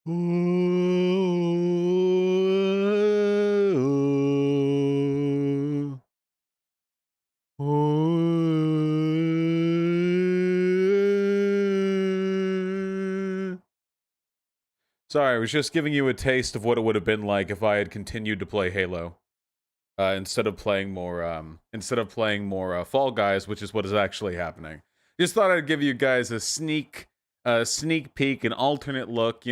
Sorry, I was just giving you a taste of what it would have been like if I had continued to play Halo. Instead of playing more Fall Guys, which is what is actually happening. Just thought I'd give you guys a sneak peek, an alternate look,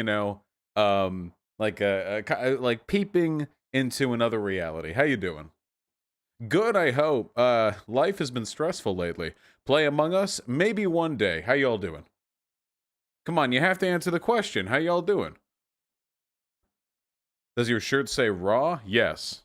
like peeping into another reality. How you doing? Good, I hope. Life has been stressful lately. Play Among Us? Maybe one day. How y'all doing? Come on, you have to answer the question. How y'all doing? Does your shirt say raw? Yes.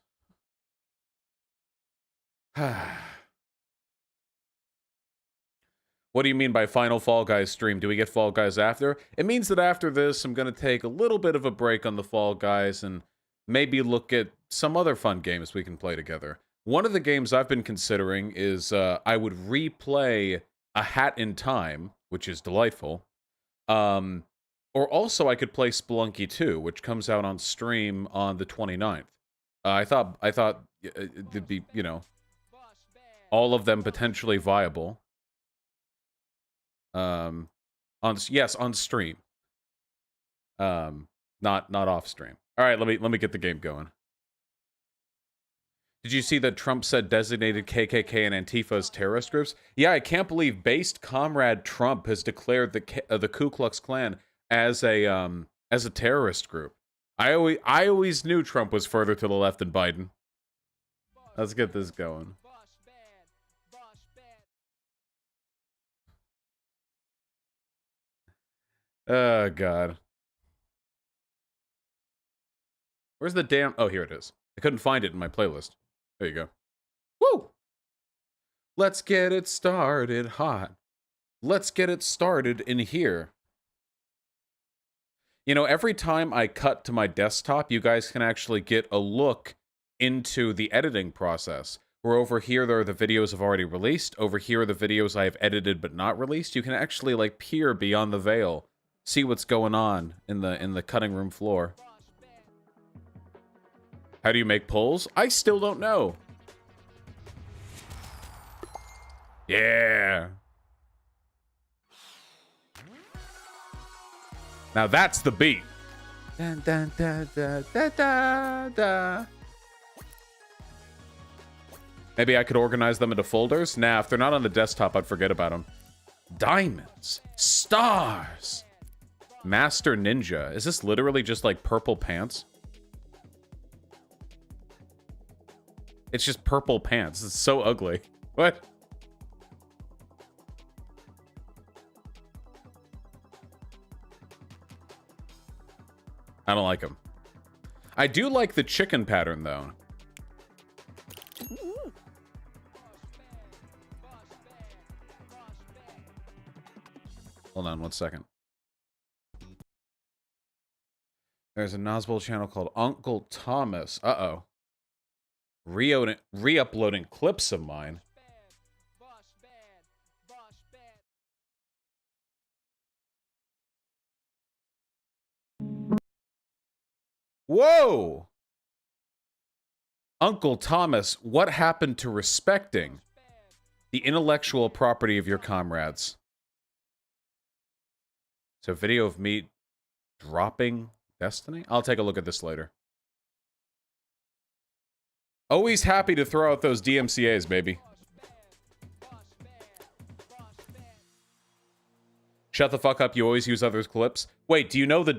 What do you mean by final Fall Guys stream? Do we get Fall Guys after? It means that after this, I'm going to take a little bit of a break on the Fall Guys and maybe look at some other fun games we can play together. One of the games I've been considering is I would replay A Hat in Time, which is delightful. Or also I could play Spelunky 2, which comes out on stream on the 29th. I thought it'd be, all of them potentially viable. On stream. Not off stream. All right, let me get the game going. Did you see that Trump said designated KKK and Antifa as terrorist groups? Yeah, I can't believe based comrade Trump has declared the Ku Klux Klan as a terrorist group. I always knew Trump was further to the left than Biden. Let's get this going. Oh, God. Where's the damn... Oh, here it is. I couldn't find it in my playlist. There you go. Woo! Let's get it started hot. Let's get it started in here. Every time I cut to my desktop, you guys can actually get a look into the editing process. Where over here, there are the videos I've already released. Over here are the videos I have edited but not released. You can actually, peer beyond the veil. See what's going on in the cutting room floor. How do you make polls? I still don't know. Yeah. Now that's the beat. Dun, dun, dun, dun, dun, dun, dun. Maybe I could organize them into folders? Nah, if they're not on the desktop, I'd forget about them. Diamonds. Stars. Master Ninja. Is this literally just like purple pants? It's just purple pants. It's so ugly. What? I don't like them. I do like the chicken pattern, though. Hold on one second. There's a Noswell channel called Uncle Thomas. Uh-oh. Re-uploading clips of mine. Whoa! Uncle Thomas, what happened to respecting the intellectual property of your comrades? So, video of me dropping Destiny? I'll take a look at this later. Always happy to throw out those DMCAs, baby. Shut the fuck up, you always use others' clips. Wait, do you know the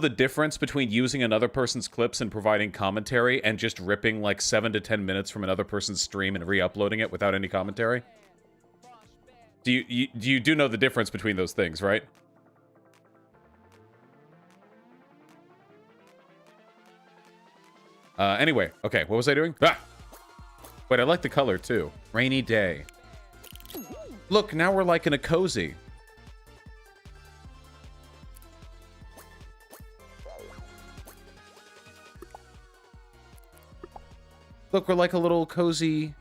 difference between using another person's clips and providing commentary and just ripping like 7 to 10 minutes from another person's stream and re-uploading it without any commentary? Do you do know the difference between those things, right? Anyway, okay, what was I doing? Ah! Wait, I like the color, too. Rainy day. Look, now we're like in a cozy. Look, we're like a little cozy...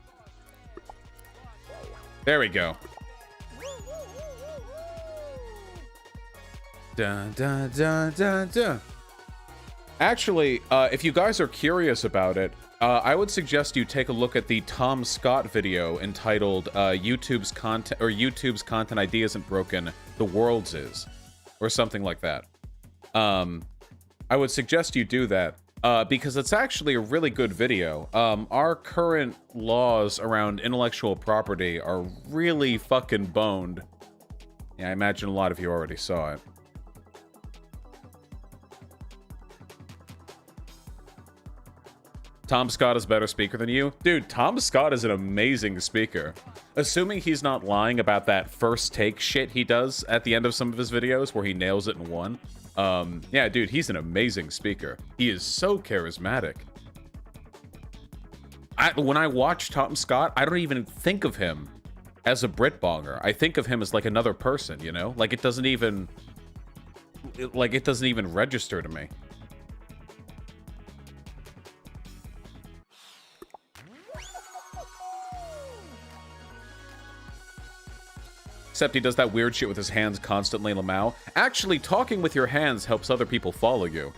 There we go. Dun, dun, dun, dun, dun. Actually, if you guys are curious about it, I would suggest you take a look at the Tom Scott video entitled YouTube's content ID isn't broken, the world's is, or something like that. I would suggest you do that because it's actually a really good video. Our current laws around intellectual property are really fucking boned. Yeah, I imagine a lot of you already saw it. Tom Scott is a better speaker than you? Dude, Tom Scott is an amazing speaker. Assuming he's not lying about that first take shit he does at the end of some of his videos where he nails it in one. Yeah, dude, he's an amazing speaker. He is so charismatic. When I watch Tom Scott, I don't even think of him as a Britbonger. I think of him as like another person, you know? Like it doesn't even register to me. Except he does that weird shit with his hands constantly, Lamau. Actually, talking with your hands helps other people follow you.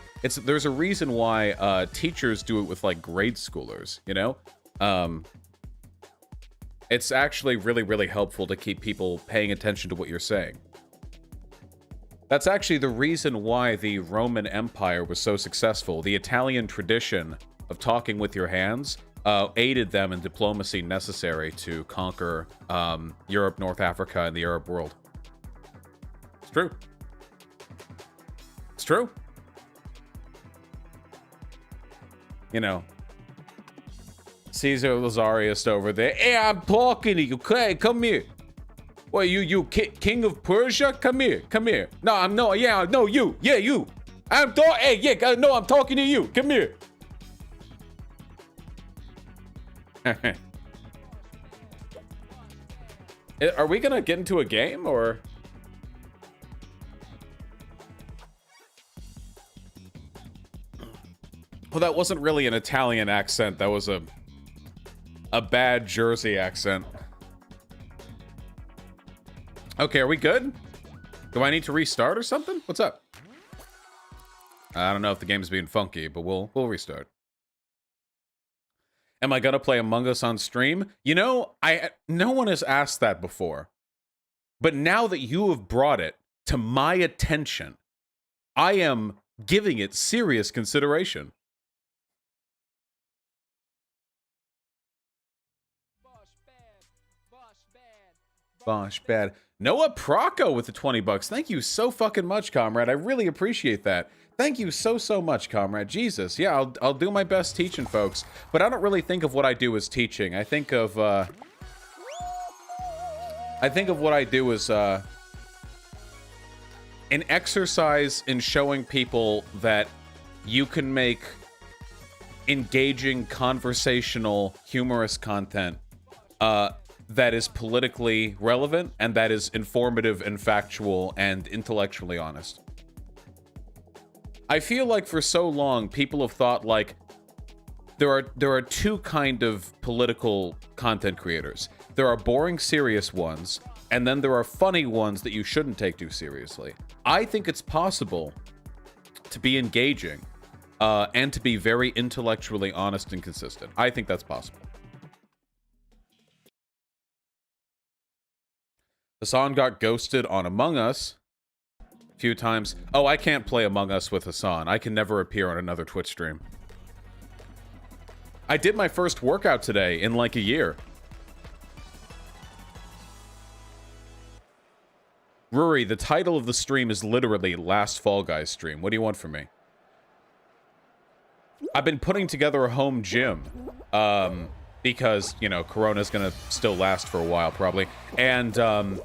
There's a reason why teachers do it with, like, grade schoolers, you know? It's actually really, really helpful to keep people paying attention to what you're saying. That's actually the reason why the Roman Empire was so successful. The Italian tradition of talking with your hands aided them in diplomacy necessary to conquer Europe, North Africa, and the Arab world. It's true. It's true. You know, Caesar Lazarus over there. Hey, I'm talking to you. Okay, come here. What, you king of Persia? Come here, come here. No, you. Yeah, you. I'm talking to you. Come here. Are we gonna get into a game, or? Well, that wasn't really an Italian accent. That was a bad Jersey accent. Okay, are we good? Do I need to restart or something? What's up? I don't know if the game's being funky, but we'll restart. Am I gonna play Among Us on stream? You know, no one has asked that before. But now that you have brought it to my attention, I am giving it serious consideration. Bosh bad. Noah Procco with the 20 bucks. Thank you so fucking much, comrade. I really appreciate that. Thank you so much, comrade. Jesus. Yeah, I'll do my best teaching folks, but I don't really think of what I do as teaching. I think of what I do as an exercise in showing people that you can make engaging, conversational, humorous content that is politically relevant and that is informative and factual and intellectually honest. I feel like for so long, people have thought, like, there are two kind of political content creators. There are boring, serious ones, and then there are funny ones that you shouldn't take too seriously. I think it's possible to be engaging and to be very intellectually honest and consistent. I think that's possible. Hassan got ghosted on Among Us a few times. Oh, I can't play Among Us with Hassan. I can never appear on another Twitch stream. I did my first workout today in like a year. Rory, the title of the stream is literally Last Fall Guys stream. What do you want from me? I've been putting together a home gym. Because, you know, Corona's gonna still last for a while, probably. And,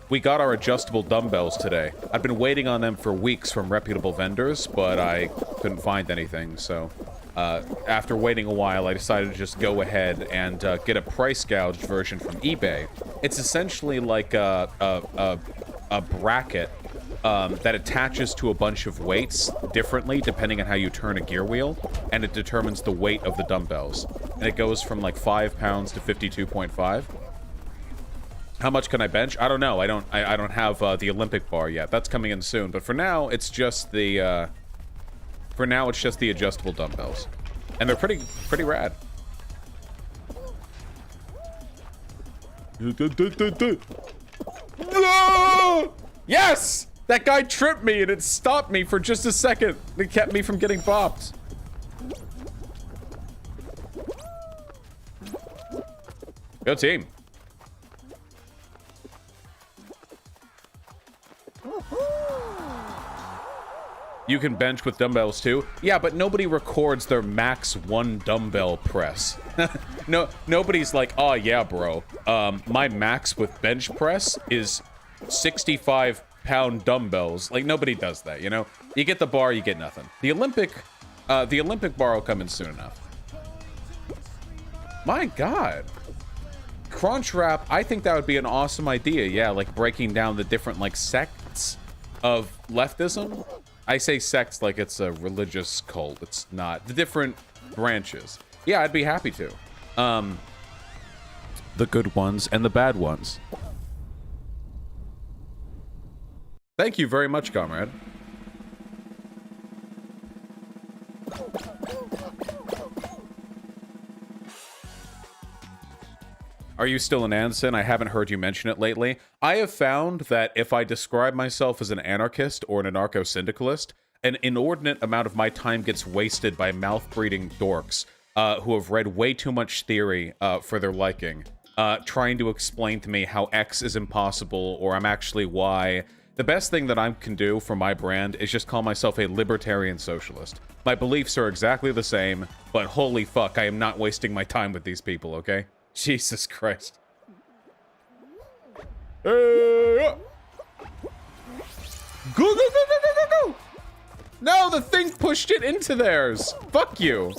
we got our adjustable dumbbells today. I've been waiting on them for weeks from reputable vendors, but I couldn't find anything, so... after waiting a while, I decided to just go ahead and get a price-gouged version from eBay. It's essentially like a bracket that attaches to a bunch of weights differently depending on how you turn a gear wheel, and it determines the weight of the dumbbells. And it goes from like 5 pounds to 52.5. How much can I bench? I don't know. I don't have the Olympic bar yet. That's coming in soon. But for now, it's just the adjustable dumbbells, and they're pretty rad. Yes! That guy tripped me and it stopped me for just a second. It kept me from getting bopped. Go team. You can bench with dumbbells too. Yeah, but nobody records their max 1 dumbbell press. No, nobody's like, oh yeah, bro. My max with bench press is 65-pound dumbbells. Like, nobody does that, you know? You get the bar, you get nothing. The Olympic bar will come in soon enough. My God. Crunchwrap, I think that would be an awesome idea. Yeah, like breaking down the different, like, sects of leftism. I say sects like it's a religious cult. It's not. The different branches. Yeah, I'd be happy to. The good ones and the bad ones. Thank you very much, comrade. Are you still an Anson? I haven't heard you mention it lately. I have found that if I describe myself as an anarchist or an anarcho-syndicalist, an inordinate amount of my time gets wasted by mouth-breeding dorks who have read way too much theory for their liking, trying to explain to me how X is impossible or I'm actually Y. The best thing that I can do for my brand is just call myself a libertarian socialist. My beliefs are exactly the same, but holy fuck, I am not wasting my time with these people, okay? Jesus Christ. Go, go, go, go, go, go, go! No, the thing pushed it into theirs. Fuck you.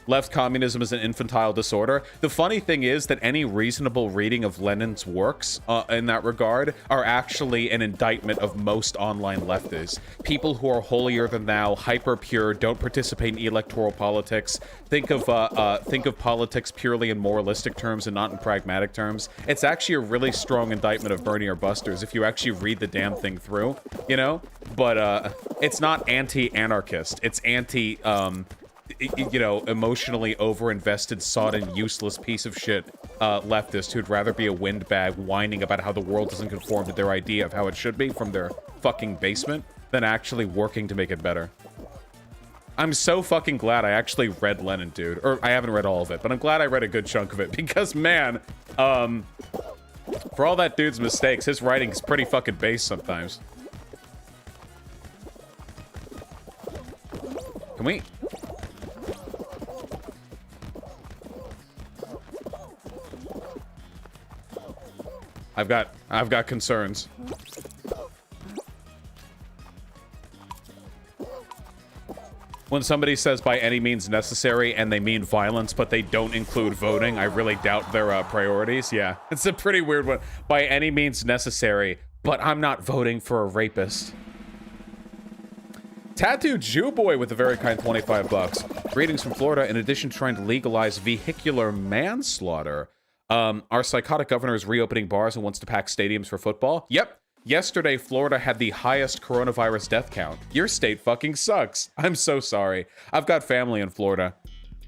Left communism is an infantile disorder. The funny thing is that any reasonable reading of Lenin's works in that regard are actually an indictment of most online leftists. People who are holier than thou, hyper pure, don't participate in electoral politics, think of politics purely in moralistic terms and not in pragmatic terms. It's actually a really strong indictment of Bernie or Busters if you actually read the damn thing through, you know? But it's not anti-anarchist. It's anti you know, emotionally overinvested, sodden, useless piece of shit leftist who'd rather be a windbag whining about how the world doesn't conform to their idea of how it should be from their fucking basement than actually working to make it better. I'm so fucking glad I actually read Lenin, dude. Or, I haven't read all of it, but I'm glad I read a good chunk of it because, man, for all that dude's mistakes, his writing is pretty fucking base sometimes. Can we... I've got concerns. When somebody says by any means necessary and they mean violence, but they don't include voting, I really doubt their priorities. Yeah, it's a pretty weird one. By any means necessary, but I'm not voting for a rapist. Tattooed Jew Boy with a very kind 25 bucks. Greetings from Florida. In addition to trying to legalize vehicular manslaughter, our psychotic governor is reopening bars and wants to pack stadiums for football. Yep. Yesterday, Florida had the highest coronavirus death count. Your state fucking sucks. I'm so sorry. I've got family in Florida.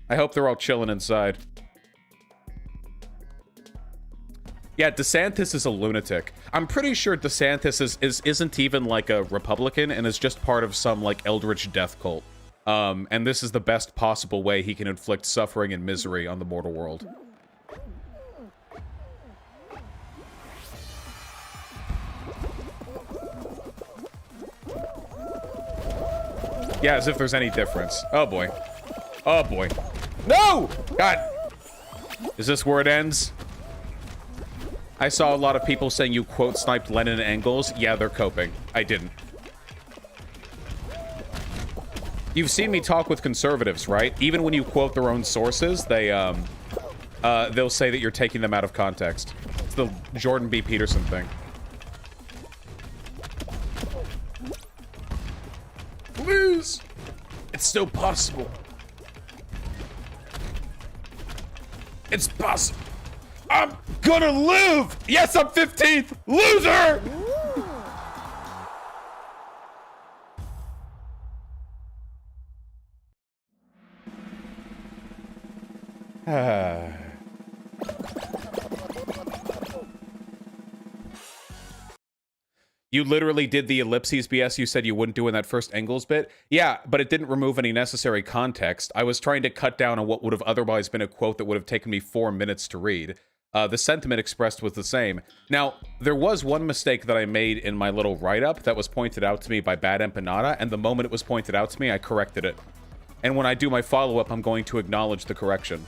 I hope they're all chilling inside. Yeah, DeSantis is a lunatic. I'm pretty sure DeSantis isn't even like a Republican and is just part of some like eldritch death cult. And this is the best possible way he can inflict suffering and misery on the mortal world. Yeah, as if there's any difference. Oh boy. Oh boy. No! God! Is this where it ends? I saw a lot of people saying you quote sniped Lenin and Engels. Yeah, they're coping. I didn't. You've seen me talk with conservatives, right? Even when you quote their own sources, they'll say that you're taking them out of context. It's the Jordan B. Peterson thing. Please! It's still possible. It's possible. I'm gonna live! Yes, I'm 15th! Loser! You literally did the ellipses BS you said you wouldn't do in that first Engels bit? Yeah, but it didn't remove any necessary context. I was trying to cut down on what would have otherwise been a quote that would have taken me 4 minutes to read. The sentiment expressed was the same. Now, there was one mistake that I made in my little write-up that was pointed out to me by Bad Empanada, and the moment it was pointed out to me, I corrected it. And when I do my follow-up, I'm going to acknowledge the correction.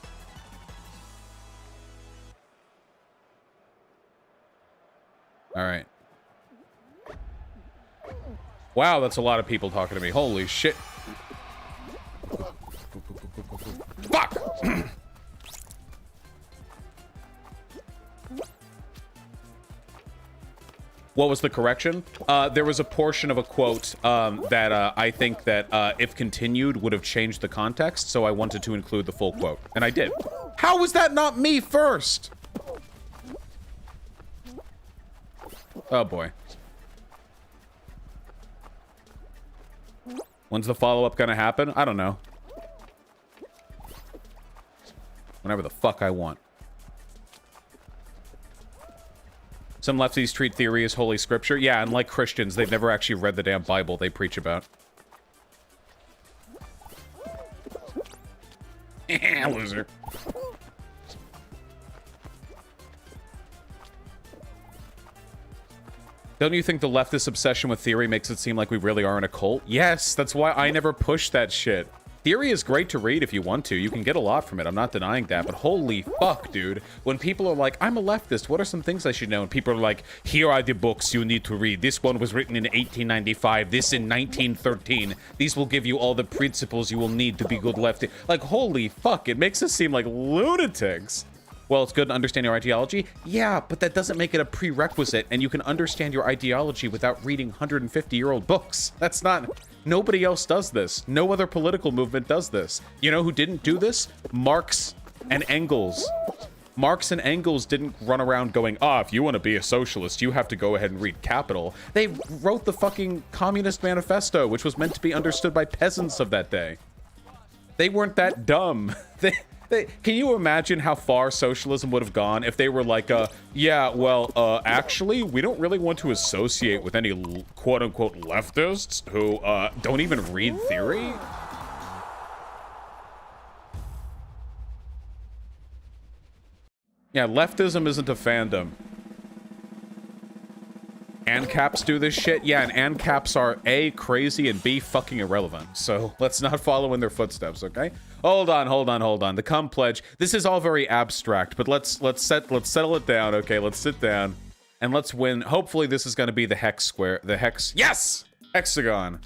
All right. Wow, that's a lot of people talking to me. Holy shit. Fuck! What was the correction? There was a portion of a quote that I think that if continued would have changed the context, so I wanted to include the full quote. And I did. How was that not me first? Oh boy. When's the follow-up gonna happen? I don't know. Whenever the fuck I want. Some lefties treat theory as holy scripture. Yeah, and like Christians, they've never actually read the damn Bible they preach about. Loser. Don't you think the leftist obsession with theory makes it seem like we really are in a cult? Yes, that's why I never push that shit. Theory is great to read if you want to. You can get a lot from it. I'm not denying that. But holy fuck, dude. When people are like, I'm a leftist, what are some things I should know? And people are like, here are the books you need to read. This one was written in 1895. This in 1913. These will give you all the principles you will need to be good lefty. Like, holy fuck. It makes us seem like lunatics. Well, it's good to understand your ideology. Yeah, but that doesn't make it a prerequisite, and you can understand your ideology without reading 150-year-old books. That's not... Nobody else does this. No other political movement does this. You know who didn't do this? Marx and Engels. Marx and Engels didn't run around going, if you want to be a socialist, you have to go ahead and read Capital. They wrote the fucking Communist Manifesto, which was meant to be understood by peasants of that day. They weren't that dumb. Can you imagine how far socialism would have gone if they were like, actually, we don't really want to associate with any quote-unquote leftists who don't even read theory? Yeah, leftism isn't a fandom. ANCAPs do this shit? Yeah, and ANCAPs are A, crazy, and B, fucking irrelevant. So let's not follow in their footsteps, okay? Hold on. The cum pledge. This is all very abstract, but let's settle it down, okay? Let's sit down and let's win. Hopefully this is gonna be the hex square. The hex. Yes! Hexagon.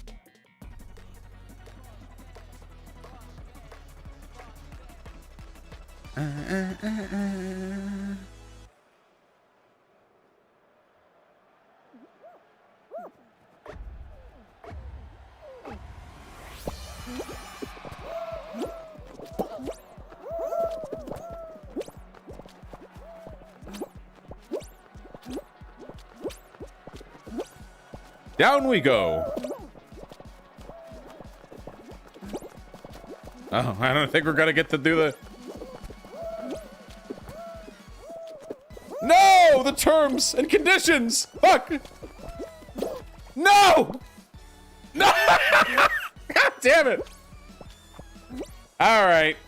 Down we go. Oh, I don't think we're gonna get to do the... No! The terms and conditions! Fuck! No! No! God damn it! Alright.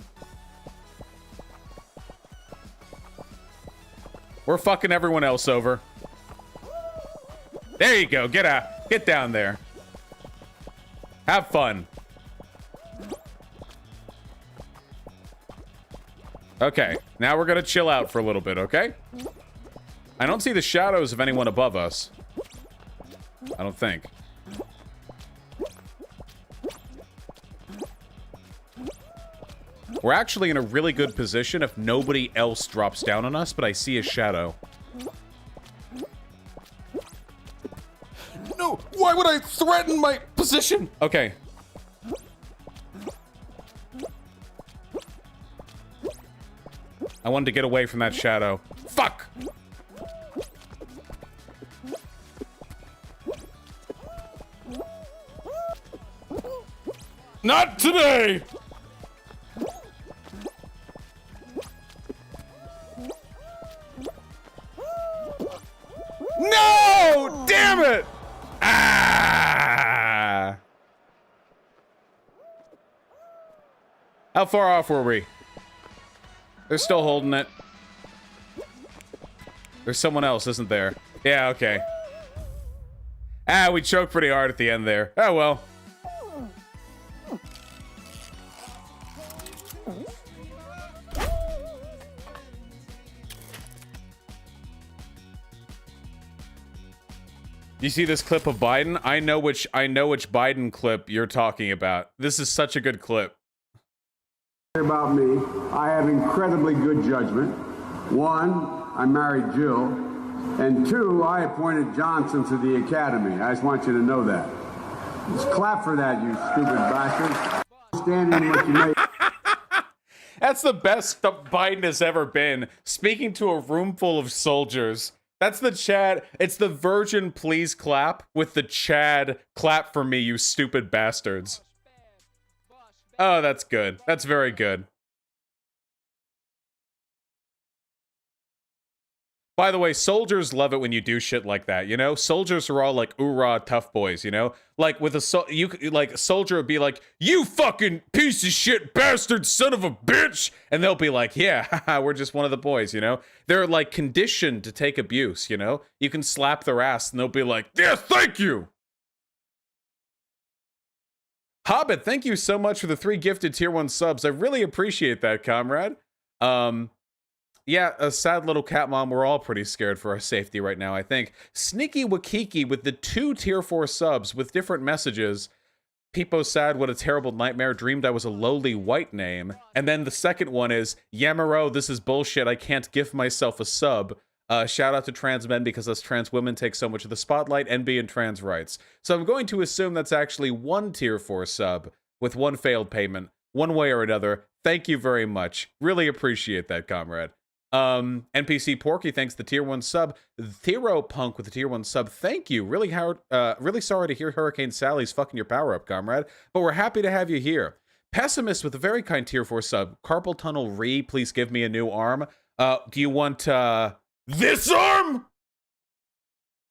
We're fucking everyone else over. There you go. Get out. Get down there. Have fun. Okay. Now we're gonna chill out for a little bit, okay? I don't see the shadows of anyone above us. I don't think. We're actually in a really good position if nobody else drops down on us, but I see a shadow. No! Why would I threaten my position? Okay. I wanted to get away from that shadow. Fuck! Not today! No! Damn it! Ah! How far off were we? They're still holding it. There's someone else, isn't there? Yeah, okay. Ah, we choked pretty hard at the end there. Oh, well. You see this clip of Biden? I know which Biden clip you're talking about. This is such a good clip. About me, I have incredibly good judgment. One, I married Jill, and two, I appointed Johnson to the academy. I just want you to know that. Just clap for that, you stupid bastard. Standing what you made. That's the best that Biden has ever been. Speaking to a room full of soldiers. That's the Chad. It's the Virgin please clap with the Chad clap for me, you stupid bastards. Oh, that's good. That's very good. By the way, soldiers love it when you do shit like that, you know? Soldiers are all like, oorah, tough boys, you know? Like, with a soldier would be like, you fucking piece of shit bastard son of a bitch! And they'll be like, yeah, haha, we're just one of the boys, you know? They're, like, conditioned to take abuse, you know? You can slap their ass and they'll be like, yeah, thank you! Hobbit, thank you so much for the 3 gifted tier 1 subs. I really appreciate that, comrade. Yeah, a sad little cat mom. We're all pretty scared for our safety right now, I think. Sneaky Wakiki with the 2 tier 4 subs with different messages. Peepo sad, what a terrible nightmare. Dreamed I was a lowly white name. And then the second one is, Yamaro, this is bullshit. I can't give myself a sub. Shout out to trans men because us trans women take so much of the spotlight, NB and trans rights. So I'm going to assume that's actually 1 tier 4 sub with 1 failed payment, one way or another. Thank you very much. Really appreciate that, comrade. NPC Porky, thanks the tier 1 sub. Thero Punk with the tier 1 sub. Thank you. Really sorry to hear Hurricane Sally's fucking your power up, comrade. But we're happy to have you here. Pessimist with a very kind tier 4 sub. Carpal Tunnel Re, please give me a new arm. Do you want this arm?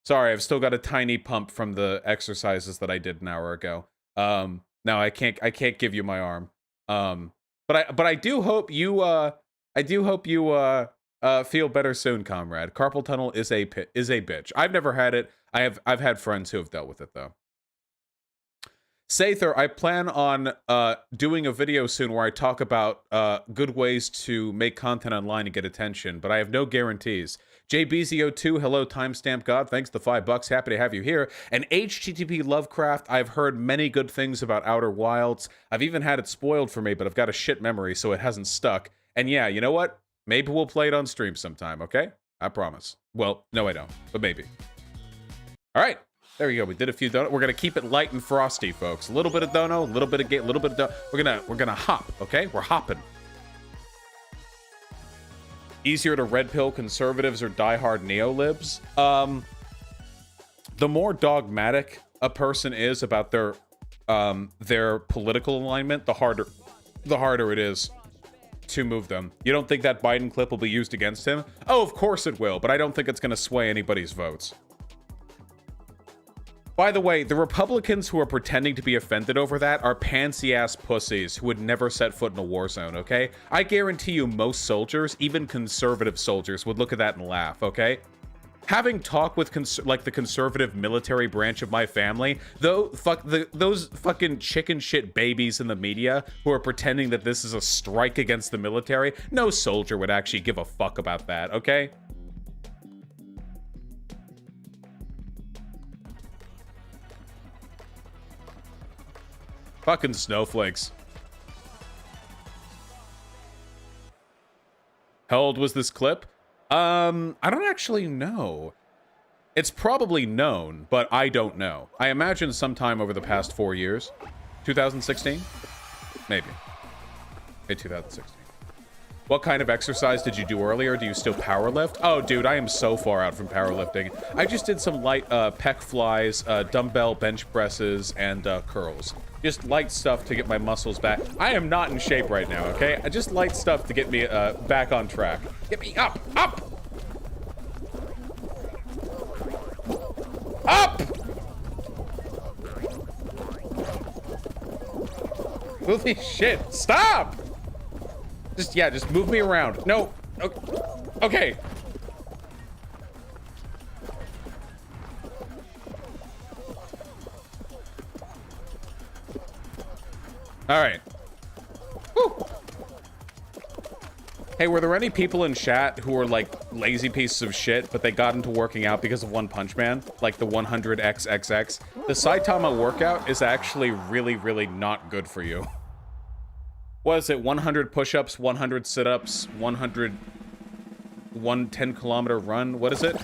Sorry, I've still got a tiny pump from the exercises that I did an hour ago. No, I can't give you my arm. But I do hope you feel better soon, comrade. Carpal tunnel is a bitch. I've never had it. I've had friends who have dealt with it though. Sather, I plan on doing a video soon where I talk about good ways to make content online and get attention, but I have no guarantees. JBZO2, hello, timestamp god. Thanks the $5. Happy to have you here. And HTTP Lovecraft, I've heard many good things about Outer Wilds. I've even had it spoiled for me, but I've got a shit memory, so it hasn't stuck. And yeah, you know what? Maybe we'll play it on stream sometime, okay? I promise. Well, no, I don't, but maybe. All right. There we go. We did a few donuts. We're gonna keep it light and frosty, folks. A little bit of dono, a little bit of gate, a little bit of dono. We're gonna hop, okay? We're hopping. Easier to red pill conservatives or diehard neolibs. The more dogmatic a person is about their political alignment, the harder it is to move them. You don't think that Biden clip will be used against him? Oh, of course it will, but I don't think it's gonna sway anybody's votes. By the way, the Republicans who are pretending to be offended over that are pansy-ass pussies who would never set foot in a war zone, okay? I guarantee you most soldiers, even conservative soldiers, would look at that and laugh, okay? Having talked with the conservative military branch of my family, those fucking chicken shit babies in the media who are pretending that this is a strike against the military, no soldier would actually give a fuck about that, okay? Fucking snowflakes. How old was this clip? I don't actually know. It's probably known, but I don't know. I imagine sometime over the past 4 years. 2016? Maybe. Maybe 2016. What kind of exercise did you do earlier? Do you still power lift? Oh, dude, I am so far out from powerlifting. I just did some light pec flies, dumbbell bench presses, and curls. Just light stuff to get my muscles back. I am not in shape right now, okay? Just light stuff to get me back on track. Get me up! Up! Up! Holy shit, stop! Just move me around. No, okay. All right. Woo. Hey, were there any people in chat who were like lazy pieces of shit, but they got into working out because of One Punch Man? Like the 100XXX? The Saitama workout is actually really, really not good for you. What is it? 100 push-ups, 100 sit-ups, 100... 10-kilometer run? What is it?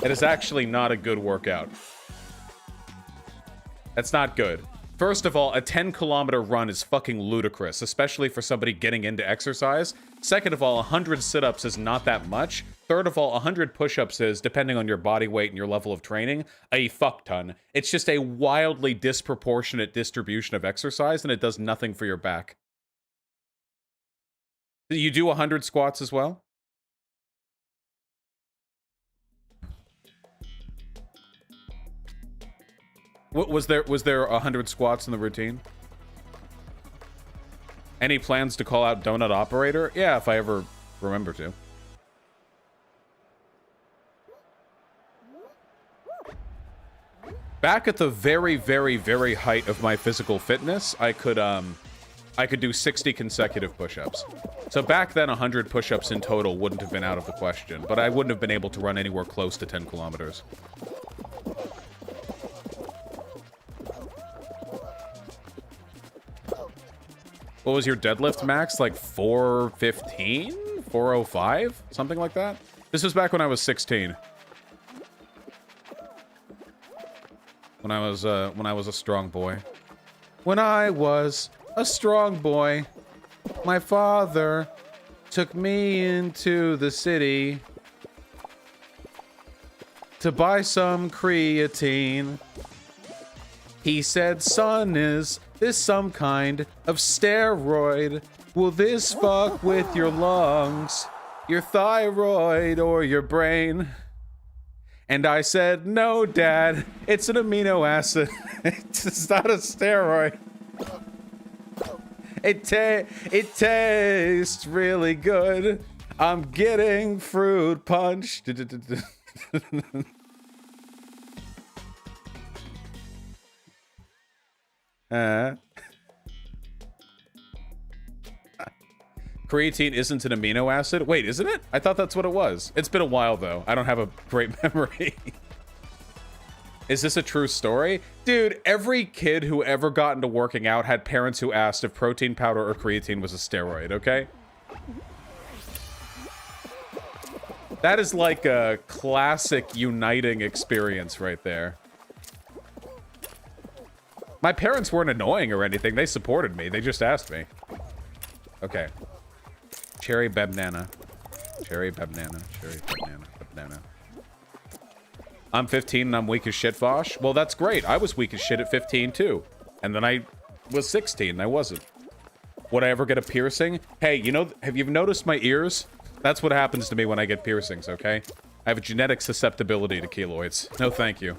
It is actually not a good workout. That's not good. First of all, a 10-kilometer run is fucking ludicrous, especially for somebody getting into exercise. Second of all, 100 sit-ups is not that much. Third of all, 100 push-ups is, depending on your body weight and your level of training, a fuck ton. It's just a wildly disproportionate distribution of exercise, and it does nothing for your back. Do you do 100 squats as well? Was there 100 squats in the routine? Any plans to call out Donut Operator? Yeah, if I ever remember to. Back at the very, very, very height of my physical fitness, I could do 60 consecutive push-ups. So back then, 100 push-ups in total wouldn't have been out of the question, but I wouldn't have been able to run anywhere close to 10 kilometers. What was your deadlift max? Like 415? 405? Something like that? This was back when I was 16. When I was a strong boy. When I was a strong boy, my father took me into the city to buy some creatine. He said, son, is this some kind of steroid? Will this fuck with your lungs, your thyroid, or your brain? And I said, no, Dad, it's an amino acid. It's not a steroid. It tastes really good. I'm getting fruit punch. Creatine isn't an amino acid? Wait, isn't it? I thought that's what it was. It's been a while, though. I don't have a great memory. Is this a true story? Dude, every kid who ever got into working out had parents who asked if protein powder or creatine was a steroid, okay? That is like a classic uniting experience right there. My parents weren't annoying or anything. They supported me. They just asked me. Okay. Cherry banana. Cherry banana. Cherry banana. Banana. I'm 15 and I'm weak as shit, Vosh. Well, that's great. I was weak as shit at 15 too. And then I was 16 and I wasn't. Would I ever get a piercing? Hey, you know, have you noticed my ears? That's what happens to me when I get piercings, okay? I have a genetic susceptibility to keloids. No, thank you.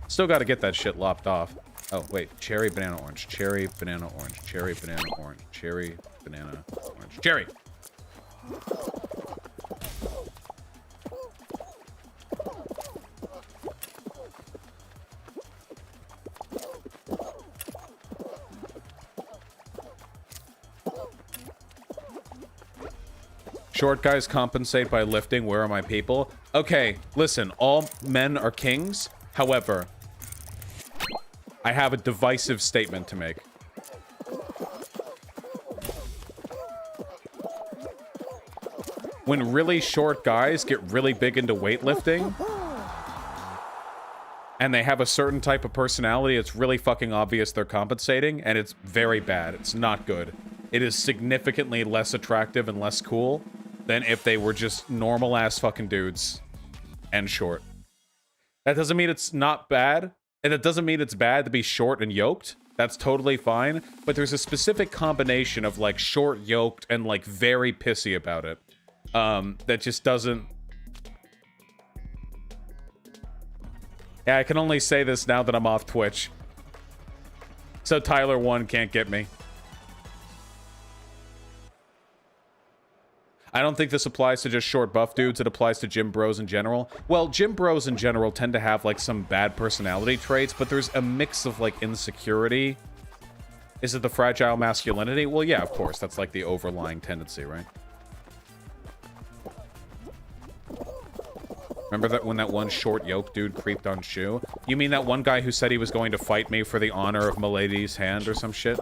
Still got to get that shit lopped off. Oh, wait. Cherry, banana, orange. Cherry, banana, orange. Cherry, banana, orange. Cherry, banana, orange. Cherry! Short guys compensate by lifting. Where are my people? Okay, listen. All men are kings. However, I have a divisive statement to make. When really short guys get really big into weightlifting, and they have a certain type of personality, it's really fucking obvious they're compensating, and it's very bad. It's not good. it is significantly less attractive and less cool than if they were just normal ass fucking dudes and short. That doesn't mean it's not bad, and it doesn't mean it's bad to be short and yoked. That's totally fine, but there's a specific combination of like short, yoked, and like very pissy about it. That just doesn't... Yeah, I can only say this now that I'm off Twitch. So Tyler 1 can't get me. I don't think this applies to just short buff dudes. It applies to gym bros in general. Well, gym bros in general tend to have like some bad personality traits, but there's a mix of like insecurity. Is it the fragile masculinity? Well, yeah, of course. That's like the overlying tendency, right? Remember that when that one short yoke dude creeped on Shu? You mean that one guy who said he was going to fight me for the honor of Milady's hand or some shit?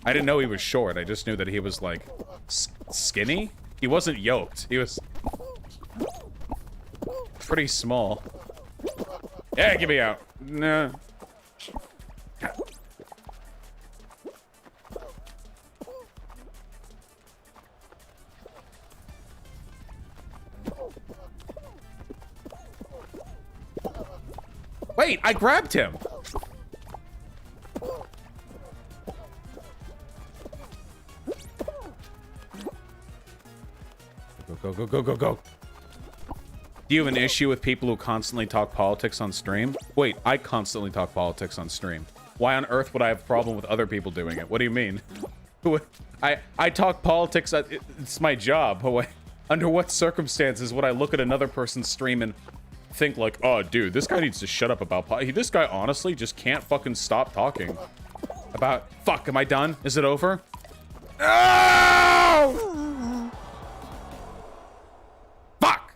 I didn't know he was short. I just knew that he was, like, skinny? He wasn't yoked. He was pretty small. Yeah, get me out. No. Wait, I grabbed him. Go, go, go, go, go. Do you have an issue with people who constantly talk politics on stream? Wait, I constantly talk politics on stream. Why on earth would I have a problem with other people doing it? What do you mean? I talk politics. It's my job. Under what circumstances would I look at another person's stream and think like, oh, dude, this guy needs to shut up about politics? This guy honestly just can't fucking stop talking about... Fuck, am I done? Is it over? No! Fuck!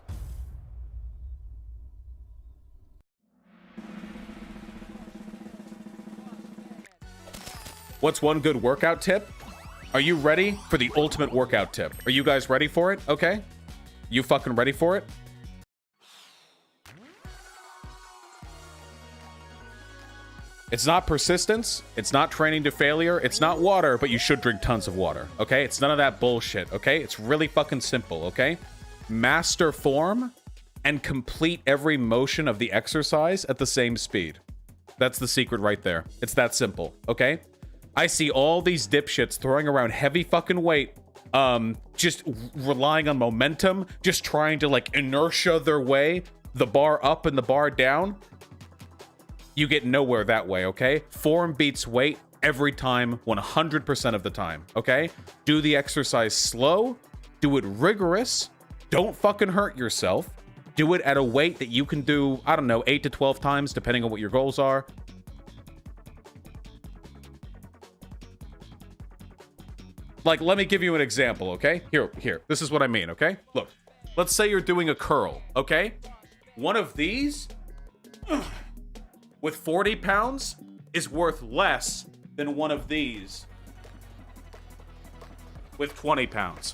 What's one good workout tip? Are you ready for the ultimate workout tip? Are you guys ready for it? Okay. You fucking ready for it? It's not persistence. It's not training to failure. It's not water, but you should drink tons of water, okay? It's none of that bullshit, okay? It's really fucking simple, okay? Master form and complete every motion of the exercise at the same speed. That's the secret right there. It's that simple, okay? I see all these dipshits throwing around heavy fucking weight, just relying on momentum, just trying to, like, inertia their way, the bar up and the bar down. You get nowhere that way, okay? Form beats weight every time, 100% of the time, okay? Do the exercise slow, do it rigorous, don't fucking hurt yourself, do it at a weight that you can do, I don't know, 8 to 12 times, depending on what your goals are. Like, let me give you an example, okay? Here, this is what I mean, okay? Look, let's say you're doing a curl, okay? One of these... with 40 pounds is worth less than one of these with 20 pounds.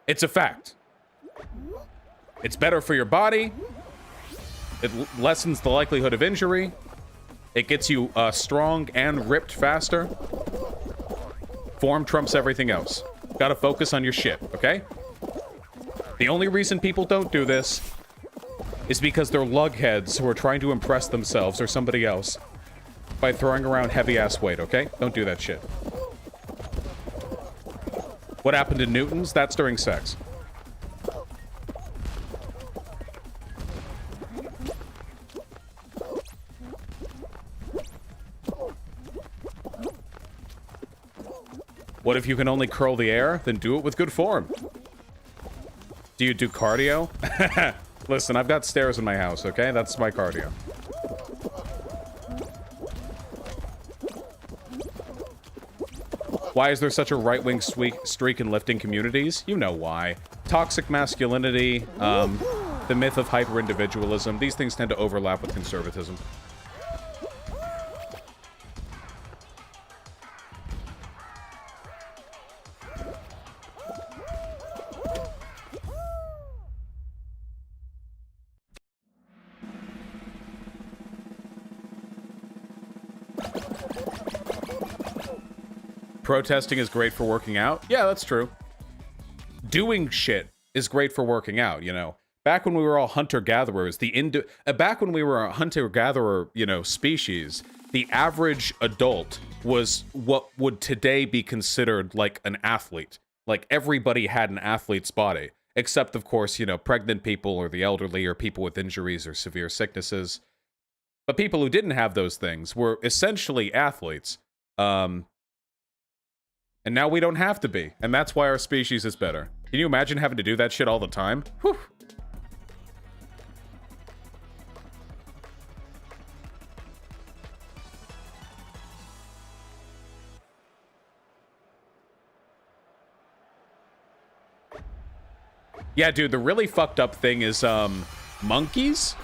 It's a fact. It's better for your body. It lessens the likelihood of injury. It gets you strong and ripped faster. Form trumps everything else. Gotta focus on your shit, okay? The only reason people don't do this is because they're lugheads who are trying to impress themselves or somebody else by throwing around heavy-ass weight, okay? Don't do that shit. What happened to Newtons? That's during sex. What if you can only curl the air? Then do it with good form. Do you do cardio? Listen, I've got stairs in my house, okay? That's my cardio. Why is there such a right-wing streak in lifting communities? You know why. Toxic masculinity, the myth of hyper-individualism. These things tend to overlap with conservatism. Protesting is great for working out. Yeah, that's true. Doing shit is great for working out, you know. Back when we were all hunter-gatherers, back when we were a hunter-gatherer, you know, species, the average adult was what would today be considered like an athlete. Like, everybody had an athlete's body. Except, of course, you know, pregnant people or the elderly or people with injuries or severe sicknesses. But people who didn't have those things were essentially athletes. And now we don't have to be. And that's why our species is better. Can you imagine having to do that shit all the time? Whew. Yeah, dude, the really fucked up thing is, monkeys?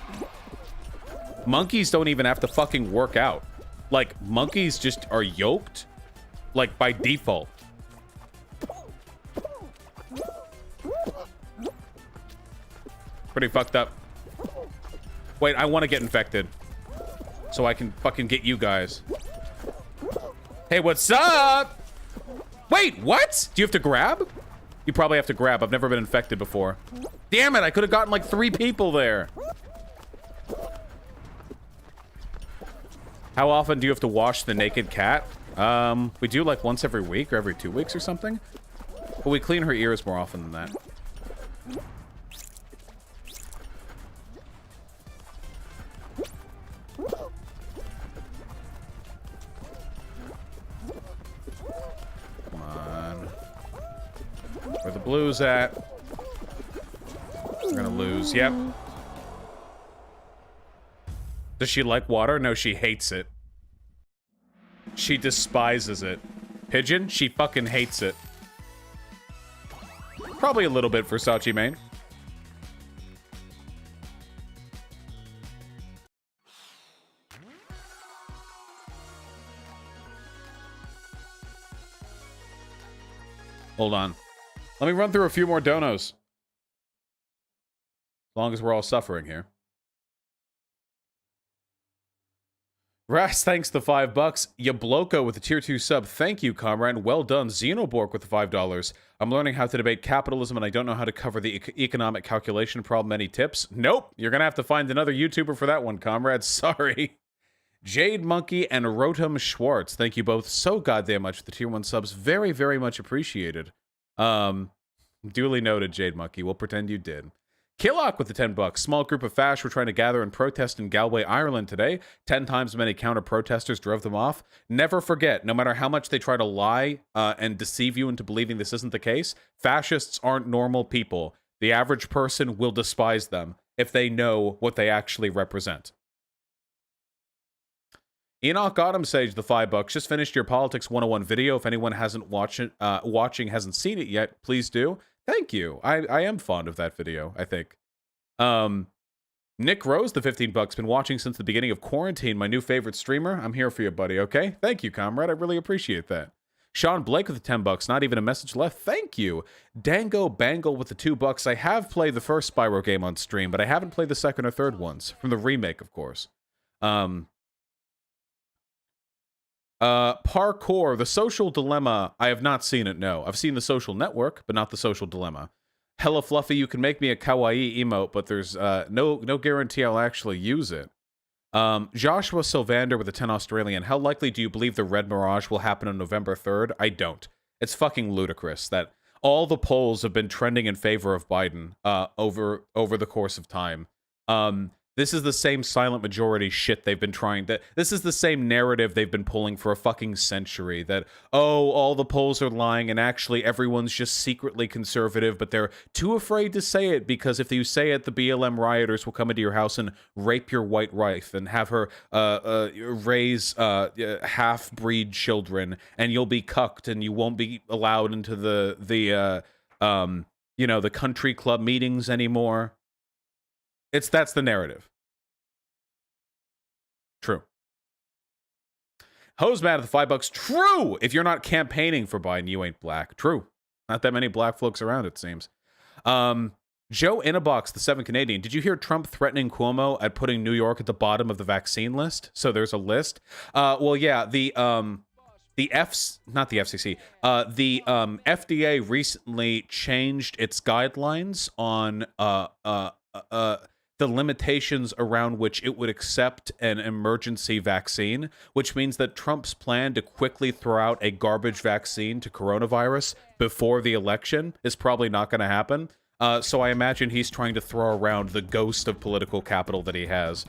Monkeys don't even have to fucking work out. Like, monkeys just are yoked, like, by default. Pretty fucked up. Wait, I want to get infected. So I can fucking get you guys. Hey, what's up? Wait, what? Do you have to grab? You probably have to grab. I've never been infected before. Damn it, I could have gotten like 3 people there. How often do you have to wash the naked cat? We do like once every week or every 2 weeks or something. But we clean her ears more often than that. Come on. Where the blues at? We're gonna lose. Yep. Does she like water? No, she hates it. She despises it. Pigeon? She fucking hates it. Probably a little bit for Sachi Main. Hold on. Let me run through a few more donos. As long as we're all suffering here. Ras, thanks the $5. Yabloko with the tier 2 sub. Thank you, comrade. Well done. Xenoborg with the $5. I'm learning how to debate capitalism and I don't know how to cover the economic calculation problem. Any tips? Nope. You're going to have to find another YouTuber for that one, comrade. Sorry. Jade Monkey and Rotom Schwartz. Thank you both so goddamn much for the tier 1 subs. Very, very much appreciated. Duly noted, Jade Monkey. We'll pretend you did. Killock with the $10. Small group of fash were trying to gather and protest in Galway, Ireland today. 10 times many counter-protesters drove them off. Never forget, no matter how much they try to lie and deceive you into believing this isn't the case, fascists aren't normal people. The average person will despise them if they know what they actually represent. Enoch Autumn Sage, the $5. Just finished your Politics 101 video. If anyone hasn't watching hasn't seen it yet, please do. Thank you. I am fond of that video, I think. Nick Rose, the $15. Been watching since the beginning of quarantine. My new favorite streamer. I'm here for you, buddy, okay? Thank you, comrade. I really appreciate that. Sean Blake with the $10. Not even a message left. Thank you. Dango Bangle with the $2. I have played the first Spyro game on stream, but I haven't played the second or third ones. From the remake, of course. Parkour, The Social Dilemma. I have not seen it, no. I've seen The Social Network, but not The Social Dilemma. Hella Fluffy, you can make me a kawaii emote, but there's no guarantee I'll actually use it. Joshua Sylvander with the 10 Australian. How likely do you believe the Red Mirage will happen on November 3rd? I don't. It's fucking ludicrous that all the polls have been trending in favor of Biden over the course of time. This is the same silent majority shit they've been trying to... This is the same narrative they've been pulling for a fucking century. That, oh, all the polls are lying and actually everyone's just secretly conservative, but they're too afraid to say it because if you say it, the BLM rioters will come into your house and rape your white wife and have her raise half-breed children, and you'll be cucked and you won't be allowed into the country club meetings anymore. That's the narrative. True. Hose Mad at the $5. True! If you're not campaigning for Biden, you ain't black. True. Not that many black folks around, it seems. Joe Inabox, the 7 Canadian. Did you hear Trump threatening Cuomo at putting New York at the bottom of the vaccine list? So there's a list. Well, yeah, not the FCC, the FDA recently changed its guidelines on the limitations around which it would accept an emergency vaccine, which means that Trump's plan to quickly throw out a garbage vaccine to coronavirus before the election is probably not going to happen. So I imagine he's trying to throw around the ghost of political capital that he has.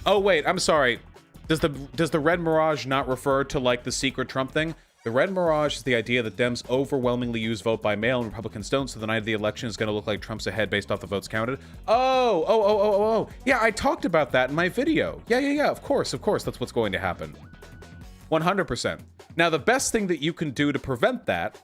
Oh wait, I'm sorry. Does the Red Mirage not refer to like the secret Trump thing? The Red Mirage is the idea that Dems overwhelmingly use vote by mail and Republicans don't, so the night of the election is going to look like Trump's ahead based off the votes counted. Oh. Yeah, I talked about that in my video. Yeah, of course. That's what's going to happen. 100%. Now, the best thing that you can do to prevent that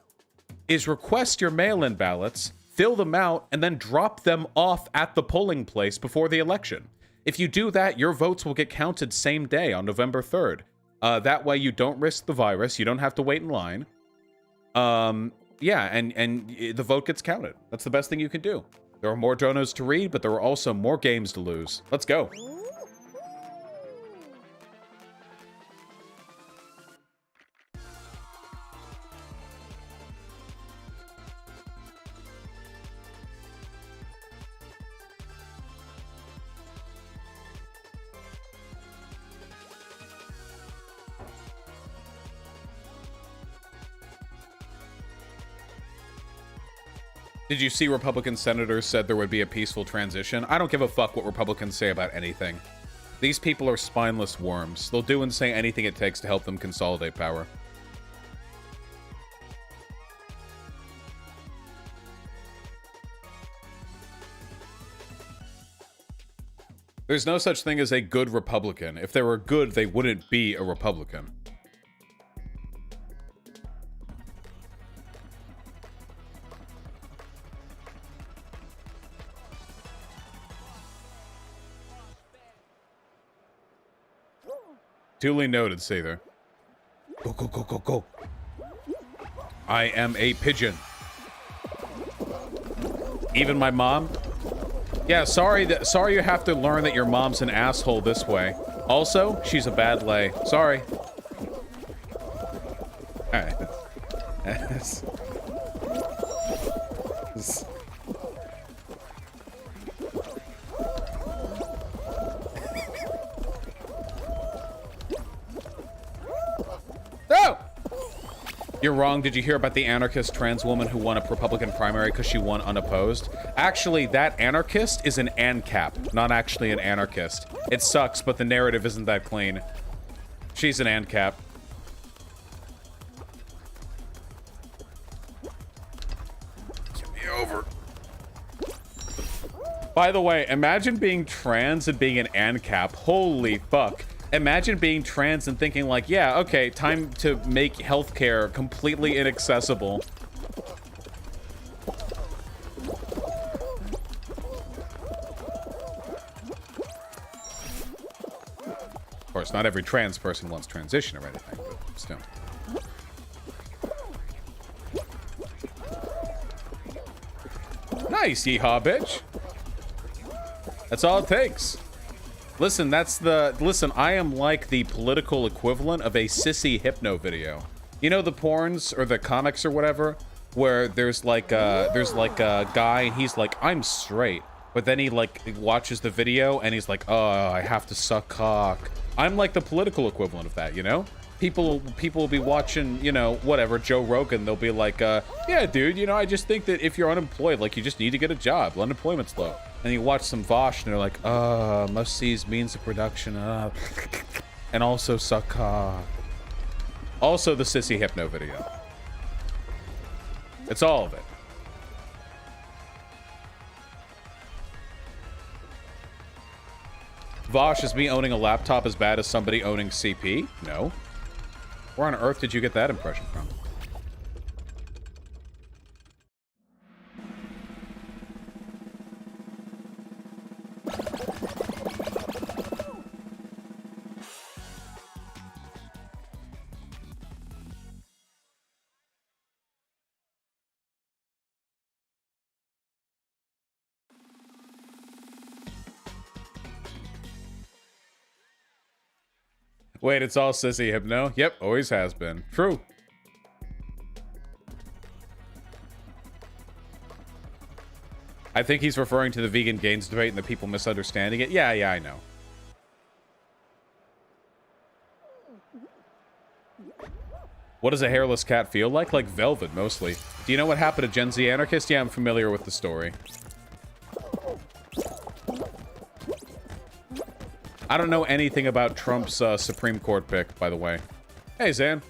is request your mail-in ballots, fill them out, and then drop them off at the polling place before the election. If you do that, your votes will get counted same day on November 3rd. That way you don't risk the virus. You don't have to wait in line. Yeah, and the vote gets counted. That's the best thing you can do. There are more donos to read, but there are also more games to lose. Let's go. Did you see Republican senators said there would be a peaceful transition? I don't give a fuck what Republicans say about anything. These people are spineless worms. They'll do and say anything it takes to help them consolidate power. There's no such thing as a good Republican. If they were good, they wouldn't be a Republican. Duly noted, Sather. Go. I am a pigeon. Even my mom? Yeah, sorry you have to learn that your mom's an asshole this way. Also, she's a bad lay. Sorry. Alright. You're wrong. Did you hear about the anarchist trans woman who won a Republican primary because she won unopposed? Actually, that anarchist is an ANCAP, not actually an anarchist. It sucks, but the narrative isn't that clean. She's an ANCAP. Get me over. By the way, imagine being trans and being an ANCAP. Holy fuck. Imagine being trans and thinking like, yeah, okay, time to make healthcare completely inaccessible. Of course, not every trans person wants transition or anything, but still. Nice, yeehaw, bitch. That's all it takes. Listen, I am like the political equivalent of a sissy hypno video. You know the porns or the comics or whatever, where there's like a guy and he's like, I'm straight, but then he like watches the video and he's like, oh, I have to suck cock. I'm like the political equivalent of that, you know? People will be watching, you know, whatever, Joe Rogan, they'll be like, yeah, dude, you know, I just think that if you're unemployed, like, you just need to get a job. Unemployment's low. And you watch some Vosh, and they're like, must seize means of production, and also suck cock. Also the sissy hypno video. It's all of it. Vosh, is me owning a laptop as bad as somebody owning CP? No. Where on earth did you get that impression from? Wait, it's all sissy hypno? Yep, always has been. True. I think he's referring to the vegan gains debate and the people misunderstanding it. Yeah, I know. What does a hairless cat feel like? Like velvet, mostly. Do you know what happened to Gen Z Anarchist? Yeah, I'm familiar with the story. I don't know anything about Trump's Supreme Court pick, by the way. Hey, Zan.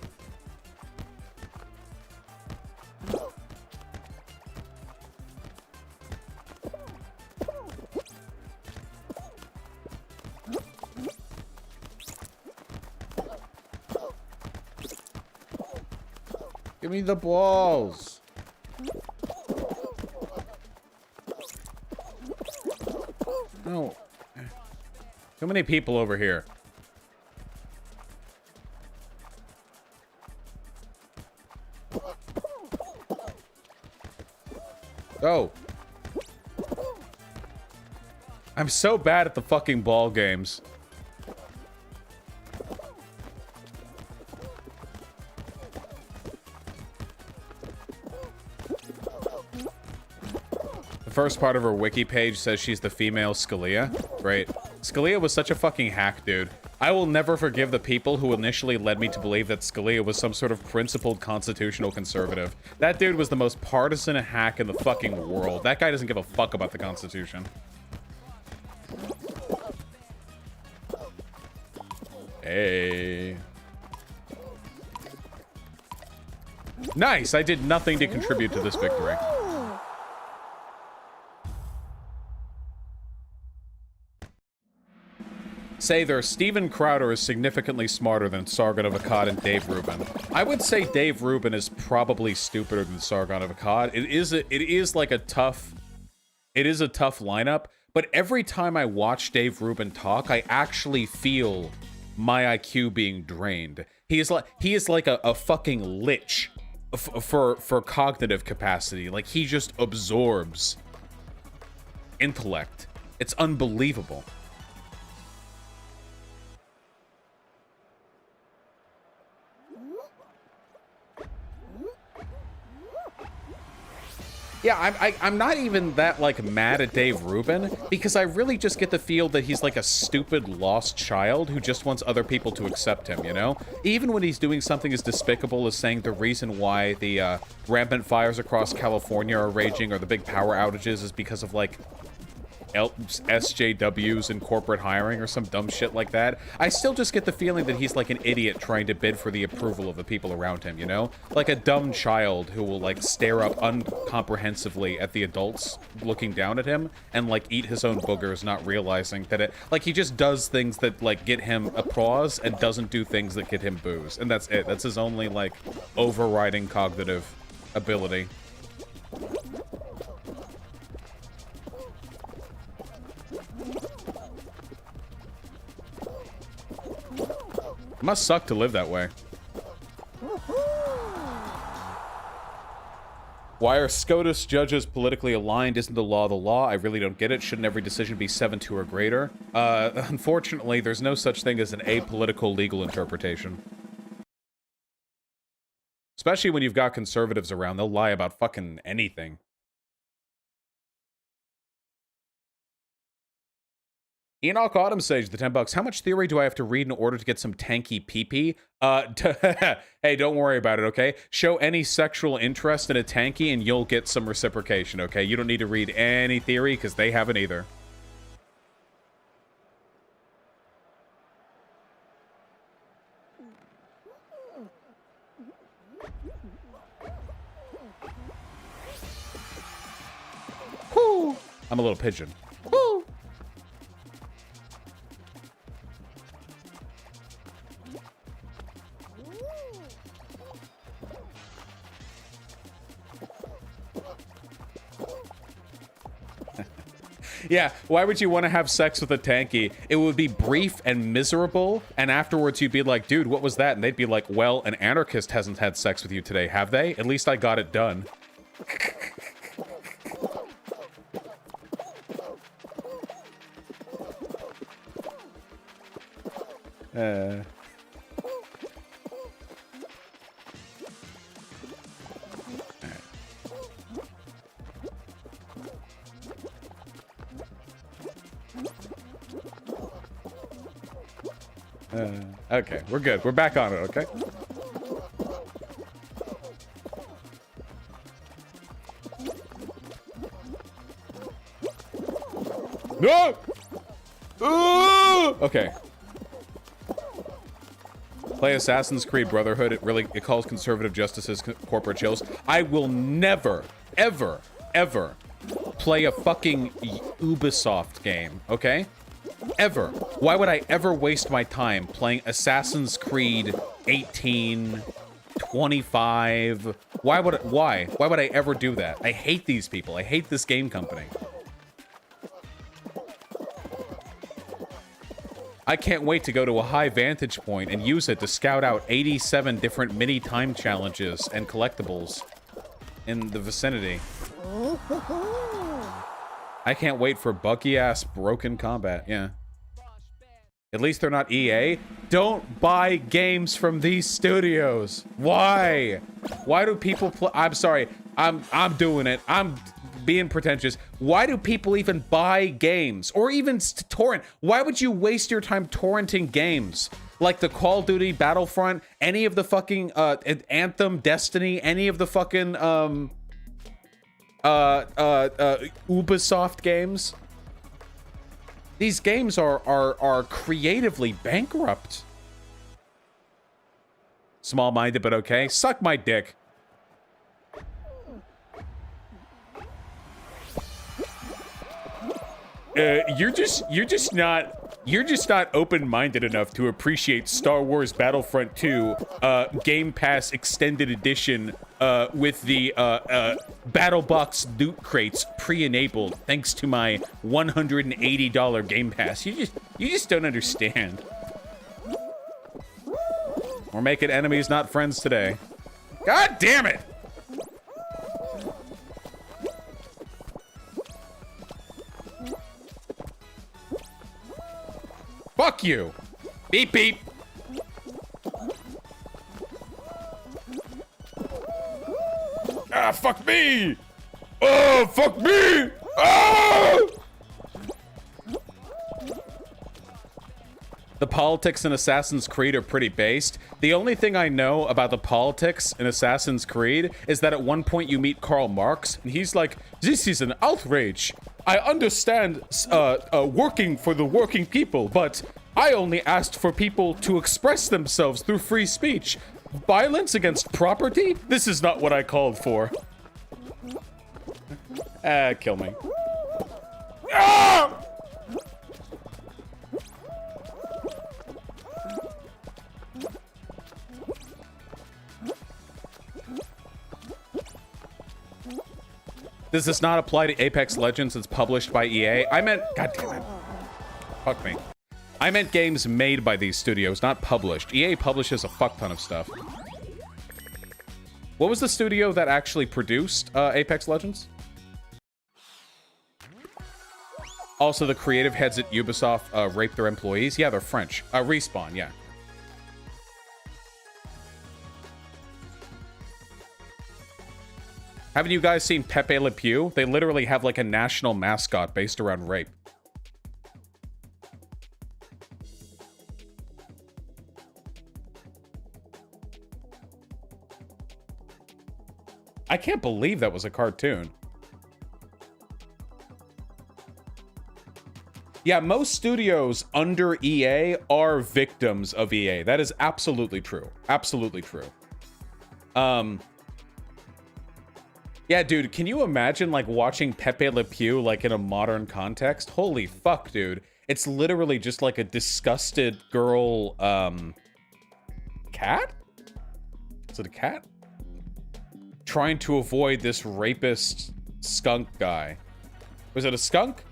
Give me the balls. No. Too many people over here. Oh. I'm so bad at the fucking ball games. The first part of her wiki page says she's the female Scalia. Right. Scalia was such a fucking hack, dude. I will never forgive the people who initially led me to believe that Scalia was some sort of principled constitutional conservative. That dude was the most partisan hack in the fucking world. That guy doesn't give a fuck about the Constitution. Hey. Nice! I did nothing to contribute to this victory. Say there, Steven Crowder is significantly smarter than Sargon of Akkad and Dave Rubin. I would say Dave Rubin is probably stupider than Sargon of Akkad. It is a tough lineup, but every time I watch Dave Rubin talk, I actually feel my IQ being drained. He is like a fucking lich for cognitive capacity. Like, he just absorbs intellect. It's unbelievable. Yeah, I'm not even that, like, mad at Dave Rubin, because I really just get the feel that he's like a stupid lost child who just wants other people to accept him, you know? Even when he's doing something as despicable as saying the reason why the rampant fires across California are raging or the big power outages is because of, like, SJWs and corporate hiring or some dumb shit like that, I still just get the feeling that he's like an idiot trying to bid for the approval of the people around him, you know? Like a dumb child who will like stare up uncomprehensively at the adults looking down at him and like eat his own boogers, not realizing that he just does things that like get him applause and doesn't do things that get him boos. And that's it. That's his only like overriding cognitive ability. Must suck to live that way. Why are SCOTUS judges politically aligned? Isn't the law? I really don't get it. Shouldn't every decision be 7-2 or greater? Unfortunately, there's no such thing as an apolitical legal interpretation. Especially when you've got conservatives around. They'll lie about fucking anything. Enoch Autumn Sage, the $10. How much theory do I have to read in order to get some tanky pee-pee? Hey, don't worry about it, okay? Show any sexual interest in a tanky and you'll get some reciprocation, okay? You don't need to read any theory because they haven't either. Whoo! I'm a little pigeon. Whoo! Yeah, why would you want to have sex with a tanky? It would be brief and miserable, and afterwards you'd be like, dude, what was that? And they'd be like, well, an anarchist hasn't had sex with you today, have they? At least I got it done. Okay, we're good. We're back on it, okay? No! Okay. Play Assassin's Creed Brotherhood. It calls conservative justices corporate chills. I will never, ever, ever play a fucking Ubisoft game, okay? Ever. Why would I ever waste my time playing Assassin's Creed 18, 25? Why would I ever do that? I hate these people. I hate this game company. I can't wait to go to a high vantage point and use it to scout out 87 different mini time challenges and collectibles in the vicinity. I can't wait for buggy-ass broken combat, yeah. At least they're not EA. Don't buy games from these studios. Why? Why do people play? I'm sorry. I'm doing it. I'm being pretentious. Why do people even buy games or even torrent? Why would you waste your time torrenting games like the Call of Duty, Battlefront, any of the fucking Anthem, Destiny, any of the fucking Ubisoft games? These games are creatively bankrupt. Small-minded, but okay. Suck my dick. You're just not open-minded enough to appreciate Star Wars Battlefront 2 Game Pass Extended Edition with the Battle Box loot crates pre-enabled thanks to my $180 Game Pass. You just don't understand. We're making enemies, not friends today. God damn it! Fuck you! Beep beep! Ah, fuck me! Oh, fuck me! Oh! The politics in Assassin's Creed are pretty based. The only thing I know about the politics in Assassin's Creed is that at one point you meet Karl Marx, and he's like, "This is an outrage. I understand working for the working people, but I only asked for people to express themselves through free speech. Violence against property? This is not what I called for." Kill me. Ah! Does this not apply to Apex Legends? It's published by EA. I meant, god damn it. Fuck me. I meant games made by these studios, not published. EA publishes a fuck ton of stuff. What was the studio that actually produced Apex Legends? Also, the creative heads at Ubisoft raped their employees. Yeah, they're French. Respawn, yeah. Haven't you guys seen Pepe Le Pew? They literally have like a national mascot based around rape. I can't believe that was a cartoon. Yeah, most studios under EA are victims of EA. That is absolutely true. Absolutely true. Yeah, dude, can you imagine, like, watching Pepe Le Pew, like, in a modern context? Holy fuck, dude. It's literally just, like, a disgusted girl, cat? Is it a cat? Trying to avoid this rapist skunk guy. Was it a skunk?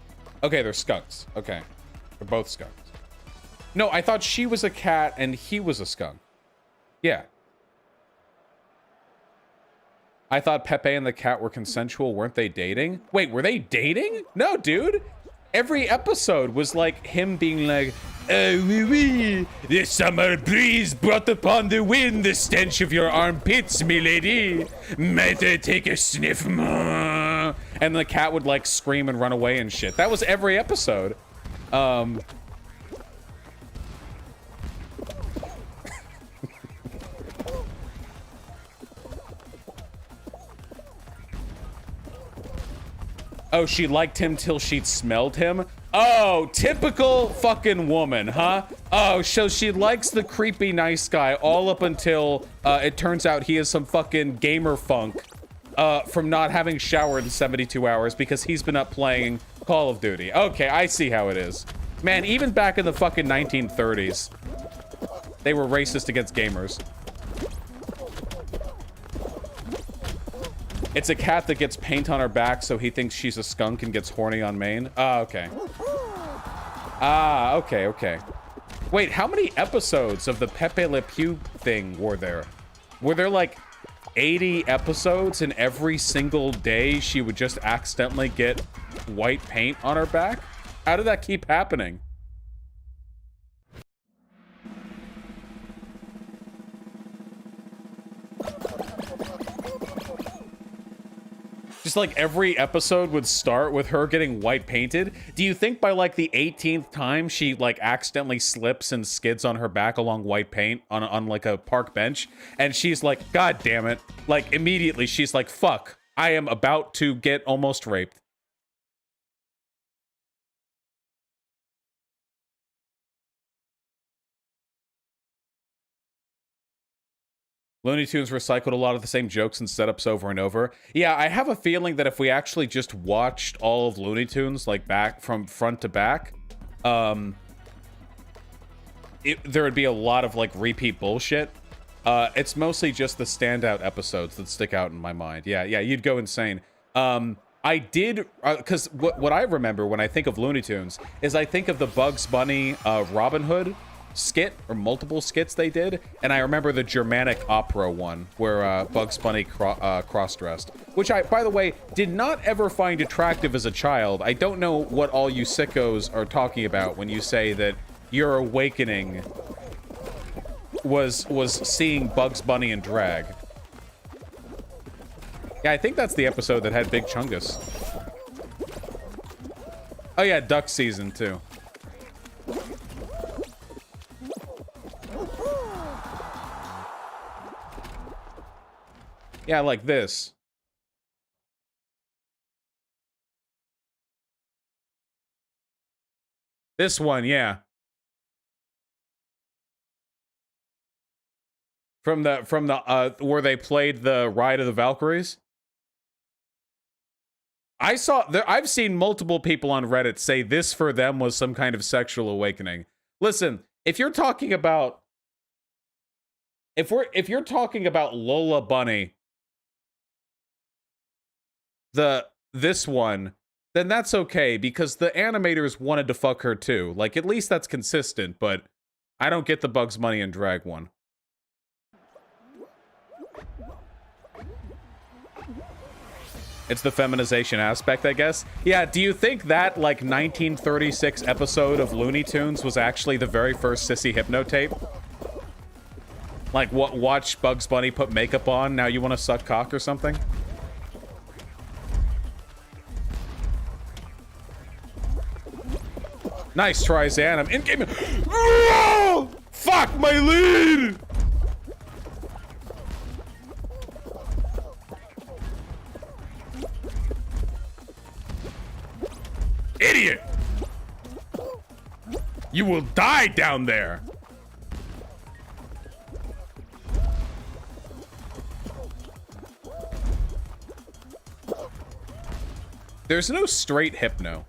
Okay, they're skunks. Okay. They're both skunks. No, I thought she was a cat and he was a skunk. Yeah. I thought Pepe and the cat were consensual. Weren't they dating? Wait, were they dating? No, dude. Every episode was like him being like, "Oh, oui, oui. The summer breeze brought upon the wind the stench of your armpits, milady. Might I take a sniff more?" And the cat would like scream and run away and shit. That was every episode. Oh, she liked him till she'd smelled him? Oh, typical fucking woman, huh? Oh, so she likes the creepy nice guy all up until it turns out he is some fucking gamer funk from not having showered in 72 hours because he's been up playing Call of Duty. Okay, I see how it is. Man, even back in the fucking 1930s, they were racist against gamers. It's a cat that gets paint on her back, so he thinks she's a skunk and gets horny on main. Ah, okay. Ah, okay, okay. Wait, how many episodes of the Pepe Le Pew thing were there? Were there like 80 episodes and every single day she would just accidentally get white paint on her back? How did that keep happening? Just like every episode would start with her getting white painted. Do you think by like the 18th time she like accidentally slips and skids on her back along white paint on like a park bench and she's like, God damn it. Like immediately she's like, fuck, I am about to get almost raped. Looney Tunes recycled a lot of the same jokes and setups over and over. Yeah, I have a feeling that if we actually just watched all of Looney Tunes, like back from front to back, there would be a lot of like repeat bullshit. It's mostly just the standout episodes that stick out in my mind. Yeah, you'd go insane. I did, because what I remember when I think of Looney Tunes is I think of the Bugs Bunny Robin Hood skit, or multiple skits they did, and I remember the Germanic opera one where Bugs Bunny cross-dressed, which I, by the way, did not ever find attractive as a child. I don't know what all you sickos are talking about when you say that your awakening was seeing Bugs Bunny in drag. Yeah, I think that's the episode that had Big Chungus. Oh yeah, duck season too. Yeah, like this. This one, yeah. From the where they played the Ride of the Valkyries. I've seen multiple people on Reddit say this for them was some kind of sexual awakening. Listen, if you're talking about if you're talking about Lola Bunny, this one, then that's okay because the animators wanted to fuck her too. Like at least that's consistent, but I don't get the Bugs Bunny and drag one. It's the feminization aspect, I guess. Yeah, do you think that, like, 1936 episode of Looney Tunes was actually the very first Sissy Hypno tape? Like, watch Bugs Bunny put makeup on, now you want to suck cock or something? Nice try, Zan. I'm in-game. Oh! Fuck my lead! Idiot! You will die down there! There's no straight Hypno.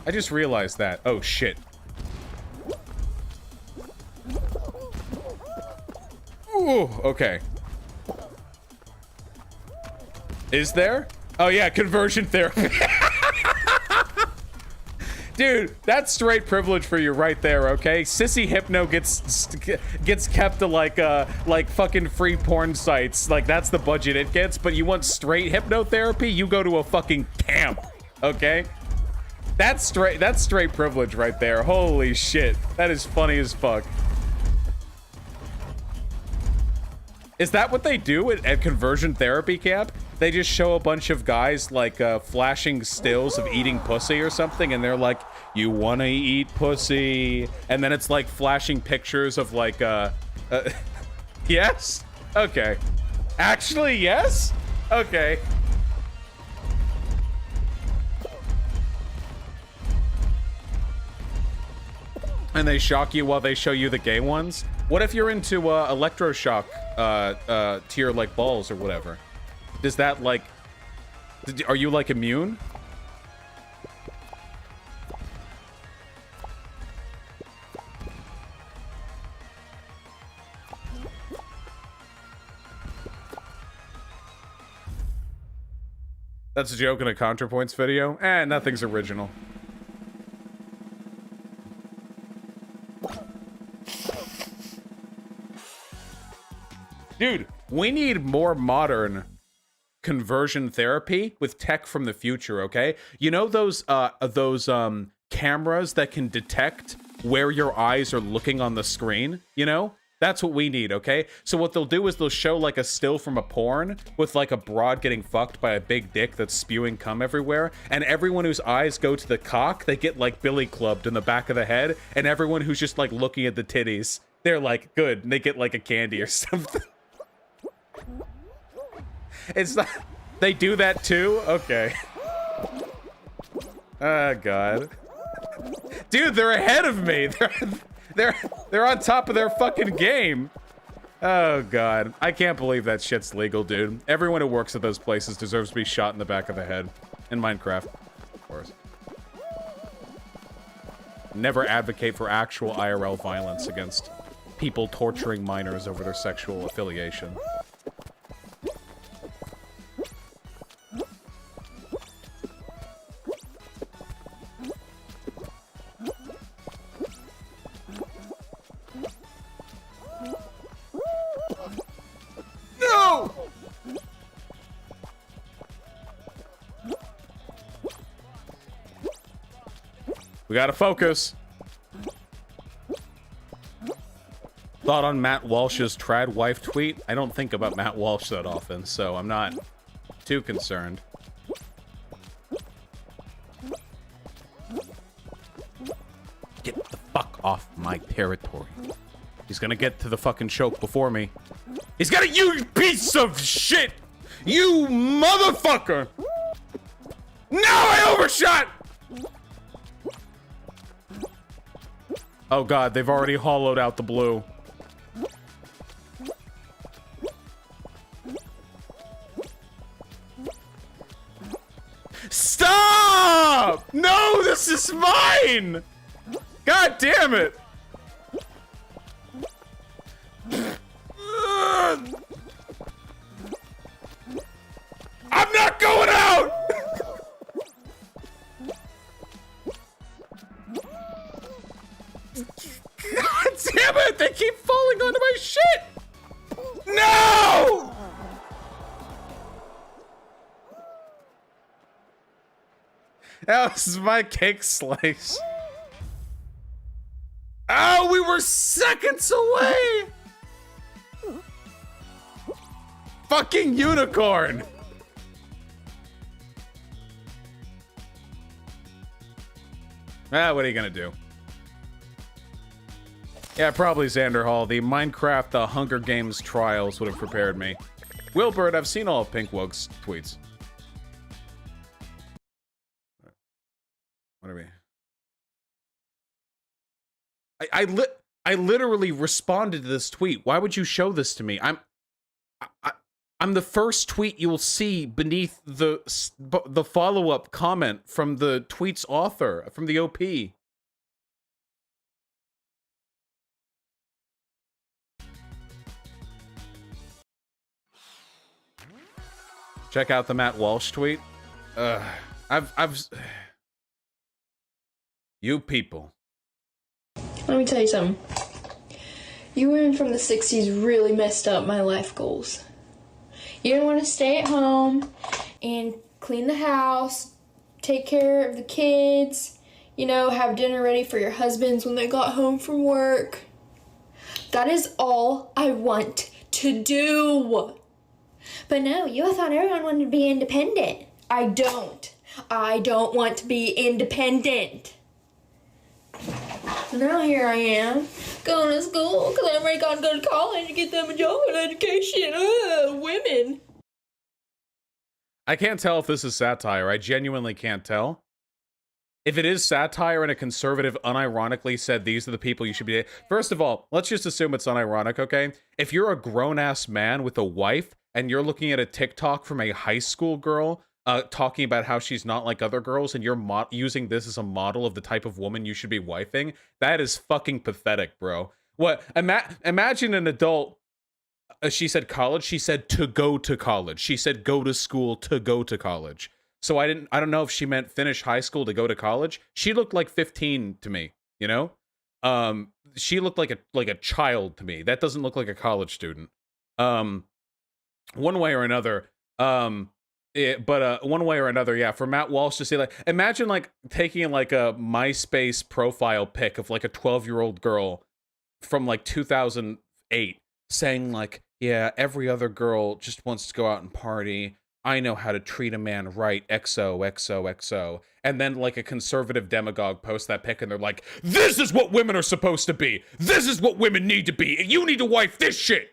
I just realized that. Oh, shit. Ooh, okay. Is there? Oh, yeah, conversion therapy. Dude, that's straight privilege for you right there, okay? Sissy Hypno gets kept to like fucking free porn sites. Like that's the budget it gets, but you want straight hypnotherapy? You go to a fucking camp, okay? That's straight privilege right there. Holy shit. That is funny as fuck. Is that what they do at conversion therapy camp? They just show a bunch of guys like flashing stills of eating pussy or something, and they're like, "You wanna eat pussy?" And then it's like flashing pictures of like, yes? Okay. Actually, yes? Okay. And they shock you while they show you the gay ones? What if you're into electroshock tier like balls or whatever? Does that like... Are you like immune? That's a joke in a ContraPoints video? Nothing's original. Dude, we need more modern conversion therapy with tech from the future, okay? You know those cameras that can detect where your eyes are looking on the screen, you know? That's what we need, okay? So what they'll do is they'll show like a still from a porn with like a broad getting fucked by a big dick that's spewing cum everywhere, and everyone whose eyes go to the cock, they get like billy clubbed in the back of the head, and everyone who's just like looking at the titties, they're like good, and they get like a candy or something. It's not... They do that too? Okay. Oh god. Dude, they're ahead of me. They're on top of their fucking game. Oh god. I can't believe that shit's legal, dude. Everyone who works at those places deserves to be shot in the back of the head. In Minecraft, of course. Never advocate for actual IRL violence against people torturing minors over their sexual affiliation. No! We gotta focus. Thought on Matt Walsh's trad wife tweet? I don't think about Matt Walsh that often, so I'm not too concerned. Get the fuck off my territory. He's gonna get to the fucking choke before me. He's gonna, you piece of shit! You motherfucker! No, I overshot! Oh god, they've already hollowed out the blue. Stop! No, this is mine! God damn it! I'm not going out! God damn it! They keep falling onto my shit! No! That was my cake slice. Oh, we were seconds away! Fucking unicorn! Ah, what are you gonna do? Yeah, probably Xander Hall. The Minecraft Hunger Games trials would have prepared me. Wilbert, I've seen all of Pinkwug's tweets. What are we? I literally responded to this tweet. Why would you show this to me? I'm the first tweet you'll see beneath the follow-up comment from the tweet's author, from the OP. Check out the Matt Walsh tweet. You people. Let me tell you something. You women from the 60s really messed up my life goals. You didn't want to stay at home and clean the house, take care of the kids, you know, have dinner ready for your husbands when they got home from work. That is all I want to do. But no, you thought everyone wanted to be independent. I don't. I don't want to be independent. Now here I am, going to school because I'm ready to go to college to get them a job and education. Women. I can't tell if this is satire. I genuinely can't tell. if it is satire and a conservative unironically said these are the people you should be, first of all, let's just assume it's unironic, okay? If you're a grown-ass man with a wife and you're looking at a TikTok from a high school girl talking about how she's not like other girls, and you're using this as a model of the type of woman you should be wifing, that is fucking pathetic, bro. What? Imagine an adult. She said college. She said to go to college. She said go to school to go to college. So I don't know if she meant finish high school to go to college. She looked like 15 to me, you know? She looked like a child to me. That doesn't look like a college student. One way or another, one way or another, yeah, for Matt Walsh to say, like, imagine, like, taking, like, a MySpace profile pic of, like, a 12-year-old girl from, like, 2008 saying, like, yeah, every other girl just wants to go out and party. I know how to treat a man right, XOXOXO. And then, like, a conservative demagogue posts that pic and they're like, this is what women are supposed to be. This is what women need to be. You need to wife this shit.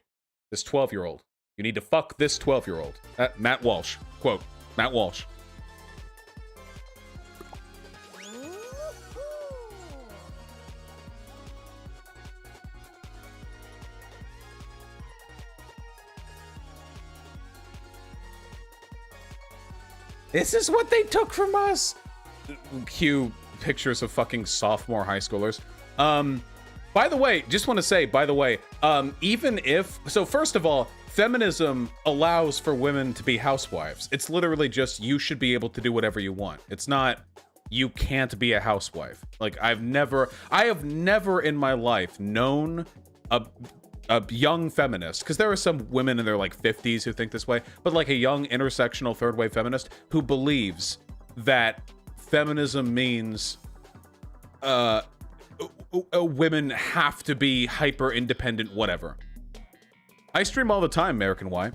This 12-year-old. You need to fuck this 12-year-old. Matt Walsh. Quote, Matt Walsh. This is what they took from us. Cue pictures of fucking sophomore high schoolers. By the way, just want to say, even if, so first of all, feminism allows for women to be housewives. It's literally just, you should be able to do whatever you want. It's not, you can't be a housewife. Like, I have never in my life known a young feminist, because there are some women in their like 50s who think this way, but like a young intersectional third wave feminist who believes that feminism means women have to be hyper independent, whatever. I stream all the time, American Y.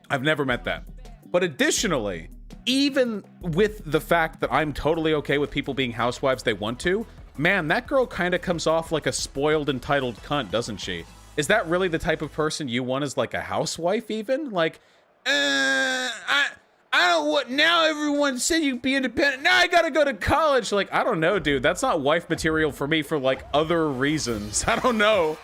I've never met that. But additionally, even with the fact that I'm totally okay with people being housewives they want to, man, that girl kind of comes off like a spoiled, entitled cunt, doesn't she? Is that really the type of person you want as like a housewife even? Like, I don't want, now everyone said you be independent. Now I gotta go to college. Like, I don't know, dude. That's not wife material for me for like other reasons. I don't know.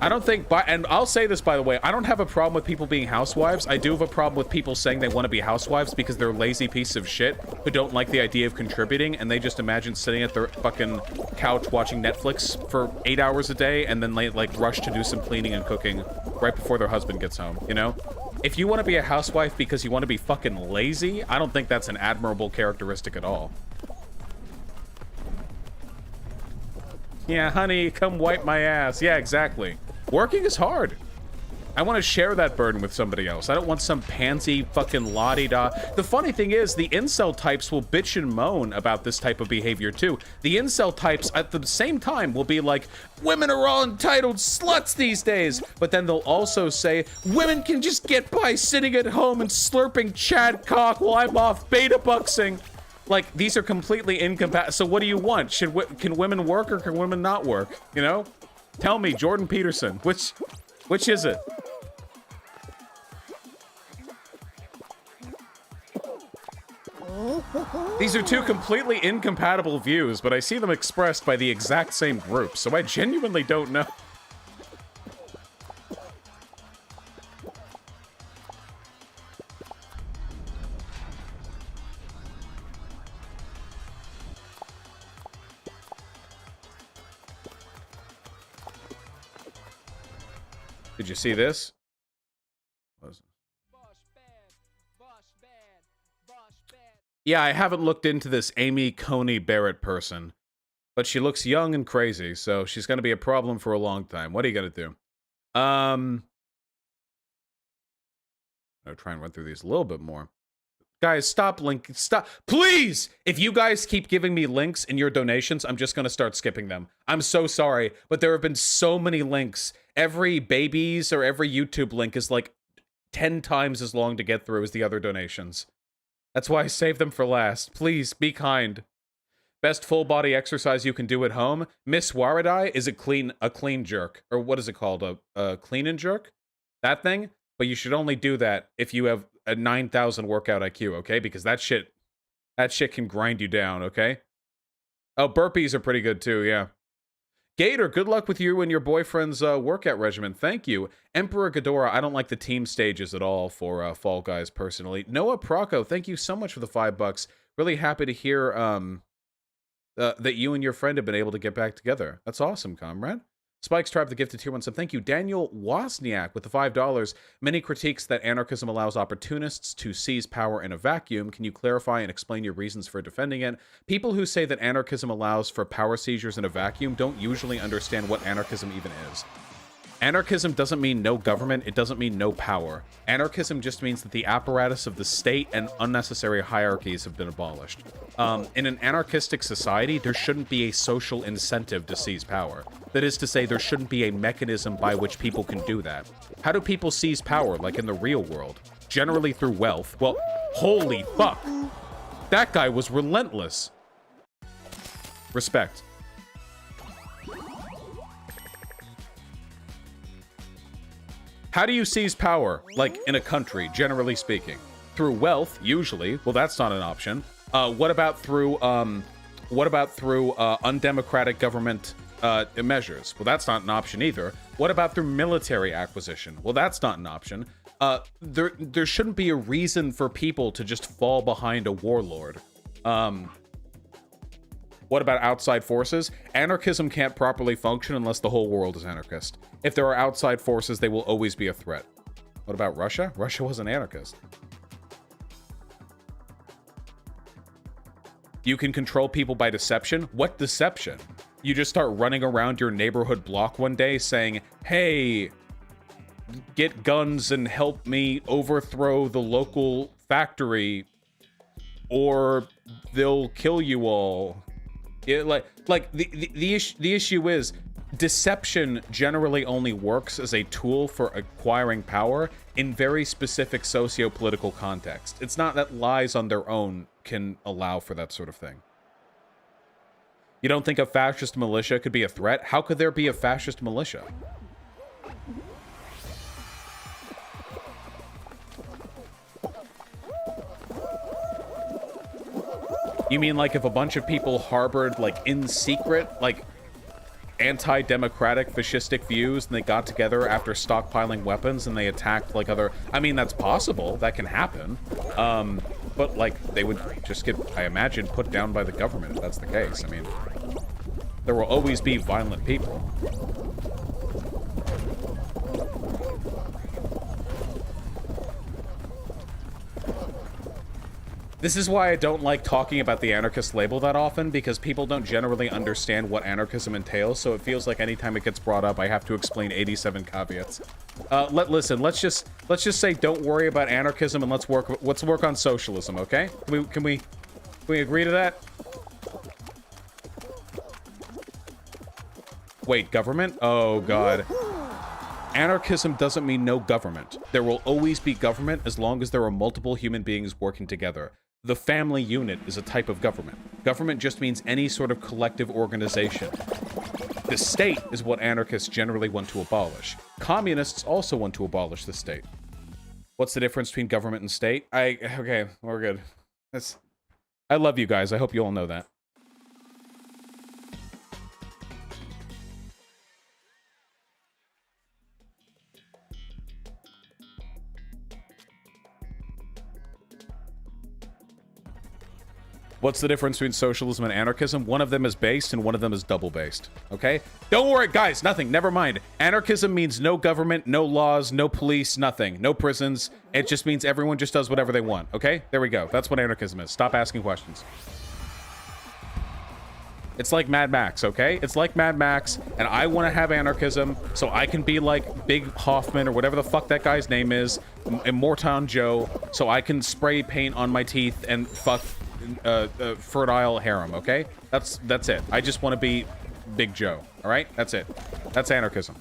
I don't think, and I'll say this, by the way, I don't have a problem with people being housewives. I do have a problem with people saying they want to be housewives because they're lazy pieces of shit who don't like the idea of contributing, and they just imagine sitting at their fucking couch watching Netflix for 8 hours a day and then like rush to do some cleaning and cooking right before their husband gets home, you know? If you want to be a housewife because you want to be fucking lazy, I don't think that's an admirable characteristic at all. Yeah, honey, come wipe my ass. Yeah, exactly. Working is hard. I want to share that burden with somebody else. I don't want some pansy fucking la-di-da. The funny thing is, the incel types will bitch and moan about this type of behavior too. The incel types at the same time will be like, women are all entitled sluts these days. But then they'll also say, women can just get by sitting at home and slurping Chad cock while I'm off beta buxing. Like, these are completely incompatible. So what do you want? Can women work or can women not work? You know? Tell me, Jordan Peterson, which is it? These are two completely incompatible views, but I see them expressed by the exact same group, so I genuinely don't know. Did you see this? Yeah, I haven't looked into this Amy Coney Barrett person, but she looks young and crazy, so she's going to be a problem for a long time. What are you going to do? I'll try and run through these a little bit more. Guys, stop. Please! If you guys keep giving me links in your donations, I'm just going to start skipping them. I'm so sorry, but there have been so many links. Every babies or every YouTube link is like 10 times as long to get through as the other donations. That's why I save them for last. Please, be kind. Best full body exercise you can do at home. Miss Waradai is a clean jerk. Or what is it called? A clean and jerk? That thing, but you should only do that if you have a 9,000 workout IQ, okay? Because that shit can grind you down, okay? Oh, burpees are pretty good too, yeah. Gator, good luck with you and your boyfriend's workout regimen. Thank you. Emperor Ghidorah, I don't like the team stages at all for Fall Guys, personally. Noah Proco, thank you so much for the $5. Really happy to hear that you and your friend have been able to get back together. That's awesome, comrade. Spikes Tribe, the gifted tier 1 sub. Thank you. Daniel Wozniak with the $5. Many critiques that anarchism allows opportunists to seize power in a vacuum. Can you clarify and explain your reasons for defending it? People who say that anarchism allows for power seizures in a vacuum don't usually understand what anarchism even is. Anarchism doesn't mean no government. It doesn't mean no power. Anarchism just means that the apparatus of the state and unnecessary hierarchies have been abolished. In an anarchistic society, there shouldn't be a social incentive to seize power. That is to say, there shouldn't be a mechanism by which people can do that. How do people seize power, like in the real world? Generally through wealth. Well, holy fuck. That guy was relentless. Respect. How do you seize power, like in a country, generally speaking? Through wealth, usually. Well, that's not an option. What about through undemocratic government measures? Well, that's not an option either. What about through military acquisition? Well, that's not an option. There shouldn't be a reason for people to just fall behind a warlord. What about outside forces? Anarchism can't properly function unless the whole world is anarchist. If there are outside forces, they will always be a threat. What about Russia? Russia was an anarchist. You can control people by deception? What deception? You just start running around your neighborhood block one day saying, hey, get guns and help me overthrow the local factory or they'll kill you all. The issue is deception generally only works as a tool for acquiring power in very specific socio-political context. It's not that lies on their own can allow for that sort of thing. You don't think a fascist militia could be a threat? How could there be a fascist militia? You mean like if a bunch of people harbored, like, in secret, like, anti-democratic fascistic views and they got together after stockpiling weapons and they attacked, like, other... I mean, that's possible. That can happen. But, like, they would just get, I imagine, put down by the government if that's the case. I mean, there will always be violent people. This is why I don't like talking about the anarchist label that often, because people don't generally understand what anarchism entails, so it feels like anytime it gets brought up, I have to explain 87 caveats. Listen, let's just say don't worry about anarchism and let's work on socialism, okay? Can we agree to that? Wait, government? Oh god. Anarchism doesn't mean no government. There will always be government as long as there are multiple human beings working together. The family unit is a type of government. Government just means any sort of collective organization. The state is what anarchists generally want to abolish. Communists also want to abolish the state. What's the difference between government and state? Okay, we're good. I love you guys. I hope you all know that. What's the difference between socialism and anarchism? One of them is based and one of them is double based. Okay? Don't worry, guys. Nothing. Never mind. Anarchism means no government, no laws, no police, nothing. No prisons. It just means everyone just does whatever they want. Okay? There we go. That's what anarchism is. Stop asking questions. It's like Mad Max, okay? It's like Mad Max, and I want to have anarchism so I can be like Big Hoffman or whatever the fuck that guy's name is, Immortan Joe, so I can spray paint on my teeth and fuck fertile harem, okay? That's it. I just want to be Big Joe, all right? That's it. That's anarchism.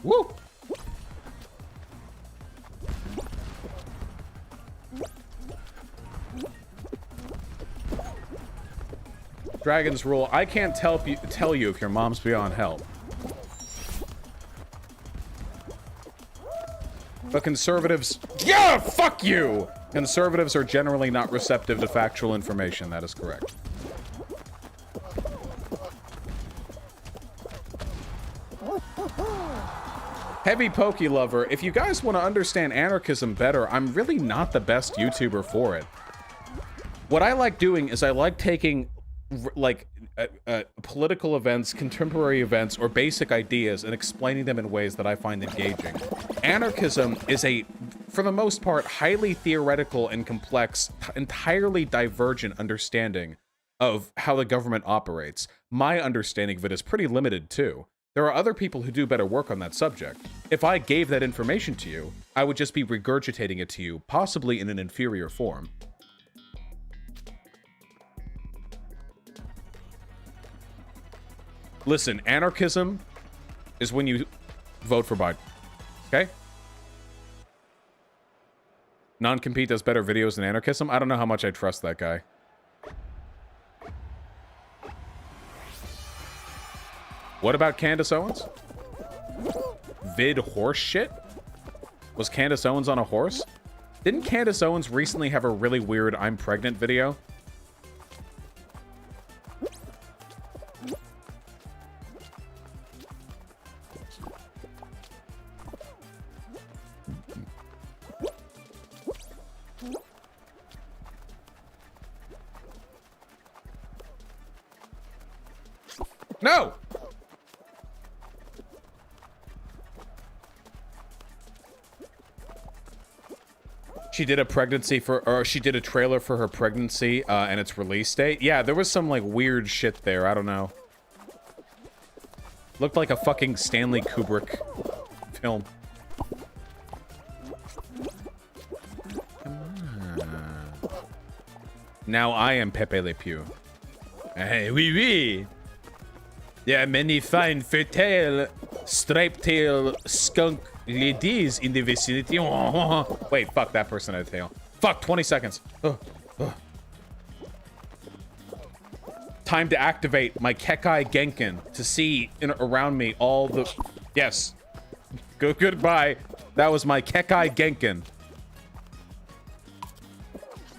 Woo! Dragon's Rule. I can't tell you if your mom's beyond help. But conservatives... Yeah, fuck you! Conservatives are generally not receptive to factual information. That is correct. Heavy Pokey Lover, if you guys want to understand anarchism better, I'm really not the best YouTuber for it. What I like doing is I like taking, like, political events, contemporary events, or basic ideas and explaining them in ways that I find engaging. Anarchism is a, for the most part, highly theoretical and complex, entirely divergent understanding of how the government operates. My understanding of it is pretty limited, too. There are other people who do better work on that subject. If I gave that information to you, I would just be regurgitating it to you, possibly in an inferior form. Listen, anarchism is when you vote for Biden. Okay? Non-compete does better videos than anarchism? I don't know how much I trust that guy. What about Candace Owens? Vid horse shit? Was Candace Owens on a horse? Didn't Candace Owens recently have a really weird I'm pregnant video? No! She did a pregnancy for, or she did a trailer for her pregnancy and its release date. Yeah, there was some like weird shit there. I don't know. Looked like a fucking Stanley Kubrick film. Come on. Now I am Pepe Le Pew. Hey, oui, oui. There are many fine, fertile, striped-tail skunk ladies in the vicinity. Wait, fuck, that person had a tail. Fuck, 20 seconds. Time to activate my Kekai Genkin to see around me all the... Yes. Goodbye. That was my Kekai Genkin.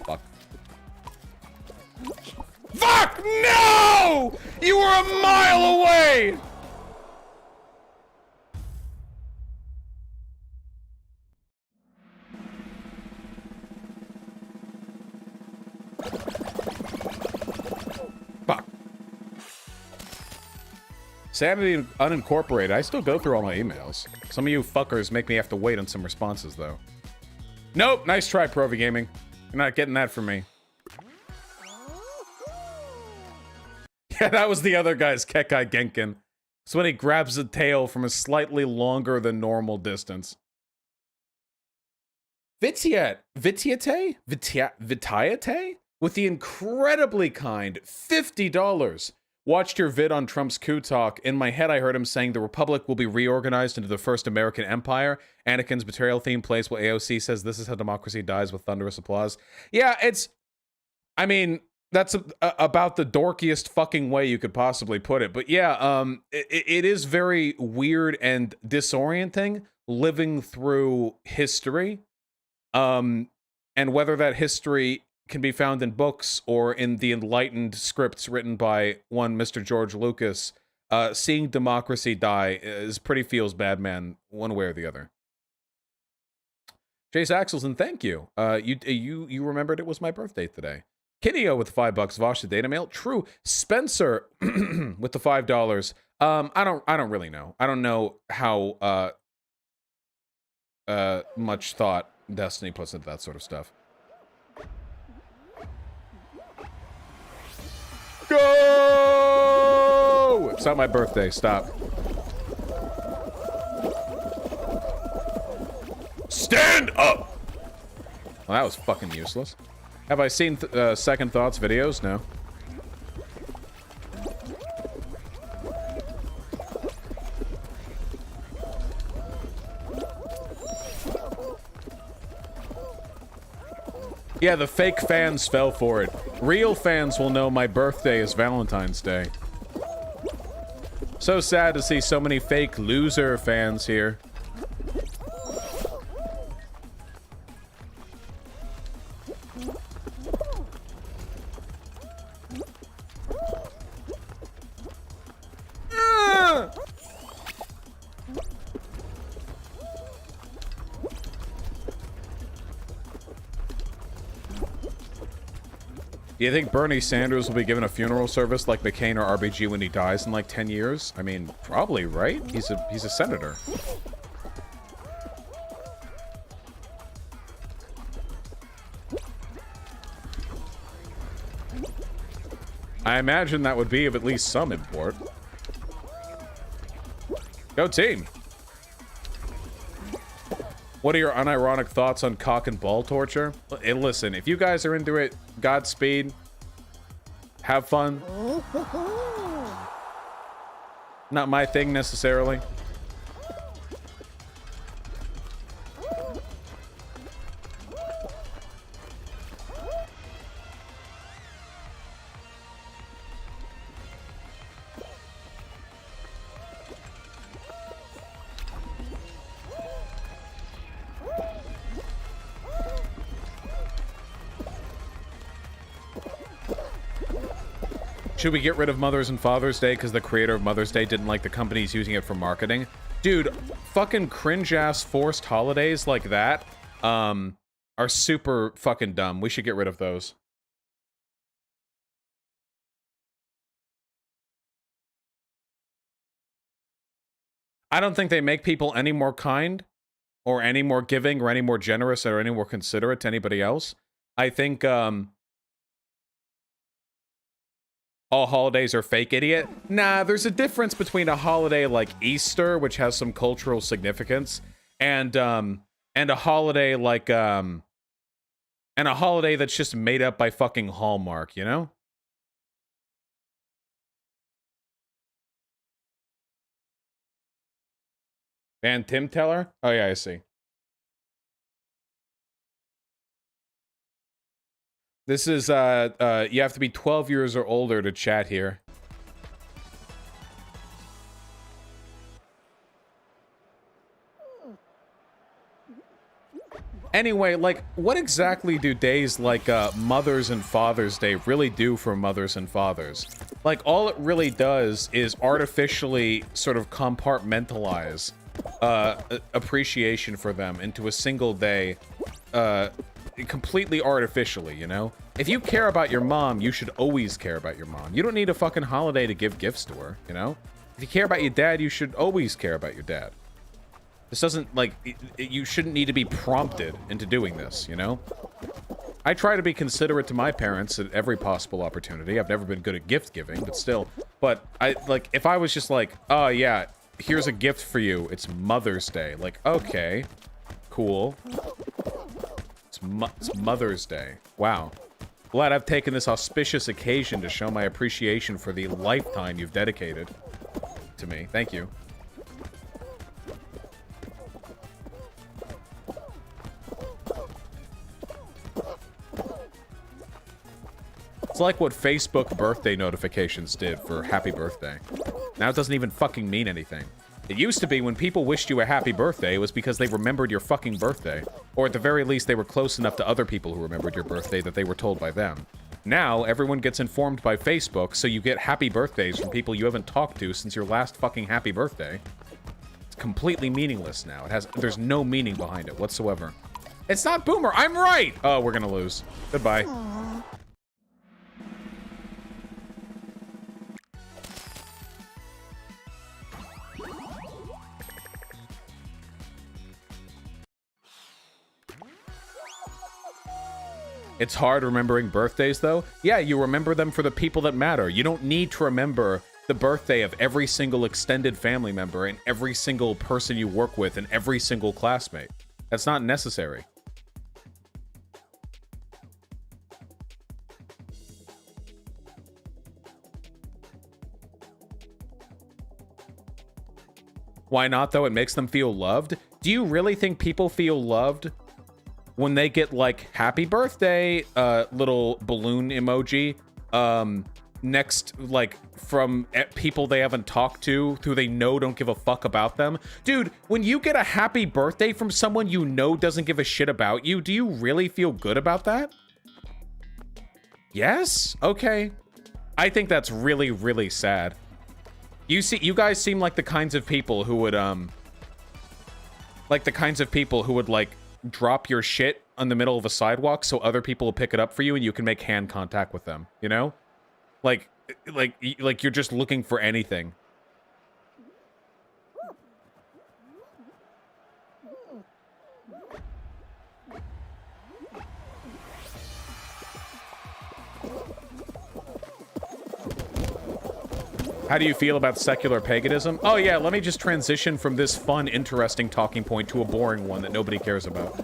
Fuck. Fuck, no! You were a mile away! Fuck. Sanity Unincorporated. I still go through all my emails. Some of you fuckers make me have to wait on some responses, though. Nope. Nice try, Provi Gaming. You're not getting that from me. Yeah, that was the other guy's Kekai Genkin. It's when he grabs the tail from a slightly longer than normal distance. Vitiate? With the incredibly kind $50. Watched your vid on Trump's coup talk. In my head, I heard him saying the Republic will be reorganized into the first American empire. Anakin's betrayal theme plays what AOC says this is how democracy dies with thunderous applause. Yeah, it's... I mean... That's about the dorkiest fucking way you could possibly put it. But yeah, it is very weird and disorienting living through history. And whether that history can be found in books or in the enlightened scripts written by one Mr. George Lucas, seeing democracy die is pretty feels bad, man, one way or the other. Chase Axelson, thank you. You remembered it was my birthday today. Kideo with $5, Vosh the data mail. True. Spencer with the $5. I don't really know. I don't know how much thought Destiny puts into that sort of stuff. Go! It's not my birthday. Stop. Stand up! Well, that was fucking useless. Have I seen Second Thoughts videos? No. Yeah, the fake fans fell for it. Real fans will know my birthday is Valentine's Day. So sad to see so many fake loser fans here. Do you think Bernie Sanders will be given a funeral service like McCain or RBG when he dies in like 10 years? I mean, probably, right? He's a senator. I imagine that would be of at least some import. Go team! What are your unironic thoughts on cock and ball torture? Hey, listen, if you guys are into it, Godspeed. Have fun. Not my thing necessarily. Should we get rid of Mother's and Father's Day because the creator of Mother's Day didn't like the companies using it for marketing? Dude, fucking cringe-ass forced holidays like that are super fucking dumb. We should get rid of those. I don't think they make people any more kind or any more giving or any more generous or any more considerate to anybody else. I think all holidays are fake, idiot. Nah, there's a difference between a holiday like Easter, which has some cultural significance, and a holiday like and a holiday that's just made up by fucking Hallmark, you know? And Tim Teller? Oh yeah, I see. This is, you have to be 12 years or older to chat here. Anyway, like, what exactly do days like Mother's and Father's Day really do for mothers and fathers? Like, all it really does is artificially sort of compartmentalize appreciation for them into a single day, completely artificially, you know? If you care about your mom, you should always care about your mom. You don't need a fucking holiday to give gifts to her, you know? If you care about your dad, you should always care about your dad. This doesn't, like, you shouldn't need to be prompted into doing this, you know? I try to be considerate to my parents at every possible opportunity. I've never been good at gift giving, but still. But, like, if I was just like, oh, yeah, here's a gift for you. It's Mother's Day. Like, okay, cool. It's Mother's Day. Wow. Glad I've taken this auspicious occasion to show my appreciation for the lifetime you've dedicated to me. Thank you. It's like what Facebook birthday notifications did for happy birthday. Now it doesn't even fucking mean anything. It used to be when people wished you a happy birthday, it was because they remembered your fucking birthday. Or at the very least, they were close enough to other people who remembered your birthday that they were told by them. Now, everyone gets informed by Facebook, so you get happy birthdays from people you haven't talked to since your last fucking happy birthday. It's completely meaningless now. There's no meaning behind it whatsoever. It's not Boomer, I'm right! Oh, we're gonna lose. Goodbye. Aww. It's hard remembering birthdays, though. Yeah, you remember them for the people that matter. You don't need to remember the birthday of every single extended family member and every single person you work with and every single classmate. That's not necessary. Why not, though? It makes them feel loved. Do you really think people feel loved when they get like happy birthday little balloon emoji next, like from people they haven't talked to who they know don't give a fuck about them. Dude, when you get a happy birthday from someone you know doesn't give a shit about you, do you really feel good about that? Yes? Okay. I think that's really, really sad. You guys seem like the kinds of people who would like drop your shit on the middle of a sidewalk so other people will pick it up for you and you can make hand contact with them, you know? Like you're just looking for anything. How do you feel about secular paganism? Oh yeah, let me just transition from this fun, interesting talking point to a boring one that nobody cares about.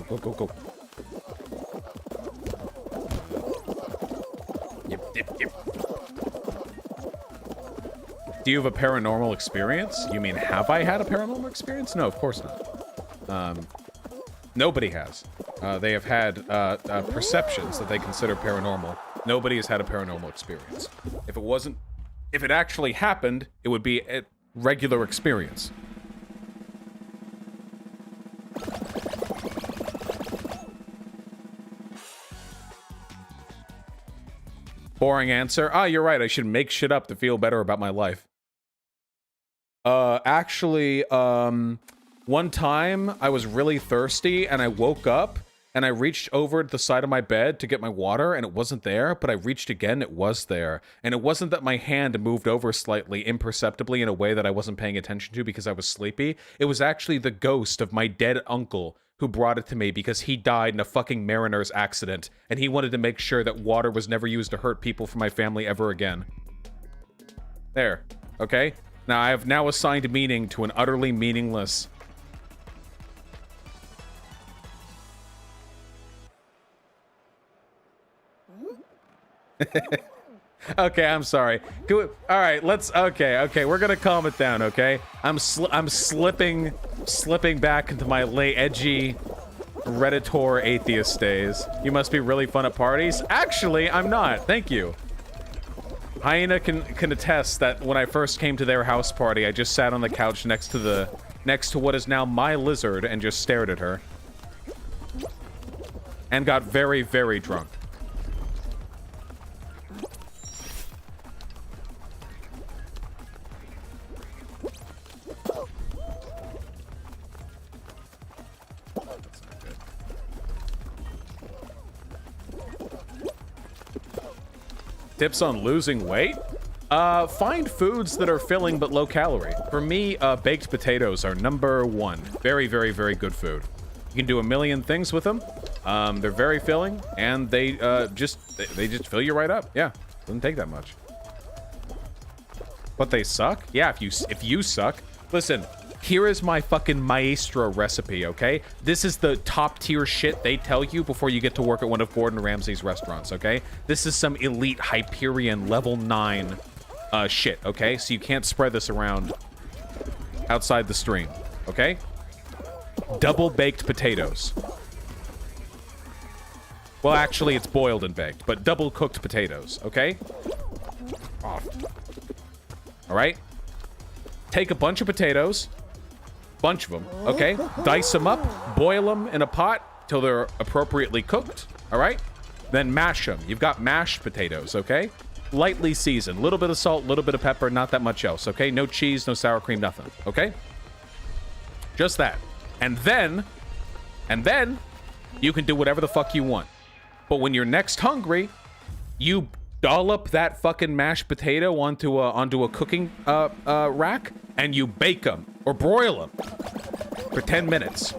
Go, go, go. Yep. Do you have a paranormal experience? You mean, have I had a paranormal experience? No, of course not. Nobody has. They have had perceptions that they consider paranormal. Nobody has had a paranormal experience. If it actually happened, it would be a regular experience. Boring answer. Ah, you're right. I should make shit up to feel better about my life. Actually, one time I was really thirsty and I woke up and I reached over to the side of my bed to get my water and it wasn't there, but I reached again, it was there. And it wasn't that my hand moved over slightly, imperceptibly in a way that I wasn't paying attention to because I was sleepy. It was actually the ghost of my dead uncle who brought it to me because he died in a fucking mariner's accident and he wanted to make sure that water was never used to hurt people from my family ever again. There. Okay? Now I have now assigned meaning to an utterly meaningless... Okay, I'm sorry. All right, let's... Okay, we're gonna calm it down, okay? I'm slipping back into my edgy Redditor atheist days. You must be really fun at parties. Actually, I'm not. Thank you. Hyena can attest that when I first came to their house party, I just sat on the couch next to what is now my lizard and just stared at her. And got very, very drunk. Tips on losing weight? Find foods that are filling but low calorie. For me, baked potatoes are number one. Very, very, very good food. You can do a million things with them. They're very filling, and they just fill you right up. Yeah, doesn't take that much. But they suck? Yeah, if you suck. Listen, here is my fucking maestro recipe, okay? This is the top tier shit they tell you before you get to work at one of Gordon Ramsay's restaurants, okay? This is some elite Hyperion level 9 shit, okay? So you can't spread this around outside the stream, okay? Double baked potatoes. Well, actually, it's boiled and baked, but double cooked potatoes, okay? Oh. All right? Take a bunch of potatoes. Bunch of them, okay? Dice them up, boil them in a pot till they're appropriately cooked, all right? Then mash them. You've got mashed potatoes, okay? Lightly seasoned, little bit of salt, little bit of pepper, not that much else, okay? No cheese, no sour cream, nothing, okay? Just that. And then you can do whatever the fuck you want. But when you're next hungry, you dollop that fucking mashed potato onto a cooking rack and you bake them or broil them for 10 minutes.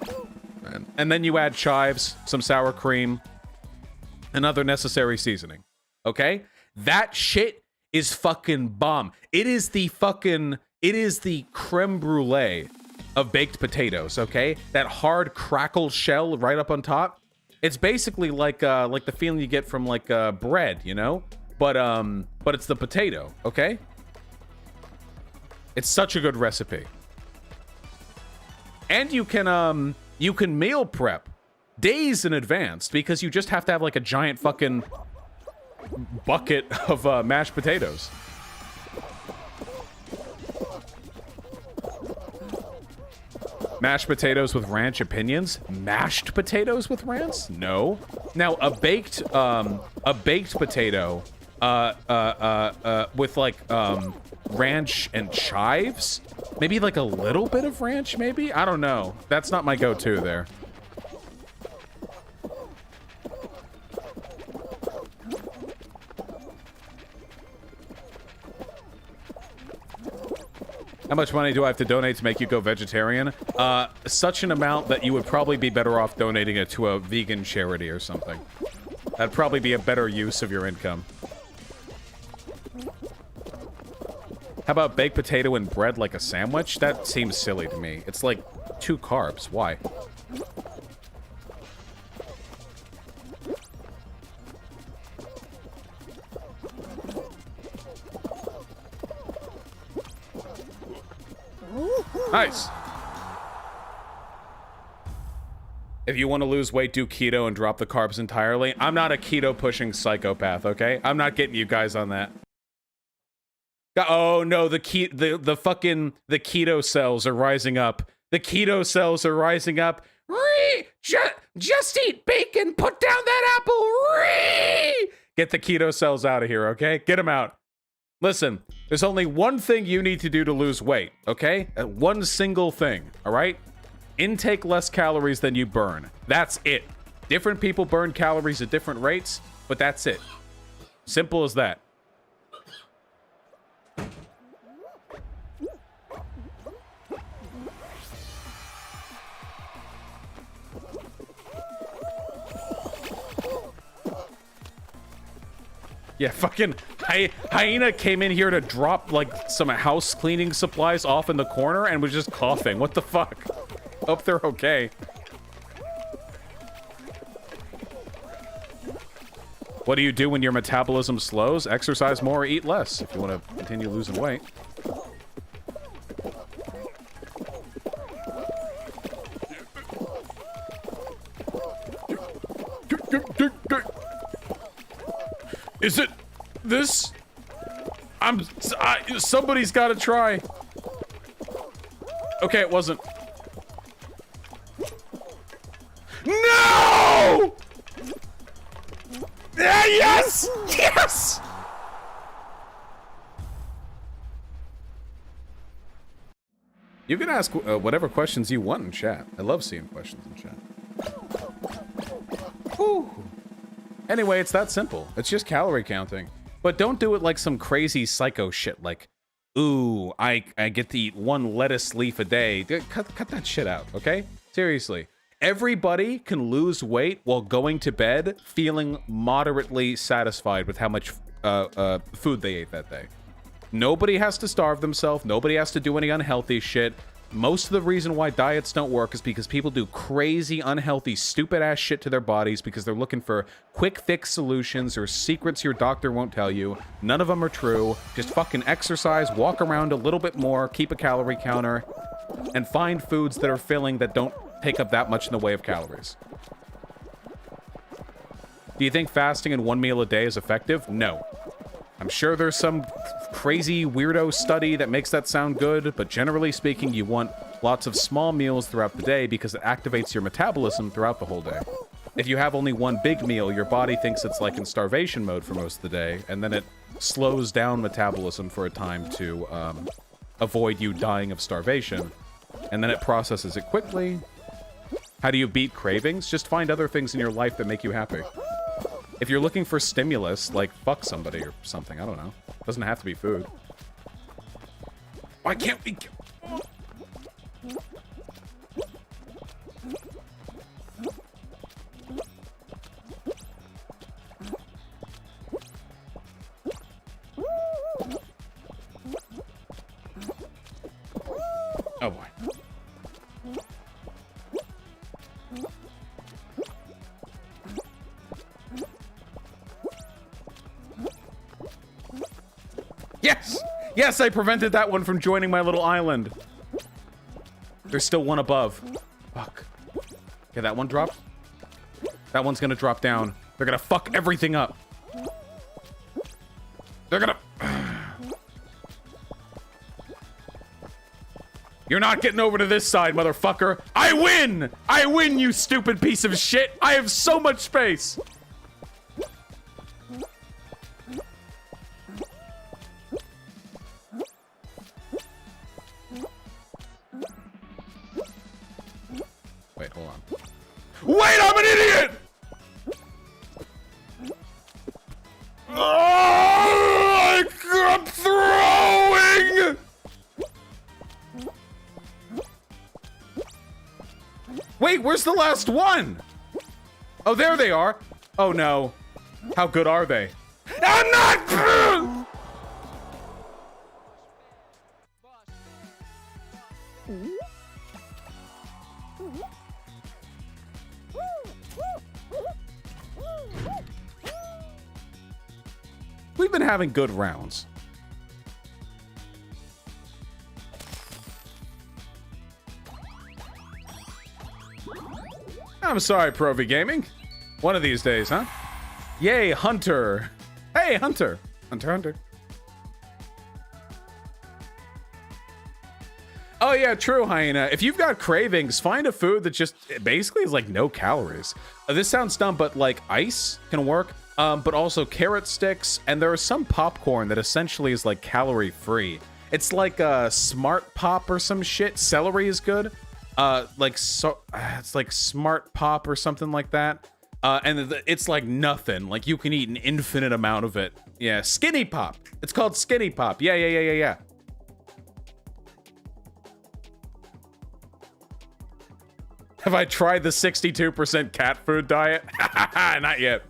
And then you add chives, some sour cream, and other necessary seasoning. Okay? That shit is fucking bomb. It is the creme brulee of baked potatoes, okay? That hard crackle shell right up on top. It's basically like the feeling you get from like bread, you know? But it's the potato, okay? It's such a good recipe. And you can meal prep days in advance because you just have to have like a giant fucking bucket of mashed potatoes. Mashed potatoes with ranch opinions? Mashed potatoes with ranch? No. Now a baked potato with like ranch and chives? Maybe like a little bit of ranch, maybe? I don't know. That's not my go-to there. How much money do I have to donate to make you go vegetarian? Such an amount that you would probably be better off donating it to a vegan charity or something. That'd probably be a better use of your income. How about baked potato and bread like a sandwich? That seems silly to me. It's like 2 carbs. Why? Nice. If you want to lose weight, do keto and drop the carbs entirely. I'm not a keto pushing psychopath, okay? I'm not getting you guys on that. Oh no, the keto cells are rising up. The keto cells are rising up. Just eat bacon. Put down that apple. Get the keto cells out of here, okay? Get them out. Listen, there's only one thing you need to do to lose weight, okay? One single thing, all right? Intake less calories than you burn. That's it. Different people burn calories at different rates, but that's it. Simple as that. Yeah, fucking Hyena came in here to drop, like, some house cleaning supplies off in the corner and was just coughing. What the fuck? Hope they're okay. What do you do when your metabolism slows? Exercise more or eat less if you want to continue losing weight. Is it this? Somebody's got to try. Okay, it wasn't. No! Yes! Yes! You can ask whatever questions you want in chat. I love seeing questions in chat. Whew. Anyway, it's that simple. It's just calorie counting. But don't do it like some crazy psycho shit like, ooh, I get to eat 1 lettuce leaf a day. Cut that shit out, okay? Seriously. Everybody can lose weight while going to bed feeling moderately satisfied with how much food they ate that day. Nobody has to starve themselves. Nobody has to do any unhealthy shit. Most of the reason why diets don't work is because people do crazy, unhealthy, stupid-ass shit to their bodies because they're looking for quick fix solutions or secrets your doctor won't tell you. None of them are true. Just fucking exercise, walk around a little bit more, keep a calorie counter, and find foods that are filling that don't take up that much in the way of calories. Do you think fasting in 1 meal a day is effective? No. I'm sure there's some crazy weirdo study that makes that sound good, but generally speaking, you want lots of small meals throughout the day because it activates your metabolism throughout the whole day. If you have only one big meal, your body thinks it's like in starvation mode for most of the day, and then it slows down metabolism for a time to avoid you dying of starvation, and then it processes it quickly. How do you beat cravings? Just find other things in your life that make you happy. If you're looking for stimulus, like fuck somebody or something, I don't know. Doesn't have to be food. Why can't we... Oh boy. Yes! Yes, I prevented that one from joining my little island. There's still one above. Fuck. Okay, that one dropped. That one's gonna drop down. They're gonna fuck everything up. They're gonna... You're not getting over to this side, motherfucker. I win! I win, you stupid piece of shit! I have so much space! Wait, hold on. Wait, I'm an idiot! Oh, I'm throwing! Wait, where's the last one? Oh, there they are. Oh, no. How good are they? I'm not... We've been having good rounds. I'm sorry, Provi Gaming. One of these days, huh? Yay, Hunter. Hey, Hunter. Hunter. Oh, yeah, true, Hyena. If you've got cravings, find a food that just basically is like no calories. This sounds dumb, but like ice can work. But also carrot sticks, and there is some popcorn that essentially is like calorie free. It's like a Smart Pop or some shit. Celery is good. It's like Smart Pop or something like that. And it's like nothing. Like you can eat an infinite amount of it. Yeah, Skinny Pop. It's called Skinny Pop. Yeah. Have I tried the 62% cat food diet? Not yet.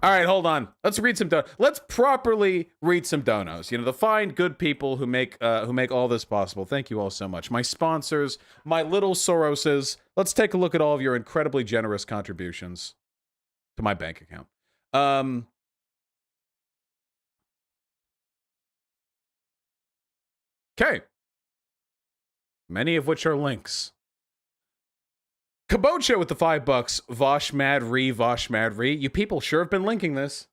All right, hold on. Let's read some Let's properly read some donos. You know, the fine, good people who make all this possible. Thank you all so much. My sponsors, my little Soroses. Let's take a look at all of your incredibly generous contributions to my bank account. Okay. Many of which are links. Kabocha with the $5. Vosh Mad Re. You people sure have been linking this.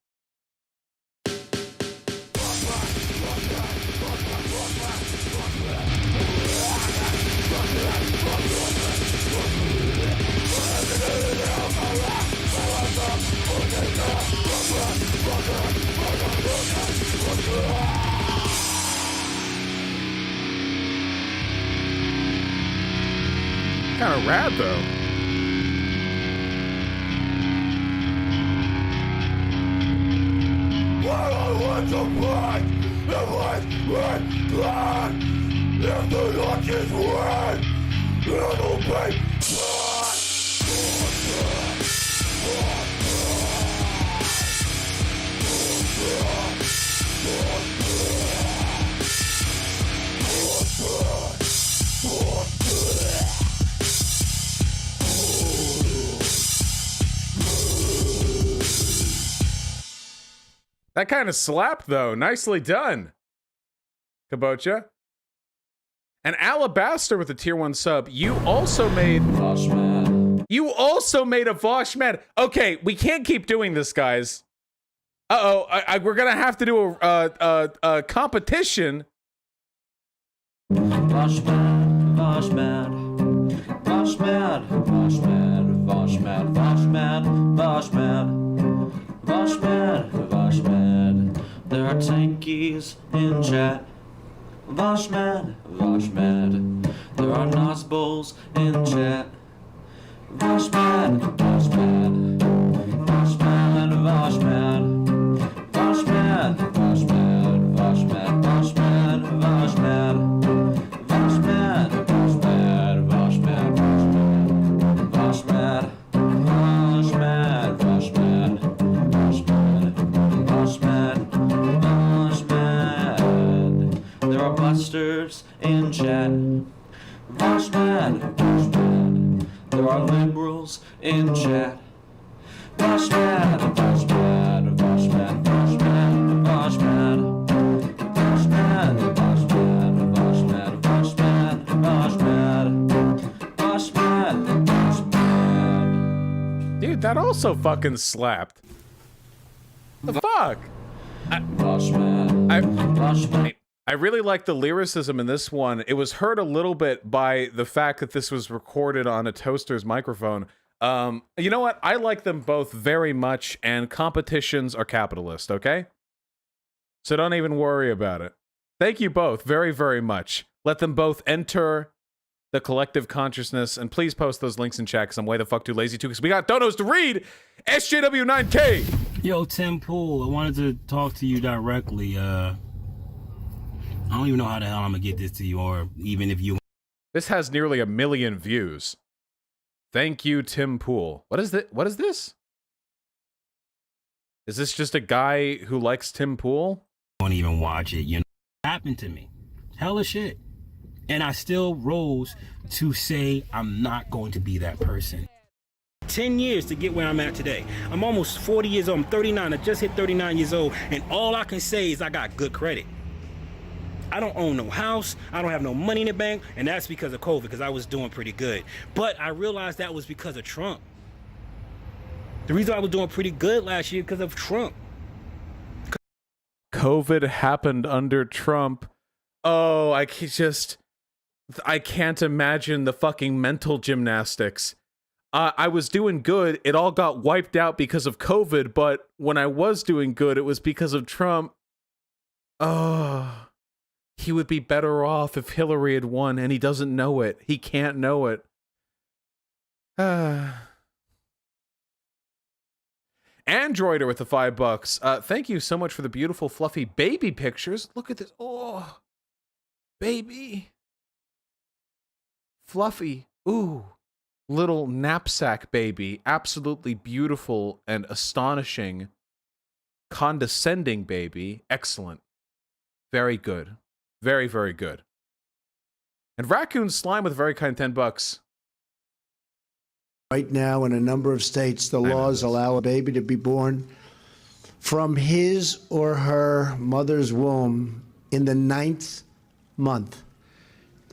Kind of rad though. If the luck is red, it'll be blood. That kind of slapped, though. Nicely done, Kabocha. And Alabaster with a tier 1 sub. You also made... Voshmad. You also made a Voshmad. Okay, we can't keep doing this, guys. Uh-oh. We're going to have to do a competition. Voshmad. Voshmad. Voshmad. Voshmad. Voshmad. Voshmad. Voshmad. Voshmad. Voshmad. There are tankies in chat. Voshmad, Voshmad. There are Nosbowls in chat. Voshmad, Voshmad. Voshmad, Voshmad. Voshmad, Voshmad. Voshmad, Voshmad, Voshmad. Voshmad, Voshmad, Voshmad, Voshmad. Voshmad, Voshmad. Voshmad, Voshmad. There are busters in chat. Voshmad, Voshmad. There are liberals in chat. Voshmad, Voshmad, Voshmad, Voshmad, Voshmad. Voshmad, That also fucking slapped. The fuck? I really like the lyricism in this one. It was hurt a little bit by the fact that this was recorded on a toaster's microphone. You know what? I like them both very much, and competitions are capitalist, okay? So don't even worry about it. Thank you both very, very much. Let them both enter the collective consciousness, and please post those links in chat, because I'm way the fuck too lazy to, because we got donos to read. SJW9K! Yo, Tim Pool, I wanted to talk to you directly. I don't even know how the hell I'm gonna get this to you, or even if you... This has nearly 1 million views. Thank you, Tim Pool. What is this? What is this? Is this just a guy who likes Tim Pool? Don't even watch it, you know? It happened to me. Hella shit. And I still rose to say I'm not going to be that person. 10 years to get where I'm at today. I'm almost 40 years old. I'm 39. I just hit 39 years old. And all I can say is I got good credit. I don't own no house. I don't have no money in the bank. And that's because of COVID, because I was doing pretty good. But I realized that was because of Trump. The reason I was doing pretty good last year because of Trump. COVID happened under Trump. Oh, I can't imagine the fucking mental gymnastics. I was doing good. It all got wiped out because of COVID, but when I was doing good, it was because of Trump. Oh, he would be better off if Hillary had won, and he doesn't know it. He can't know it. Androider with the $5. Thank you so much for the beautiful, fluffy baby pictures. Look at this. Oh, baby. Fluffy. Ooh. Little knapsack baby. Absolutely beautiful and astonishing. Condescending baby. Excellent. Very good. Very, very good. And Raccoon Slime with a very kind $10. Right now, in a number of states, the laws allow a baby to be born from his or her mother's womb in the 9th month.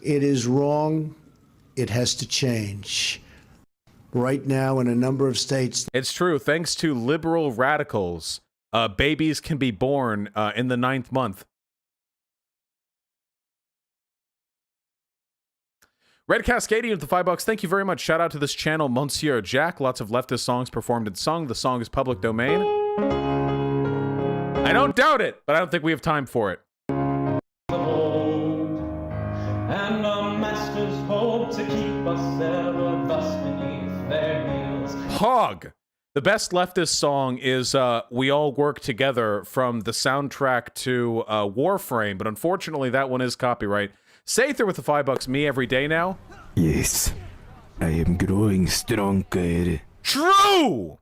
It is wrong. It has to change. Right now, in a number of states... It's true. Thanks to liberal radicals, babies can be born in the 9th month. Red Cascadian with the $5. Thank you very much. Shout out to this channel, Monsieur Jack. Lots of leftist songs performed and sung. The song is public domain. I don't doubt it, but I don't think we have time for it. And our masters hope to keep us ever thus beneath their heels. Hog. The best leftist song is We All Work Together from the soundtrack to Warframe, but unfortunately that one is copyright. Sather with the $5. Me every day now. Yes, I am growing stronger. True!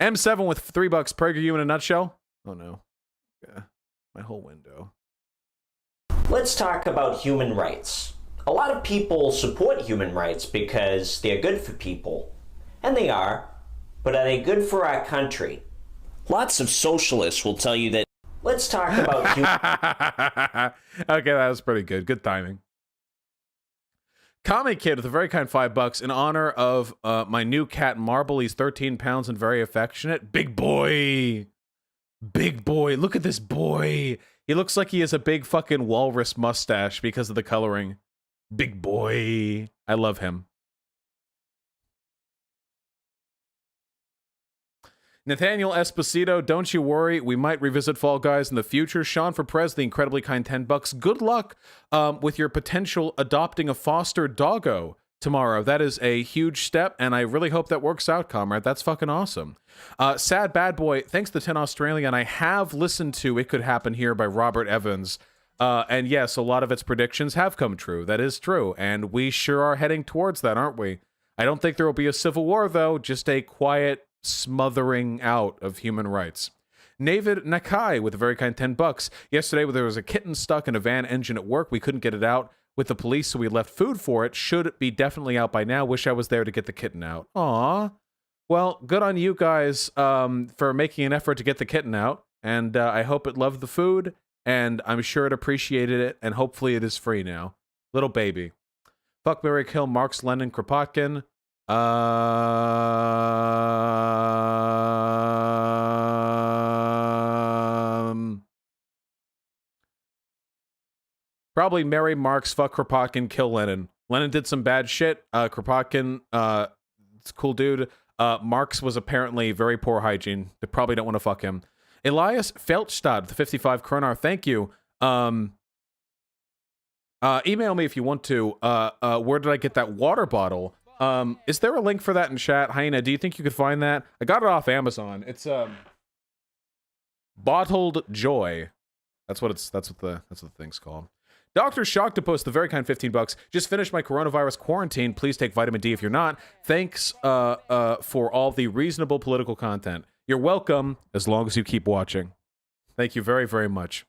M7 with $3. PragerU in a nutshell. Oh no. Yeah. My whole window. Let's talk about human rights. A lot of people support human rights because they're good for people. And they are. But are they good for our country? Lots of socialists will tell you that. Let's talk about Okay, that was pretty good. Good timing. Comic Kid with a very kind $5 in honor of my new cat Marble. He's 13 pounds and very affectionate. Big boy. Big boy. Look at this boy. He looks like he has a big fucking walrus mustache because of the coloring. Big boy. I love him. Nathaniel Esposito, don't you worry. We might revisit Fall Guys in the future. Sean for Prez, the incredibly kind $10. Good luck with your potential adopting a foster doggo tomorrow. That is a huge step, and I really hope that works out, comrade. That's fucking awesome. Sad Bad Boy, thanks to 10 Australian. I have listened to It Could Happen Here by Robert Evans. And yes, a lot of its predictions have come true. That is true. And we sure are heading towards that, aren't we? I don't think there will be a civil war, though. Just a quiet smothering out of human rights. Navid Nakai with a very kind $10. Yesterday, there was a kitten stuck in a van engine at work. We couldn't get it out with the police, so we left food for it. Should be definitely out by now. Wish I was there to get the kitten out. Aw. Well, good on you guys for making an effort to get the kitten out. And I hope it loved the food, and I'm sure it appreciated it, and hopefully it is free now. Little baby. Fuck, Mary Kill, Marx, Lenin, Kropotkin. Probably marry Marx, fuck Kropotkin, kill Lenin. Lenin did some bad shit. Kropotkin, it's a cool dude. Marx was apparently very poor hygiene. They probably don't want to fuck him. Elias Feldstad, the 55 kroner, thank you. Email me if you want to. Where did I get that water bottle? Is there a link for that in chat? Hyena, do you think you could find that? I got it off Amazon. It's Bottled Joy. That's what the thing's called. Dr. Shocktopus, the very kind, 15 bucks. Just finished my coronavirus quarantine. Please take vitamin D if you're not. Thanks for all the reasonable political content. You're welcome, as long as you keep watching. Thank you very, very much.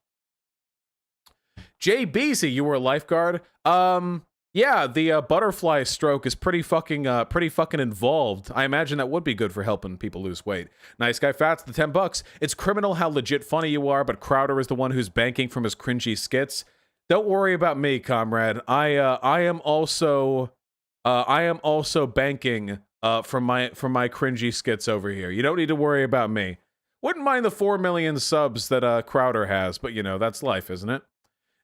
Jay Beasy, you were a lifeguard. Yeah, the butterfly stroke is pretty fucking involved. I imagine that would be good for helping people lose weight. Nice Guy Fats, the 10 bucks. It's criminal how legit funny you are, but Crowder is the one who's banking from his cringy skits. Don't worry about me, comrade. I am also banking from my cringy skits over here. You don't need to worry about me. Wouldn't mind the 4 million subs that Crowder has, but you know, that's life, isn't it?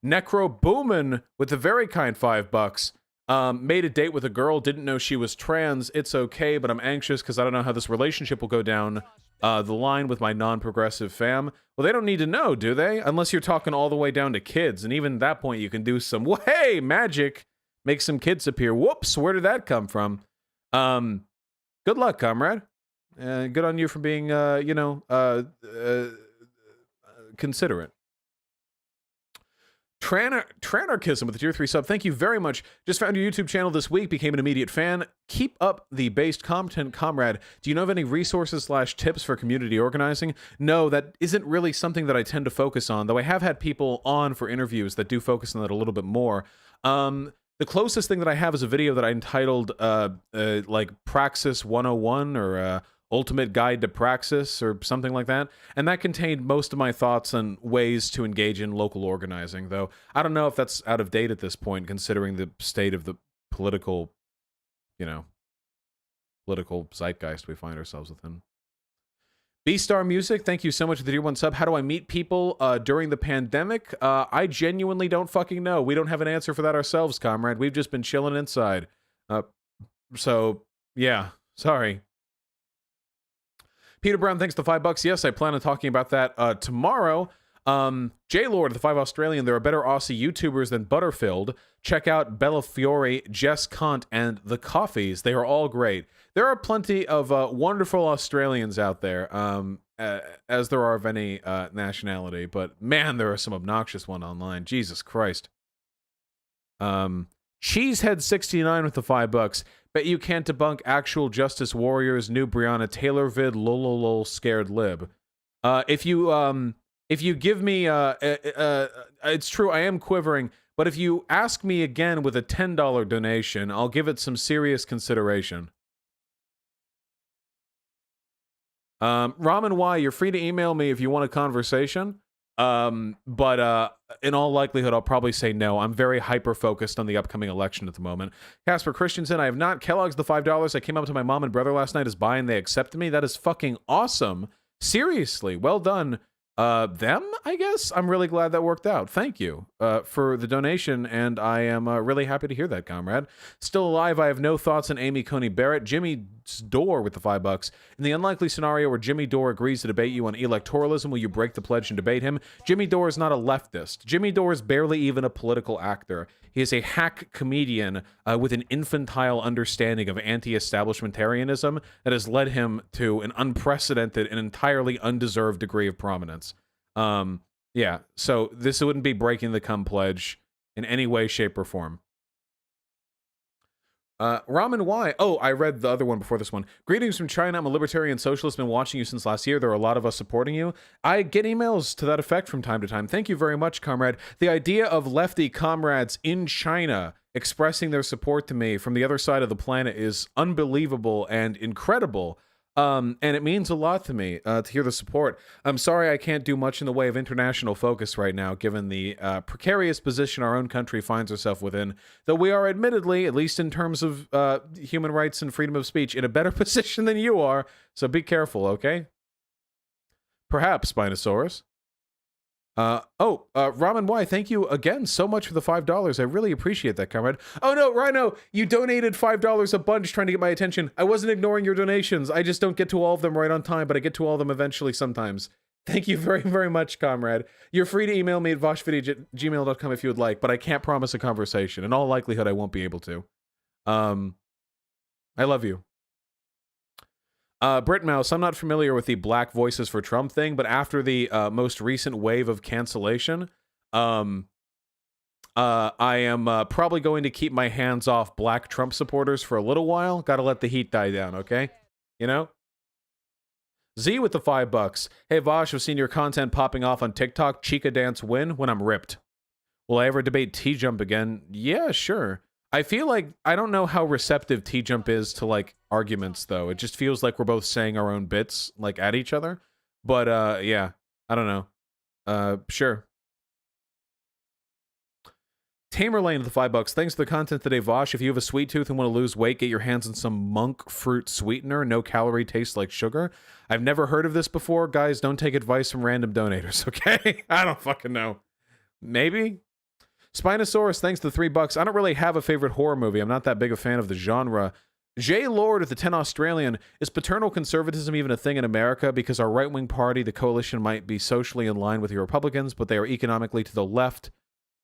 Necro Boomin with the very kind 5 bucks. Made a date with a girl, didn't know she was trans. It's okay, but I'm anxious because I don't know how this relationship will go down the line with my non-progressive fam. Well, they don't need to know, do they? Unless you're talking all the way down to kids, and even at that point you can do some, well, hey, magic, make some kids appear. Whoops, where did that come from? Good luck, comrade. Good on you for being, considerate. Tranarchism with the tier 3 sub. Thank you very much. Just found your YouTube channel this week. Became an immediate fan. Keep up the based content, comrade. Do you know of any resources / tips for community organizing? No, that isn't really something that I tend to focus on, though I have had people on for interviews that do focus on that a little bit more. The closest thing that I have is a video that I entitled like Praxis 101 or Ultimate Guide to Praxis or something like that, and that contained most of my thoughts on ways to engage in local organizing, though I don't know if that's out of date at this point, considering the state of the political zeitgeist we find ourselves within. B-Star Music, thank you so much for the tier 1 sub. How do I meet people during the pandemic? I genuinely don't fucking know. We don't have an answer for that ourselves, comrade. We've just been chilling inside. So, yeah, sorry. Peter Brown, thanks for the $5. Yes, I plan on talking about that tomorrow. J-Lord, the 5 Australian, there are better Aussie YouTubers than Butterfield. Check out Bella Fiore, Jess Kant, and The Coffees. They are all great. There are plenty of wonderful Australians out there, as there are of any nationality, but man, there are some obnoxious ones online. Jesus Christ. Cheesehead69 with the $5. Bet you can't debunk Actual Justice Warriors, new Breonna Taylor vid, lololol, scared lib. If you give me, it's true, I am quivering, but if you ask me again with a $10 donation, I'll give it some serious consideration. Ramen Y, you're free to email me if you want a conversation. But in all likelihood, I'll probably say no. I'm very hyper-focused on the upcoming election at the moment. Casper Christensen, I have not. Kellogg's the $5. I came up to my mom and brother last night as bi, and they accepted me. That is fucking awesome. Seriously, well done. Them, I guess? I'm really glad that worked out. Thank you for the donation, and I am really happy to hear that, comrade. Still alive, I have no thoughts on Amy Coney Barrett. Jimmy Dore with the $5. In the unlikely scenario where Jimmy Dore agrees to debate you on electoralism, will you break the pledge and debate him? Jimmy Dore is not a leftist. Jimmy Dore is barely even a political actor. He is a hack comedian with an infantile understanding of anti-establishmentarianism that has led him to an unprecedented and entirely undeserved degree of prominence. Yeah, so this wouldn't be breaking the cum pledge in any way, shape, or form. Ramen Y. Oh, I read the other one before this one. Greetings from China. I'm a libertarian socialist. Been watching you since last year. There are a lot of us supporting you. I get emails to that effect from time to time. Thank you very much, comrade. The idea of lefty comrades in China expressing their support to me from the other side of the planet is unbelievable and incredible. And it means a lot to me to hear the support. I'm sorry I can't do much in the way of international focus right now, given the precarious position our own country finds herself within, though we are admittedly, at least in terms of human rights and freedom of speech, in a better position than you are, so be careful, okay? Perhaps, Spinosaurus. Ramen Y, thank you again so much for the $5. I really appreciate that, comrade. Oh no, Rhino, you donated $5 a bunch trying to get my attention. I wasn't ignoring your donations. I just don't get to all of them right on time, but I get to all of them eventually sometimes. Thank you very, very much, comrade. You're free to email me at voshvideo@gmail.com if you would like, but I can't promise a conversation. In all likelihood, I won't be able to. I love you. Britmouse, I'm not familiar with the Black Voices for Trump thing, but after the most recent wave of cancellation, I am probably going to keep my hands off Black Trump supporters for a little while. Gotta let the heat die down, okay? You know? Z with the $5. Hey Vosh, I've seen your content popping off on TikTok. Chica dance win when I'm ripped. Will I ever debate T-Jump again? Yeah, sure. I feel like, I don't know how receptive T-Jump is to, like, arguments, though. It just feels like we're both saying our own bits, like, at each other. But, yeah. I don't know. Sure. Tamerlane with the $5. Thanks for the content today, Vosh. If you have a sweet tooth and want to lose weight, get your hands on some monk fruit sweetener. No calorie, tastes like sugar. I've never heard of this before. Guys, don't take advice from random donators, okay? I don't fucking know. Maybe? Spinosaurus, thanks to the $3. I don't really have a favorite horror movie. I'm not that big a fan of the genre. J. Lord at the 10 Australian, is paternal conservatism even a thing in America? Because our right-wing party, the coalition, might be socially in line with your Republicans, but they are economically to the left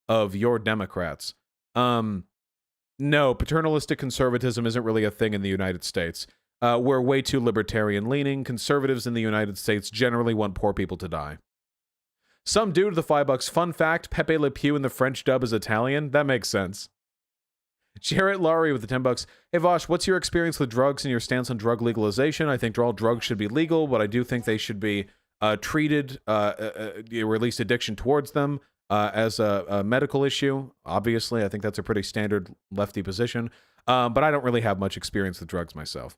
of your Democrats. No, paternalistic conservatism isn't really a thing in the United States. We're way too libertarian-leaning. Conservatives in the United States generally want poor people to die. Some dude with the $5. Fun fact, Pepe Le Pew in the French dub is Italian. That makes sense. Jarrett Laurie with the $10. Hey Vosh, what's your experience with drugs and your stance on drug legalization? I think all drugs should be legal, but I do think they should be treated, or at least addiction towards them, as a medical issue. Obviously, I think that's a pretty standard lefty position, but I don't really have much experience with drugs myself.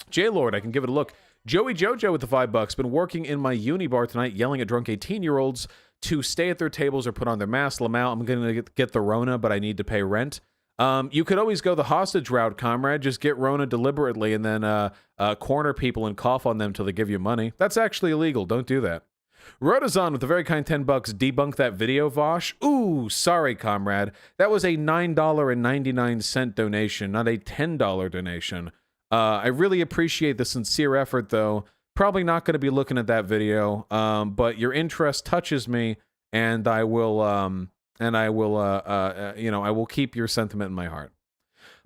J-Lord, I can give it a look. Joey Jojo with the $5. Been working in my uni bar tonight, yelling at drunk 18-year-olds to stay at their tables or put on their masks. Lamau, I'm going to get the Rona, but I need to pay rent. You could always go the hostage route, comrade. Just get Rona deliberately and then corner people and cough on them till they give you money. That's actually illegal. Don't do that. Rotazon with the very kind $10. Debunk that video, Vosh. Ooh, sorry, comrade. That was a $9.99 donation, not a $10 donation. I really appreciate the sincere effort, though. Probably not going to be looking at that video, but your interest touches me, and I will, I will keep your sentiment in my heart.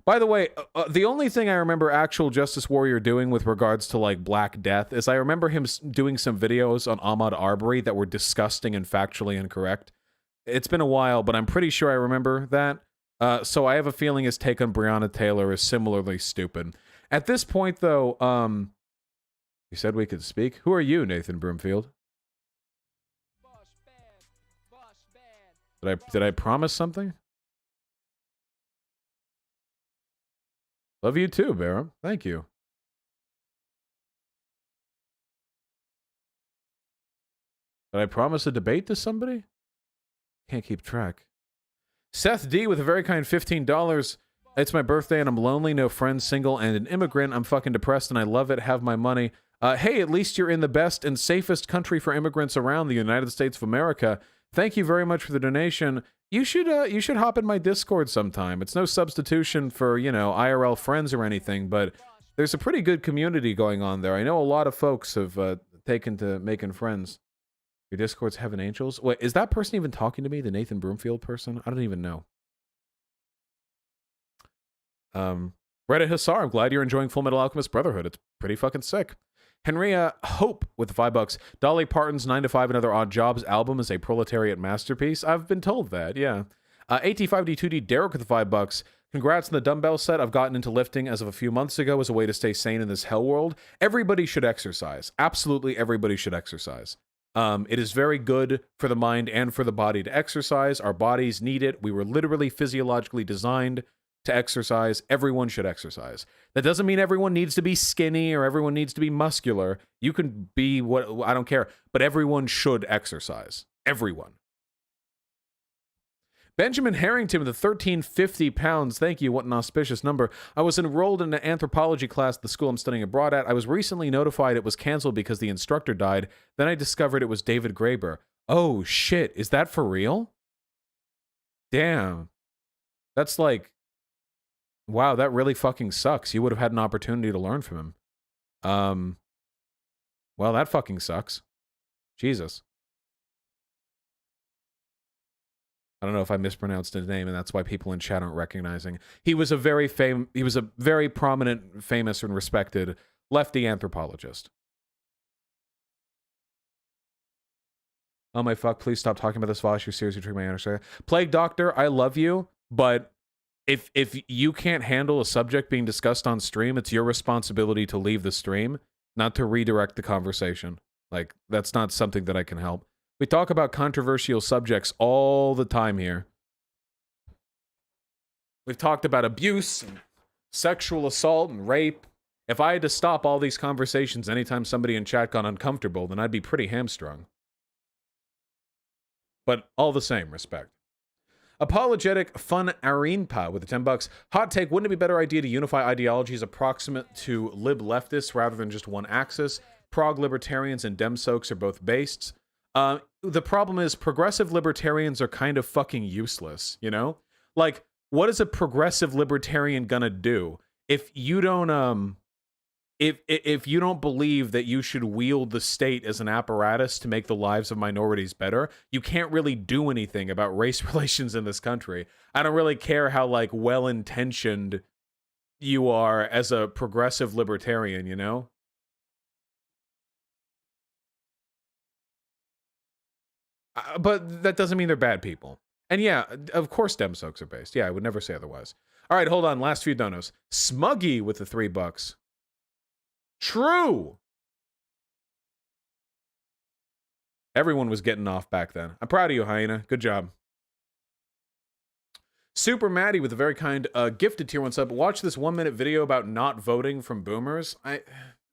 By the way, the only thing I remember actual Justice Warrior doing with regards to, like, Black Death is I remember him doing some videos on Ahmaud Arbery that were disgusting and factually incorrect. It's been a while, but I'm pretty sure I remember that. So I have a feeling his take on Breonna Taylor is similarly stupid. At this point, though, you said we could speak? Who are you, Nathan Broomfield? Did I promise something? Love you too, Barum. Thank you. Did I promise a debate to somebody? Can't keep track. Seth D with a very kind $15. It's my birthday and I'm lonely, no friends, single, and an immigrant. I'm fucking depressed and I love it. Have my money. Hey, at least you're in the best and safest country for immigrants around, the United States of America. Thank you very much for the donation. You should hop in my Discord sometime. It's no substitution for, IRL friends or anything, but there's a pretty good community going on there. I know a lot of folks have taken to making friends. Your Discord's Heaven Angels? Wait, is that person even talking to me? The Nathan Broomfield person? I don't even know. Reddit Hussar, I'm glad you're enjoying Full Metal Alchemist Brotherhood. It's pretty fucking sick. Henria Hope with the $5. Dolly Parton's 9 to 5 and Other Odd Jobs album is a proletariat masterpiece. I've been told that, yeah. AT5D2D Derek with the $5. Congrats on the dumbbell set. I've gotten into lifting as of a few months ago as a way to stay sane in this hell world. Everybody should exercise. Absolutely everybody should exercise. It is very good for the mind and for the body to exercise. Our bodies need it. We were literally physiologically designed to exercise. Everyone should exercise. That doesn't mean everyone needs to be skinny or everyone needs to be muscular. You can be what, I don't care, but everyone should exercise. Everyone. Benjamin Harrington with the 1350 pounds. Thank you. What an auspicious number. I was enrolled in an anthropology class at the school I'm studying abroad at. I was recently notified it was canceled because the instructor died. Then I discovered it was David Graeber. Oh, shit. Is that for real? Damn. That's like, wow, that really fucking sucks. You would have had an opportunity to learn from him. Well, that fucking sucks. Jesus. I don't know if I mispronounced his name, and that's why people in chat aren't recognizing. He was a very prominent, famous, and respected lefty anthropologist. Oh my fuck, please stop talking about this, Vosh. You're seriously treating my understanding. Plague Doctor, I love you, but if you can't handle a subject being discussed on stream, it's your responsibility to leave the stream, not to redirect the conversation. Like, that's not something that I can help. We talk about controversial subjects all the time here. We've talked about abuse, and sexual assault, and rape. If I had to stop all these conversations anytime somebody in chat got uncomfortable, then I'd be pretty hamstrung. But all the same, respect. Apologetic Fun Arinpa with the 10 bucks. Hot take, wouldn't it be a better idea to unify ideologies approximate to lib leftists rather than just one axis? Prog libertarians and dem soaks are both based. The problem is progressive libertarians are kind of fucking useless, you know? Like, what is a progressive libertarian gonna do? If you don't, if you don't believe that you should wield the state as an apparatus to make the lives of minorities better, you can't really do anything about race relations in this country. I don't really care how, like, well-intentioned you are as a progressive libertarian, you know? But that doesn't mean they're bad people. And yeah, of course dem soaks are based. Yeah, I would never say otherwise. All right, hold on. Last few donos. Smuggy with the 3 bucks. True. Everyone was getting off back then. I'm proud of you, Hyena. Good job. Super Maddie with a very kind gifted tier 1 sub. Watch this 1-minute video about not voting from boomers. Do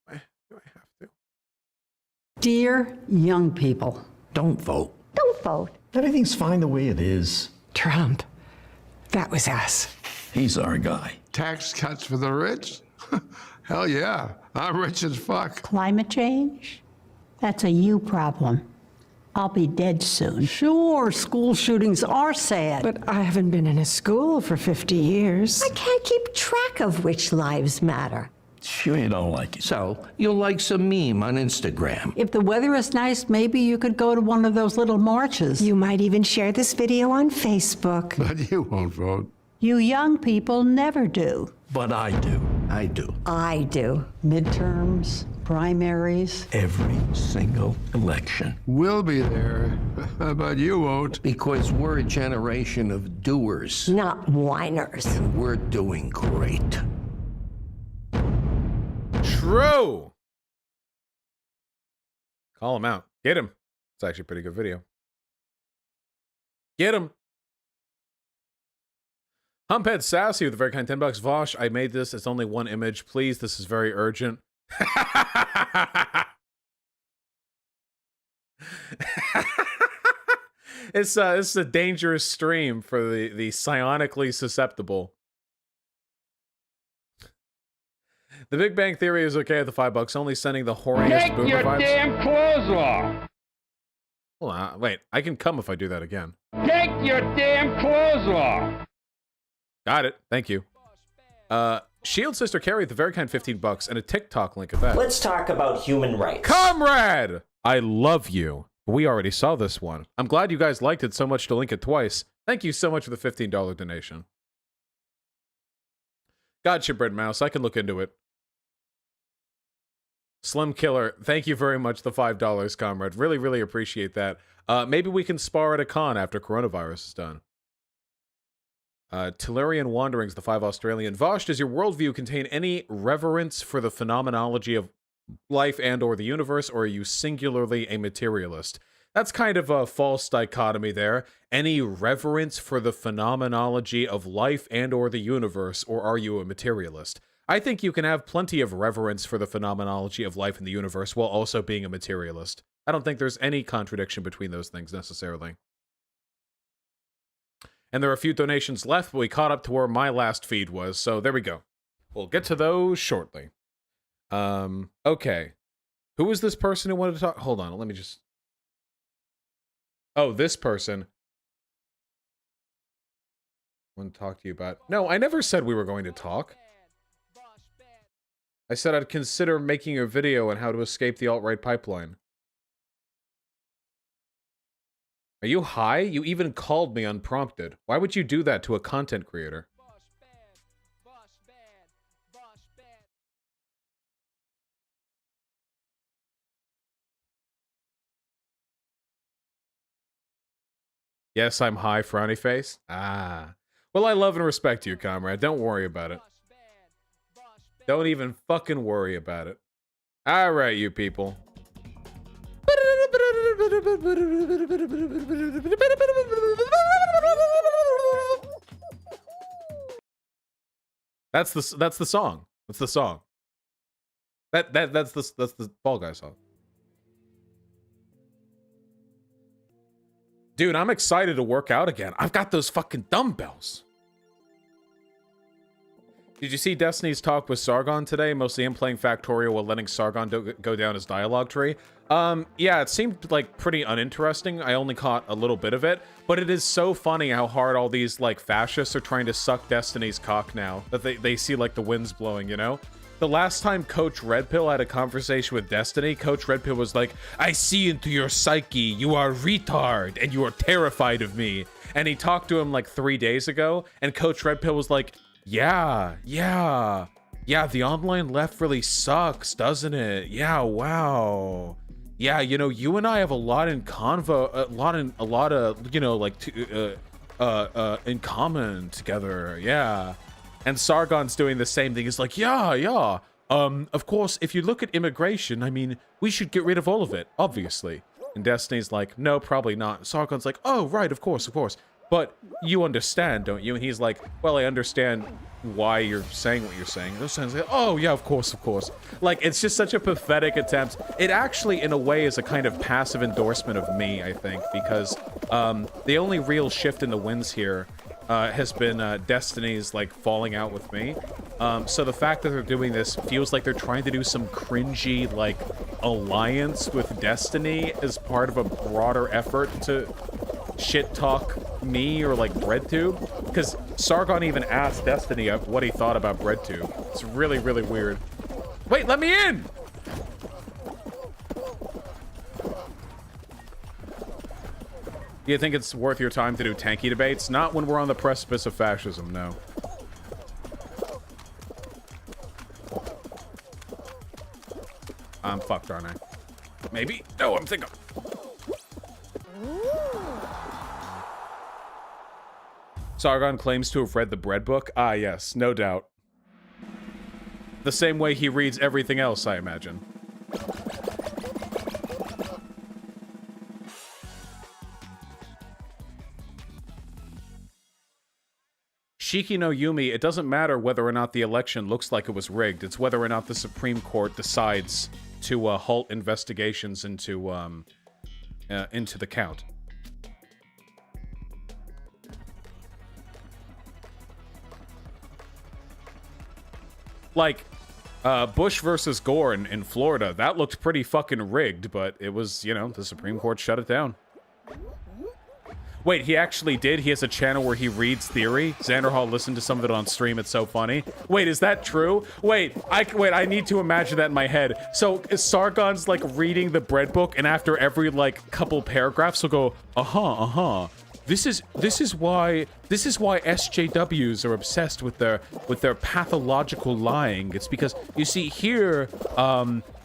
I have to? Dear young people, don't vote. Don't vote. Everything's fine the way it is. Trump. That was us. He's our guy. Tax cuts for the rich? Hell yeah. I'm rich as fuck. Climate change? That's a you problem. I'll be dead soon. Sure, school shootings are sad. But I haven't been in a school for 50 years. I can't keep track of which lives matter. Sure you don't like it. So, you'll like some meme on Instagram. If the weather is nice, maybe you could go to one of those little marches. You might even share this video on Facebook. But you won't vote. You young people never do. But I do. I do. I do. Midterms, primaries. Every single election. We'll be there, but you won't. Because we're a generation of doers. Not whiners. And we're doing great. True. Call him out. Get him. It's actually a pretty good video. Get him. Humphead Sassy with a very kind 10 bucks. Vosh, I made this. It's only one image. Please, this is very urgent. It's a dangerous stream for the psionically susceptible. The Big Bang Theory is okay at the $5. Only sending the horniest boomer vibes. Take your damn clothes off! Hold on, wait. I can come if I do that again. Take your damn clothes off! Got it. Thank you. Shield Sister Carrie at the very kind 15 bucks and a TikTok link at that. Let's talk about human rights. Comrade! I love you. We already saw this one. I'm glad you guys liked it so much to link it twice. Thank you so much for the $15 donation. Gotcha, Bread Mouse. I can look into it. Slim Killer, thank you very much, the $5, comrade. Really, really appreciate that. Maybe we can spar at a con after coronavirus is done. Tellurian Wanderings, the 5 Australian. Vosh, does your worldview contain any reverence for the phenomenology of life and or the universe, or are you singularly a materialist? That's kind of a false dichotomy there. Any reverence for the phenomenology of life and or the universe, or are you a materialist? I think you can have plenty of reverence for the phenomenology of life and the universe while also being a materialist. I don't think there's any contradiction between those things necessarily. And there are a few donations left, but we caught up to where my last feed was, so there we go. We'll get to those shortly. Okay. Who was this person who wanted to talk? Hold on, let me just... Oh, this person. I want to talk to you about... No, I never said we were going to talk. I said I'd consider making a video on how to escape the alt-right pipeline. Are you high? You even called me unprompted. Why would you do that to a content creator? Yes, I'm high, frowny face. Ah. Well, I love and respect you, comrade. Don't worry about it. Don't even fucking worry about it. All right, you people. That's the song. That's the song. That's the Fall Guy song. Dude, I'm excited to work out again. I've got those fucking dumbbells. Did you see Destiny's talk with Sargon today? Mostly him playing Factorio while letting Sargon go down his dialogue tree. Yeah, it seemed like pretty uninteresting. I only caught a little bit of it, but it is so funny how hard all these like fascists are trying to suck Destiny's cock now that they see like the wind's blowing, you know? The last time Coach Red Pill had a conversation with Destiny, Coach Red Pill was like, I see into your psyche, you are retard, and you are terrified of me. And he talked to him like 3 days ago, and Coach Red Pill was like, yeah, the online left really sucks, doesn't it? Yeah, wow. Yeah, you know, you and I have a lot in in common together. Yeah. And Sargon's doing the same thing. He's like, yeah. Of course, if you look at immigration, I mean, we should get rid of all of it, obviously. And Destiny's like, no, probably not. Sargon's like, oh, right, of course. But you understand, don't you? And he's like, well, I understand why you're saying what you're saying. And Sargon's like, oh, yeah, of course. Like, it's just such a pathetic attempt. It actually, in a way, is a kind of passive endorsement of me, I think, because the only real shift in the winds here has been Destiny's like falling out with me. So the fact that they're doing this feels like they're trying to do some cringy like alliance with Destiny as part of a broader effort to shit talk me or like BreadTube. Because Sargon even asked Destiny what he thought about BreadTube. It's really, really weird. Wait, let me in! You think it's worth your time to do tanky debates? Not when we're on the precipice of fascism, no. I'm fucked, aren't I? Maybe? No, I'm thinking. Sargon claims to have read the bread book. Ah, yes, no doubt. The same way he reads everything else, I imagine. Shiki no Yumi, it doesn't matter whether or not the election looks like it was rigged. It's whether or not the Supreme Court decides to halt investigations into the count. Like, Bush versus Gore in Florida, that looked pretty fucking rigged, but it was, you know, the Supreme Court shut it down. Wait, he actually did? He has a channel where he reads theory? Xander Hall listened to some of it on stream. It's so funny. Wait, is that true? Wait, I need to imagine that in my head. So Sargon's like reading the bread book, and after every like couple paragraphs, he'll go, This is why SJWs are obsessed with their pathological lying. It's because you see here,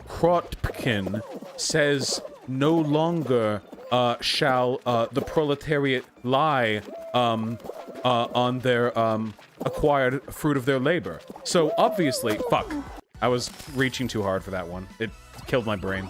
Kropotkin says no longer shall the proletariat lie on their acquired fruit of their labor. So obviously, fuck, I was reaching too hard for that one. It killed my brain.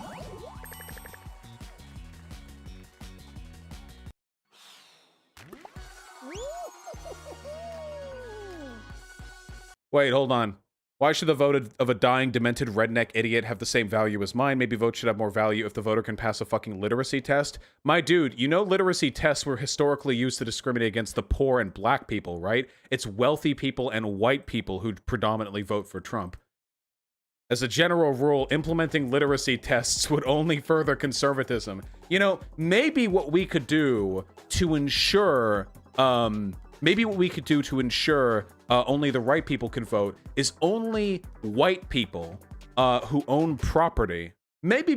Wait, hold on. Why should the vote of a dying, demented redneck idiot have the same value as mine? Maybe votes should have more value if the voter can pass a fucking literacy test. My dude, you know literacy tests were historically used to discriminate against the poor and black people, right? It's wealthy people and white people who predominantly vote for Trump. As a general rule, implementing literacy tests would only further conservatism. You know, maybe what we could do to ensure, only the right people can vote is only white people who own property. Maybe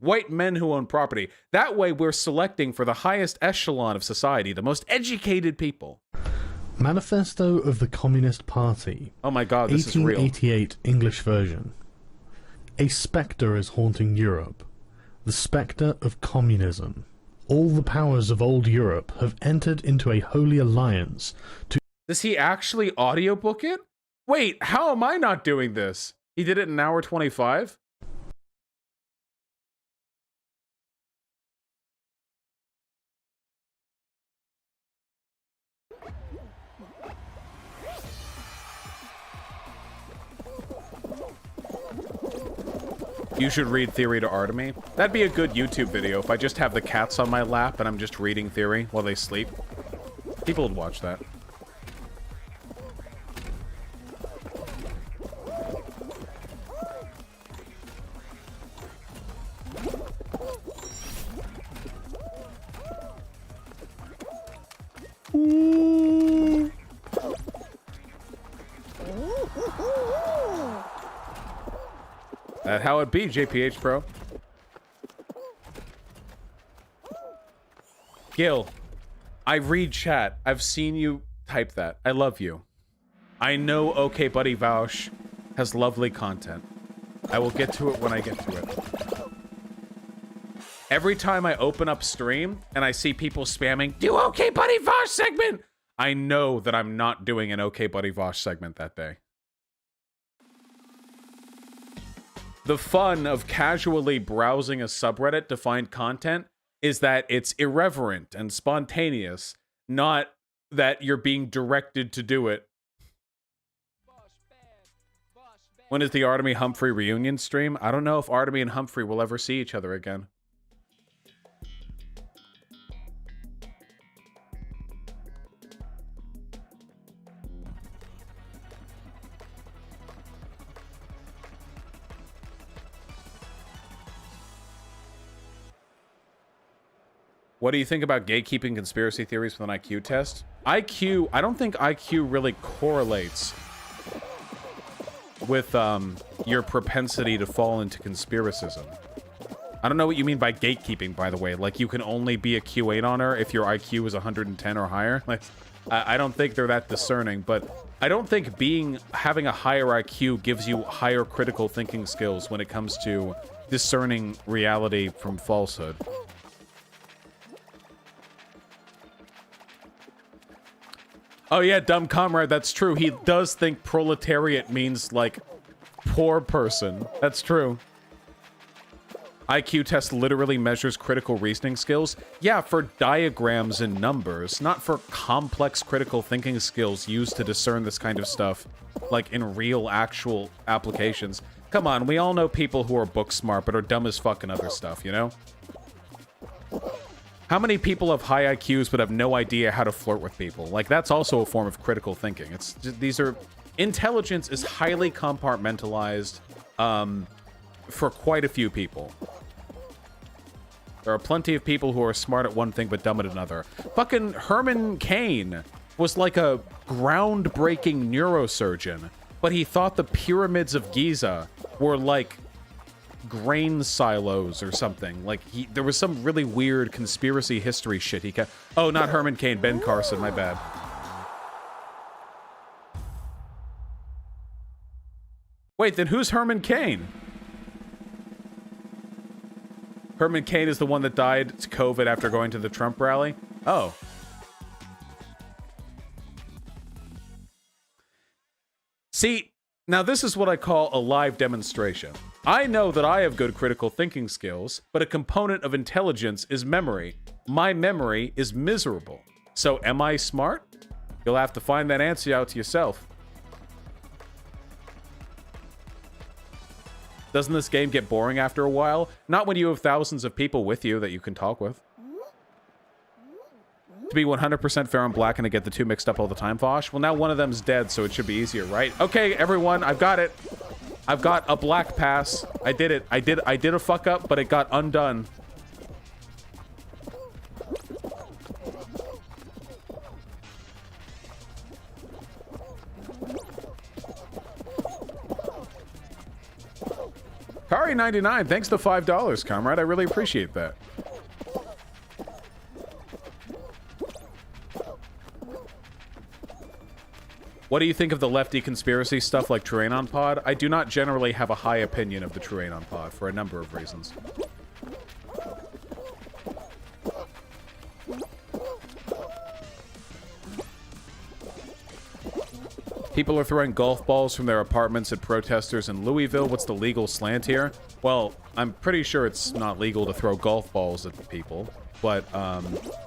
white men who own property. That way we're selecting for the highest echelon of society, the most educated people. Manifesto of the Communist Party. Oh my god, this is real. 1888 English version. A spectre is haunting Europe. The spectre of communism. All the powers of old Europe have entered into a holy alliance to... Does he actually audiobook it? Wait, how am I not doing this? He did it in 1:25? You should read Theory to Artemy. That'd be a good YouTube video if I just have the cats on my lap and I'm just reading Theory while they sleep. People would watch that. That how it be, JPH Pro. Gil, I read chat. I've seen you type that. I love you. I know OK Buddy Vaush has lovely content. I will get to it when I get to it. Every time I open up stream and I see people spamming, do OK Buddy Vaush segment, I know that I'm not doing an OK Buddy Vaush segment that day. The fun of casually browsing a subreddit to find content is that it's irreverent and spontaneous, not that you're being directed to do it. When is the Artemy Humphrey reunion stream? I don't know if Artemy and Humphrey will ever see each other again. What do you think about gatekeeping conspiracy theories with an IQ test? I don't think IQ really correlates with your propensity to fall into conspiracism. I don't know what you mean by gatekeeping, by the way. Like, you can only be a Q8 honor if your IQ is 110 or higher. Like, I don't think they're that discerning, but I don't think having a higher IQ gives you higher critical thinking skills when it comes to discerning reality from falsehood. Oh yeah, dumb comrade, that's true. He does think proletariat means, like, poor person. That's true. IQ test literally measures critical reasoning skills. Yeah, for diagrams and numbers, not for complex critical thinking skills used to discern this kind of stuff, like in real, actual applications. Come on, we all know people who are book smart but are dumb as fuck in other stuff, you know? How many people have high IQs but have no idea how to flirt with people? Like, that's also a form of critical thinking. It's just, intelligence is highly compartmentalized for quite a few people. There are plenty of people who are smart at one thing but dumb at another. Fucking Herman Cain was like a groundbreaking neurosurgeon, but he thought the pyramids of Giza were like grain silos or something. Like, there was some really weird conspiracy history shit he kept. Oh, not Herman Cain, Ben Carson, my bad. Wait, then who's Herman Cain? Herman Cain is the one that died to COVID after going to the Trump rally? Oh. See, now this is what I call a live demonstration. I know that I have good critical thinking skills, but a component of intelligence is memory. My memory is miserable. So am I smart? You'll have to find that answer out to yourself. Doesn't this game get boring after a while? Not when you have thousands of people with you that you can talk with. To be 100% fair and black and to get the two mixed up all the time, Vosh. Well, now one of them's dead, so it should be easier, right? Okay, everyone, I've got it. I've got a black pass. I did it. I did a fuck up, but it got undone. Kari99, thanks to $5, comrade. I really appreciate that. What do you think of the lefty conspiracy stuff like TrueAnon Pod? I do not generally have a high opinion of the TrueAnon Pod for a number of reasons. People are throwing golf balls from their apartments at protesters in Louisville. What's the legal slant here? Well, I'm pretty sure it's not legal to throw golf balls at people, but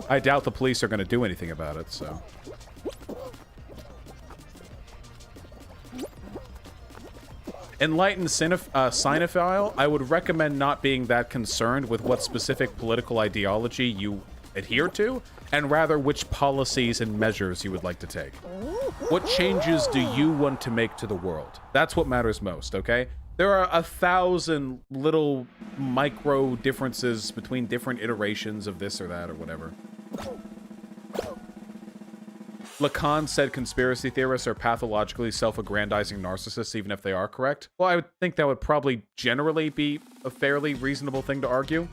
I doubt the police are going to do anything about it, so... Enlightened cinephile, I would recommend not being that concerned with what specific political ideology you adhere to, and rather which policies and measures you would like to take. What changes do you want to make to the world? That's what matters most, okay? There are 1,000 little micro differences between different iterations of this or that or whatever. Lacan said conspiracy theorists are pathologically self-aggrandizing narcissists, even if they are correct. Well, I would think that would probably generally be a fairly reasonable thing to argue.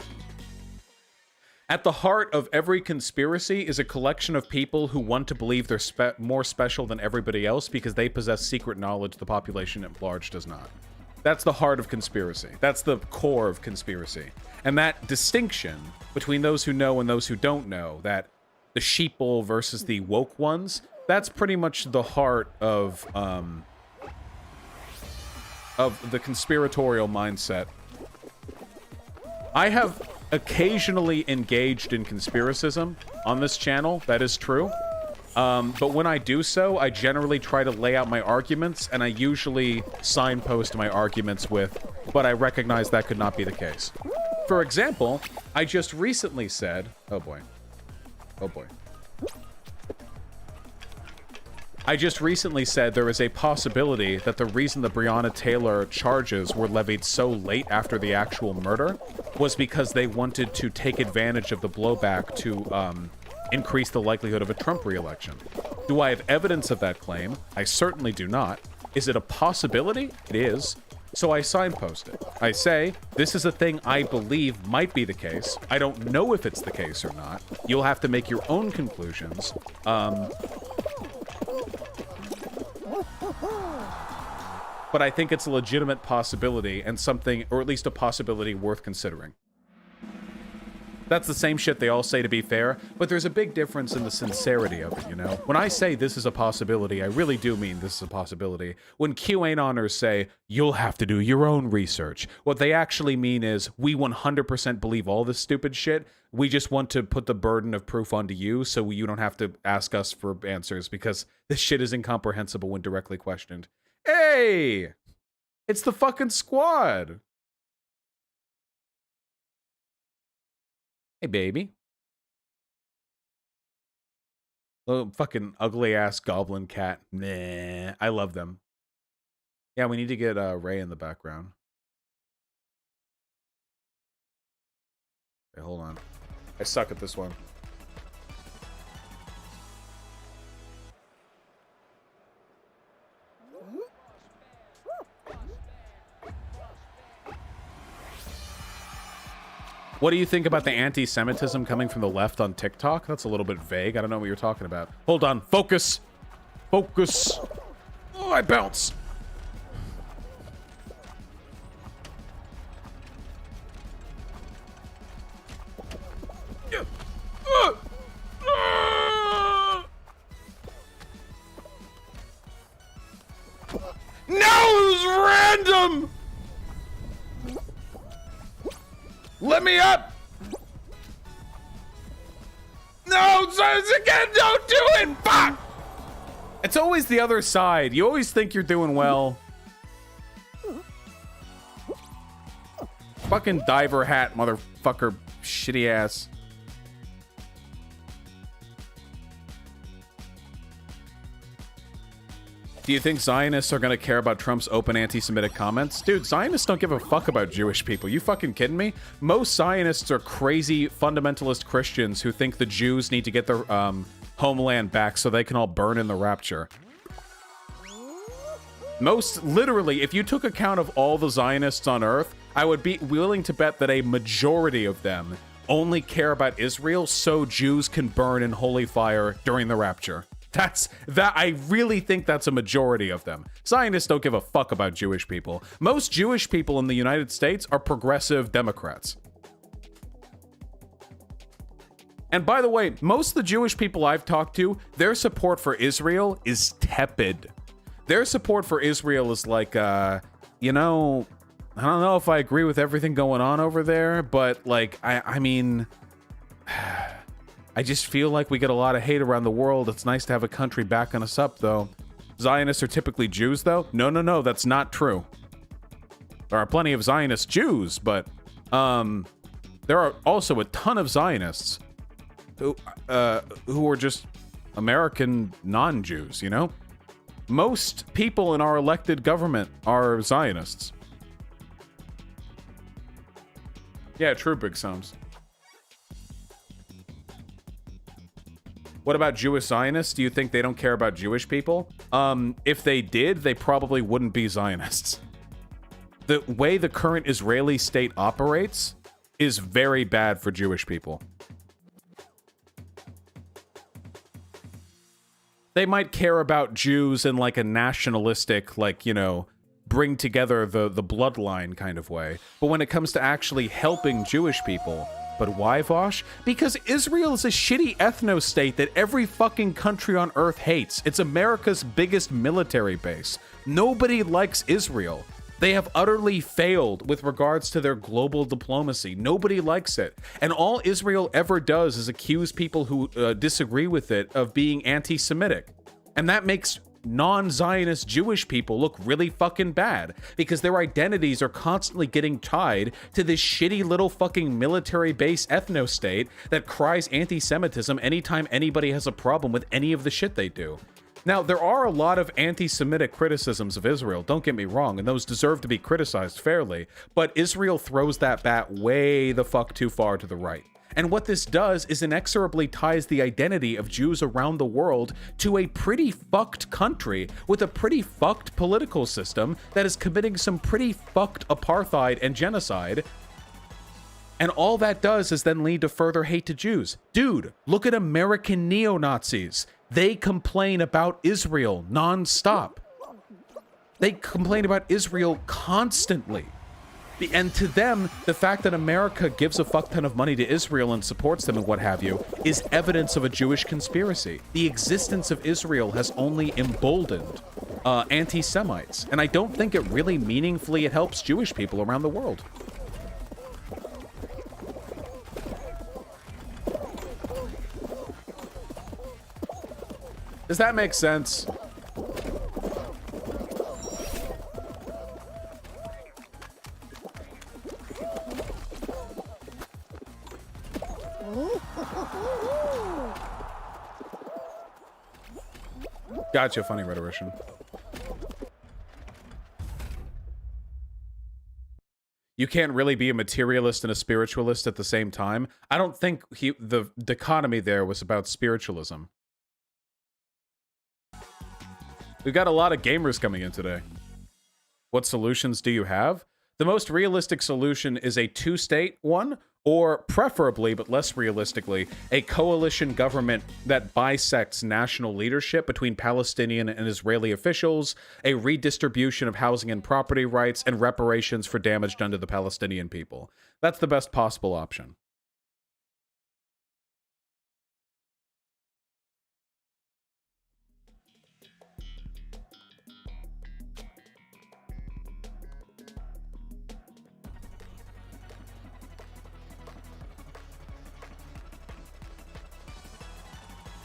At the heart of every conspiracy is a collection of people who want to believe they're more special than everybody else because they possess secret knowledge the population at large does not. That's the heart of conspiracy. That's the core of conspiracy. And that distinction between those who know and those who don't know, that the sheeple versus the woke ones, that's pretty much the heart of the conspiratorial mindset. I have occasionally engaged in conspiracism on this channel, that is true. But when I do so, I generally try to lay out my arguments, and I usually signpost my arguments with, but I recognize that could not be the case. For example, I just recently said, oh boy. Oh boy. I just recently said there is a possibility that the reason the Breonna Taylor charges were levied so late after the actual murder was because they wanted to take advantage of the blowback to increase the likelihood of a Trump re-election. Do I have evidence of that claim? I certainly do not. Is it a possibility? It is. So I signpost it. I say, this is a thing I believe might be the case. I don't know if it's the case or not. You'll have to make your own conclusions. But I think it's a legitimate possibility and something, or at least a possibility worth considering. That's the same shit they all say, to be fair, but there's a big difference in the sincerity of it, you know? When I say this is a possibility, I really do mean this is a possibility. When QAnoners say, you'll have to do your own research, what they actually mean is, we 100% believe all this stupid shit, we just want to put the burden of proof onto you so you don't have to ask us for answers, because this shit is incomprehensible when directly questioned. Hey! It's the fucking squad! Hey, baby. Little fucking ugly-ass goblin cat. Nah, I love them. Yeah, we need to get Ray in the background. Okay, hold on. I suck at this one. What do you think about the anti-Semitism coming from the left on TikTok? That's a little bit vague. I don't know what you're talking about. Hold on. Focus. Focus. Oh, I bounce. No, it was random! Let me up! No, again, don't do it! Fuck! It's always the other side. You always think you're doing well. Fucking diver hat, motherfucker. Shitty ass. Do you think Zionists are gonna care about Trump's open anti-Semitic comments? Dude, Zionists don't give a fuck about Jewish people. You fucking kidding me? Most Zionists are crazy fundamentalist Christians who think the Jews need to get their homeland back so they can all burn in the rapture. Most, literally, if you took account of all the Zionists on Earth, I would be willing to bet that a majority of them only care about Israel so Jews can burn in holy fire during the rapture. I really think that's a majority of them. Zionists don't give a fuck about Jewish people. Most Jewish people in the United States are progressive Democrats. And by the way, most of the Jewish people I've talked to, their support for Israel is tepid. Their support for Israel is like, you know, I don't know if I agree with everything going on over there, but like, I mean, I just feel like we get a lot of hate around the world. It's nice to have a country backing us up, though. Zionists are typically Jews, though? No, that's not true. There are plenty of Zionist Jews, but there are also a ton of Zionists who are just American non-Jews, you know? Most people in our elected government are Zionists. Yeah, true, Big Sums. What about Jewish Zionists? Do you think they don't care about Jewish people? If they did, they probably wouldn't be Zionists. The way the current Israeli state operates is very bad for Jewish people. They might care about Jews in like a nationalistic, like, you know, bring together the bloodline kind of way. But when it comes to actually helping Jewish people, but why, Vosh? Because Israel is a shitty ethno-state that every fucking country on Earth hates. It's America's biggest military base. Nobody likes Israel. They have utterly failed with regards to their global diplomacy. Nobody likes it. And all Israel ever does is accuse people who disagree with it of being anti-Semitic. And that makes non-Zionist Jewish people look really fucking bad because their identities are constantly getting tied to this shitty little fucking military base ethno-state that cries anti-Semitism anytime anybody has a problem with any of the shit they do. Now, there are a lot of anti-Semitic criticisms of Israel, don't get me wrong, and those deserve to be criticized fairly, but Israel throws that bat way the fuck too far to the right. And what this does is inexorably ties the identity of Jews around the world to a pretty fucked country with a pretty fucked political system that is committing some pretty fucked apartheid and genocide. And all that does is then lead to further hate to Jews. Dude, look at American neo-Nazis. They complain about Israel nonstop. They complain about Israel constantly. And to them, the fact that America gives a fuck ton of money to Israel and supports them and what have you is evidence of a Jewish conspiracy. The existence of Israel has only emboldened anti-Semites. And I don't think it really meaningfully helps Jewish people around the world. Does that make sense? Gotcha, funny rhetorician. You can't really be a materialist and a spiritualist at the same time. I don't think the dichotomy there was about spiritualism. We've got a lot of gamers coming in today. What solutions do you have? The most realistic solution is a two-state one, or preferably, but less realistically, a coalition government that bisects national leadership between Palestinian and Israeli officials, a redistribution of housing and property rights, and reparations for damage done to the Palestinian people. That's the best possible option.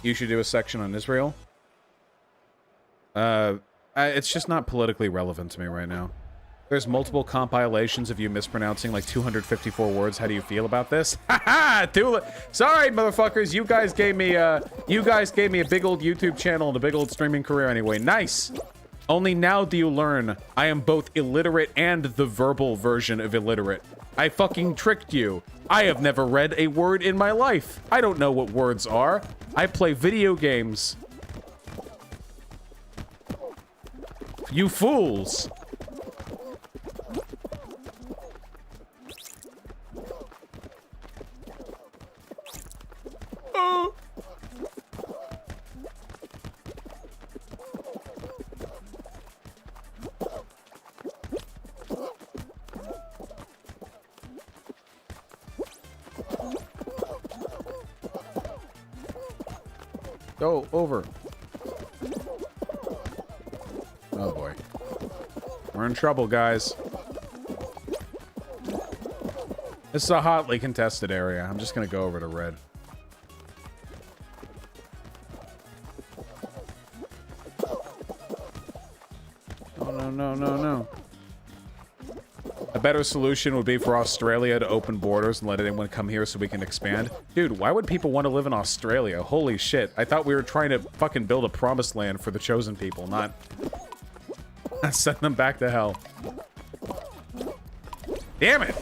You should do a section on Israel. It's just not politically relevant to me right now. There's multiple compilations of you mispronouncing like 254 words. How do you feel about this? Haha! Sorry, motherfuckers. You guys gave me a big old YouTube channel and a big old streaming career anyway. Nice. Only now do you learn I am both illiterate and the verbal version of illiterate. I fucking tricked you. I have never read a word in my life. I don't know what words are. I play video games. You fools. Go over. Oh boy. We're in trouble, guys. This is a hotly contested area. I'm just gonna go over to red. Oh, no, no, no, no. A better solution would be for Australia to open borders and let anyone come here so we can expand. Dude, why would people want to live in Australia? Holy shit. I thought we were trying to fucking build a promised land for the chosen people, not send them back to hell. Damn it!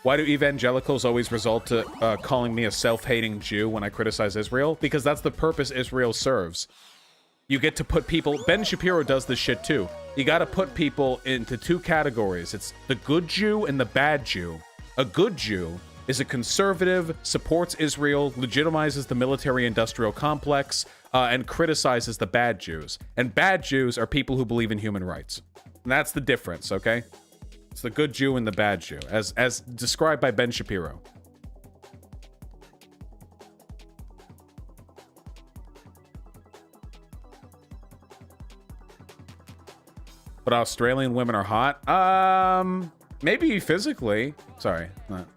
Why do evangelicals always result to calling me a self-hating Jew when I criticize Israel? Because that's the purpose Israel serves. You get to put people... Ben Shapiro does this shit too. You gotta put people into two categories. It's the good Jew and the bad Jew. A good Jew is a conservative, supports Israel, legitimizes the military-industrial complex, and criticizes the bad Jews. And bad Jews are people who believe in human rights. And that's the difference, okay? It's the good Jew and the bad Jew, as described by Ben Shapiro. But Australian women are hot? Maybe physically. Sorry. Not.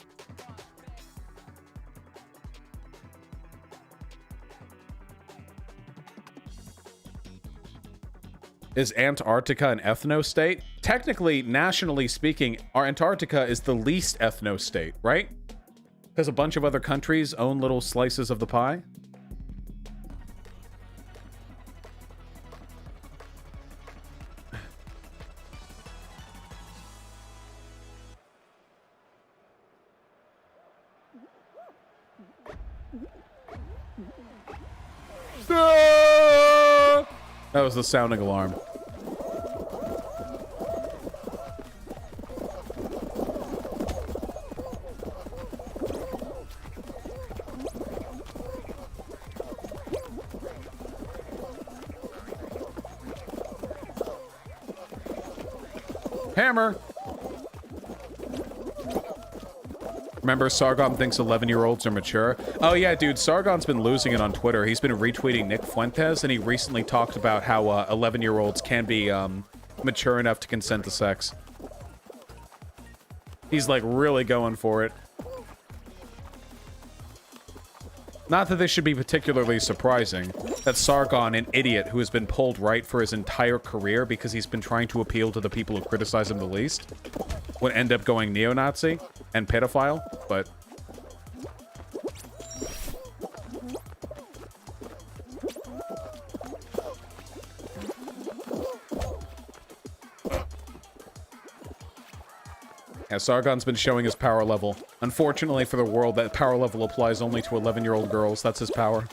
Is Antarctica an ethno-state? Technically, nationally speaking, our Antarctica is the least ethno-state, right? Because a bunch of other countries own little slices of the pie. That was the sounding alarm. Hammer! Remember, Sargon thinks 11-year-olds are mature? Oh yeah, dude, Sargon's been losing it on Twitter. He's been retweeting Nick Fuentes, and he recently talked about how 11-year-olds can be mature enough to consent to sex. He's like really going for it. Not that this should be particularly surprising, that Sargon, an idiot who has been pulled right for his entire career because he's been trying to appeal to the people who criticize him the least, would end up going neo-Nazi and pedophile, but... yeah, Sargon's been showing his power level. Unfortunately for the world, that power level applies only to 11-year-old girls. That's his power.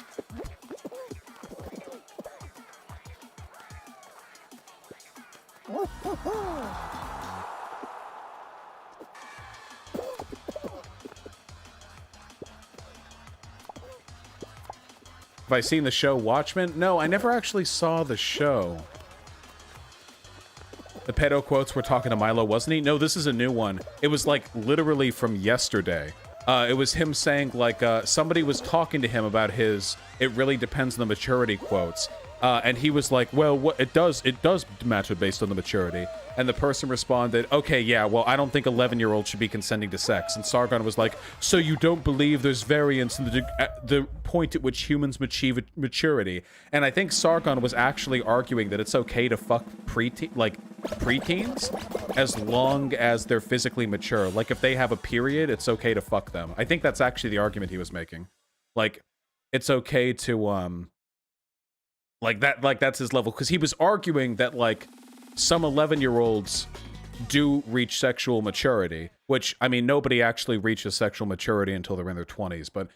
Have I seen the show Watchmen? No, I never actually saw the show. The pedo quotes were talking to Milo, wasn't he? No, this is a new one. It was like literally from yesterday. It was him saying like somebody was talking to him about his "it really depends on the maturity" quotes. And he was like, well, what it does matter based on the maturity. And the person responded, okay, yeah, well, I don't think 11-year-olds should be consenting to sex. And Sargon was like, so you don't believe there's variance in the point at which humans achieve maturity? And I think Sargon was actually arguing that it's okay to fuck preteens as long as they're physically mature. Like, if they have a period, it's okay to fuck them. I think that's actually the argument he was making. Like, it's okay to, that's his level. Because he was arguing that, like, some 11-year-olds do reach sexual maturity, which, I mean, nobody actually reaches sexual maturity until they're in their 20s, but,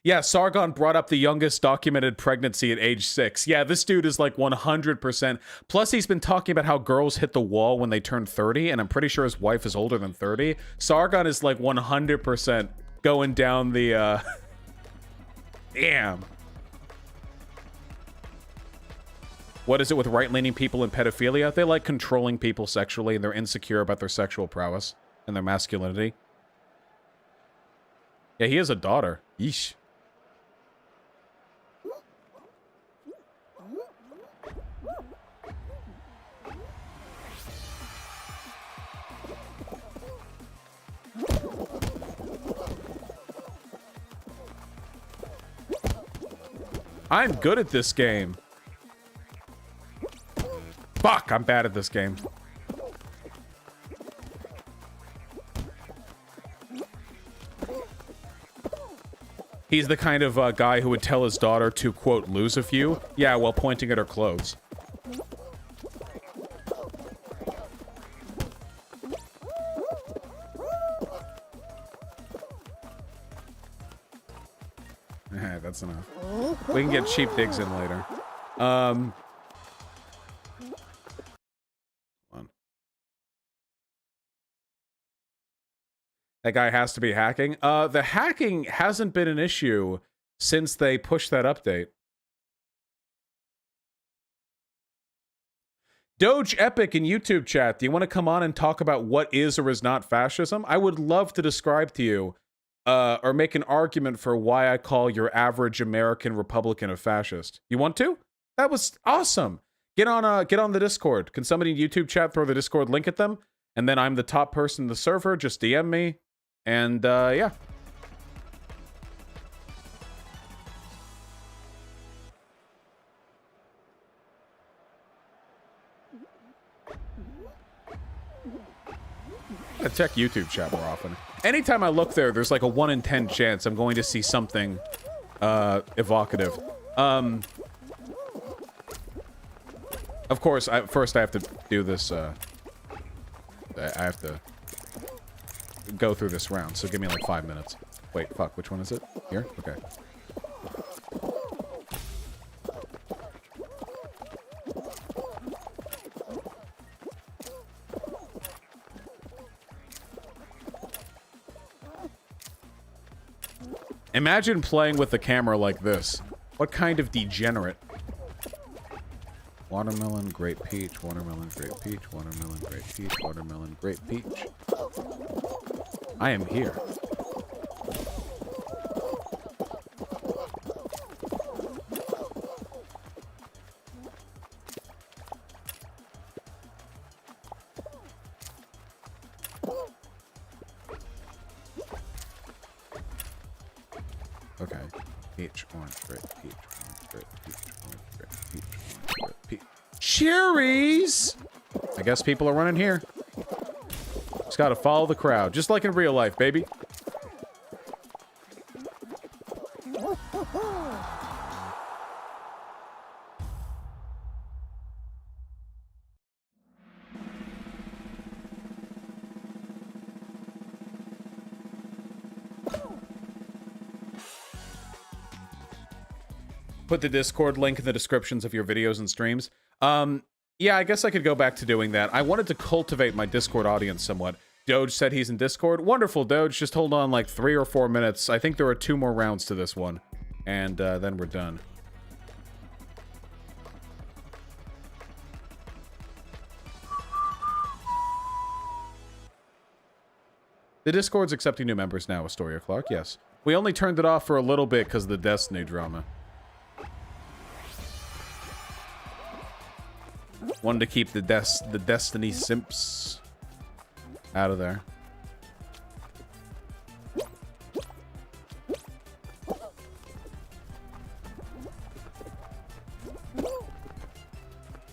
yeah, Sargon brought up the youngest documented pregnancy at age 6. Yeah, this dude is like 100%. Plus, he's been talking about how girls hit the wall when they turn 30, and I'm pretty sure his wife is older than 30. Sargon is like 100% going down the, Damn. What is it with right-leaning people and pedophilia? They like controlling people sexually, and they're insecure about their sexual prowess and their masculinity. Yeah, he has a daughter. Yeesh. I'm good at this game. Fuck, I'm bad at this game. He's the kind of guy who would tell his daughter to, quote, lose a few. Yeah, while pointing at her clothes. That's enough. We can get cheap digs in later. That guy has to be hacking. The hacking hasn't been an issue since they pushed that update. Doge Epic in YouTube chat, do you want to come on and talk about what is or is not fascism? I would love to describe to you, or make an argument for why I call your average American Republican a fascist. You want to? That was awesome. Get on the Discord. Can somebody in YouTube chat throw the Discord link at them? And then I'm the top person in the server. Just DM me. And, yeah. I check YouTube chat more often. Anytime I look there, there's like a 1 in 10 chance I'm going to see something, evocative. Of course, first I have to do this, I have to go through this round, so give me like 5 minutes. Wait, fuck, which one is it? Here? Okay. Imagine playing with the camera like this. What kind of degenerate? Watermelon, grape, peach, watermelon, grape, peach, watermelon, grape, peach, watermelon, grape, peach. I am here. Okay. Peach, orange, grape, peach, orange, grape, peach, orange, grape, peach, orange, grape, peach. Cherries! I guess people are running here. Just gotta follow the crowd, just like in real life, baby. Put the Discord link in the descriptions of your videos and streams. Yeah, I guess I could go back to doing that. I wanted to cultivate my Discord audience somewhat. Doge said he's in Discord. Wonderful, Doge. Just hold on like 3 or 4 minutes. I think there are 2 more rounds to this one. And then we're done. The Discord's accepting new members now, Astoria Clark, yes. We only turned it off for a little bit because of the Destiny drama. Wanted to keep the Destiny simps out of there.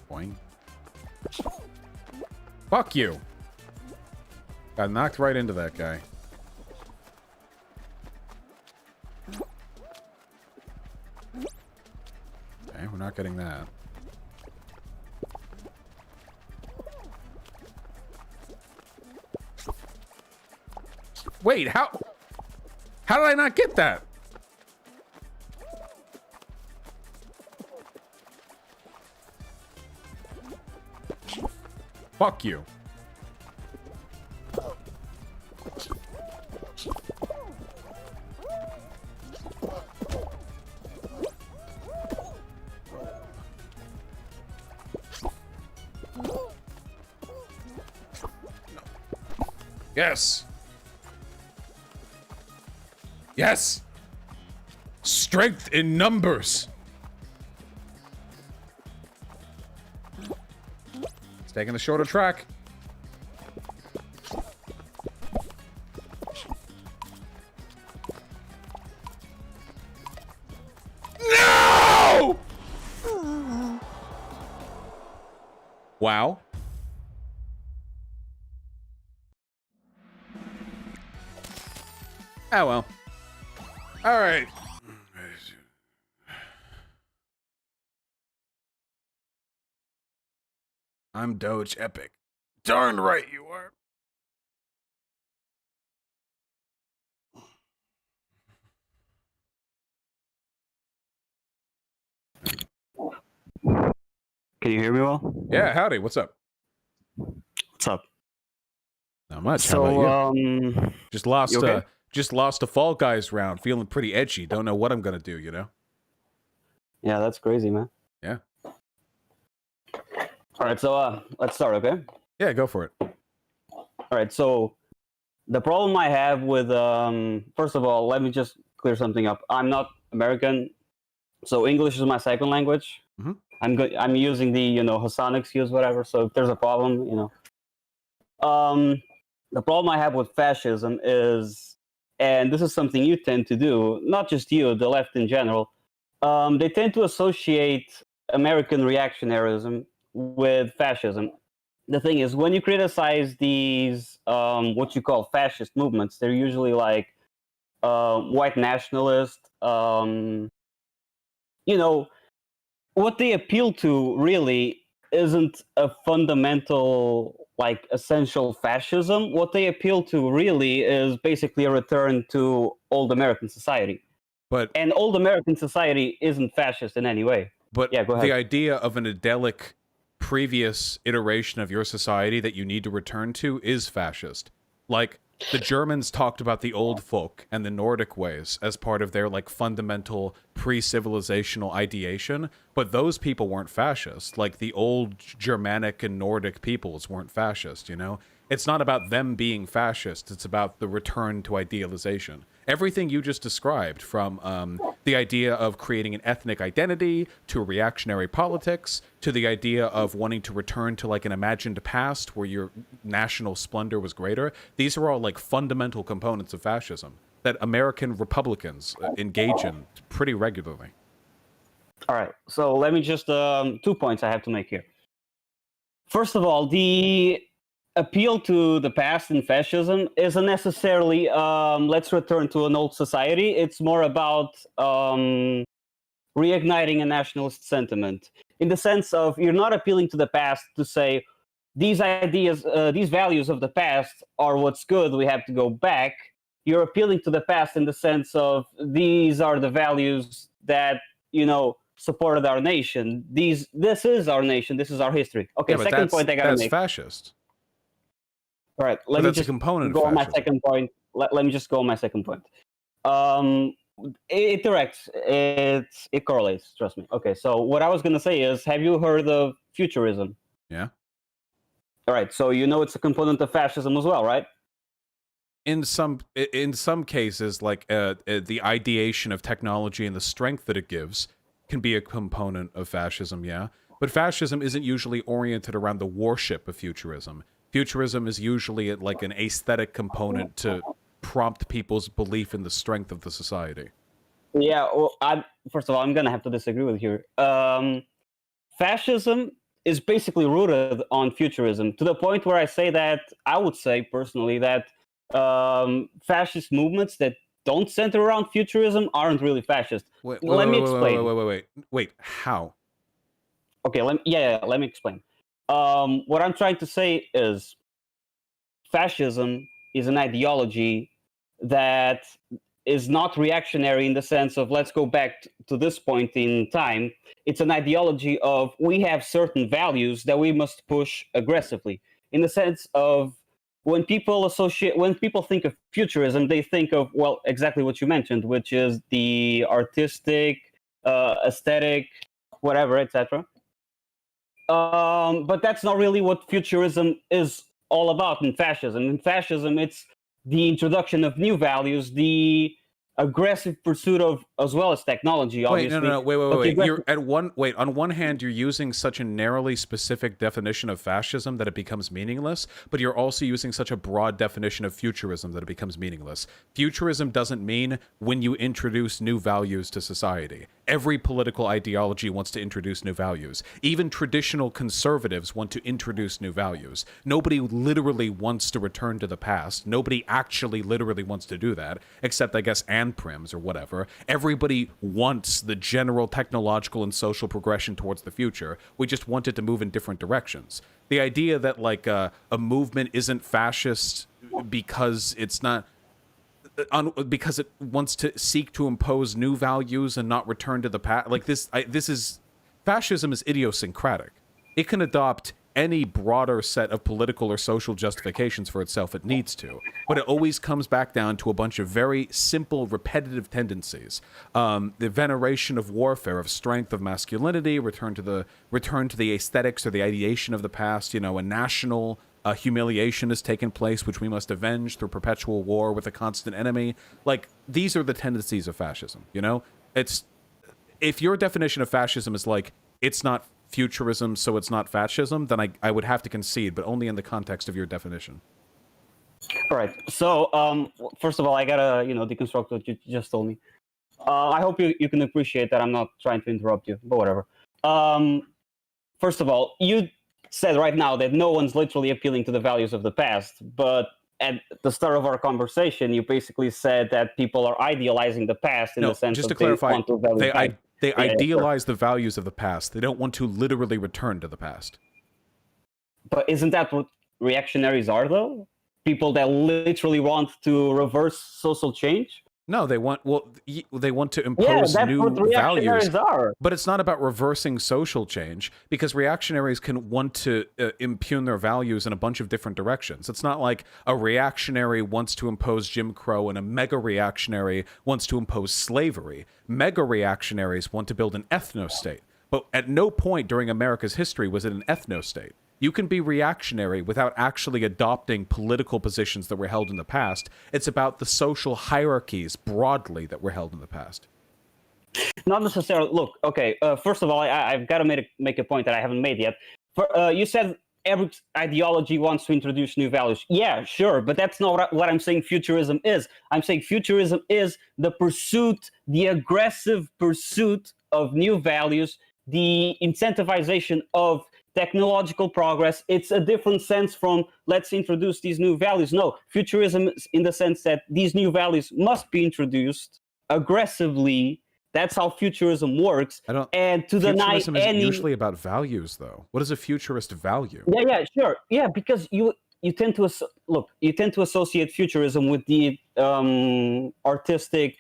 Boing. Fuck you! Got knocked right into that guy. Okay, we're not getting that. Wait, how did I not get that? Fuck you. Yes. Yes. Strength in numbers. It's taking the shorter track. No! Wow. Oh well. All right. I'm Doge Epic. Darn right you are. Can you hear me well? Yeah, howdy. What's up? What's up? Not much. So, How about you? Just lost okay? Just lost a Fall Guys round. Feeling pretty edgy. Don't know what I'm gonna do, you know? Yeah, that's crazy, man. Yeah. All right, so let's start, okay? Yeah, go for it. All right, so the problem I have with first of all, let me just clear something up. I'm not American, so English is my second language. Mm-hmm. I'm using the Hassan excuse, whatever. So if there's a problem, the problem I have with fascism is, and this is something you tend to do, not just you, the left in general, they tend to associate American reactionaryism with fascism. The thing is, when you criticize these what you call fascist movements, they're usually like white nationalist. What they appeal to really isn't a fundamental, like, essential fascism. What they appeal to really is basically a return to old American society. And old American society isn't fascist in any way. But yeah, go ahead. The idea of an idyllic previous iteration of your society that you need to return to is fascist. Like, the Germans talked about the old folk and the Nordic ways as part of their, like, fundamental pre-civilizational ideation, but those people weren't fascist. Like, the old Germanic and Nordic peoples weren't fascist, you know? It's not about them being fascist, it's about the return to idealization. Everything you just described, from the idea of creating an ethnic identity, to reactionary politics, to the idea of wanting to return to, like, an imagined past where your national splendor was greater, these are all, like, fundamental components of fascism that American Republicans engage in pretty regularly. All right, so let me just, 2 points I have to make here. First of all, the appeal to the past in fascism isn't necessarily let's return to an old society. It's more about reigniting a nationalist sentiment, in the sense of you're not appealing to the past to say these ideas, these values of the past are what's good, we have to go back. You're appealing to the past in the sense of these are the values that, supported our nation. This is our nation, this is our history. Okay, yeah, second point I gotta make. That's fascist. All right, let me just go on my second point. Let me just go on my second point. It directs, it correlates, trust me. Okay, so what I was going to say is, have you heard of futurism? Yeah. All right, so it's a component of fascism as well, right? in some cases, like the ideation of technology and the strength that it gives can be a component of fascism, yeah. But fascism isn't usually oriented around the worship of futurism. Futurism is usually like an aesthetic component to prompt people's belief in the strength of the society. Yeah, well, first of all, I'm going to have to disagree with you. Fascism is basically rooted on futurism, to the point where I say that, I would say personally that fascist movements that don't center around futurism aren't really fascist. Let me explain. Wait, how? Okay, let me explain. What I'm trying to say is fascism is an ideology that is not reactionary in the sense of let's go back to this point in time. It's an ideology of we have certain values that we must push aggressively, in the sense of when people think of futurism, they think of, well, exactly what you mentioned, which is the artistic, aesthetic, whatever, etc. But that's not really what futurism is all about in fascism. In fascism, it's the introduction of new values, the aggressive pursuit of, as well as technology, obviously. Wait. On one hand, you're using such a narrowly specific definition of fascism that it becomes meaningless, but you're also using such a broad definition of futurism that it becomes meaningless. Futurism doesn't mean when you introduce new values to society. Every political ideology wants to introduce new values. Even traditional conservatives want to introduce new values. Nobody literally wants to return to the past. Nobody actually literally wants to do that, except, I guess, Prims or whatever. Everybody wants the general technological and social progression towards the future. We just want it to move in different directions. The idea that like a movement isn't fascist because it's not because it wants to seek to impose new values and not return to the past, like fascism is idiosyncratic. It can adopt any broader set of political or social justifications for itself it needs to, but it always comes back down to a bunch of very simple, repetitive tendencies. The veneration of warfare, of strength, of masculinity, return to the aesthetics or the ideation of the past. You know, a national humiliation has taken place, which we must avenge through perpetual war with a constant enemy. Like, these are the tendencies of fascism, you know? If your definition of fascism is like, it's not futurism, so it's not fascism, then I would have to concede, but only in the context of your definition. All right. So, first of all, I gotta, deconstruct what you just told me. I hope you can appreciate that I'm not trying to interrupt you, but whatever. First of all, you said right now that no one's literally appealing to the values of the past, but at the start of our conversation, you basically said that people are idealizing the past in the sense just of to clarify, they Yeah, idealize the values of the past. They don't want to literally return to the past. But isn't that what reactionaries are, though? People that literally want to reverse social change? No, they want to impose new values. Are. But it's not about reversing social change, because reactionaries can want to impugn their values in a bunch of different directions. It's not like a reactionary wants to impose Jim Crow and a mega reactionary wants to impose slavery. Mega reactionaries want to build an ethno-state. But at no point during America's history was it an ethno-state. You can be reactionary without actually adopting political positions that were held in the past. It's about the social hierarchies broadly that were held in the past. Not necessarily. Look, okay, first of all, I've got to make a point that I haven't made yet. You said every ideology wants to introduce new values. Yeah, sure, but that's not what I'm saying futurism is. I'm saying futurism is the pursuit, the aggressive pursuit of new values, the incentivization of technological progress. It's a different sense from let's introduce these new values. No, futurism is in the sense that these new values must be introduced aggressively. That's how futurism works. And to deny futurism isn't usually about values, though. What is a futurist value? Yeah, sure. Yeah, because you tend to associate futurism with the artistic.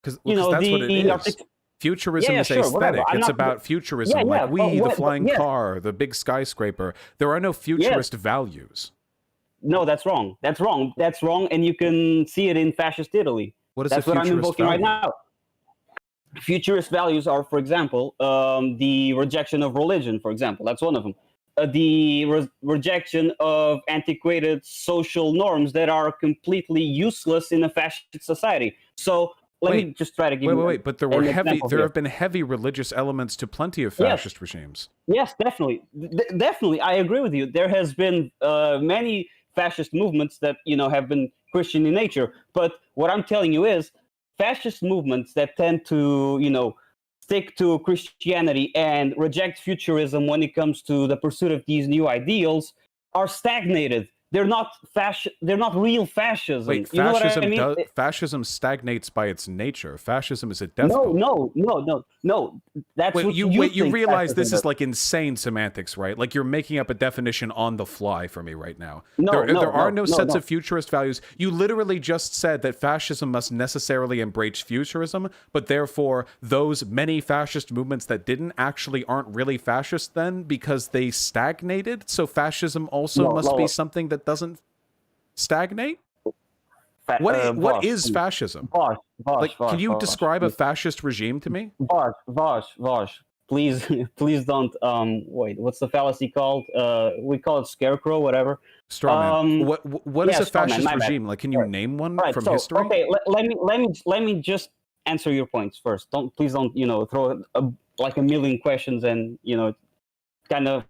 Because that's what it is. Futurism is aesthetic. It's about futurism, the flying car, the big skyscraper. There are no futurist values. No, that's wrong. That's wrong. That's wrong, and you can see it in fascist Italy. That's what I'm invoking right now. Futurist values are, for example, the rejection of religion, for example. That's one of them. rejection of antiquated social norms that are completely useless in a fascist society. So let me just try to give you wait. But there were there have been heavy religious elements to plenty of fascist regimes. Yes, definitely, definitely. I agree with you. There has been many fascist movements that have been Christian in nature. But what I'm telling you is, fascist movements that tend to stick to Christianity and reject futurism when it comes to the pursuit of these new ideals are stagnated. They're not They're not real fascism. Wait, you know fascism what I mean? fascism stagnates by its nature. Fascism is a death No, cult. no. That's what you you think realize this fascism is like insane semantics, right? Like you're making up a definition on the fly for me right now. No, there are no sets no. of futurist values. You literally just said that fascism must necessarily embrace futurism, but therefore those many fascist movements that didn't actually aren't really fascist then because they stagnated. So fascism also must be something that doesn't stagnate. What is fascism? Can you describe a fascist regime to me? Vosh, please don't. Wait, what's the fallacy called? We call it scarecrow, whatever. Strawman. What is a fascist strawman, regime? Like, can you name one from so, history? Okay, let me just answer your points first. Please don't throw like a million questions and kind of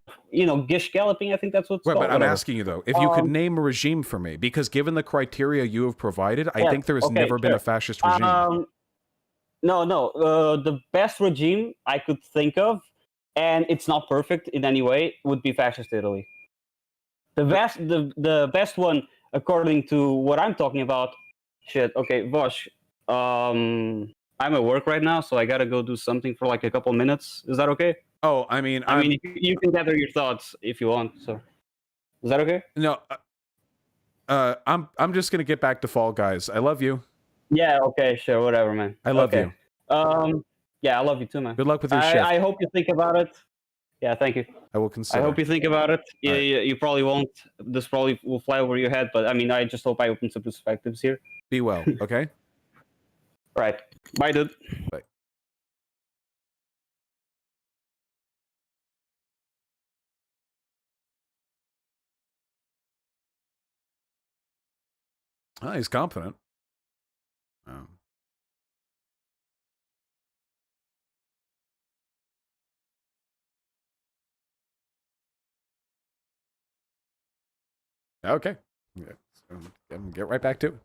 gish galloping. I think that's what's right. called. But I'm asking you though, if you could name a regime for me, because given the criteria you have provided, I think there has never been a fascist regime. No. The best regime I could think of, and it's not perfect in any way, would be fascist Italy. The best one, according to what I'm talking about. Shit. Okay, Vosh. I'm at work right now, so I gotta go do something for like a couple minutes. Is that okay? Oh, I mean, you can gather your thoughts if you want. So, is that okay? No. I'm just gonna get back to Fall Guys. I love you. Yeah. Okay. Sure. Whatever, man. I love you. Yeah, I love you too, man. Good luck with your shift. I hope you think about it. Yeah. Thank you. I will consider. I hope you think about it. Yeah, right. you probably won't. This probably will fly over your head, but I mean, I just hope I open some perspectives here. Be well. Okay. Right. Bye, dude. Bye. Oh, he's confident. Oh. Okay. Yeah. So, get right back to it.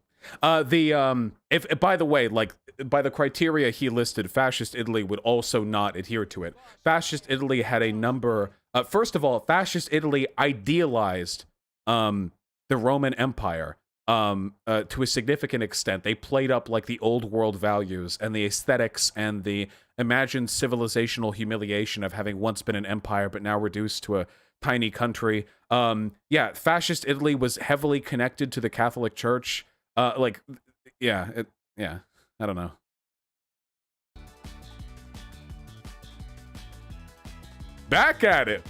If by the way, like by the criteria he listed, fascist Italy would also not adhere to it. Fascist Italy had a number. First of all, fascist Italy idealized the Roman Empire. To a significant extent. They played up like the old world values and the aesthetics and the imagined civilizational humiliation of having once been an empire but now reduced to a tiny country. Yeah, fascist Italy was heavily connected to the Catholic Church. I don't know. Back at it.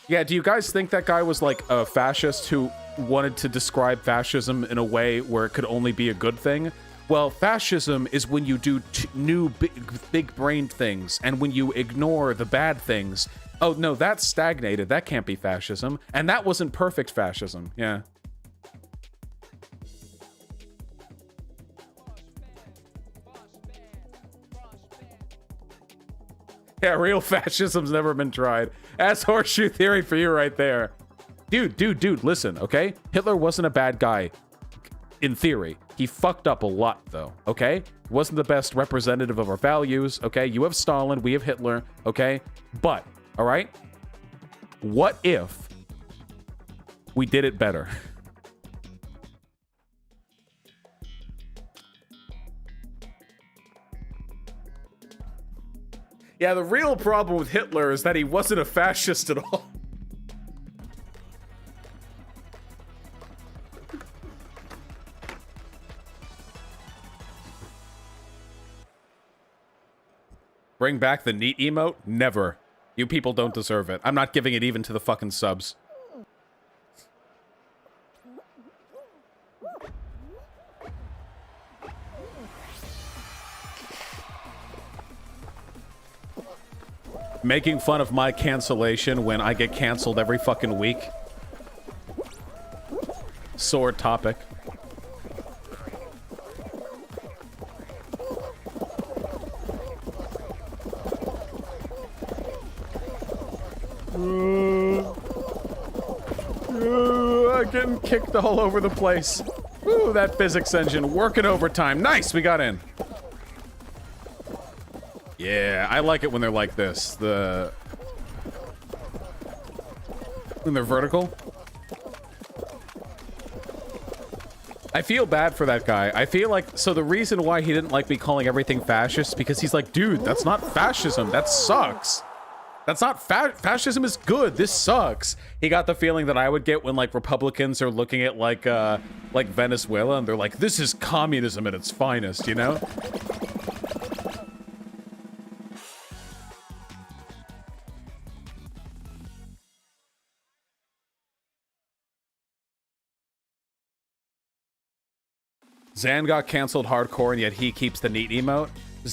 Yeah, do you guys think that guy was like a fascist who wanted to describe fascism in a way where it could only be a good thing? Well, fascism is when you do new big-brained things, and when you ignore the bad things. Oh, no, that's stagnated. That can't be fascism. And that wasn't perfect fascism. Yeah. Yeah, real fascism's never been tried. That's horseshoe theory for you right there. Dude, listen, okay? Hitler wasn't a bad guy, in theory. He fucked up a lot, though, okay? He wasn't the best representative of our values, okay? You have Stalin, we have Hitler, okay? But, all right? What if we did it better? Yeah, the real problem with Hitler is that he wasn't a fascist at all. Bring back the neat emote? Never. You people don't deserve it. I'm not giving it even to the fucking subs. Making fun of my cancellation when I get canceled every fucking week. Sore topic. I'm getting kicked all over the place. Ooh, that physics engine working overtime. Nice, we got in. Yeah, I like it when they're like this. When they're vertical. I feel bad for that guy. I feel like, so the reason why he didn't like me calling everything fascist, because he's like, dude, that's not fascism. That sucks. That's not fascism is good. This sucks. He got the feeling that I would get when like Republicans are looking at like Venezuela and they're like, this is communism at its finest, you know? Zan got canceled hardcore, and yet he keeps the neat emote.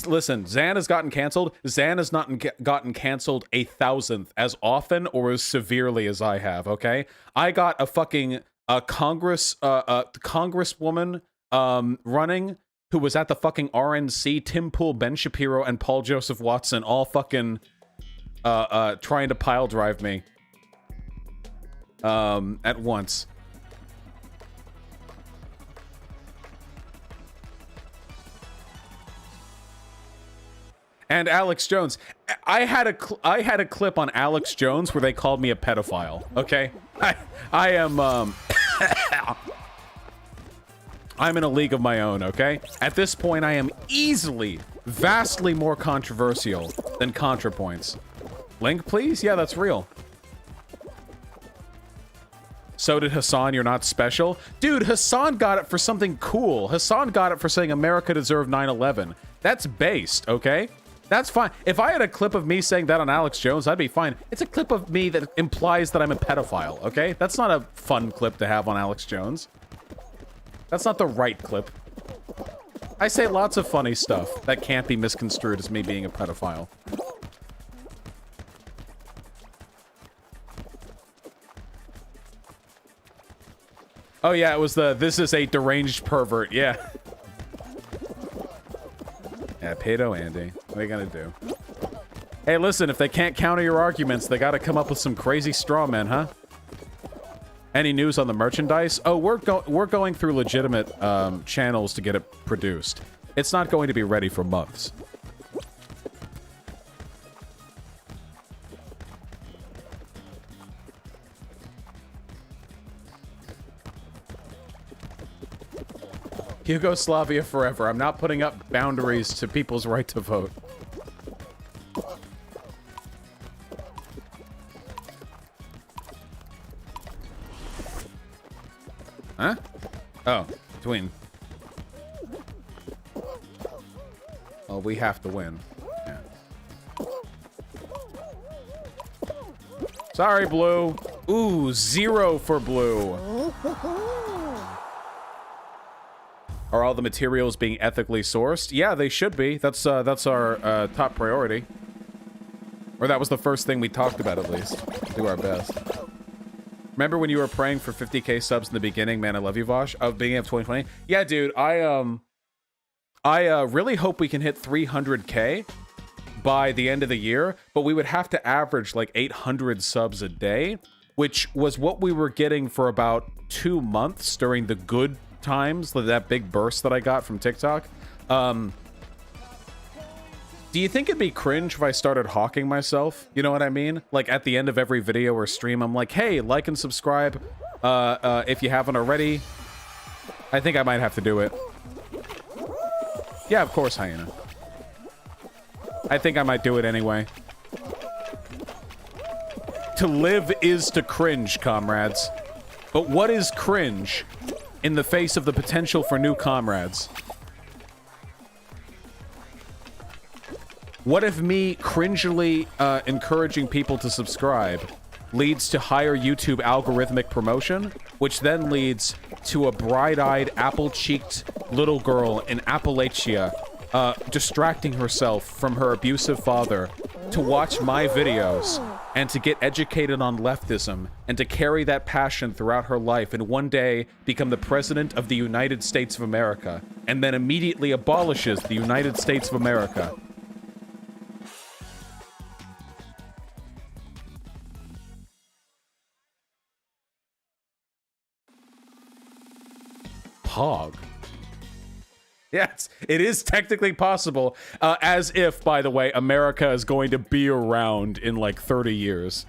Listen, Zan has gotten canceled. Zan has not gotten canceled 1,000th as often or as severely as I have, okay? I got a fucking congresswoman running who was at the fucking RNC, Tim Pool, Ben Shapiro, and Paul Joseph Watson all fucking trying to pile drive me at once. And Alex Jones. I had a clip on Alex Jones where they called me a pedophile. Okay, I am I'm in a league of my own. Okay, at this point I am easily, vastly more controversial than ContraPoints. Link, please. Yeah, that's real. So did Hassan. You're not special, dude. Hassan got it for something cool. Hassan got it for saying America deserved 9/11. That's based. Okay. That's fine. If I had a clip of me saying that on Alex Jones, I'd be fine. It's a clip of me that implies that I'm a pedophile, okay? That's not a fun clip to have on Alex Jones. That's not the right clip. I say lots of funny stuff that can't be misconstrued as me being a pedophile. Oh yeah, it was this is a deranged pervert, yeah. Yeah, pedo Andy. What are you gonna do? Hey, listen, if they can't counter your arguments, they gotta come up with some crazy straw men, huh? Any news on the merchandise? Oh, we're going through legitimate channels to get it produced. It's not going to be ready for months. Yugoslavia forever. I'm not putting up boundaries to people's right to vote. Huh? Oh, between. Well, we have to win. Yeah. Sorry, Blue. Ooh, 0 for Blue. Are all the materials being ethically sourced? Yeah, they should be. That's our top priority. Or that was the first thing we talked about, at least. Do our best. Remember when you were praying for 50k subs in the beginning? Man, I love you, Vosh. Of beginning of 2020. Yeah, dude. I really hope we can hit 300k by the end of the year, but we would have to average like 800 subs a day, which was what we were getting for about 2 months during the good times, that big burst that I got from TikTok. Do you think it'd be cringe if I started hawking myself? You know what I mean? Like at the end of every video or stream, I'm like, hey, like and subscribe if you haven't already. I think I might have to do it. Yeah, of course, Hyena. I think I might do it anyway. To live is to cringe, comrades. But what is cringe in the face of the potential for new comrades? What if me cringily encouraging people to subscribe leads to higher YouTube algorithmic promotion, which then leads to a bright-eyed, apple-cheeked little girl in Appalachia distracting herself from her abusive father to watch my videos and to get educated on leftism and to carry that passion throughout her life and one day become the president of the United States of America and then immediately abolishes the United States of America. Pog. Yes, it is technically possible, as if, by the way, America is going to be around in like 30 years.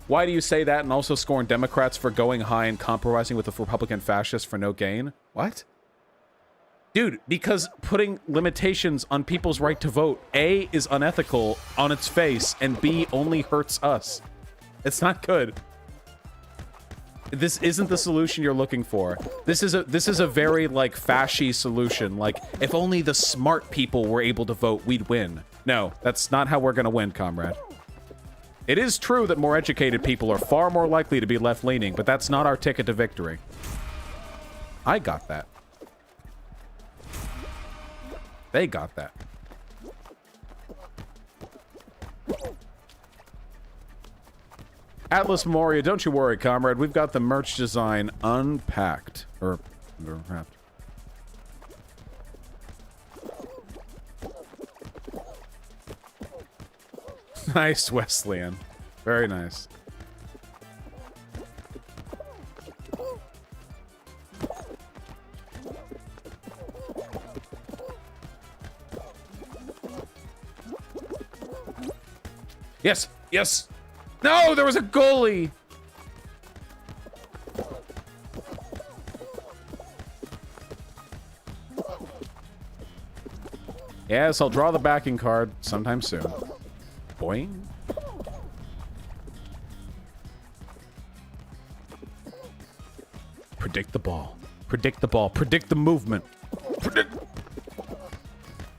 Why do you say that and also scorn Democrats for going high and compromising with the Republican fascists for no gain? What? Dude, because putting limitations on people's right to vote, A, is unethical on its face, and B, only hurts us. It's not good. This isn't the solution you're looking for. This is a very, like, fashy solution. Like, if only the smart people were able to vote, we'd win. No, that's not how we're gonna win, comrade. It is true that more educated people are far more likely to be left-leaning, but that's not our ticket to victory. I got that. They got that. Atlas Memoria, don't you worry, comrade. We've got the merch design unpacked. Or unwrapped. Nice, Wesleyan. Very nice. Yes, yes. No, there was a goalie. Yes, I'll draw the backing card sometime soon. Boing. Predict the ball. Predict the ball. Predict the movement. Predict.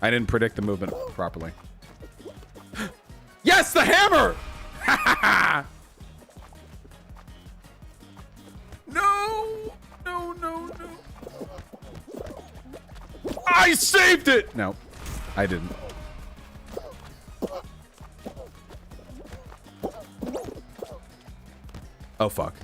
I didn't predict the movement properly. Yes, the hammer! No! No, no, no. I saved it! No, I didn't. Oh, fuck.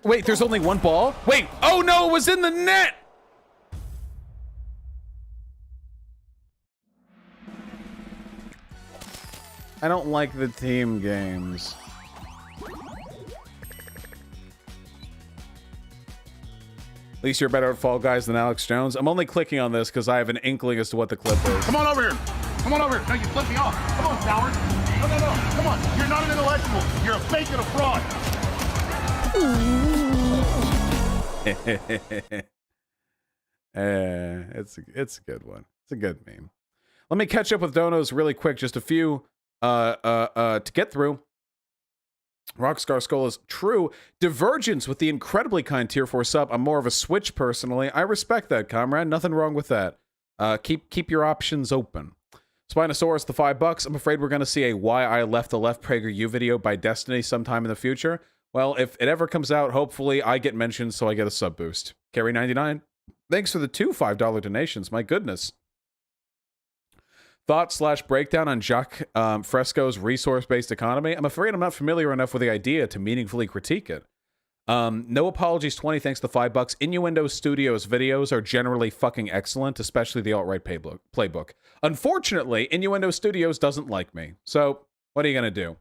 Wait, there's only one ball? Wait, oh no, it was in the net! I don't like the team games. At least you're better at Fall Guys than Alex Jones. I'm only clicking on this because I have an inkling as to what the clip is. Come on over here. Come on over here. No, you flipped me off. Come on, coward. No, no, no. Come on. You're not an intellectual. You're a fake and a fraud. It's a good one. It's a good meme. Let me catch up with donos really quick. Just a few to get through. Rockstar Skull is true. Divergence with the incredibly kind tier 4 sub. I'm more of a Switch personally. I respect that, comrade. Nothing wrong with that. Keep your options open. Spinosaurus, the $5. I'm afraid we're going to see a Why I Left the Left PragerU video by Destiny sometime in the future. Well, if it ever comes out, hopefully I get mentioned so I get a sub boost. Carry99, thanks for the 2 $5 donations. My goodness. Thought/breakdown on Jacques Fresco's resource-based economy. I'm afraid I'm not familiar enough with the idea to meaningfully critique it. No Apologies 20, thanks to $5. Innuendo Studios videos are generally fucking excellent, especially the alt-right playbook. Unfortunately, Innuendo Studios doesn't like me. So, what are you gonna do?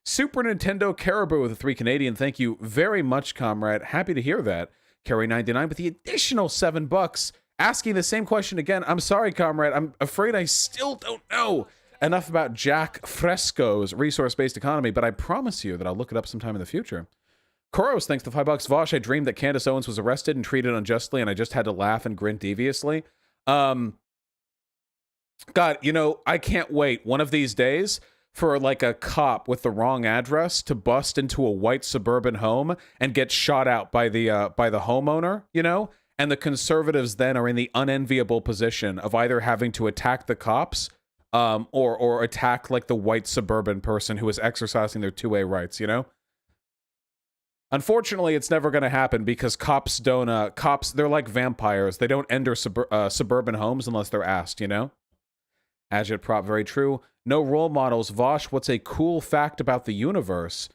Super Nintendo Caribou with a 3 Canadian. Thank you very much, comrade. Happy to hear that. Carry99 with the additional $7. Asking the same question again. I'm sorry, comrade. I'm afraid I still don't know enough about Jacques Fresco's resource-based economy, but I promise you that I'll look it up sometime in the future. Koros, thanks to $5. Vosh, I dreamed that Candace Owens was arrested and treated unjustly, and I just had to laugh and grin deviously. God, you know, I can't wait one of these days for like a cop with the wrong address to bust into a white suburban home and get shot out by the homeowner, you know? And the conservatives then are in the unenviable position of either having to attack the cops or attack like the white suburban person who is exercising their 2A rights, you know? Unfortunately, it's never going to happen because cops don't, they're like vampires. They don't enter suburban homes unless they're asked, you know? Agit prop, very true. No role models. Vosh, what's a cool fact about the universe?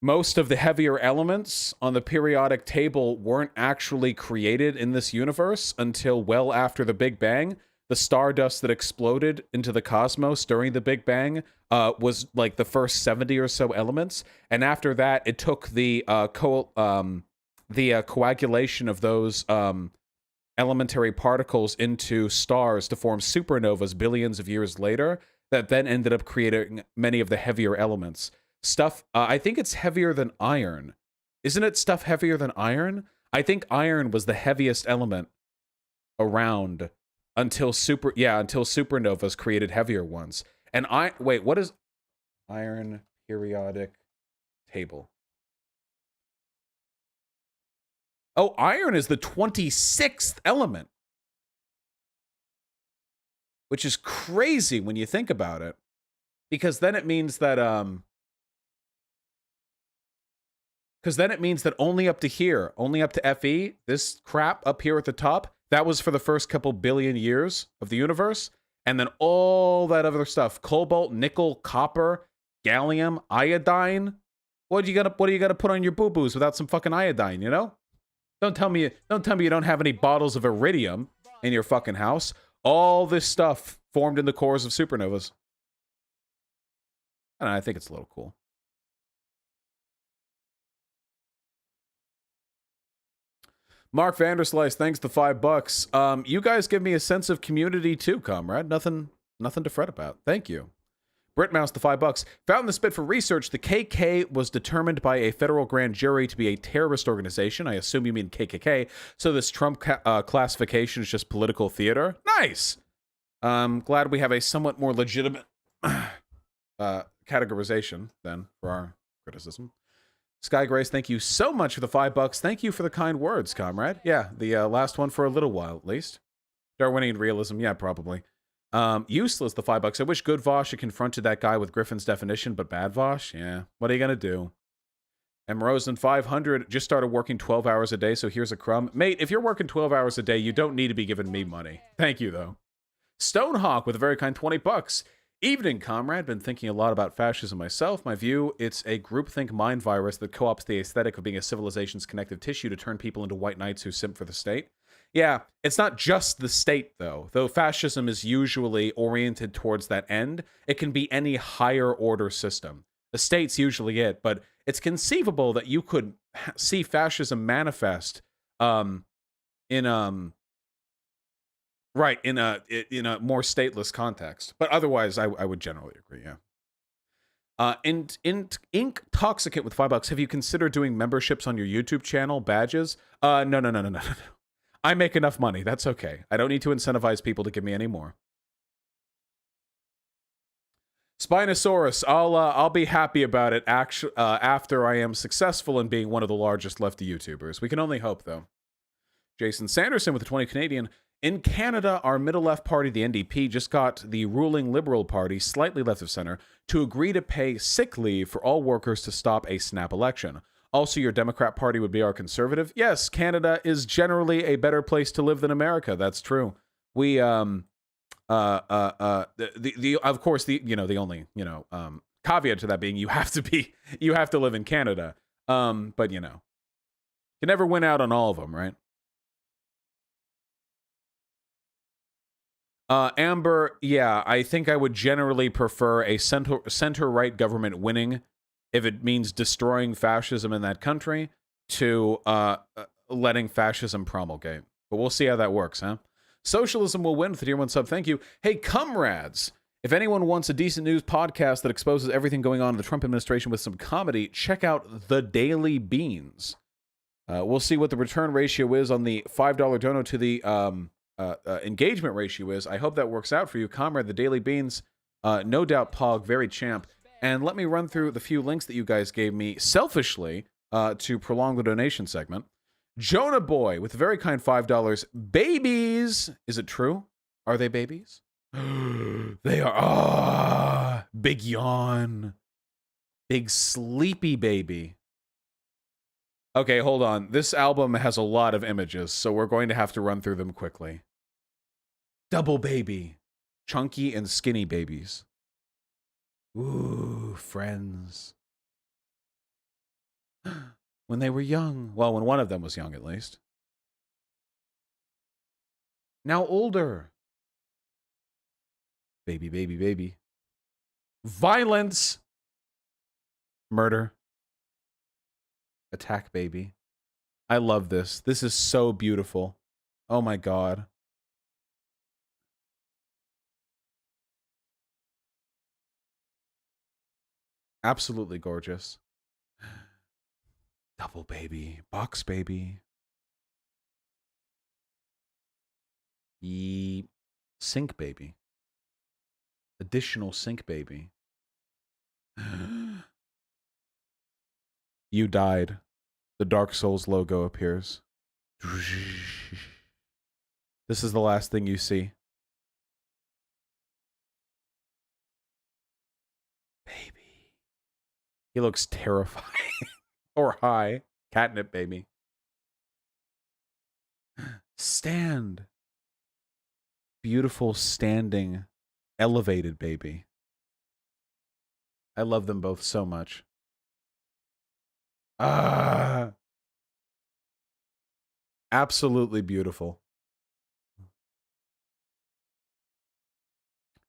Most of the heavier elements on the periodic table weren't actually created in this universe until well after the Big Bang. The stardust that exploded into the cosmos during the Big Bang was like the first 70 or so elements. And after that, it took the coagulation of those elementary particles into stars to form supernovas billions of years later that then ended up creating many of the heavier elements. Stuff, I think it's heavier than iron. Isn't it stuff heavier than iron? I think iron was the heaviest element around until supernovas created heavier ones. And wait, what is iron periodic table? Oh, iron is the 26th element. Which is crazy when you think about it. Because then it means that only up to here, only up to FE, this crap up here at the top, that was for the first couple billion years of the universe. And then all that other stuff, cobalt, nickel, copper, gallium, iodine. What are you gonna put on your boo-boos without some fucking iodine, you know? Don't tell me you don't have any bottles of iridium in your fucking house. All this stuff formed in the cores of supernovas. I don't know, I think it's a little cool. Mark Vanderslice, thanks to $5. You guys give me a sense of community too, comrade. Nothing to fret about. Thank you. Britmouse, the $5. Found the spit for research. The KK was determined by a federal grand jury to be a terrorist organization. I assume you mean KKK. So this Trump classification is just political theater. Nice. Glad we have a somewhat more legitimate categorization then for our criticism. Sky Grace, thank you so much for the $5. Thank you for the kind words, comrade. Yeah, the last one for a little while, at least. Darwinian realism, yeah, probably. Useless, the $5. I wish good Vosh had confronted that guy with Griffin's definition, but bad Vosh? Yeah, what are you gonna do? M. Rosen, 500, just started working 12 hours a day, so here's a crumb. Mate, if you're working 12 hours a day, you don't need to be giving me money. Thank you, though. Stonehawk with a very kind $20. Evening, comrade. Been thinking a lot about fascism myself. My view, it's a groupthink mind virus that co-opts the aesthetic of being a civilization's connective tissue to turn people into white knights who simp for the state. Yeah, it's not just the state, though. Though fascism is usually oriented towards that end, it can be any higher order system. The state's usually it, but it's conceivable that you could see fascism manifest in a more stateless context. But otherwise, I would generally agree, yeah. Ink Toxicant with $5. Have you considered doing memberships on your YouTube channel, badges? No. I make enough money. That's okay. I don't need to incentivize people to give me any more. Spinosaurus, I'll be happy about it after I am successful in being one of the largest lefty YouTubers. We can only hope, though. Jason Sanderson with the 20 Canadian. In Canada, our middle-left party, the NDP, just got the ruling Liberal Party, slightly left of center, to agree to pay sick leave for all workers to stop a snap election. Also, your Democrat Party would be our Conservative. Yes, Canada is generally a better place to live than America. That's true. We, of course, the only, caveat to that being you have to live in Canada. But, you can never win out on all of them, right? Amber, yeah, I think I would generally prefer a center-right government winning if it means destroying fascism in that country to letting fascism promulgate. But we'll see how that works, huh? Socialism will win with the tier 1 sub. Thank you. Hey, comrades, if anyone wants a decent news podcast that exposes everything going on in the Trump administration with some comedy, check out The Daily Beans. We'll see what the return ratio is on the $5 dono to the engagement ratio is. I hope that works out for you, comrade. The Daily Beans, no doubt Pog, very champ. And let me run through the few links that you guys gave me selfishly to prolong the donation segment. Jonah Boy with a very kind $5. Babies. Is it true? Are they babies? They are. Ah, big yawn. Big sleepy baby. Okay, hold on. This album has a lot of images, so we're going to have to run through them quickly. Double baby. Chunky and skinny babies. Ooh, friends. When they were young. Well, when one of them was young, at least. Now older. Baby, baby, baby. Violence. Murder. Attack baby. I love this. This is so beautiful. Oh my god. Absolutely gorgeous. Double baby. Box baby. Sink baby. Additional sink baby. You died. The Dark Souls logo appears. This is the last thing you see. Baby. He looks terrifying. Or high. Catnip baby. Stand. Beautiful standing, elevated baby. I love them both so much. Ah. Absolutely beautiful.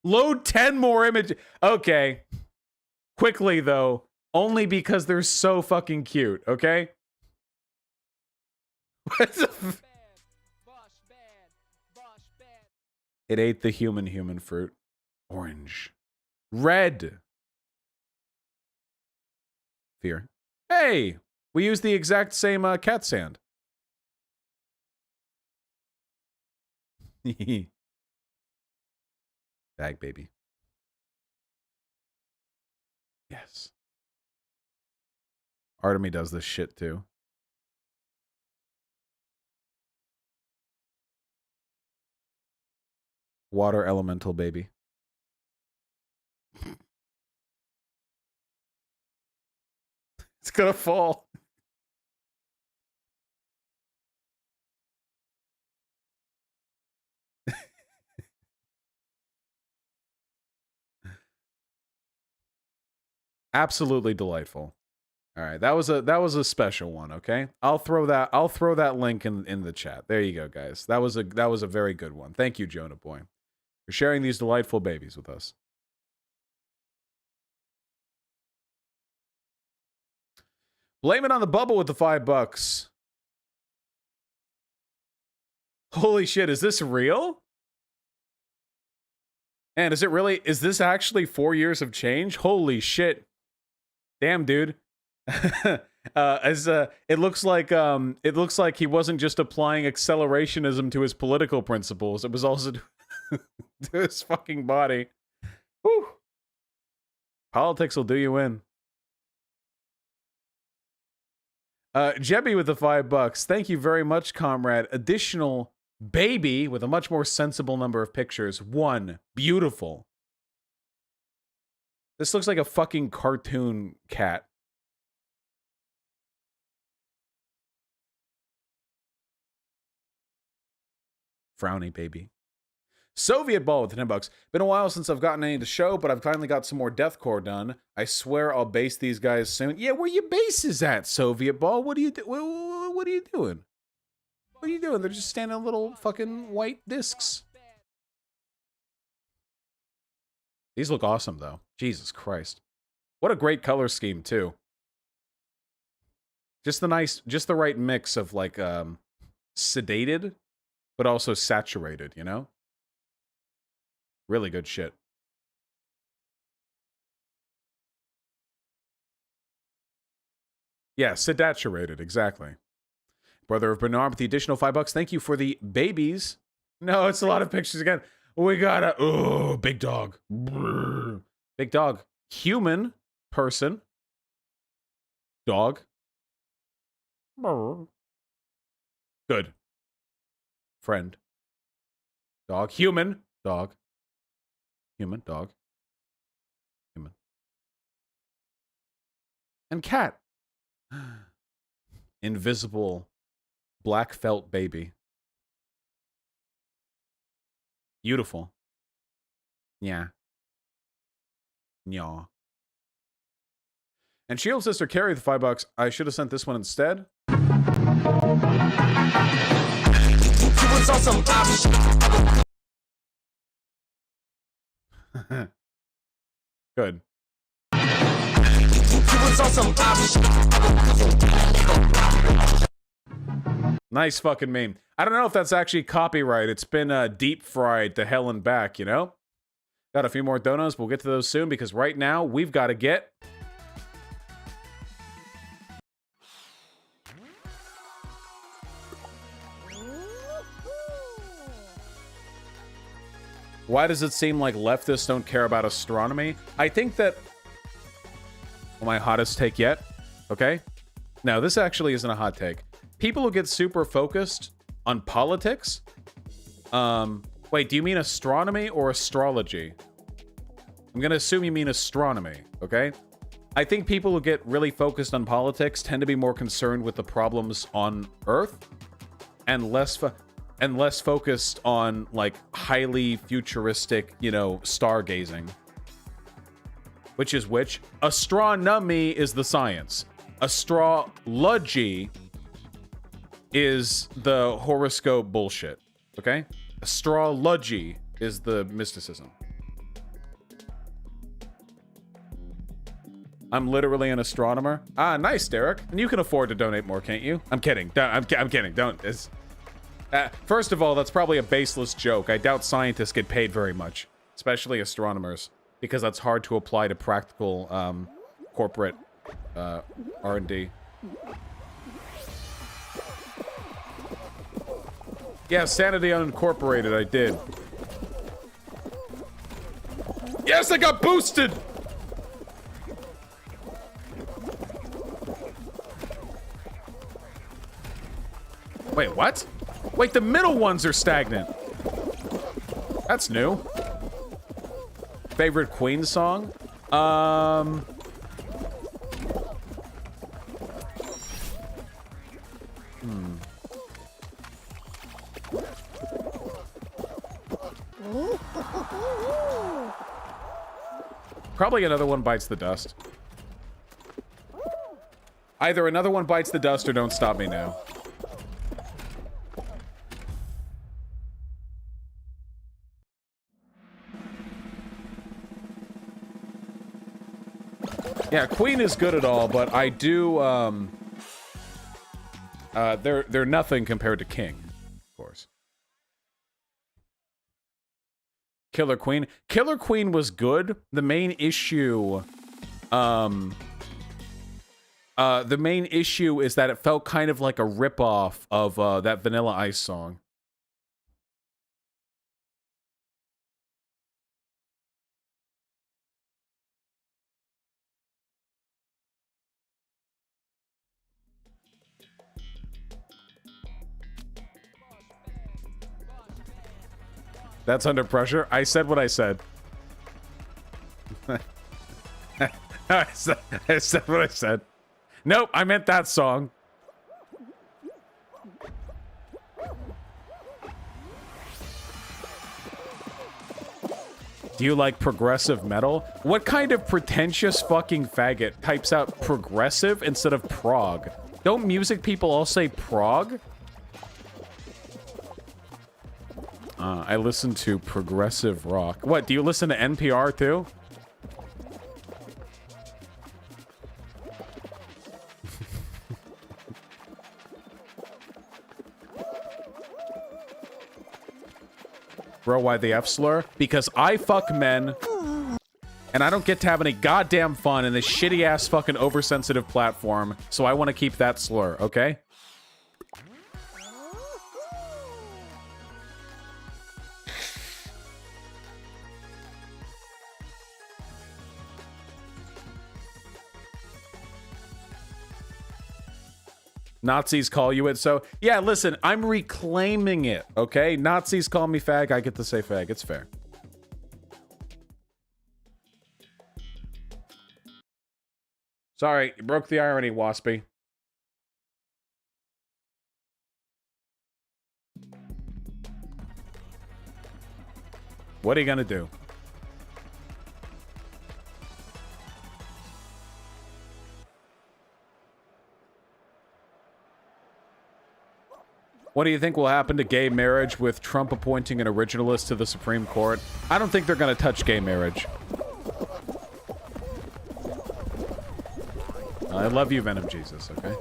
Load 10 more images. Okay. Quickly, though. Only because they're so fucking cute, okay? It ate the human fruit. Orange. Red. Fear. Hey! We used the exact same cat sand. Bag baby. Yes. Artemy does this shit too. Water elemental baby. It's gonna fall. Absolutely delightful. All right, that was a special one, okay? I'll throw that link in the chat. There you go, guys. That was a very good one. Thank you, Jonah Boy, for sharing these delightful babies with us. Blame it on the bubble with the $5. Holy shit, is this real? And is this actually 4 years of change? Holy shit. Damn, dude. It looks like he wasn't just applying accelerationism to his political principles. It was also to his fucking body. Whew. Politics will do you in. Jebby with the $5. Thank you very much, comrade. Additional baby with a much more sensible number of pictures. 1. Beautiful. This looks like a fucking cartoon cat. Frowny baby. Soviet ball with $10. Been a while since I've gotten any to show, but I've finally got some more deathcore done. I swear I'll base these guys soon. Yeah, where your bases at, Soviet ball? What are you what are you doing? What are you doing? They're just standing on little fucking white discs. These look awesome, though. Jesus Christ. What a great color scheme, too. Just the right mix of, like, sedated, but also saturated, you know? Really good shit. Yeah, saturated, exactly. Brother of Bernard with the additional $5. Thank you for the babies. No, it's a lot of pictures again. We got big dog. Brrr. Big dog. Human person. Dog. Brrr. Good. Friend. Dog. Human. Dog. Human. Dog. Human. And cat. Invisible black felt baby. Beautiful. Yeah. Yaw. And Shield Sister carried the $5. I should have sent this one instead. Good. Nice fucking meme. I don't know if that's actually copyright. It's been deep fried to hell and back, you know? Got a few more donuts. We'll get to those soon because right now we've got to get... Why does it seem like leftists don't care about astronomy? I think that... Well, my hottest take yet. Okay? No, this actually isn't a hot take. People who get super focused on politics... Wait, do you mean astronomy or astrology? I'm gonna assume you mean astronomy, okay? I think people who get really focused on politics tend to be more concerned with the problems on Earth and less focused on, like, highly futuristic, you know, stargazing. Which is which? Astronomy is the science. Astrology is the horoscope bullshit, okay? Astrology is the mysticism. I'm literally an astronomer. Ah, nice, Derek. And you can afford to donate more, can't you? I'm kidding. I'm kidding. Don't. It's... first of all, that's probably a baseless joke. I doubt scientists get paid very much, especially astronomers, because that's hard to apply to practical corporate R&D. Yeah, Sanity Unincorporated, I did. Yes, I got boosted! Wait, what? Wait, the middle ones are stagnant. That's new. Favorite Queen song? Probably Another One Bites the Dust. Either Another One Bites the Dust or Don't Stop Me Now. Yeah, Queen is good at all, but I do, they're nothing compared to King, of course. Killer Queen. Killer Queen was good. The main issue, is that it felt kind of like a ripoff of, that Vanilla Ice song. That's Under Pressure. I said what I said. I said what I said. Nope, I meant that song. Do you like progressive metal? What kind of pretentious fucking faggot types out progressive instead of prog? Don't music people all say prog? I listen to progressive rock. What, do you listen to NPR too? Bro, why the F slur? Because I fuck men, and I don't get to have any goddamn fun in this shitty-ass fucking oversensitive platform, so I want to keep that slur, okay? Nazis call you it. So, yeah, listen, I'm reclaiming it, okay? Nazis call me fag. I get to say fag. It's fair. Sorry, you broke the irony, Waspy. What are you gonna do? What do you think will happen to gay marriage with Trump appointing an originalist to the Supreme Court? I don't think they're going to touch gay marriage. I love you, Venom Jesus, okay?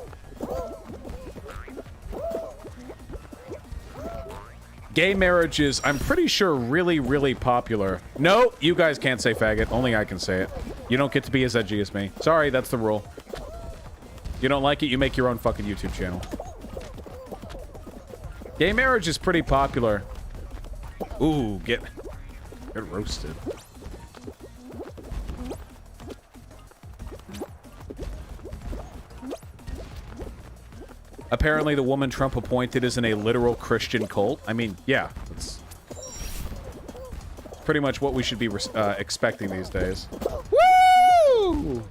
Gay marriage is, I'm pretty sure, really, really popular. No, you guys can't say faggot. Only I can say it. You don't get to be as edgy as me. Sorry, that's the rule. You don't like it, you make your own fucking YouTube channel. Gay marriage is pretty popular. Ooh, get roasted. Apparently the woman Trump appointed is in a literal Christian cult. I mean, yeah, that's pretty much what we should be expecting these days. Woo!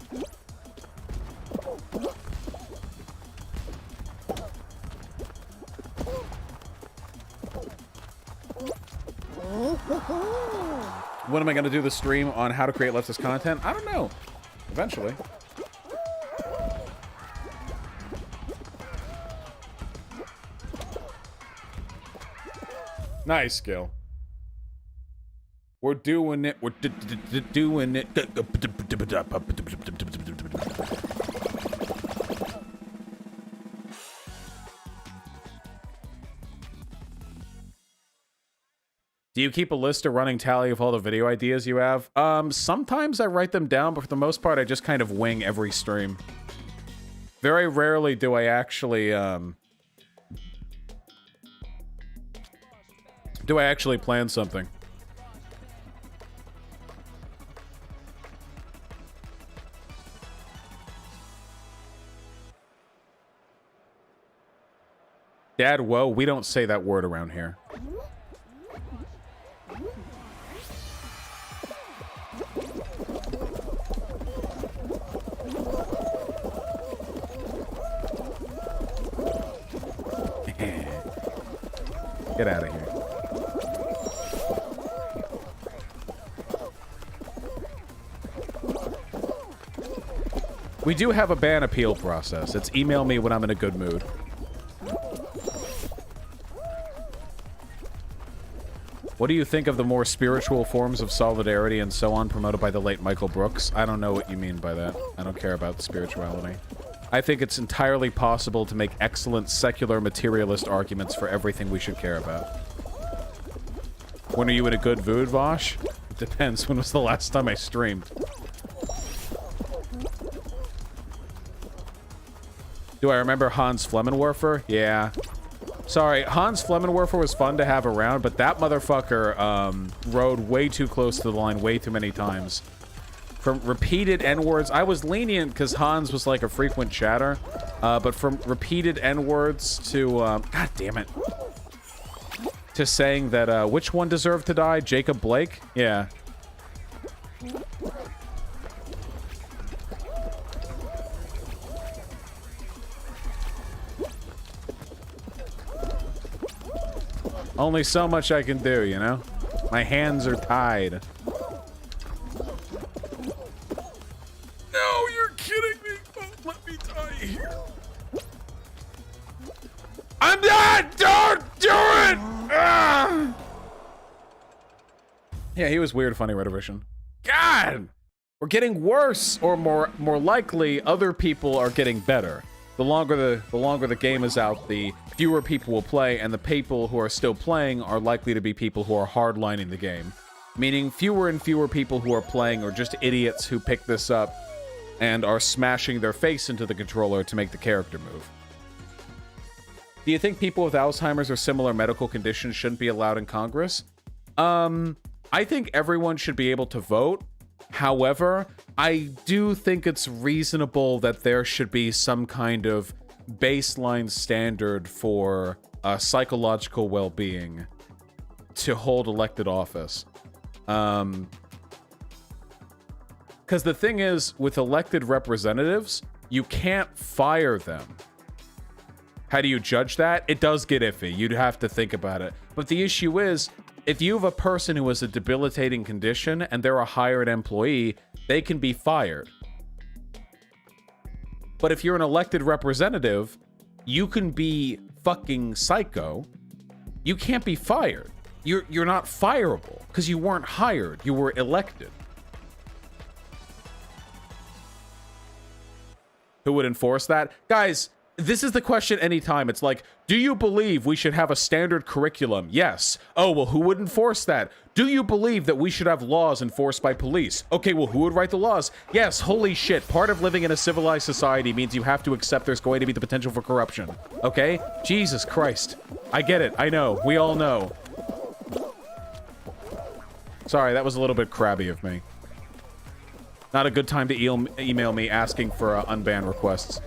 When am I going to do the stream on how to create leftist content? I don't know. Eventually. Nice, Gil. We're doing it. We're doing it. Do you keep a list or running tally of all the video ideas you have? Sometimes I write them down, but for the most part, I just kind of wing every stream. Very rarely do I actually, plan something. Dad, whoa, we don't say that word around here. Get out of here. We do have a ban appeal process. It's email me when I'm in a good mood. What do you think of the more spiritual forms of solidarity and so on promoted by the late Michael Brooks? I don't know what you mean by that. I don't care about spirituality. I think it's entirely possible to make excellent secular materialist arguments for everything we should care about. When are you in a good mood, Vosh? It depends. When was the last time I streamed? Do I remember Hans Flemmenwerfer? Yeah. Sorry, Hans Flemmenwerfer was fun to have around, but that motherfucker rode way too close to the line way too many times. From repeated N-words, I was lenient because Hans was like a frequent chatter, but from repeated N-words to, god damn it, to saying that, which one deserved to die? Jacob Blake? Yeah. Only so much I can do, you know? My hands are tied. No, you're kidding me. Don't let me die here. I'm not! Don't do it! Ah! Yeah, he was weird, funny rhetorician. God! We're getting worse, or more likely, other people are getting better. The longer the game is out, the fewer people will play, and the people who are still playing are likely to be people who are hardlining the game. Meaning fewer and fewer people who are playing are just idiots who pick this up and are smashing their face into the controller to make the character move. Do you think people with Alzheimer's or similar medical conditions shouldn't be allowed in Congress? I think everyone should be able to vote. However, I do think it's reasonable that there should be some kind of baseline standard for psychological well-being to hold elected office. Because the thing is, with elected representatives, you can't fire them. How do you judge that? It does get iffy. You'd have to think about it. But the issue is, if you have a person who has a debilitating condition and they're a hired employee, they can be fired. But if you're an elected representative, you can be fucking psycho. You can't be fired. You're not fireable because you weren't hired. You were elected. Who would enforce that? Guys, this is the question anytime. It's like, do you believe we should have a standard curriculum? Yes. Oh, well, who would enforce that? Do you believe that we should have laws enforced by police? Okay, well, who would write the laws? Yes, holy shit. Part of living in a civilized society means you have to accept there's going to be the potential for corruption. Okay? Jesus Christ. I get it. I know. We all know. Sorry, that was a little bit crabby of me. Not a good time to email me asking for unban requests.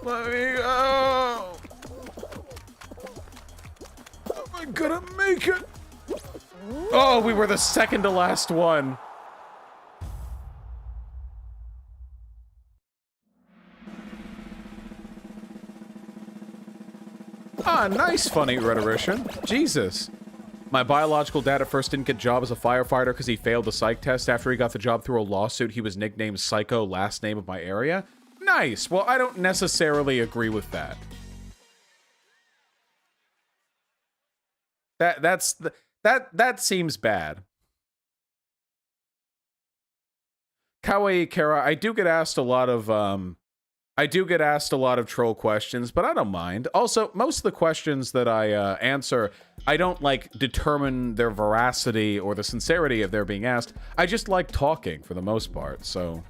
Let me go. Am I gonna make it? Oh, we were the second to last one. Ah, nice, funny rhetorician. Jesus. My biological dad at first didn't get a job as a firefighter because he failed the psych test. After he got the job through a lawsuit, he was nicknamed Psycho, last name of my area. Nice. Well, I don't necessarily agree with that. That seems bad. Kawaii Kara, I do get asked a lot of troll questions, but I don't mind. Also, most of the questions that I answer, I don't like determine their veracity or the sincerity of their being asked. I just like talking for the most part, so.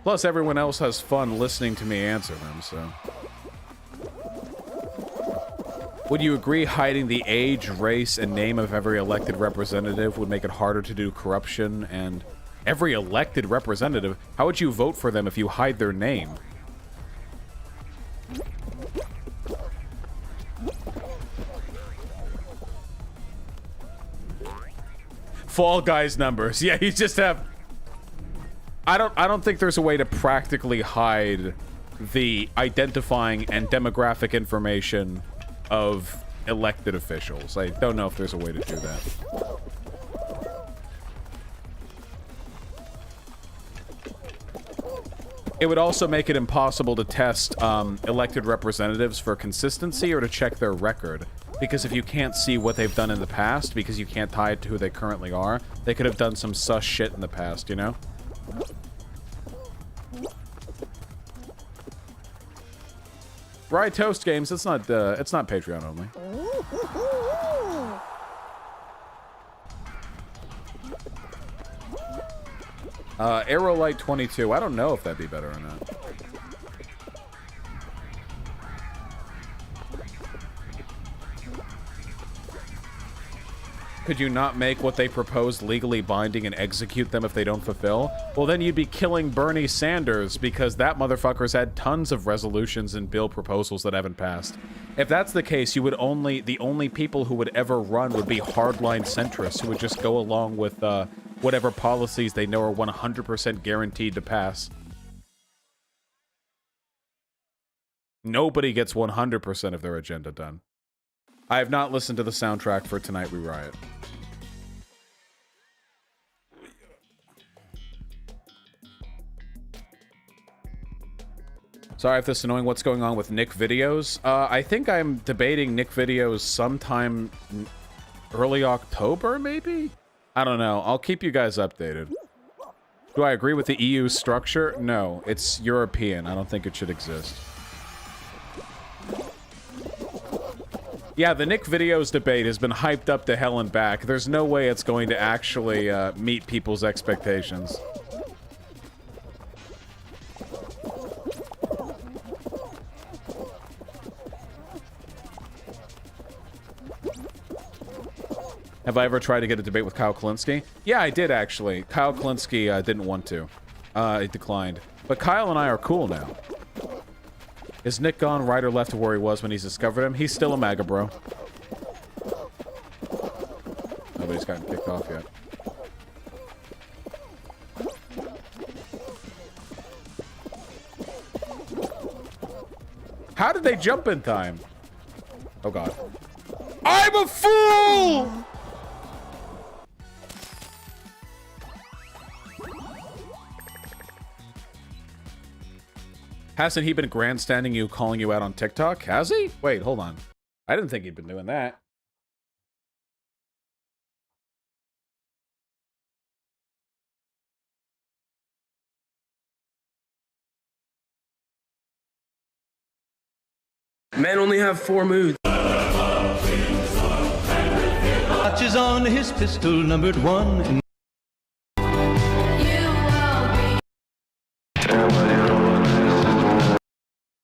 Plus, everyone else has fun listening to me answer them, so. Would you agree hiding the age, race, and name of every elected representative would make it harder to do corruption? And every elected representative, how would you vote for them if you hide their name? Fall Guys numbers. Yeah, you just have... I don't think there's a way to practically hide the identifying and demographic information of elected officials. I don't know if there's a way to do that. It would also make it impossible to test elected representatives for consistency or to check their record. Because if you can't see what they've done in the past, because you can't tie it to who they currently are, they could have done some sus shit in the past, you know? Right, Toast Games, it's not Patreon only. Arrowlight 22, I don't know if that'd be better or not. Could you not make what they propose legally binding and execute them if they don't fulfill? Well, then you'd be killing Bernie Sanders because that motherfucker's had tons of resolutions and bill proposals that haven't passed. If that's the case, the only people who would ever run would be hardline centrists who would just go along with whatever policies they know are 100% guaranteed to pass. Nobody gets 100% of their agenda done. I have not listened to the soundtrack for Tonight We Riot. Sorry if this is annoying. What's going on with Nick Videos? I think I'm debating Nick Videos sometime early October, maybe? I don't know. I'll keep you guys updated. Do I agree with the EU structure? No, it's European. I don't think it should exist. Yeah, the Nick Videos debate has been hyped up to hell and back. There's no way it's going to actually meet people's expectations. Have I ever tried to get a debate with Kyle Kalinske? Yeah, I did, actually. Kyle Kalinske didn't want to. He declined. But Kyle and I are cool now. Is Nick gone right or left to where he was when he's discovered him? He's still a MAGA bro. Nobody's gotten kicked off yet. How did they jump in time? Oh god. I'm a fool! Hasn't he been grandstanding you, calling you out on TikTok? Has he? Wait, hold on. I didn't think he'd been doing that. Men only have 4 moods. Watches on his pistol numbered 1 and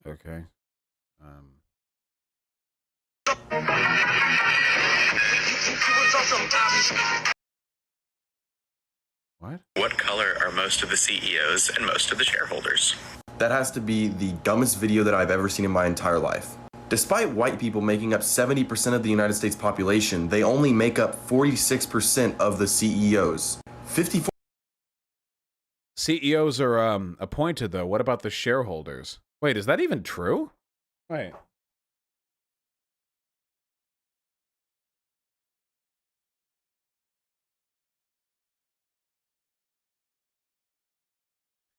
Okay. What? What color are most of the CEOs and most of the shareholders? That has to be the dumbest video that I've ever seen in my entire life. Despite white people making up 70% of the United States population, they only make up 46% of the CEOs. 54. CEOs are appointed though. What about the shareholders? Wait, is that even true? Wait.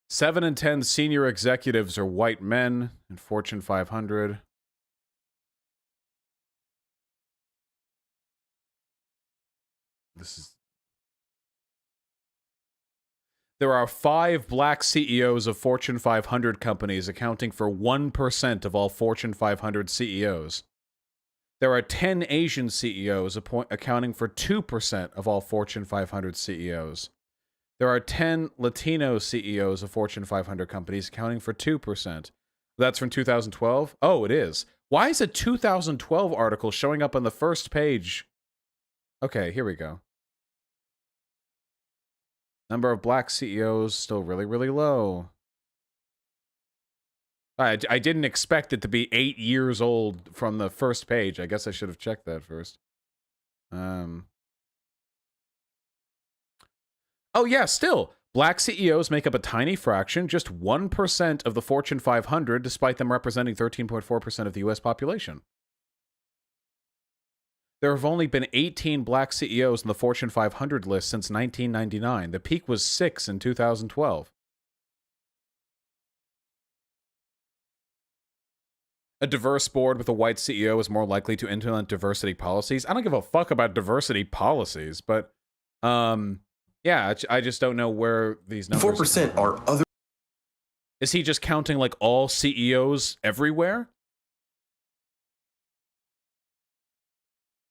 Seven in 10 senior executives are white men in Fortune 500. There are 5 black CEOs of Fortune 500 companies, accounting for 1% of all Fortune 500 CEOs. There are 10 Asian CEOs, accounting for 2% of all Fortune 500 CEOs. There are 10 Latino CEOs of Fortune 500 companies, accounting for 2%. That's from 2012? Oh, it is. Why is a 2012 article showing up on the first page? Okay, here we go. Number of black CEOs still really, really low. I didn't expect it to be 8 years old from the first page. I guess I should have checked that first. Oh yeah, still. Black CEOs make up a tiny fraction, just 1% of the Fortune 500, despite them representing 13.4% of the US population. There have only been 18 black CEOs in the Fortune 500 list since 1999. The peak was 6 in 2012. A diverse board with a white CEO is more likely to implement diversity policies. I don't give a fuck about diversity policies, but yeah, I just don't know where these numbers 4% are other. Is he just counting like all CEOs everywhere?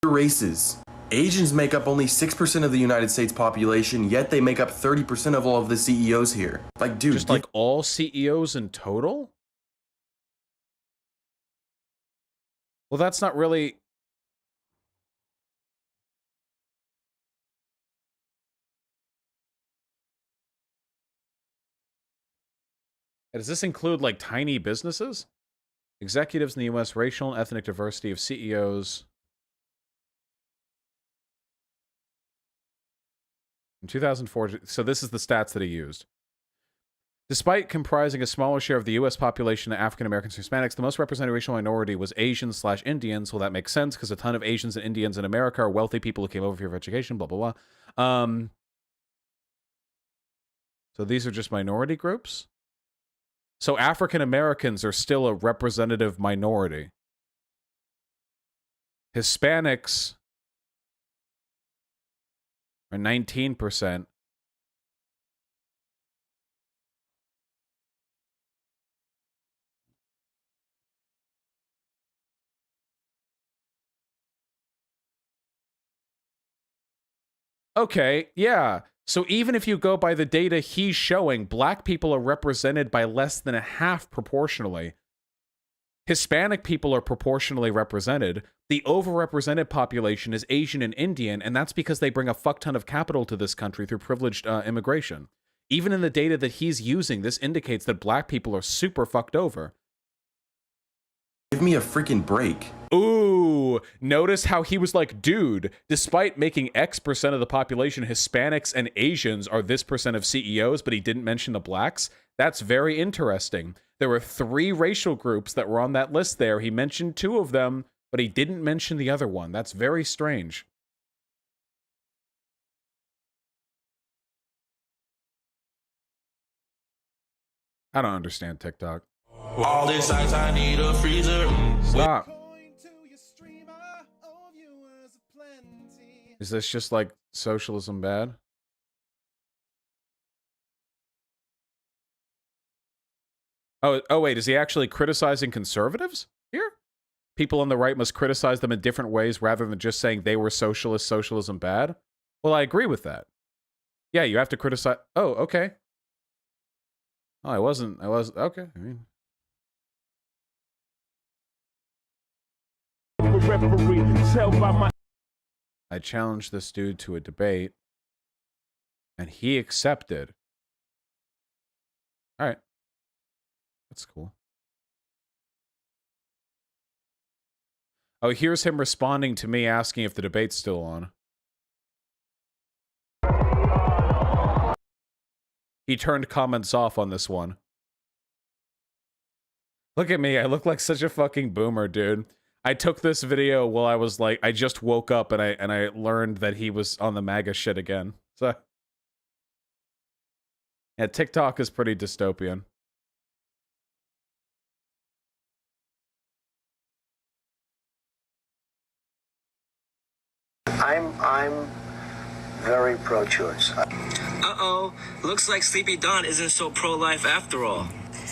Races. Asians make up only 6% of the United States population, yet they make up 30% of all of the CEOs here. Like, dude. Just like all CEOs in total? Well, that's not really... Does this include, like, tiny businesses? Executives in the U.S., racial and ethnic diversity of CEOs... In 2004, so this is the stats that he used. Despite comprising a smaller share of the U.S. population of African Americans and Hispanics, the most represented racial minority was Asians/Indians. Well, that makes sense because a ton of Asians and Indians in America are wealthy people who came over here for education, blah, blah, blah. So these are just minority groups? So African Americans are still a representative minority. Hispanics or 19%. Okay, yeah. So even if you go by the data he's showing, black people are represented by less than a half proportionally. Hispanic people are proportionally represented. The overrepresented population is Asian and Indian, and that's because they bring a fuck ton of capital to this country through privileged immigration. Even in the data that he's using, this indicates that black people are super fucked over. Give me a freaking break. Ooh, notice how he was like, dude, despite making X% of the population Hispanics and Asians are this percent of CEOs, but he didn't mention the blacks? That's very interesting. There were 3 racial groups that were on that list there. He mentioned 2 of them, but he didn't mention the other one. That's very strange. I don't understand TikTok. All this ice, I need a freezer. Stop. Is this just like socialism bad? Oh wait, is he actually criticizing conservatives here? People on the right must criticize them in different ways rather than just saying they were socialist, socialism bad? Well, I agree with that. Yeah, you have to criticize. Oh, okay. Oh, I wasn't, okay. I mean. I challenged this dude to a debate, and he accepted. All right. That's cool. Oh, here's him responding to me asking if the debate's still on. He turned comments off on this one. Look at me. I look like such a fucking boomer, dude. I took this video while I was like, I just woke up and I learned that he was on the MAGA shit again. So yeah, TikTok is pretty dystopian. I'm very pro-choice. Uh-oh, looks like Sleepy Don isn't so pro-life after all.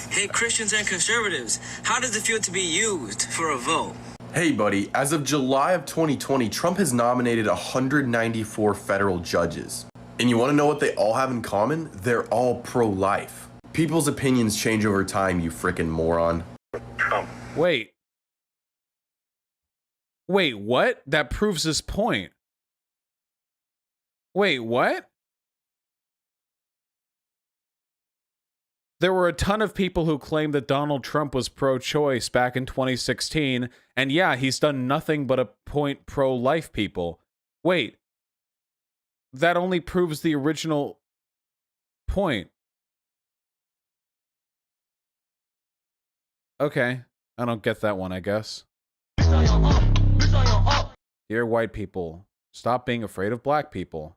Hey, Christians and conservatives, how does it feel to be used for a vote? Hey buddy, as of July of 2020, Trump has nominated 194 federal judges. And you want to know what they all have in common? They're all pro-life. People's opinions change over time, you frickin' moron. Trump. Wait, what? That proves his point. Wait, what? There were a ton of people who claimed that Donald Trump was pro-choice back in 2016, and yeah, he's done nothing but appoint pro-life people. Wait, that only proves the original point. Okay, I don't get that one, I guess. Dear white people, stop being afraid of black people.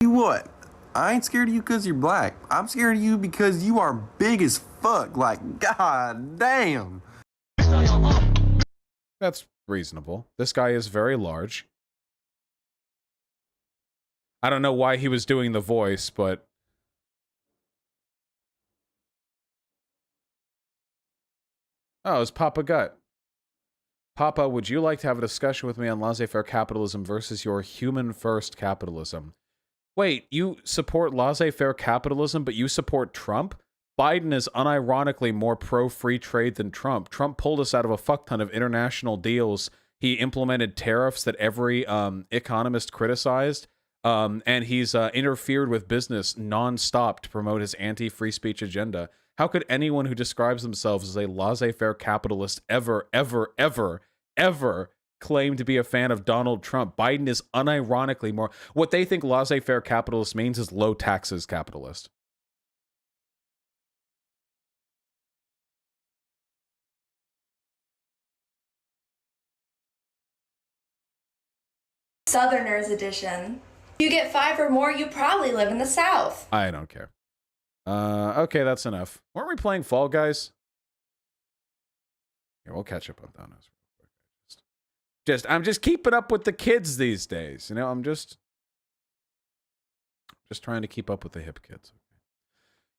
You what? I ain't scared of you because you're black. I'm scared of you because you are big as fuck. Like, god damn. That's reasonable. This guy is very large. I don't know why he was doing the voice, but... Oh, it's Papa Gut. Papa, would you like to have a discussion with me on laissez-faire capitalism versus your human-first capitalism? Wait, you support laissez-faire capitalism, but you support Trump? Biden is unironically more pro-free trade than Trump. Trump pulled us out of a fuck ton of international deals. He implemented tariffs that every economist criticized, and he's interfered with business nonstop to promote his anti-free speech agenda. How could anyone who describes themselves as a laissez-faire capitalist ever claim to be a fan of Donald Trump? Biden is unironically more... What they think laissez-faire capitalist means is low taxes capitalist. Southerners edition. You get 5 or more, you probably live in the South. I don't care. Okay, that's enough. Weren't we playing Fall Guys? Here, we'll catch up on those. I'm just keeping up with the kids these days. You know, I'm just Just trying to keep up with the hip kids.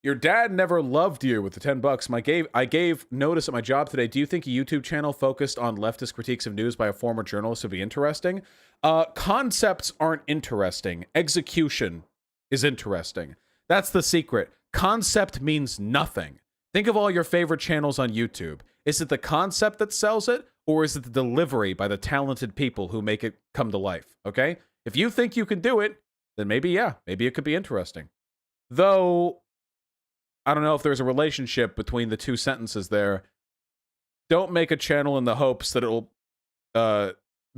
Your dad never loved you with the $10. I gave notice at my job today. Do you think a YouTube channel focused on leftist critiques of news by a former journalist would be interesting? Concepts aren't interesting. Execution is interesting. That's the secret. Concept means nothing. Think of all your favorite channels on YouTube. Is it the concept that sells it, or is it the delivery by the talented people who make it come to life? Okay? If you think you can do it, then maybe it could be interesting. Though, I don't know if there's a relationship between the two sentences there. Don't make a channel in the hopes that it'll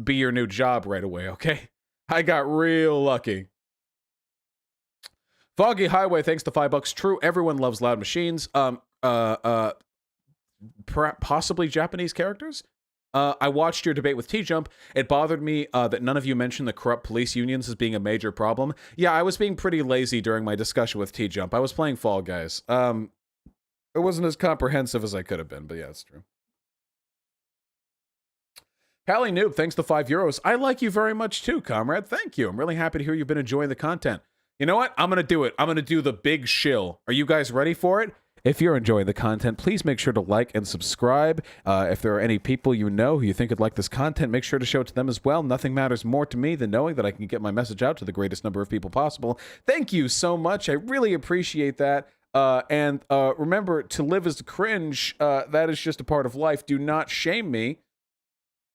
be your new job right away, okay? I got real lucky. Foggy Highway, thanks to $5. True, everyone loves loud machines. Possibly Japanese characters? I watched your debate with T-Jump. It bothered me that none of you mentioned the corrupt police unions as being a major problem. Yeah, I was being pretty lazy during my discussion with T-Jump. I was playing Fall Guys. It wasn't as comprehensive as I could have been, but yeah, it's true. Pally Noob, thanks to €5. I like you very much too, comrade. Thank you. I'm really happy to hear you've been enjoying the content. You know what? I'm going to do it. I'm going to do the big shill. Are you guys ready for it? If you're enjoying the content, please make sure to like and subscribe. If there are any people you know who you think would like this content, make sure to show it to them as well. Nothing matters more to me than knowing that I can get my message out to the greatest number of people possible. Thank you so much. I really appreciate that. And remember, to live is cringe. That is just a part of life. Do not shame me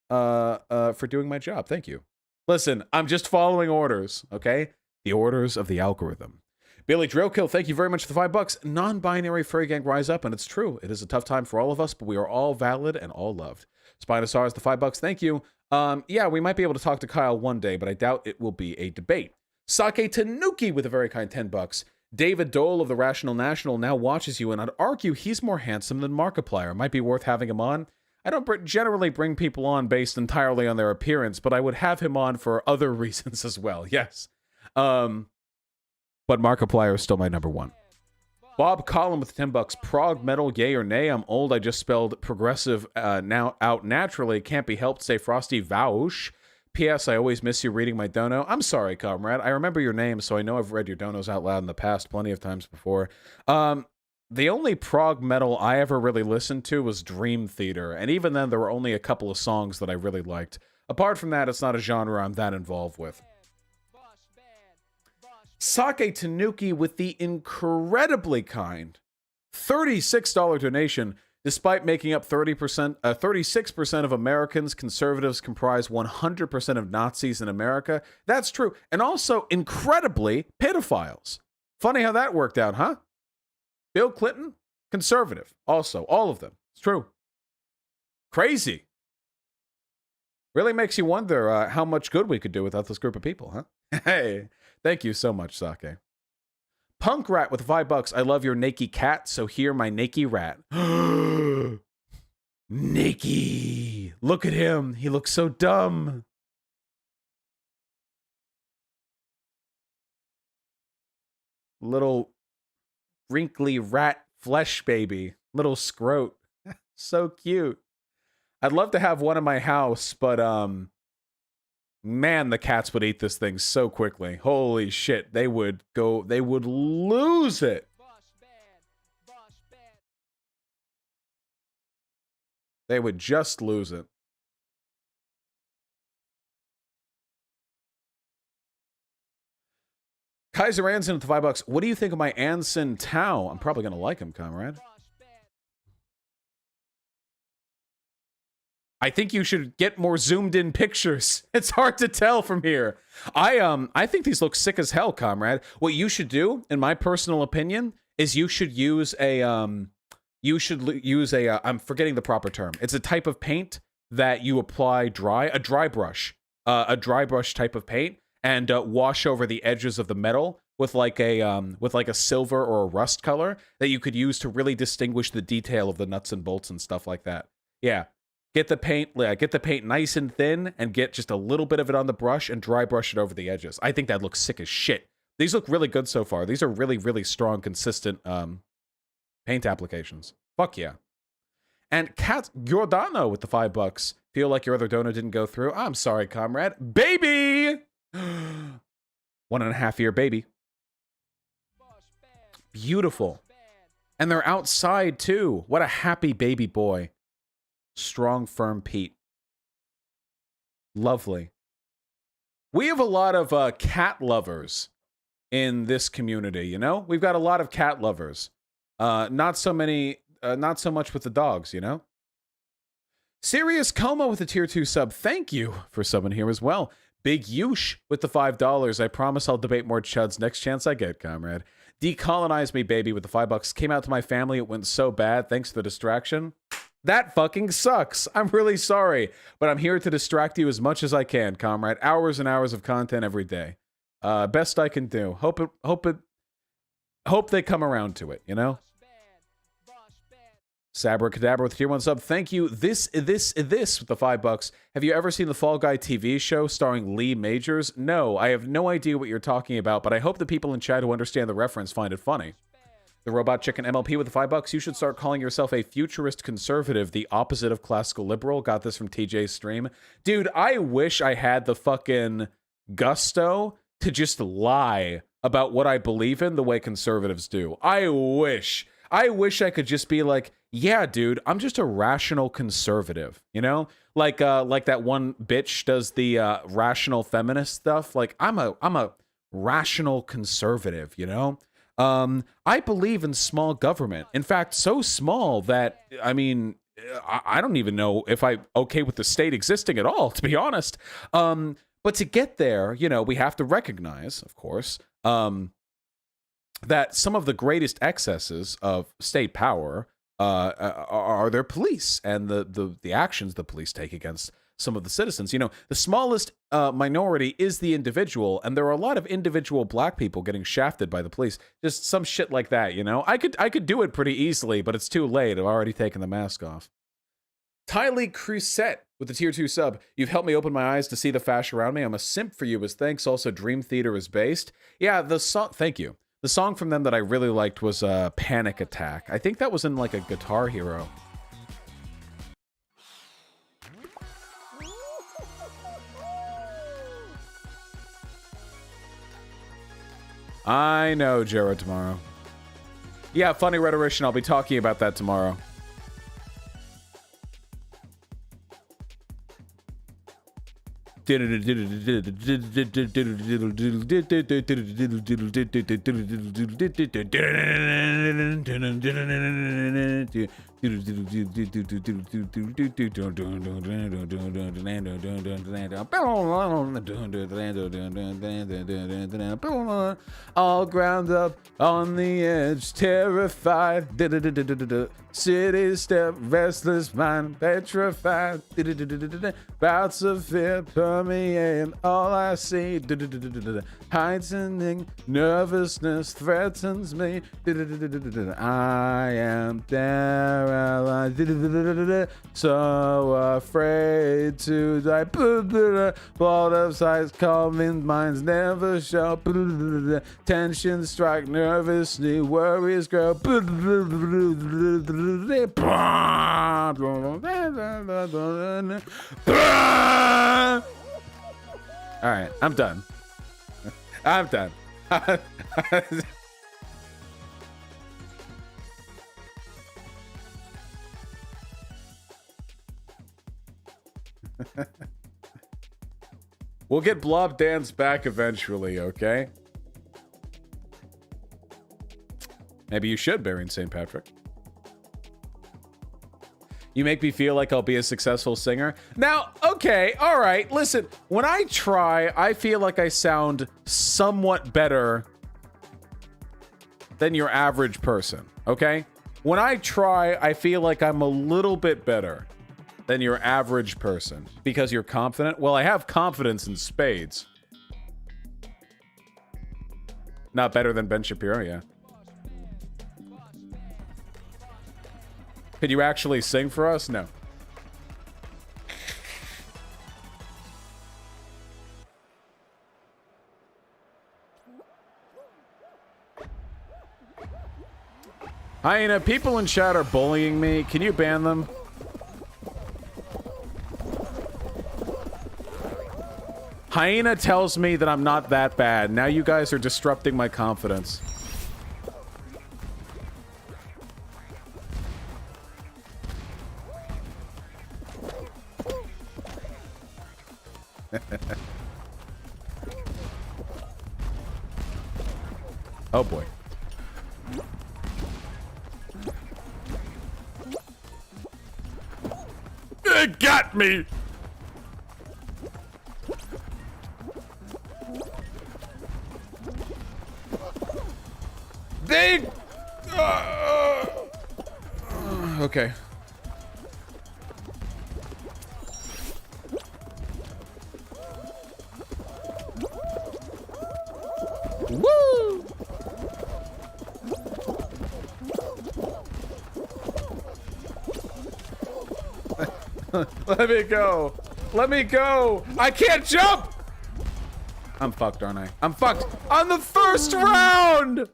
for doing my job. Thank you. Listen, I'm just following orders, okay? The orders of the algorithm. Billy Drillkill, thank you very much for the $5. Non-binary furry gang, rise up, and it's true. It is a tough time for all of us, but we are all valid and all loved. Spinosaurus, the $5, thank you. Yeah, we might be able to talk to Kyle one day, but I doubt it will be a debate. Sake Tanuki with a very kind $10. David Dole of the Rational National now watches you, and I'd argue he's more handsome than Markiplier. Might be worth having him on. I don't generally bring people on based entirely on their appearance, but I would have him on for other reasons as well. Yes. But Markiplier is still my number one. Bob Collin with $10. Prog metal, yay or nay? I'm old. I just spelled progressive now out naturally. Can't be helped. Say Frosty Vaush. P.S. I always miss you reading my dono. I'm sorry, comrade. I remember your name, so I know I've read your donos out loud in the past plenty of times before. The only prog metal I ever really listened to was Dream Theater, and even then there were only a couple of songs that I really liked. Apart from that, it's not a genre I'm that involved with. Sake Tanuki with the incredibly kind $36 donation. Despite making up 36% of Americans, conservatives comprise 100% of Nazis in America. That's true. And also, incredibly, pedophiles. Funny how that worked out, huh? Bill Clinton, conservative. Also, all of them. It's true. Crazy. Really makes you wonder how much good we could do without this group of people, huh? Hey, thank you so much, Sake. Punk Rat with $5. I love your naked cat, so here my naked rat. Naked. Look at him. He looks so dumb. Little wrinkly rat flesh baby. Little scrote. So cute. I'd love to have one in my house, but man, the cats would eat this thing so quickly. Holy shit, they would lose it. They would just lose it. Kaiser Anson with $5. What do you think of my Anson Tao? I'm probably gonna like him, comrade. I think you should get more zoomed in pictures. It's hard to tell from here. I think these look sick as hell, comrade. What you should do, in my personal opinion, is you should use a I'm forgetting the proper term. It's a type of paint that you apply a dry brush type of paint, and wash over the edges of the metal with like a silver or a rust color that you could use to really distinguish the detail of the nuts and bolts and stuff like that. Yeah. Get the paint nice and thin, and get just a little bit of it on the brush and dry brush it over the edges. I think that looks sick as shit. These look really good so far. These are really, really strong, consistent paint applications. Fuck yeah. And Kat Giordano with the $5. Feel like your other donor didn't go through. I'm sorry, comrade. Baby! 1.5 year baby. beautiful. And they're outside too. What a happy baby boy. Strong, firm Pete. Lovely. We have a lot of cat lovers in this community, you know? We've got a lot of cat lovers. Not so much with the dogs, you know? Serious Coma with a tier 2 sub. Thank you for subbing here as well. Big Yush with the $5. I promise I'll debate more chuds next chance I get, comrade. Decolonize me, baby, with the $5. Came out to my family. It went so bad. Thanks for the distraction. That fucking sucks. I'm really sorry, but I'm here to distract you as much as I can, comrade. Hours and hours of content every day. Best I can do. Hope they come around to it, you know? Sabracadabra with tier 1 sub. Thank you. This with the $5. Have you ever seen the Fall Guy TV show starring Lee Majors? No, I have no idea what you're talking about, but I hope the people in chat who understand the reference find it funny. The Robot Chicken MLP with the $5. You should start calling yourself a futurist conservative, the opposite of classical liberal. Got this from TJ's stream. Dude, I wish I had the fucking gusto to just lie about what I believe in the way conservatives do. I wish I could just be like, yeah, dude, I'm just a rational conservative, you know? Like that one bitch does the rational feminist stuff. Like, I'm a rational conservative, you know? I believe in small government. In fact, so small that, I mean, I don't even know if I'm okay with the state existing at all, to be honest. But to get there, you know, we have to recognize, of course, that some of the greatest excesses of state power are their police and the actions the police take against some of the citizens. You know, the smallest minority is the individual, and there are a lot of individual black people getting shafted by the police. Just some shit like that, you know? I could do it pretty easily, but it's too late. I've already taken the mask off. Tylee Crusette with the tier 2 sub. You've helped me open my eyes to see the fash around me. I'm a simp for you as thanks. Also, Dream Theater is based. Yeah, the song... Thank you. The song from them that I really liked was Panic Attack. I think that was in like a Guitar Hero. I know, Jared, tomorrow. Yeah, funny rhetorician. I'll be talking about that tomorrow. All ground up on the edge, terrified. City step, restless mind, petrified. Bouts of fear permeate all I see. Heightening nervousness threatens me. I am paralyzed, so afraid to die. Bald of sights, calming minds never show. Tension strike nervously, worries grow. All right, I'm done. I'm done. We'll get Blob Dance back eventually, okay? Maybe you should, Baron St. Patrick. You make me feel like I'll be a successful singer. Now, okay, all right, listen. When I try, I feel like I sound somewhat better than your average person, okay? When I try, I feel like I'm a little bit better than your average person. Because you're confident? Well, I have confidence in spades. Not better than Ben Shapiro, yeah. Could you actually sing for us? No. Hyena, people in chat are bullying me. Can you ban them? Hyena tells me that I'm not that bad. Now you guys are disrupting my confidence. Oh boy. It got me! They... okay. Woo! Let me go. Let me go. I can't jump. I'm fucked, aren't I? I'm fucked on the first round.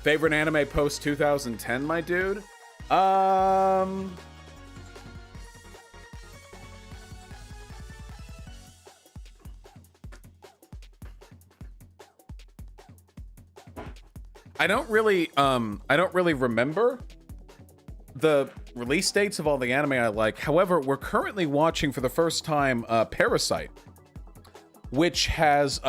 Favorite anime post 2010, my dude? I don't really remember the release dates of all the anime I like. However, we're currently watching for the first time Parasite, which has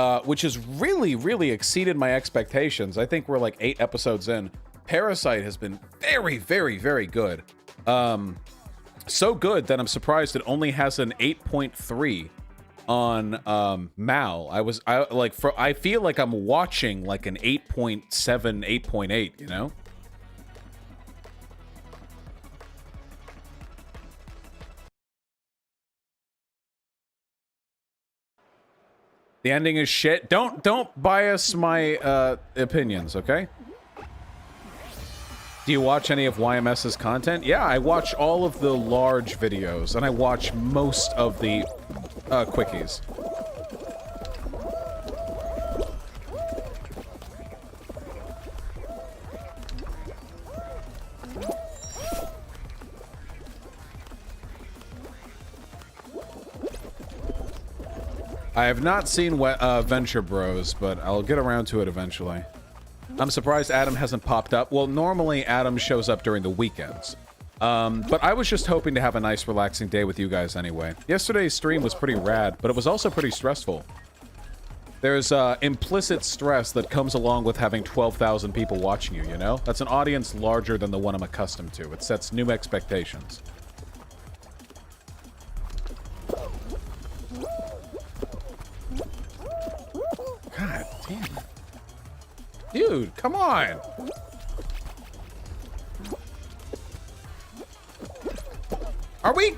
really exceeded my expectations. I think we're like 8 episodes in. Parasite has been very good. So good that I'm surprised it only has an 8.3 on Mal. I feel like I'm watching like an 8.7, 8.8, you know? The ending is shit. Don't bias my opinions, okay? Do you watch any of YMS's content? Yeah, I watch all of the large videos, and I watch most of the quickies. I have not seen Venture Bros, but I'll get around to it eventually. I'm surprised Adam hasn't popped up. Well, normally Adam shows up during the weekends. But I was just hoping to have a nice, relaxing day with you guys anyway. Yesterday's stream was pretty rad, but it was also pretty stressful. There's implicit stress that comes along with having 12,000 people watching you, you know? That's an audience larger than the one I'm accustomed to. It sets new expectations. God damn it. Dude, come on! Are we?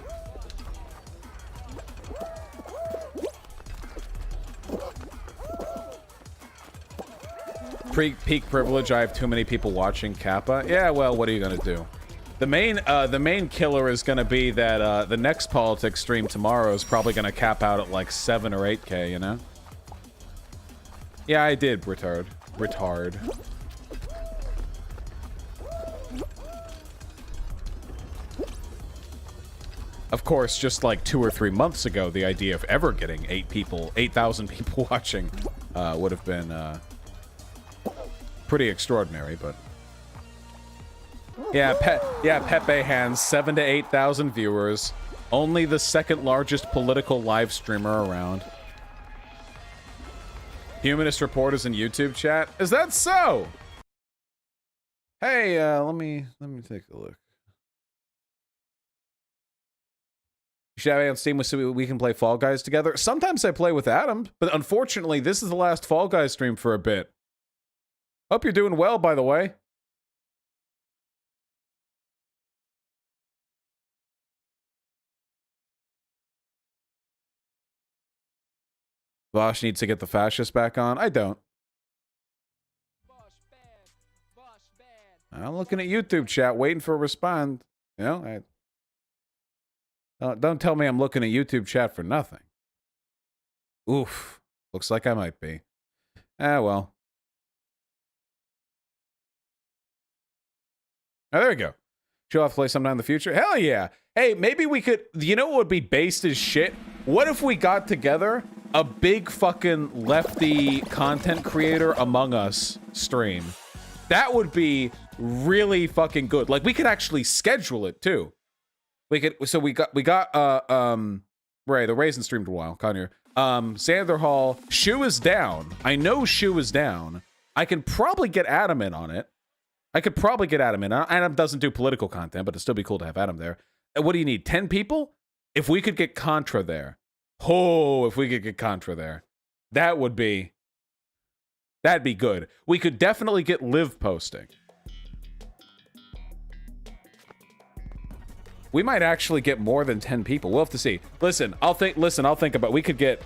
Peak privilege, I have too many people watching Kappa. Yeah, well, what are you gonna do? The main killer is gonna be that the next politics stream tomorrow is probably gonna cap out at like 7 or 8K, you know? Yeah, I did, retard. Of course, just like 2 or 3 months ago, the idea of ever getting 8,000 people watching would have been pretty extraordinary, but yeah, Pepe Hands, 7,000 to 8,000 viewers, only the second largest political live streamer around. Humanist Reporters in YouTube chat. Is that so? Hey, let me take a look. You should have it on Steam so we can play Fall Guys together. Sometimes I play with Adam, but unfortunately, this is the last Fall Guys stream for a bit. Hope you're doing well, by the way. Vosh needs to get the fascist back on. I don't. I'm looking at YouTube chat, waiting for a respond. You know, don't tell me I'm looking at YouTube chat for nothing. Oof. Looks like I might be. Ah, well. Oh, there we go. Show off play sometime in the future. Hell yeah. Hey, maybe we could, you know what would be based as shit? What if we got together a big fucking lefty content creator Among Us stream. That would be really fucking good. Like, we could actually schedule it too. We got Ray, the Raisin streamed a while, Conyer. Sander Hall, Shu is down. I know Shu is down. I can probably get Adam in on it. Adam doesn't do political content, but it'd still be cool to have Adam there. What do you need, 10 people? If we could get Contra there. Oh, if we could get Contra there. That'd be good. We could definitely get Liv posting. We might actually get more than 10 people. We'll have to see. Listen, I'll think about, we could get,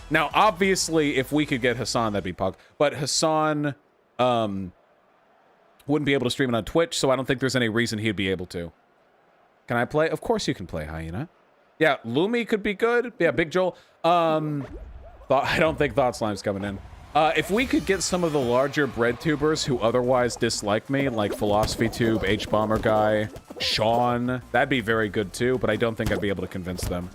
now obviously if we could get Hassan, that'd be pog, but Hassan wouldn't be able to stream it on Twitch, so I don't think there's any reason he'd be able to. Can I play? Of course you can play, Hyena. Yeah, Lumi could be good. Yeah, Big Joel. I don't think Thought Slime's coming in. If we could get some of the larger bread tubers who otherwise dislike me, like Philosophy Tube, H-Bomber Guy, Sean, that'd be very good too, but I don't think I'd be able to convince them.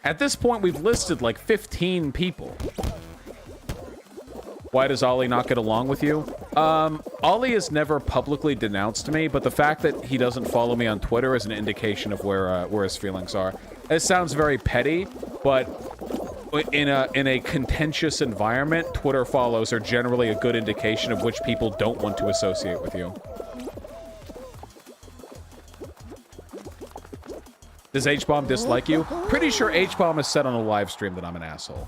At this point, we've listed like 15 people. Why does Ollie not get along with you? Ollie has never publicly denounced me, but the fact that he doesn't follow me on Twitter is an indication of where his feelings are. It sounds very petty, but in a contentious environment, Twitter follows are generally a good indication of which people don't want to associate with you. Does H-Bomb dislike you? Pretty sure H-Bomb has said on a live stream that I'm an asshole.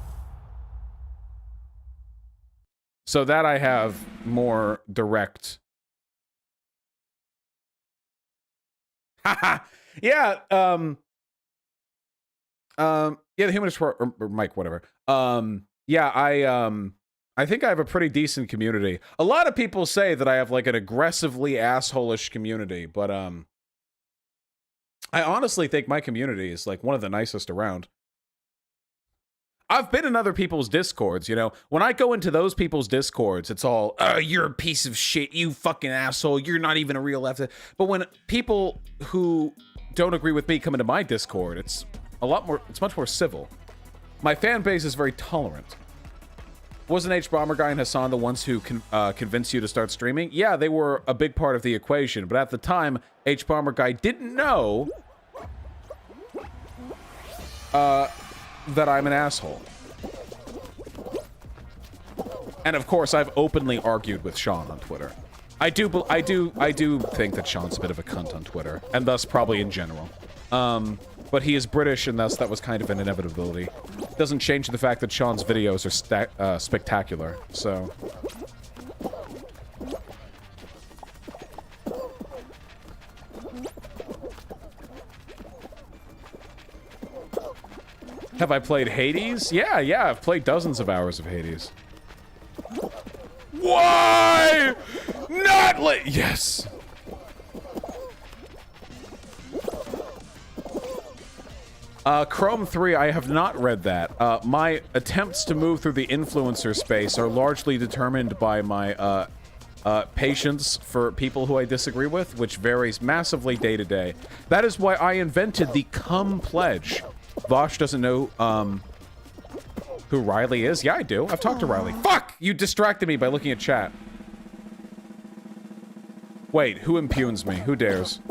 So that I have more direct. Haha. Yeah, yeah, the Humanist or Mike, whatever. Yeah, I think I have a pretty decent community. A lot of people say that I have like an aggressively asshole-ish community, but I honestly think my community is like one of the nicest around. I've been in other people's Discords, you know. When I go into those people's Discords, it's all, you're a piece of shit, you fucking asshole, you're not even a real leftist. But when people who don't agree with me come into my Discord, it's much more civil. My fan base is very tolerant. Wasn't H-Bomber Guy and Hassan the ones who convinced you to start streaming? Yeah, they were a big part of the equation, but at the time, H-Bomber Guy didn't know that I'm an asshole. And of course, I've openly argued with Sean on Twitter. I do think that Sean's a bit of a cunt on Twitter, and thus probably in general. But he is British, and thus that was kind of an inevitability. Doesn't change the fact that Sean's videos are spectacular, so... Have I played Hades? Yeah, I've played dozens of hours of Hades. Why? Not late. Yes. Chrome 3, I have not read that. My attempts to move through the influencer space are largely determined by my patience for people who I disagree with, which varies massively day to day. That is why I invented the Come Pledge. Vosh doesn't know who Riley is. Yeah, I do. I've talked to Riley. Fuck! You distracted me by looking at chat. Wait, who impugns me? Who dares?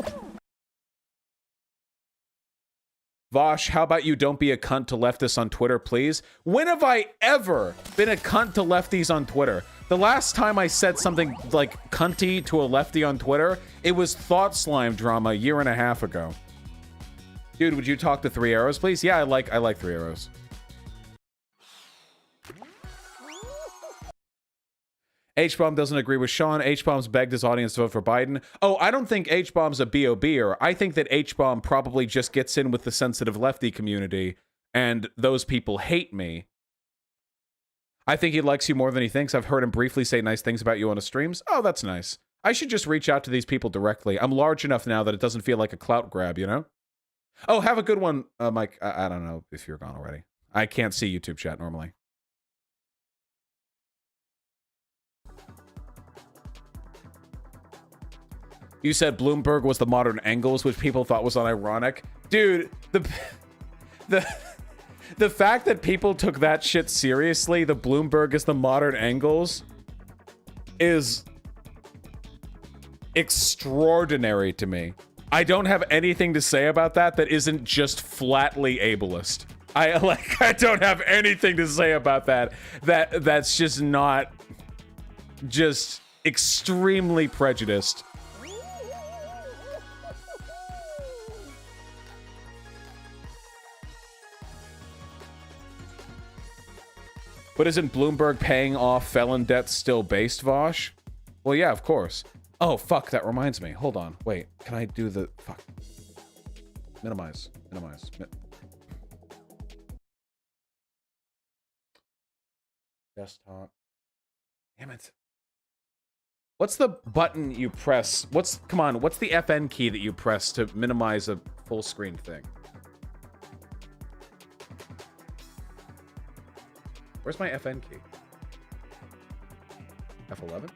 Vosh, how about you don't be a cunt to leftists on Twitter, please? When have I ever been a cunt to lefties on Twitter? The last time I said something like cunty to a lefty on Twitter, it was Thought Slime drama a year and a half ago. Dude, would you talk to 3 Arrows, please? Yeah, I like 3 Arrows. H-Bomb doesn't agree with Sean. H-Bomb's begged his audience to vote for Biden. Oh, I don't think H-Bomb's a B.O.B.er. I think that H-Bomb probably just gets in with the sensitive lefty community, and those people hate me. I think he likes you more than he thinks. I've heard him briefly say nice things about you on his streams. Oh, that's nice. I should just reach out to these people directly. I'm large enough now that it doesn't feel like a clout grab, you know? Oh, have a good one, Mike. I don't know if you're gone already. I can't see YouTube chat normally. You said Bloomberg was the modern Engels, which people thought was unironic. Dude, the fact that people took that shit seriously, the Bloomberg is the modern Engels, is extraordinary to me. I don't have anything to say about that isn't just flatly ableist. I don't have anything to say about that. That's just not just extremely prejudiced. But isn't Bloomberg paying off felon debts still based, Vosh? Well, yeah, of course. Oh, fuck, that reminds me. Hold on. Wait, can I do the... Fuck. Minimize. Desktop. Damn it. What's the button you press? Come on, what's the FN key that you press to minimize a full screen thing? Where's my FN key? F11?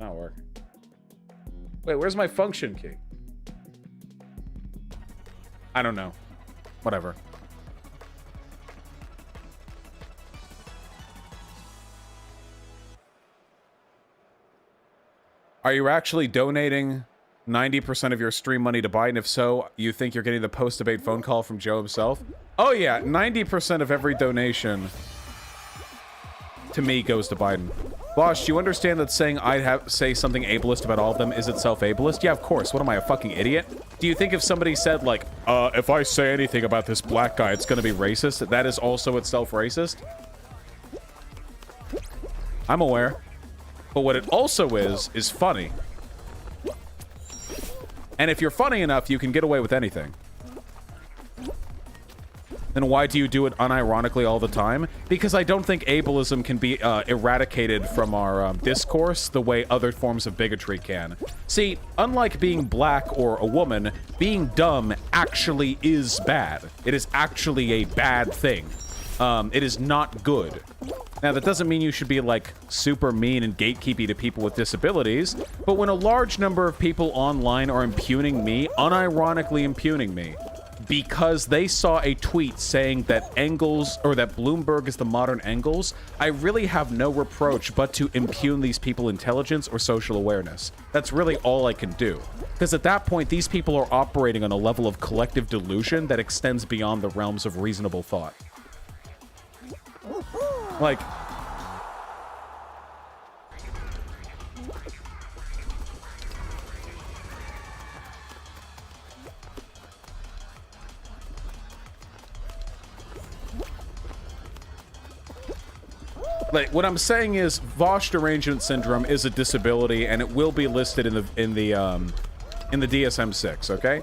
Not working. Wait, where's my function key? I don't know. Whatever. Are you actually donating 90% of your stream money to Biden? If so, you think you're getting the post-debate phone call from Joe himself? Oh yeah, 90% of every donation to me goes to Biden. Bosh, do you understand that saying I'd say something ableist about all of them is itself ableist? Yeah, of course. What am I, a fucking idiot? Do you think if somebody said, like, if I say anything about this black guy, it's gonna be racist, that is also itself racist? I'm aware. But what it also is funny. And if you're funny enough, you can get away with anything. Then why do you do it unironically all the time? Because I don't think ableism can be eradicated from our discourse the way other forms of bigotry can. See, unlike being black or a woman, being dumb actually is bad. It is actually a bad thing. It is not good. Now, that doesn't mean you should be, like, super mean and gatekeepy to people with disabilities, but when a large number of people online are impugning me, unironically impugning me, because they saw a tweet saying that Engels, or that Bloomberg is the modern Engels, I really have no reproach but to impugn these people's intelligence or social awareness. That's really all I can do. Because at that point, these people are operating on a level of collective delusion that extends beyond the realms of reasonable thought. Like... what I'm saying is, Vosh derangement syndrome is a disability, and it will be listed in the DSM-6. Okay.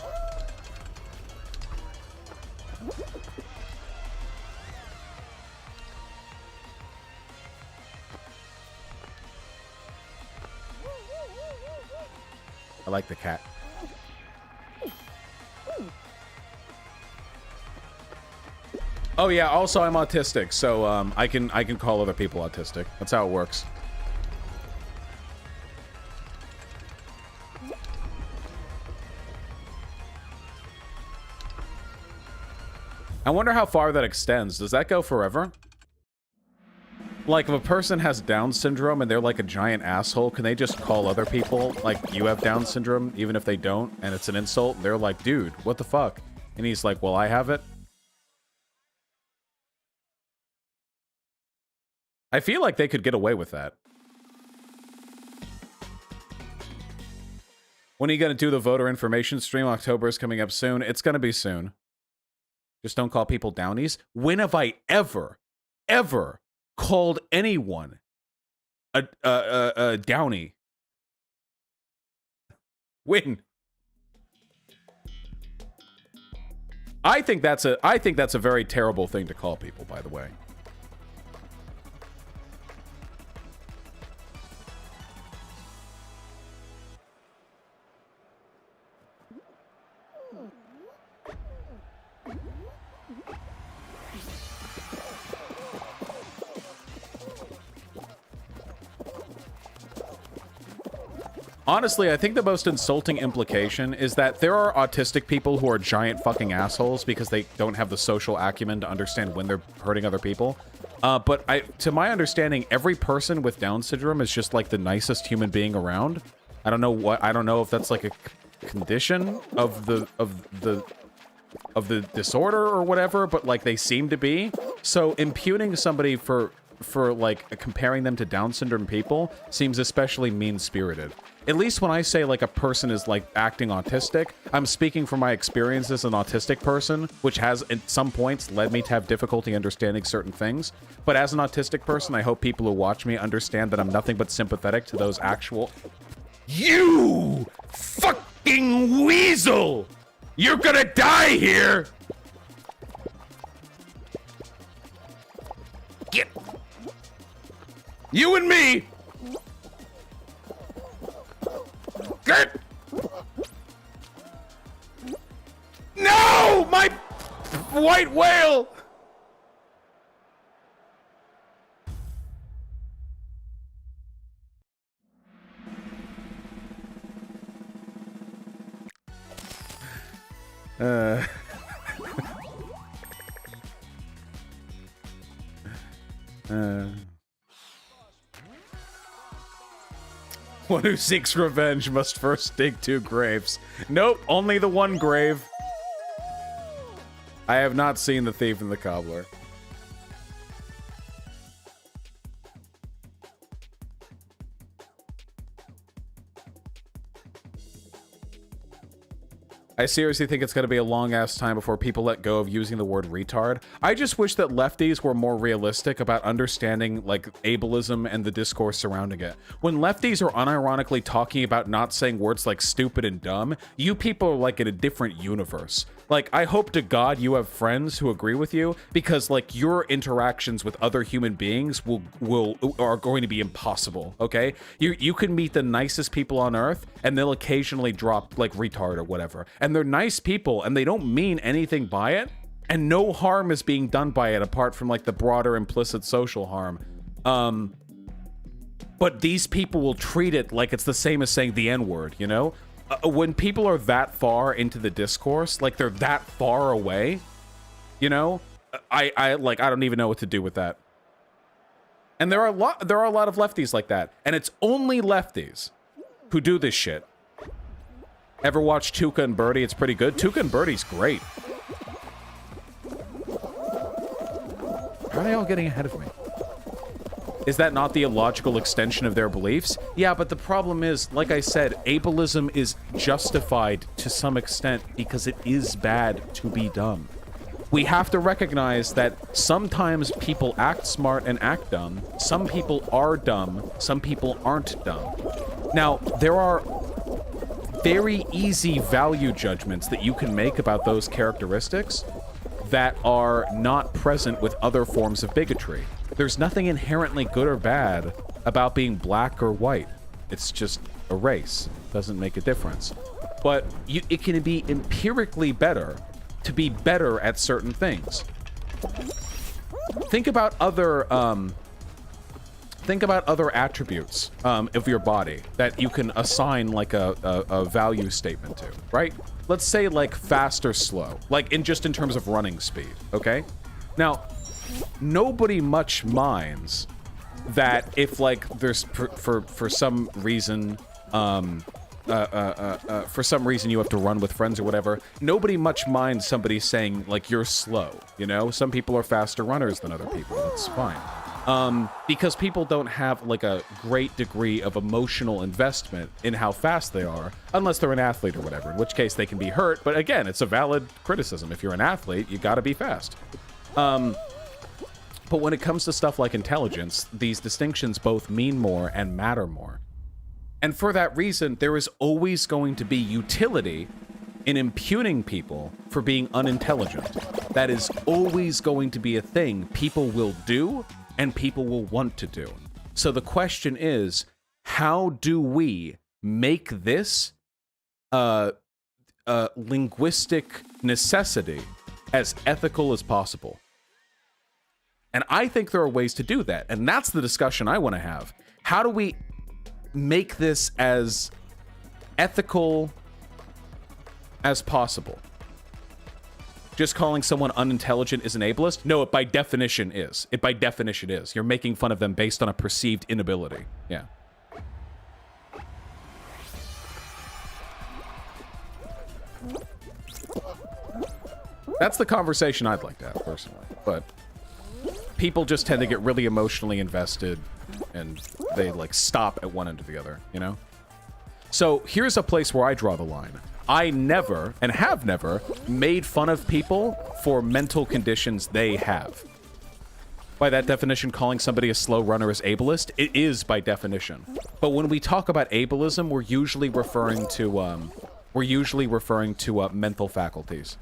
I like the cat. Oh yeah, also I'm autistic, so I can call other people autistic. That's how it works. I wonder how far that extends. Does that go forever? Like, if a person has Down syndrome and they're like a giant asshole, can they just call other people, like, you have Down syndrome, even if they don't, and it's an insult? They're like, dude, what the fuck? And he's like, well, I have it. I feel like they could get away with that. When are you going to do the voter information stream? October is coming up soon. It's going to be soon. Just don't call people Downies. When have I ever called anyone a Downy? When? I think that's a very terrible thing to call people, by the way. Honestly, I think the most insulting implication is that there are autistic people who are giant fucking assholes because they don't have the social acumen to understand when they're hurting other people. But to my understanding, every person with Down syndrome is just like the nicest human being around. I don't know if that's like a condition of the disorder or whatever, but like they seem to be. So impugning somebody for like comparing them to Down syndrome people seems especially mean-spirited. At least when I say like a person is like acting autistic, I'm speaking from my experience as an autistic person, which has at some points led me to have difficulty understanding certain things. But as an autistic person, I hope people who watch me understand that I'm nothing but sympathetic to those actual... You fucking weasel! You're gonna die here! Get... You and me! Get... No! My white whale! One who seeks revenge must first dig 2 graves. Nope, only the one grave. I have not seen The Thief and the Cobbler. I seriously think it's going to be a long-ass time before people let go of using the word retard. I just wish that lefties were more realistic about understanding, like, ableism and the discourse surrounding it. When lefties are unironically talking about not saying words like stupid and dumb, you people are, like, in a different universe. Like, I hope to God you have friends who agree with you, because, like, your interactions with other human beings are going to be impossible, okay? You can meet the nicest people on Earth, and they'll occasionally drop, like, retard or whatever. And they're nice people, and they don't mean anything by it, and no harm is being done by it apart from, like, the broader implicit social harm. But these people will treat it like it's the same as saying the N-word, you know? When people are that far into the discourse, like they're that far away, you know, I don't even know what to do with that. And there are a lot of lefties like that, and it's only lefties who do this shit. Ever watch Tuca and Birdie? It's pretty good. Tuca and Birdie's great. How are they all getting ahead of me? Is that not the illogical extension of their beliefs? Yeah, but the problem is, like I said, ableism is justified to some extent because it is bad to be dumb. We have to recognize that sometimes people act smart and act dumb. Some people are dumb. Some people aren't dumb. Now, there are very easy value judgments that you can make about those characteristics that are not present with other forms of bigotry. There's nothing inherently good or bad about being black or white. It's just a race. Doesn't make a difference. But it can be empirically better to be better at certain things. Think about other attributes of your body that you can assign like a value statement to, right? Let's say like fast or slow, like in terms of running speed, okay? Now, nobody much minds that if like there's for some reason you have to run with friends or whatever, nobody much minds somebody saying like you're slow, you know? Some people are faster runners than other people. That's fine. Because people don't have like a great degree of emotional investment in how fast they are, unless they're an athlete or whatever, in which case they can be hurt. But again, it's a valid criticism. If you're an athlete, you gotta be fast. But when it comes to stuff like intelligence, these distinctions both mean more and matter more. And for that reason, there is always going to be utility in impugning people for being unintelligent. That is always going to be a thing people will do and people will want to do. So the question is, how do we make this linguistic necessity as ethical as possible? And I think there are ways to do that, and that's the discussion I want to have. How do we make this as ethical as possible. Just calling someone unintelligent is an ableist? No, it by definition is. It by definition is. You're making fun of them based on a perceived inability. Yeah. That's the conversation I'd like to have, personally. But people just tend to get really emotionally invested, and they, like, stop at one end or the other, you know? So here's a place where I draw the line. I never, and have never, made fun of people for mental conditions they have. By that definition, calling somebody a slow runner is ableist? It is by definition. But when we talk about ableism, we're usually referring to mental faculties.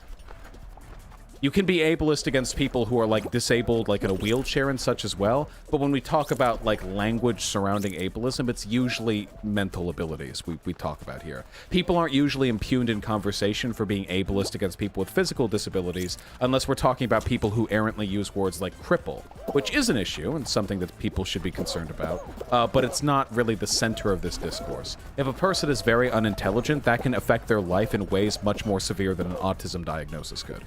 You can be ableist against people who are, like, disabled, like, in a wheelchair and such as well, but when we talk about, like, language surrounding ableism, it's usually mental abilities we talk about here. People aren't usually impugned in conversation for being ableist against people with physical disabilities, unless we're talking about people who errantly use words like cripple, which is an issue and something that people should be concerned about, but it's not really the center of this discourse. If a person is very unintelligent, that can affect their life in ways much more severe than an autism diagnosis could.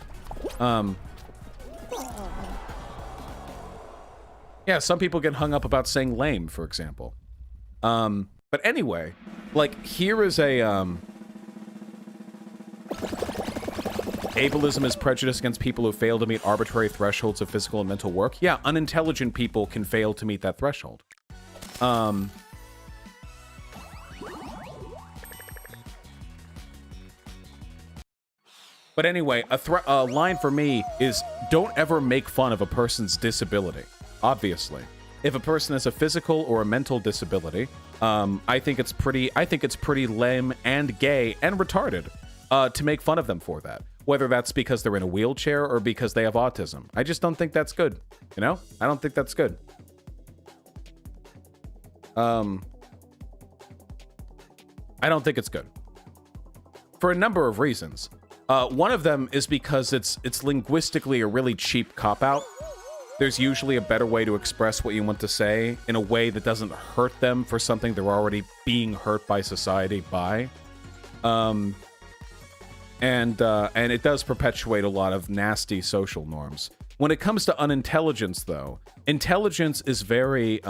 Yeah, some people get hung up about saying lame, for example. But anyway, like, here is a, ableism is prejudice against people who fail to meet arbitrary thresholds of physical and mental work. Yeah, unintelligent people can fail to meet that threshold. But anyway, a line for me is don't ever make fun of a person's disability, obviously. If a person has a physical or a mental disability, I think it's pretty lame and gay and retarded to make fun of them for that. Whether that's because they're in a wheelchair or because they have autism. I just don't think that's good, you know? I don't think that's good. I don't think it's good. For a number of reasons. One of them is because it's linguistically a really cheap cop-out. There's usually a better way to express what you want to say in a way that doesn't hurt them for something they're already being hurt by society by. And it does perpetuate a lot of nasty social norms. When it comes to unintelligence, though, intelligence is very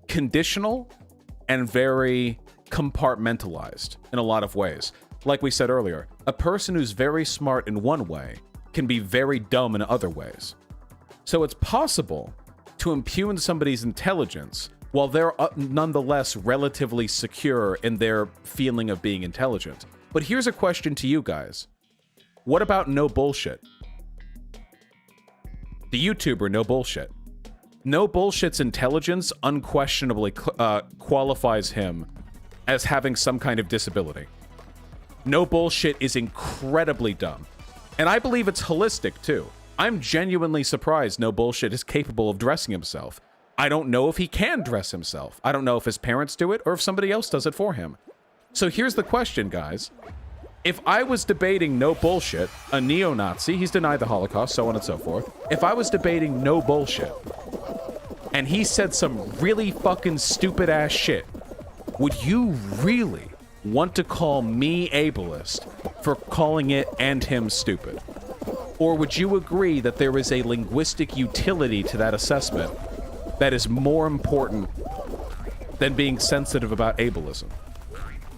conditional and very compartmentalized in a lot of ways. Like we said earlier, a person who's very smart in one way can be very dumb in other ways. So it's possible to impugn somebody's intelligence while they're nonetheless relatively secure in their feeling of being intelligent. But here's a question to you guys. What about No Bullshit? The YouTuber No Bullshit. No Bullshit's intelligence unquestionably qualifies him as having some kind of disability. No Bullshit is incredibly dumb. And I believe it's holistic, too. I'm genuinely surprised No Bullshit is capable of dressing himself. I don't know if he can dress himself. I don't know if his parents do it or if somebody else does it for him. So here's the question, guys. If I was debating No Bullshit, a neo-Nazi, he's denied the Holocaust, so on and so forth. If I was debating No Bullshit, and he said some really fucking stupid-ass shit, would you really want to call me ableist for calling it and him stupid? Or would you agree that there is a linguistic utility to that assessment that is more important than being sensitive about ableism?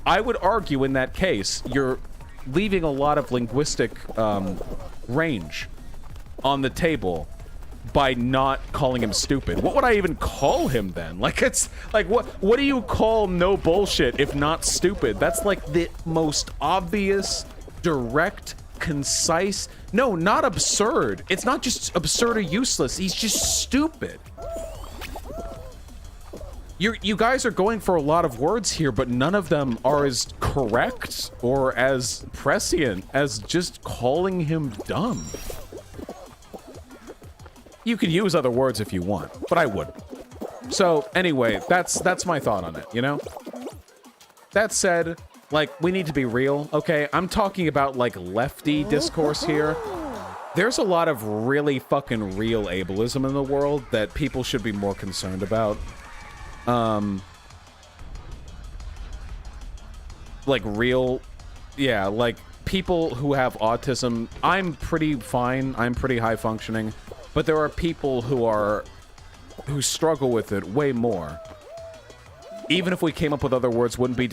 I would argue in that case, you're leaving a lot of linguistic range on the table by not calling him stupid. What would I even call him then? Like, it's like, what do you call No Bullshit if not stupid? That's like the most obvious, direct, concise. No, not absurd. It's not just absurd or useless. He's just stupid. You guys are going for a lot of words here, but none of them are as correct or as prescient as just calling him dumb. You can use other words if you want, but I wouldn't. So anyway, that's my thought on it, you know? That said, like, we need to be real, okay? I'm talking about, like, lefty discourse here. There's a lot of really fucking real ableism in the world that people should be more concerned about. like real, yeah, like people who have autism, I'm pretty fine, I'm pretty high functioning, but there are people who struggle with it way more. Even if we came up with other words, wouldn't be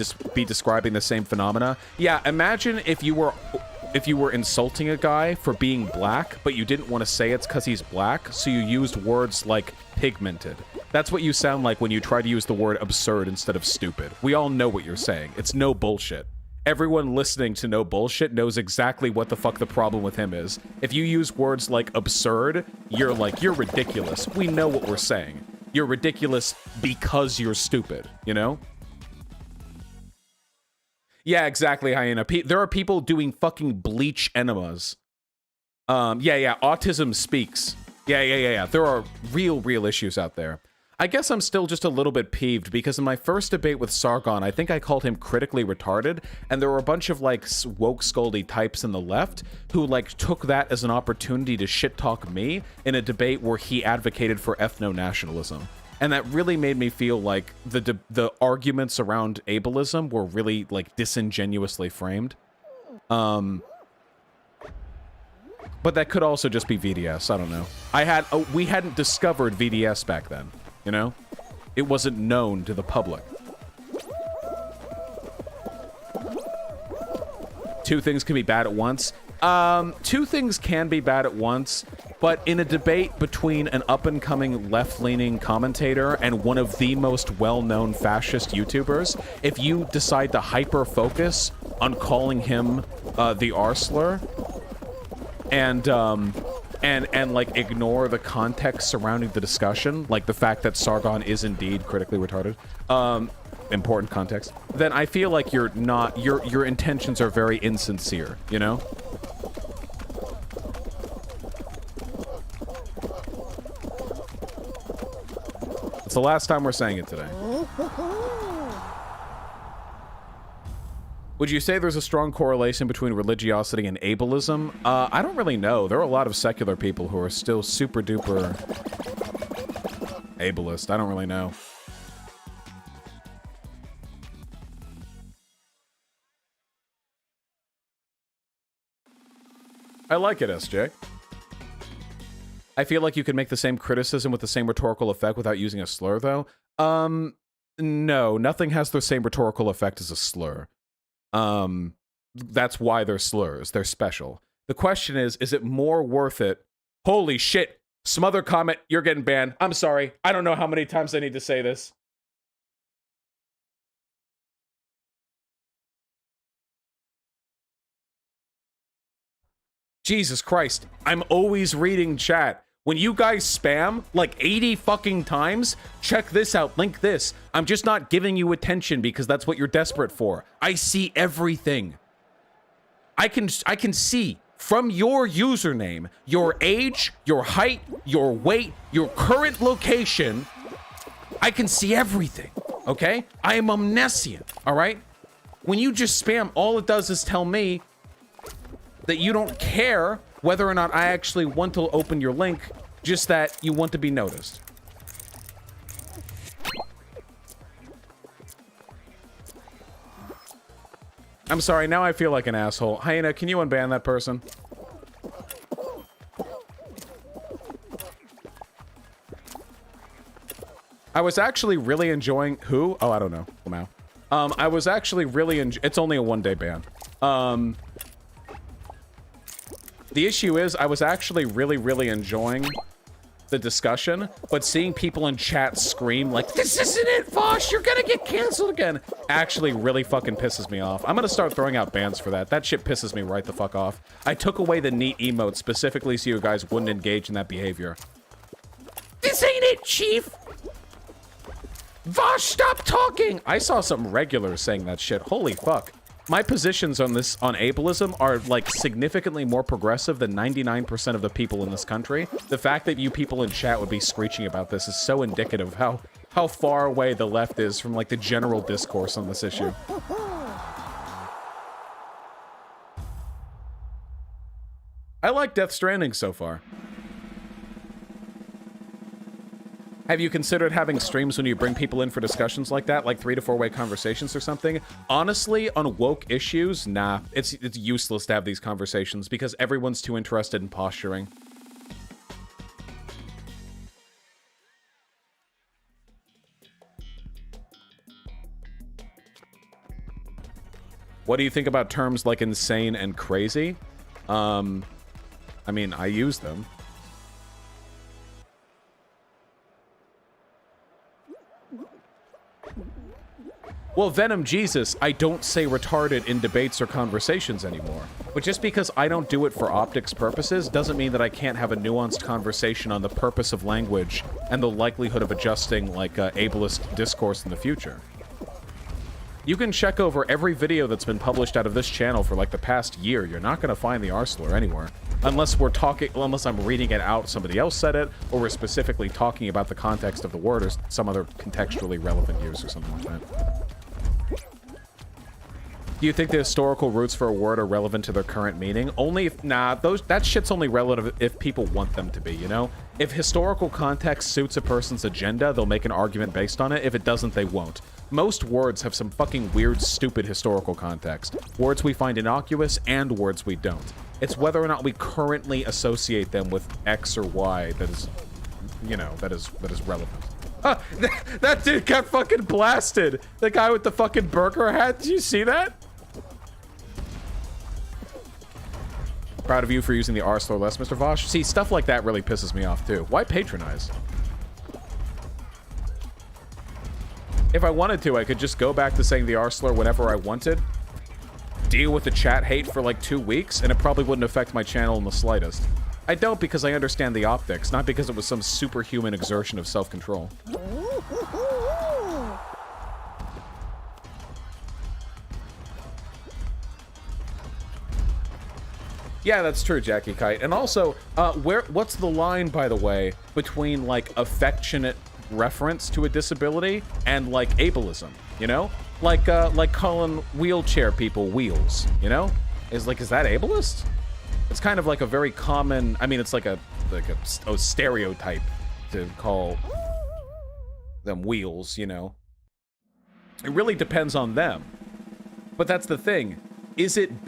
describing the same phenomena. Yeah, imagine if you were insulting a guy for being black, but you didn't want to say it's because he's black, so you used words like pigmented. That's what you sound like when you try to use the word absurd instead of stupid. We all know what you're saying. It's no bullshit. Everyone listening to No Bullshit knows exactly what the fuck the problem with him is. If you use words like absurd, you're ridiculous. We know what we're saying. You're ridiculous because you're stupid, you know? Yeah, exactly, Hyena. There are people doing fucking bleach enemas. Yeah, autism speaks. Yeah. There are real issues out there. I guess I'm still just a little bit peeved because in my first debate with Sargon, I think I called him critically retarded, and there were a bunch of like woke scoldy types in the left who like took that as an opportunity to shit talk me in a debate where he advocated for ethno-nationalism. And that really made me feel like the arguments around ableism were really like disingenuously framed. But that could also just be VDS, I don't know. We hadn't discovered VDS back then. You know? It wasn't known to the public. Two things can be bad at once. Two things can be bad at once, but in a debate between an up-and-coming left-leaning commentator and one of the most well-known fascist YouTubers, if you decide to hyper-focus on calling him the R-slur, and like ignore the context surrounding the discussion, like the fact that Sargon is indeed critically retarded, important context, then I feel like you're not, your intentions are very insincere, you know? It's the last time we're saying it today. Would you say there's a strong correlation between religiosity and ableism? I don't really know. There are a lot of secular people who are still super duper ableist. I don't really know. I like it, SJ. I feel like you could make the same criticism with the same rhetorical effect without using a slur, though. No, nothing has the same rhetorical effect as a slur. That's why they're slurs. They're special. The question is it more worth it? Holy shit. Smother comment, you're getting banned. I'm sorry. I don't know how many times I need to say this. Jesus Christ. I'm always reading chat. When you guys spam like 80 fucking times, check this out, link this. I'm just not giving you attention because that's what you're desperate for. I see everything. I can see from your username, your age, your height, your weight, your current location. I can see everything, okay? I am omniscient, all right? When you just spam, all it does is tell me that you don't care whether or not I actually want to open your link, just that you want to be noticed. I'm sorry, now I feel like an asshole. Hyena, can you unban that person? I was actually really enjoying... Who? Oh, I don't know. Wow. I was actually really... It's only a one-day ban. The issue is, I was actually really enjoying the discussion, but seeing people in chat scream like, "This isn't it, Vosh! You're gonna get canceled again!" actually really fucking pisses me off. I'm gonna start throwing out bans for that. That shit pisses me right the fuck off. I took away the neat emote specifically so you guys wouldn't engage in that behavior. This ain't it, Chief! Vosh, stop talking! I saw some regulars saying that shit. Holy fuck. My positions on this, on ableism, are like significantly more progressive than 99% of the people in this country. The fact that you people in chat would be screeching about this is so indicative of how far away the left is from like the general discourse on this issue. I like Death Stranding so far. Have you considered having streams when you bring people in for discussions like that, like 3 to 4 way conversations or something? Honestly, on woke issues, nah. It's useless to have these conversations because everyone's too interested in posturing. What do you think about terms like insane and crazy? I mean, I use them. Well, Venom Jesus, I don't say retarded in debates or conversations anymore. But just because I don't do it for optics purposes doesn't mean that I can't have a nuanced conversation on the purpose of language and the likelihood of adjusting, like, ableist discourse in the future. You can check over every video that's been published out of this channel for, like, the past year. You're not going to find the R-slur anywhere. Unless we're talking, unless I'm reading it out, somebody else said it, or we're specifically talking about the context of the word or some other contextually relevant use or something like that. Do you think the historical roots for a word are relevant to their current meaning? Only if, nah, that shit's only relevant if people want them to be, you know? If historical context suits a person's agenda, they'll make an argument based on it. If it doesn't, they won't. Most words have some fucking weird, stupid historical context. Words we find innocuous and words we don't. It's whether or not we currently associate them with X or Y that is, you know, that is relevant. Ah, that dude got fucking blasted! The guy with the fucking burger hat, did you see that? Proud of you for using the R-slur less, Mr. Vosh. See, stuff like that really pisses me off, too. Why patronize? If I wanted to, I could just go back to saying the R-slur whenever I wanted, deal with the chat hate for like 2 weeks, and it probably wouldn't affect my channel in the slightest. I don't because I understand the optics, not because it was some superhuman exertion of self-control. Yeah, that's true, Jackie Kite. And also, what's the line, by the way, between, like, affectionate reference to a disability and, like, ableism, you know? Like calling wheelchair people wheels, you know? Is that ableist? It's kind of like a very common, I mean, it's like a stereotype to call them wheels, you know? It really depends on them. But that's the thing. Is it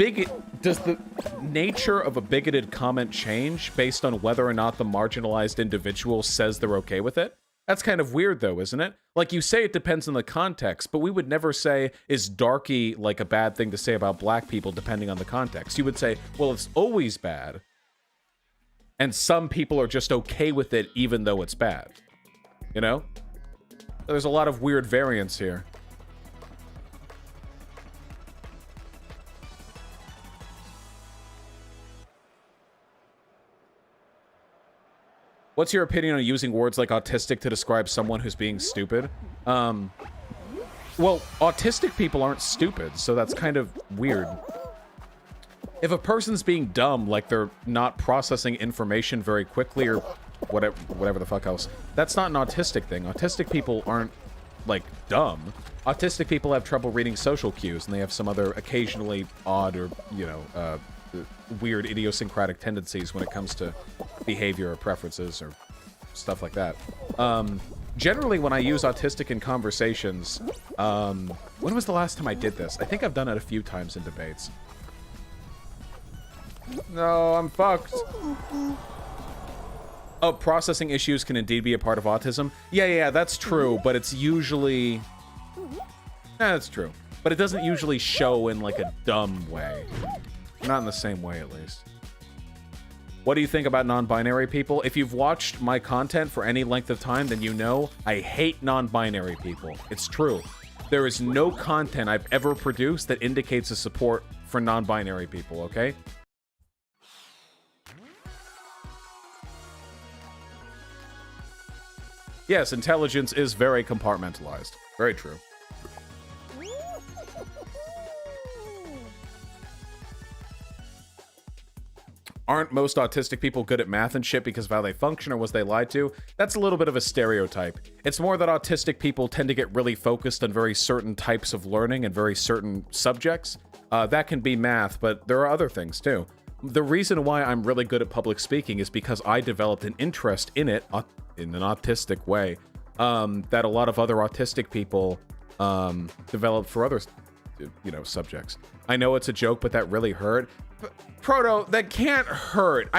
does the nature of a bigoted comment change based on whether or not the marginalized individual says they're okay with it? That's kind of weird, though, isn't it? Like, you say it depends on the context, but we would never say, is darky, like, a bad thing to say about black people, depending on the context. You would say, well, it's always bad, and some people are just okay with it even though it's bad. You know? There's a lot of weird variance here. What's your opinion on using words like autistic to describe someone who's being stupid? Well, autistic people aren't stupid, so that's kind of weird. If a person's being dumb, like they're not processing information very quickly or whatever the fuck else, that's not an autistic thing. Autistic people aren't, like, dumb. Autistic people have trouble reading social cues, and they have some other occasionally odd or, you know, weird idiosyncratic tendencies when it comes to behavior or preferences or stuff like that. Generally, when I use autistic in conversations, when was the last time I did this? I think I've done it a few times in debates. No, I'm fucked. Oh, processing issues can indeed be a part of autism. Yeah, that's true, but it's usually... that's true. But it doesn't usually show in, like, a dumb way. Not in the same way, at least. What do you think about non-binary people? If you've watched my content for any length of time, then you know I hate non-binary people. It's true. There is no content I've ever produced that indicates a support for non-binary people, okay? Yes, intelligence is very compartmentalized. Very true. Aren't most autistic people good at math and shit because of how they function or was they lied to? That's a little bit of a stereotype. It's more that autistic people tend to get really focused on very certain types of learning and very certain subjects. That can be math, but there are other things too. The reason why I'm really good at public speaking is because I developed an interest in it in an autistic way that a lot of other autistic people develop for other, subjects. I know it's a joke, but that really hurt. Proto, that can't hurt.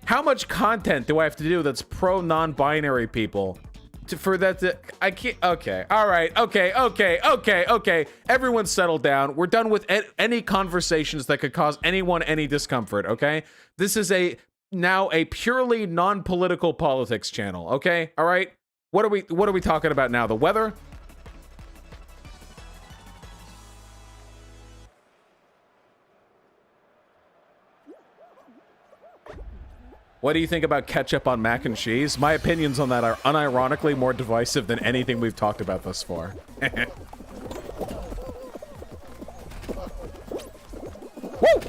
How much content do I have to do that's pro non-binary people for that to, I can't, okay, all right, okay. Everyone settle down. We're done with any conversations that could cause anyone any discomfort, okay? This is now a purely non-political politics channel, okay? All right? What are we talking about now? The weather? What do you think about ketchup on mac and cheese? My opinions on that are unironically more divisive than anything we've talked about thus far. Woo!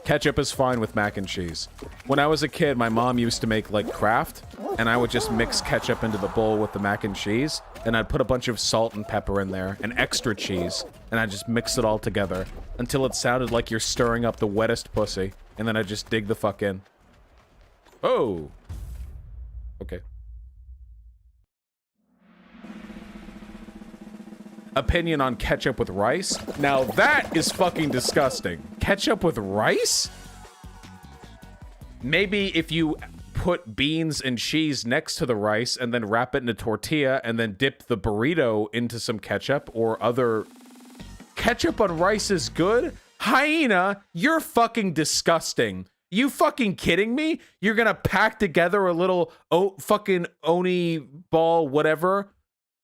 Ketchup is fine with mac and cheese. When I was a kid, my mom used to make like Kraft, and I would just mix ketchup into the bowl with the mac and cheese, and I'd put a bunch of salt and pepper in there, and extra cheese, and I'd just mix it all together until it sounded like you're stirring up the wettest pussy, and then I'd just dig the fuck in. Oh. Okay. Opinion on ketchup with rice? Now that is fucking disgusting. Ketchup with rice? Maybe if you put beans and cheese next to the rice and then wrap it in a tortilla and then dip the burrito into some ketchup or other... Ketchup on rice is good? Hyena, you're fucking disgusting. You fucking kidding me? You're gonna pack together a little fucking oni ball whatever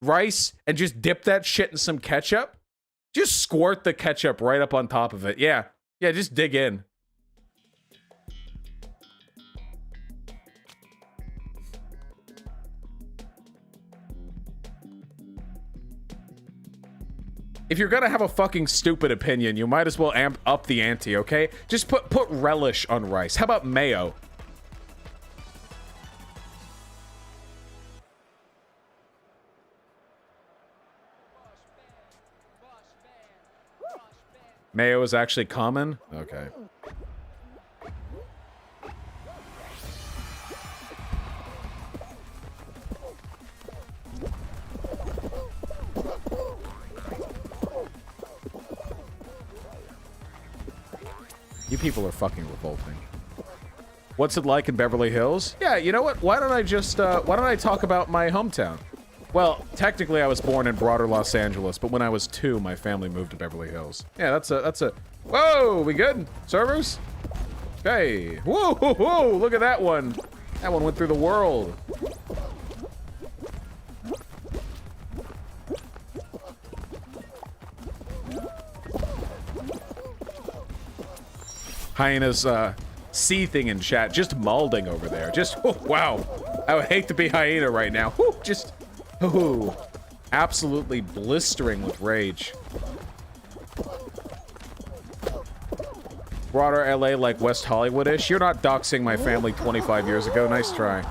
rice and just dip that shit in some ketchup? Just squirt the ketchup right up on top of it. Yeah, just dig in. If you're gonna have a fucking stupid opinion, you might as well amp up the ante, okay? Just put relish on rice. How about mayo? Mayo is actually common? Okay. You people are fucking revolting. What's it like in Beverly Hills? Yeah, you know what? Why don't I talk about my hometown? Well, technically I was born in broader Los Angeles, but when I was 2, my family moved to Beverly Hills. Yeah, that's a... Whoa, we good? Servers? Okay. Whoa, look at that one. That one went through the world. Hyena's, seething in chat, just malding over there. Just, oh, wow. I would hate to be Hyena right now. Whew, just... Ooh, absolutely blistering with rage. Broader LA like West Hollywood-ish? You're not doxing my family 25 years ago. Nice try.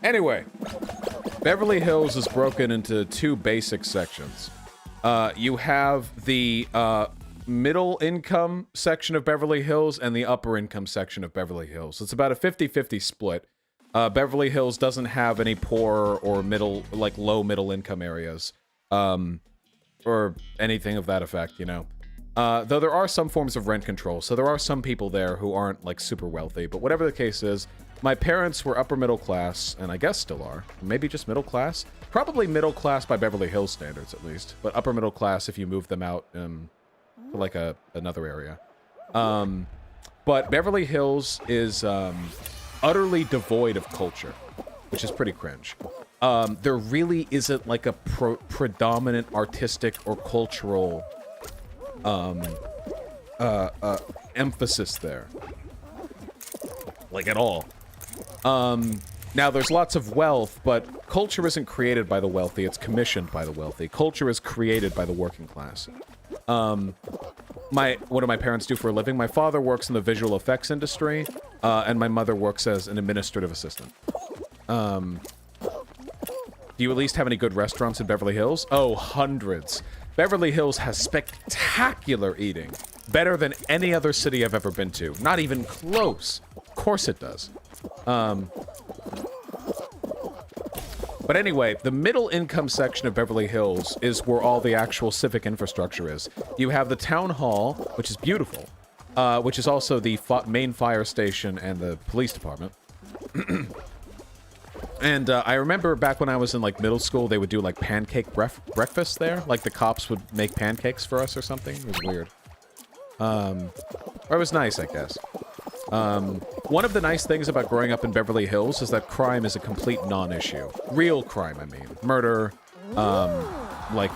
Anyway, Beverly Hills is broken into 2 basic sections. You have the, middle income section of Beverly Hills and the upper income section of Beverly Hills. It's about a 50-50 split. Beverly Hills doesn't have any poor or middle, like low middle income areas, or anything of that effect, you know. Though there are some forms of rent control, so there are some people there who aren't like super wealthy, but whatever the case is, my parents were upper middle class, and I guess still are. Maybe just middle class? Probably middle class by Beverly Hills standards, at least, but upper middle class if you move them out, like another area. But Beverly Hills is utterly devoid of culture, which is pretty cringe. There really isn't like a predominant artistic or cultural emphasis there, like at all. Now, there's lots of wealth, but culture isn't created by the wealthy, it's commissioned by the wealthy. Culture is created by the working class. What do my parents do for a living? My father works in the visual effects industry, and my mother works as an administrative assistant. Do you at least have any good restaurants in Beverly Hills? Oh, hundreds. Beverly Hills has spectacular eating. Better than any other city I've ever been to. Not even close. Of course it does. But anyway, the middle income section of Beverly Hills is where all the actual civic infrastructure is. You have the town hall, which is beautiful, which is also the main fire station and the police department. And I remember back when I was in like middle school, they would do like pancake breakfast there. Like the cops would make pancakes for us or something. It was weird. Or it was nice, I guess. One of the nice things about growing up in Beverly Hills is that crime is a complete non-issue. Real crime, I mean. Murder, like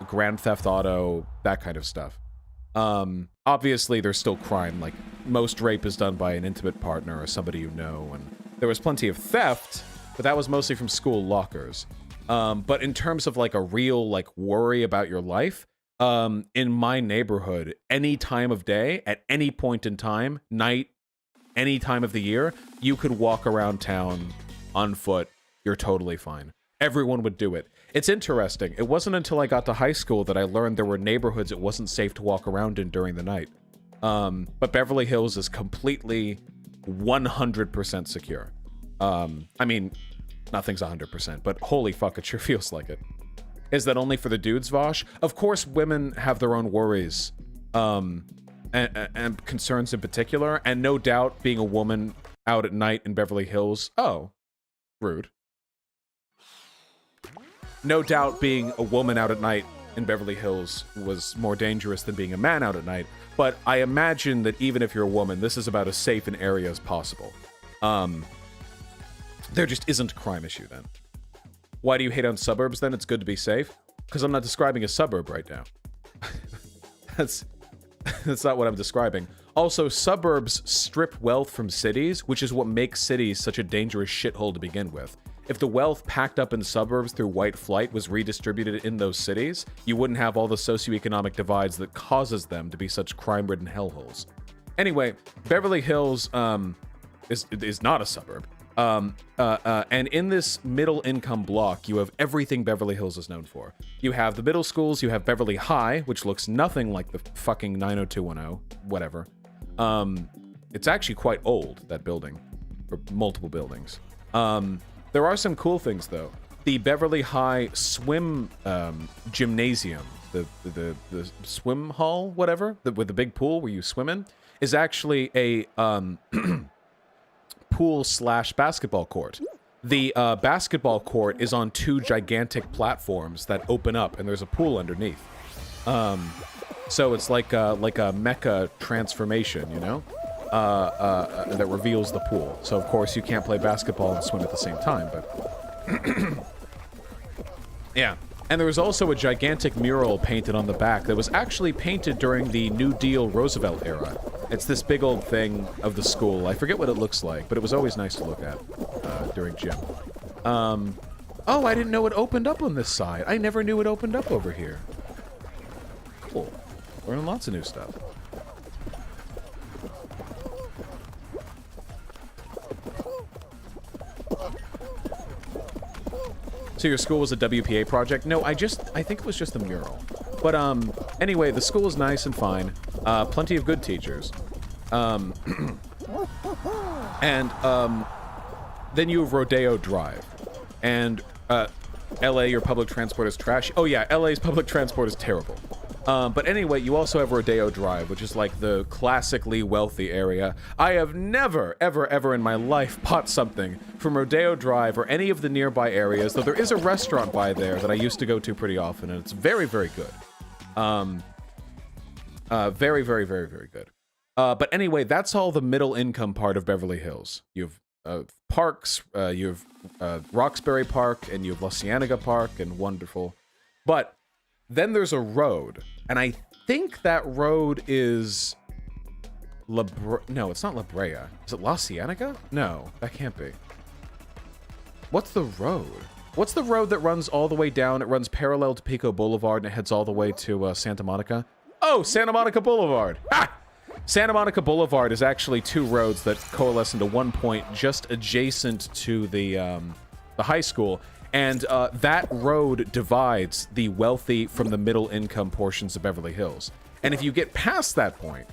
Grand Theft Auto, that kind of stuff. Obviously, there's still crime. Like, most rape is done by an intimate partner or somebody you know, and there was plenty of theft, but that was mostly from school lockers. But in terms of, like, a real, like, worry about your life, in my neighborhood, any time of day, at any point in time, night, any time of the year, you could walk around town on foot. You're totally fine. Everyone would do it. It's interesting. It wasn't until I got to high school that I learned there were neighborhoods it wasn't safe to walk around in during the night. But Beverly Hills is completely 100% secure. I mean, nothing's 100%, but holy fuck, it sure feels like it. Is that only for the dudes, Vosh? Of course, women have their own worries, and concerns in particular, and no doubt being a woman out at night in Beverly Hills... Oh, rude. No doubt being a woman out at night in Beverly Hills was more dangerous than being a man out at night, but I imagine that even if you're a woman, this is about as safe an area as possible. There just isn't a crime issue then. Why do you hate on suburbs then? It's good to be safe? Because I'm not describing a suburb right now. That's not what I'm describing. Also, suburbs strip wealth from cities, which is what makes cities such a dangerous shithole to begin with. If the wealth packed up in suburbs through white flight was redistributed in those cities, you wouldn't have all the socioeconomic divides that causes them to be such crime-ridden hellholes. Anyway, Beverly Hills is not a suburb. And in this middle-income block, you have everything Beverly Hills is known for. You have the middle schools, you have Beverly High, which looks nothing like the fucking 90210, whatever. It's actually quite old, that building, or multiple buildings. There are some cool things, though. The Beverly High swim gymnasium, the swim hall, whatever, with the big pool where you swim in, is actually a pool/basketball court. The basketball court is on two gigantic platforms that open up, and there's a pool underneath. So it's like a mecha transformation, you know, that reveals the pool. So of course you can't play basketball and swim at the same time, but yeah. And there was also a gigantic mural painted on the back that was actually painted during the New Deal Roosevelt era. It's this big old thing of the school. I forget what it looks like, but it was always nice to look at during gym. Oh, I didn't know it opened up on this side. I never knew it opened up over here. Cool. Learning lots of new stuff. So your school was a WPA project? No, I think it was just a mural. But anyway, the school is nice and fine. Plenty of good teachers. And then you have Rodeo Drive. And LA, your public transport is trash. Oh yeah, LA's public transport is terrible. But anyway, you also have Rodeo Drive, which is like the classically wealthy area. I have never, ever, ever in my life bought something from Rodeo Drive or any of the nearby areas, though there is a restaurant by there that I used to go to pretty often, and it's very, very good. Very, very, very, very good. But anyway, that's all the middle income part of Beverly Hills. You have parks, you have Roxbury Park, and you have La Cienega Park, and wonderful. But then there's a road, and I think that road is no, it's not La Brea. Is it La Cienega? No, that can't be. What's the road? What's the road that runs all the way down? It runs parallel to Pico Boulevard and it heads all the way to Santa Monica. Oh, Santa Monica Boulevard. Ha! Santa Monica Boulevard is actually two roads that coalesce into one point just adjacent to the high school. And that road divides the wealthy from the middle income portions of Beverly Hills. And if you get past that point,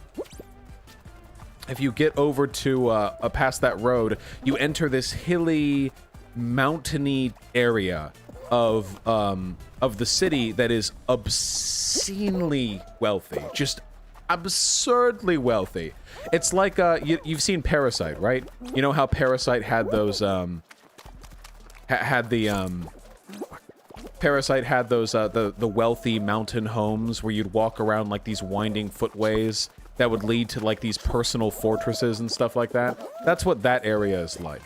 if you get over to past that road, you enter this hilly, mountainy area of the city that is obscenely wealthy, just absurdly wealthy. It's like you've seen Parasite, right? You know how Parasite had those Parasite had those the wealthy mountain homes where you'd walk around like these winding footways that would lead to like these personal fortresses and stuff like that. That's what that area is like.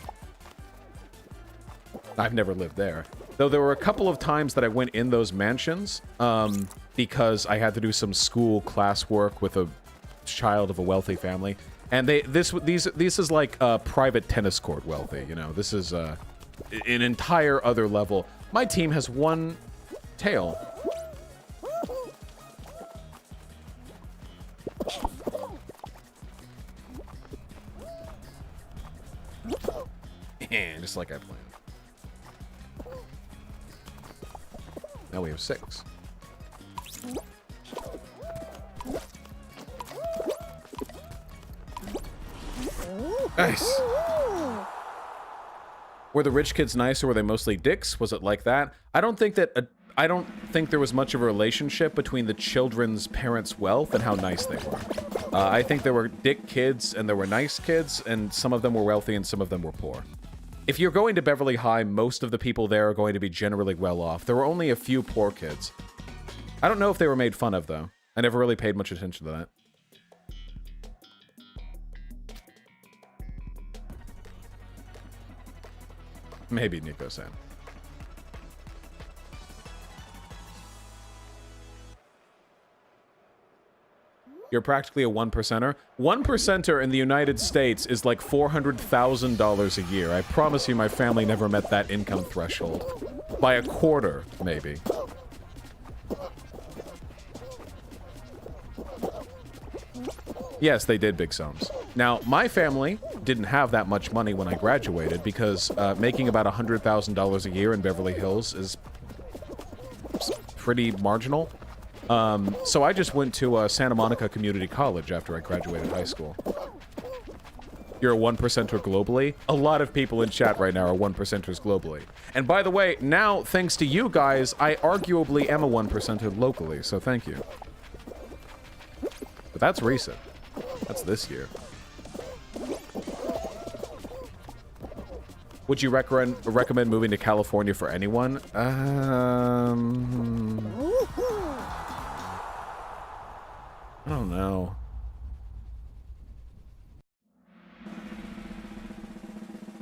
I've never lived there. Though there were a couple of times that I went in those mansions because I had to do some school classwork with a child of a wealthy family. And this is like a private tennis court wealthy, you know. This is an entire other level. My team has one tail. Just like I planned. Now we have 6. Nice. Were the rich kids nice or were they mostly dicks? Was it like that? I don't think there was much of a relationship between the children's parents' wealth and how nice they were. I think there were dick kids and there were nice kids, and some of them were wealthy and some of them were poor. If you're going to Beverly High, most of the people there are going to be generally well off. There were only a few poor kids. I don't know if they were made fun of, though. I never really paid much attention to that. Maybe Nico-san. You're practically a 1%er. 1%er in the United States is like $400,000 a year. I promise you my family never met that income threshold. By a quarter, maybe. Yes, they did, Big Somes. Now, my family didn't have that much money when I graduated because making about $100,000 a year in Beverly Hills is pretty marginal. So I just went to Santa Monica Community College after I graduated high school. You're a 1%er globally? A lot of people in chat right now are 1%ers globally. And by the way, now, thanks to you guys, I arguably am a 1%er locally, so thank you. But that's recent. That's this year. Would you recommend moving to California for anyone? I don't know.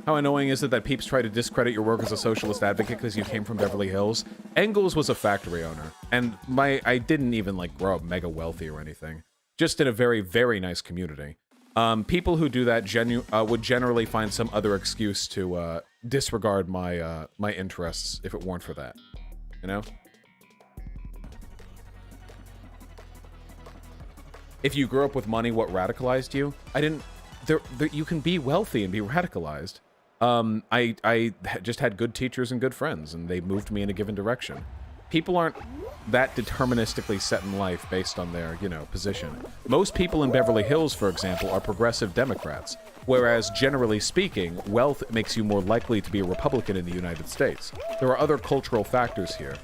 How annoying is it that peeps try to discredit your work as a socialist advocate because you came from Beverly Hills? Engels was a factory owner, and I didn't even like grow up mega wealthy or anything. Just in a very, very nice community. People who do that would generally find some other excuse to disregard my my interests if it weren't for that. You know? If you grew up with money, what radicalized you? I didn't... you can be wealthy and be radicalized. I just had good teachers and good friends, and they moved me in a given direction. People aren't that deterministically set in life based on their, you know, position. Most people in Beverly Hills, for example, are progressive Democrats, whereas, generally speaking, wealth makes you more likely to be a Republican in the United States. There are other cultural factors here.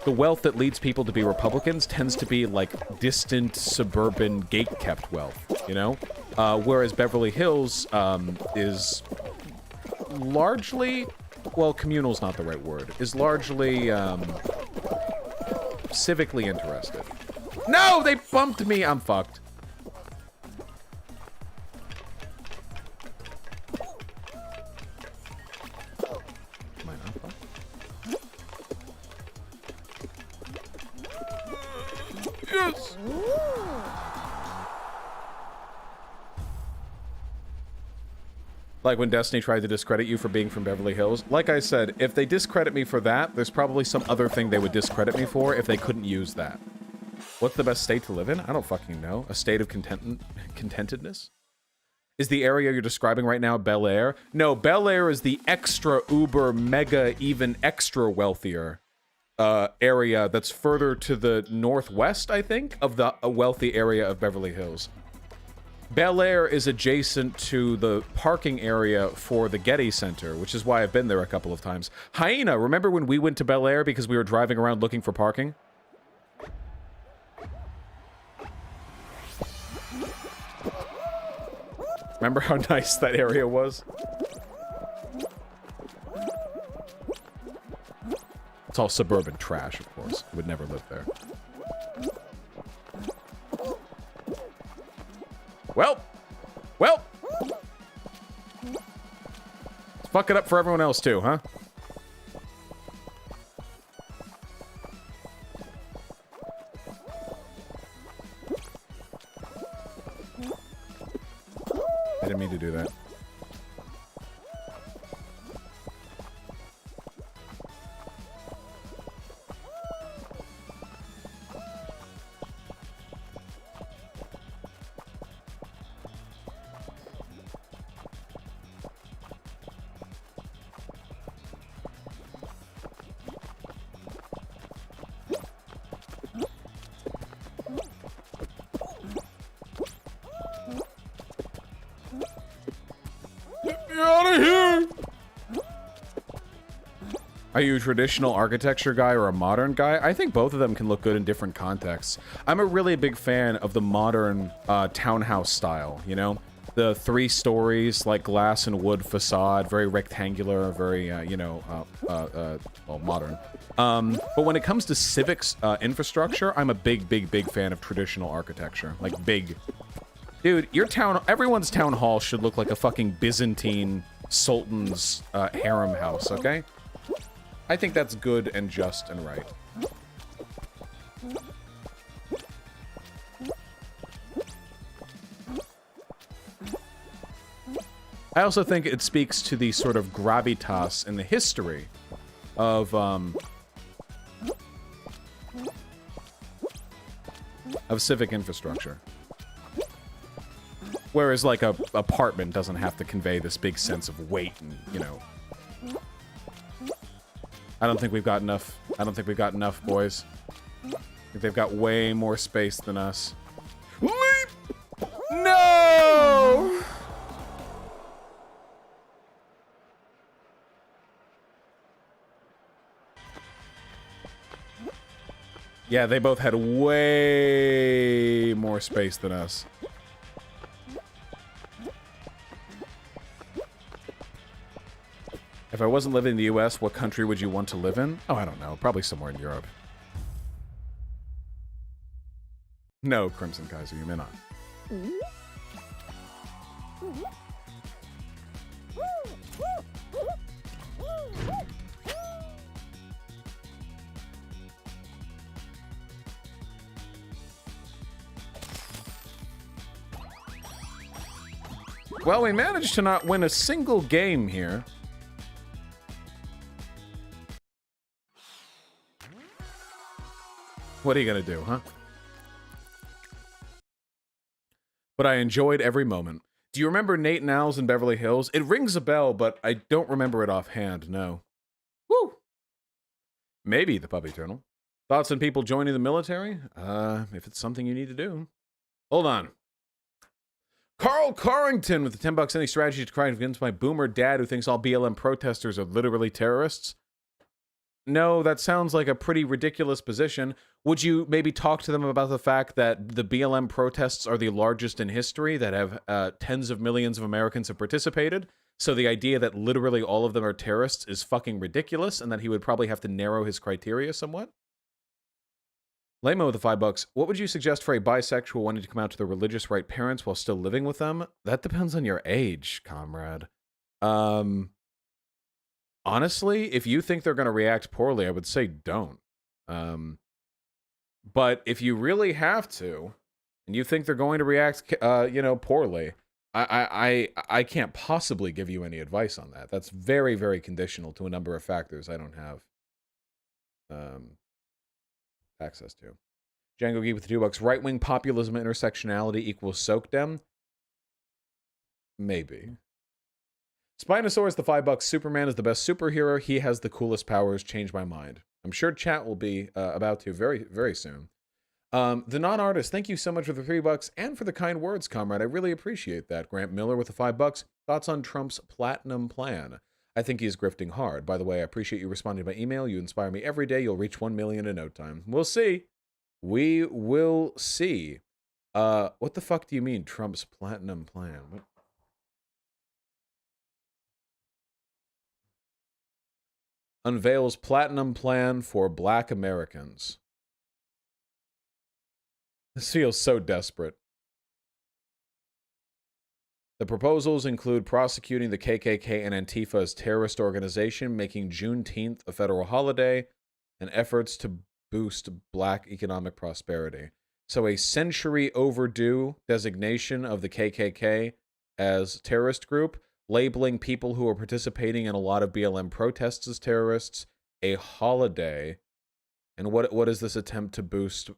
The wealth that leads people to be Republicans tends to be, like, distant, suburban, gate-kept wealth, you know? Whereas Beverly Hills is largely... Well, communal's not the right word. Is largely, civically interested. No! They bumped me! I'm fucked. Am I not fucked? Yes! Like when Destiny tried to discredit you for being from Beverly Hills. Like I said, if they discredit me for that, there's probably some other thing they would discredit me for if they couldn't use that. What's the best state to live in? I don't fucking know. A state of contentedness? Is the area you're describing right now Bel Air? No, Bel Air is the extra uber mega even extra wealthier area that's further to the northwest, I think, of the wealthy area of Beverly Hills. Bel Air is adjacent to the parking area for the Getty Center, which is why I've been there a couple of times. Hyena, remember when we went to Bel Air because we were driving around looking for parking? Remember how nice that area was? It's all suburban trash, of course. Would never live there. Well. Let's fuck it up for everyone else too, huh? I didn't mean to do that. Are you a traditional architecture guy or a modern guy? I think both of them can look good in different contexts. I'm a really big fan of the modern townhouse style, you know? The 3 stories, like glass and wood facade, very rectangular, very, well, modern. But when it comes to civics infrastructure, I'm a big fan of traditional architecture. Like, big. Dude, everyone's town hall should look like a fucking Byzantine sultan's harem house, okay? I think that's good and just and right. I also think it speaks to the sort of gravitas in the history of civic infrastructure. Whereas, like, a apartment doesn't have to convey this big sense of weight and, you know... I don't think we've got enough. I don't think we've got enough, boys. I think they've got way more space than us. Leap! No! Yeah, they both had way more space than us. If I wasn't living in the US, what country would you want to live in? Oh, I don't know. Probably somewhere in Europe. No, Crimson Kaiser, you may not. Well, we managed to not win a single game here. What are you gonna do, huh? But I enjoyed every moment. Do you remember Nate and Al's in Beverly Hills? It rings a bell, but I don't remember it offhand, no. Woo! Maybe the Puppy Eternal. Thoughts on people joining the military? If it's something you need to do. Hold on. Carl Carrington with the $10. Any strategy to cry against my boomer dad who thinks all BLM protesters are literally terrorists? No, that sounds like a pretty ridiculous position. Would you maybe talk to them about the fact that the BLM protests are the largest in history, that have tens of millions of Americans have participated? So the idea that literally all of them are terrorists is fucking ridiculous, and that he would probably have to narrow his criteria somewhat? Lamo with the $5. What would you suggest for a bisexual wanting to come out to their religious right parents while still living with them? That depends on your age, comrade. Honestly, if you think they're going to react poorly, I would say don't. But if you really have to, and you think they're going to react, poorly, I can't possibly give you any advice on that. That's very, very conditional to a number of factors I don't have access to. Django Geek with the $2. Right-wing populism intersectionality equals Soakdem? Maybe. Spinosaurus, the $5. Superman is the best superhero. He has the coolest powers. Change my mind. I'm sure chat will be about to very, very soon. The non-artist, thank you so much for the $3 and for the kind words, comrade. I really appreciate that. Grant Miller with the $5. Thoughts on Trump's platinum plan? I think he's grifting hard. By the way, I appreciate you responding by email. You inspire me every day. You'll reach 1 million in no time. We'll see. We will see. What the fuck do you mean, Trump's platinum plan? What? Unveils platinum plan for Black Americans. This feels so desperate. The proposals include prosecuting the KKK and Antifa as terrorist organization, making Juneteenth a federal holiday, and efforts to boost Black economic prosperity. So a century overdue designation of the KKK as terrorist group, labeling people who are participating in a lot of BLM protests as terrorists, a holiday, and what is this attempt to boost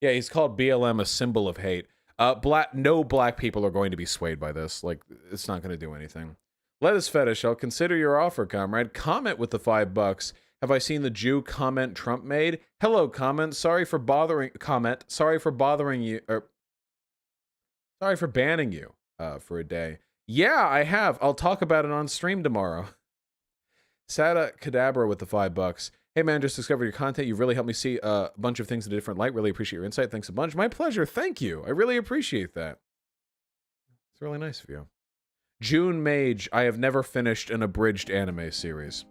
Yeah, he's called BLM a symbol of hate. No black people are going to be swayed by this. Like, it's not going to do anything. Lettuce Fetish, I'll consider your offer, comrade. Comment with the $5. Have I seen the Jew comment Trump made? Hello, comment. Sorry for bothering you. Sorry for banning you for a day. Yeah, I have. I'll talk about it on stream tomorrow. Sada Kadabra with the $5. Hey man, just discovered your content. You've really helped me see a bunch of things in a different light. Really appreciate your insight. Thanks a bunch. My pleasure. Thank you. I really appreciate that. It's really nice of you. June Mage, I have never finished an abridged anime series.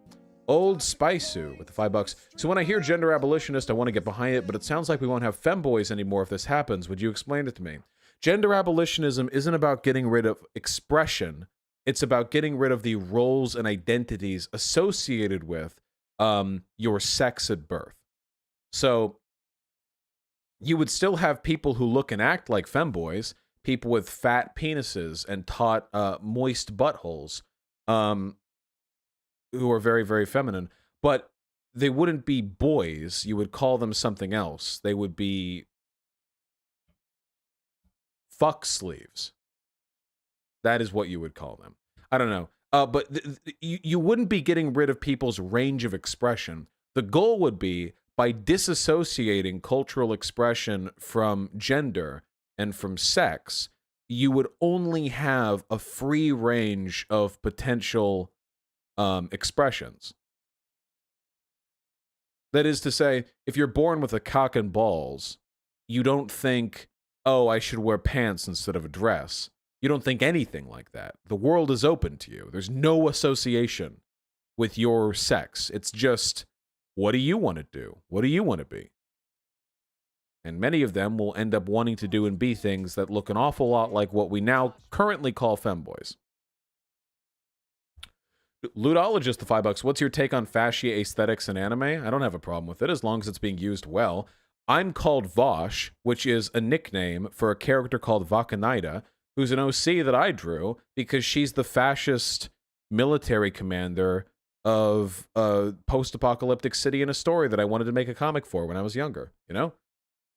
Old Spiceu with the $5. So when I hear gender abolitionist, I want to get behind it, but it sounds like we won't have femboys anymore if this happens. Would you explain it to me? Gender abolitionism isn't about getting rid of expression. It's about getting rid of the roles and identities associated with your sex at birth. So you would still have people who look and act like femboys, people with fat penises and taut, moist buttholes, who are very, very feminine, but they wouldn't be boys. You would call them something else. They would be fuck sleeves. That is what you would call them. I don't know. But you wouldn't be getting rid of people's range of expression. The goal would be by disassociating cultural expression from gender and from sex, you would only have a free range of potential expressions. That is to say, if you're born with a cock and balls, you don't think, oh, I should wear pants instead of a dress. You don't think anything like that. The world is open to you. There's no association with your sex. It's just, what do you want to do? What do you want to be? And many of them will end up wanting to do and be things that look an awful lot like what we now currently call femboys. Ludologist, the $5. What's your take on fascia aesthetics in anime? I don't have a problem with it as long as it's being used well. I'm called Vosh, which is a nickname for a character called Vakanaida, who's an OC that I drew because she's the fascist military commander of a post-apocalyptic city in a story that I wanted to make a comic for when I was younger, you know?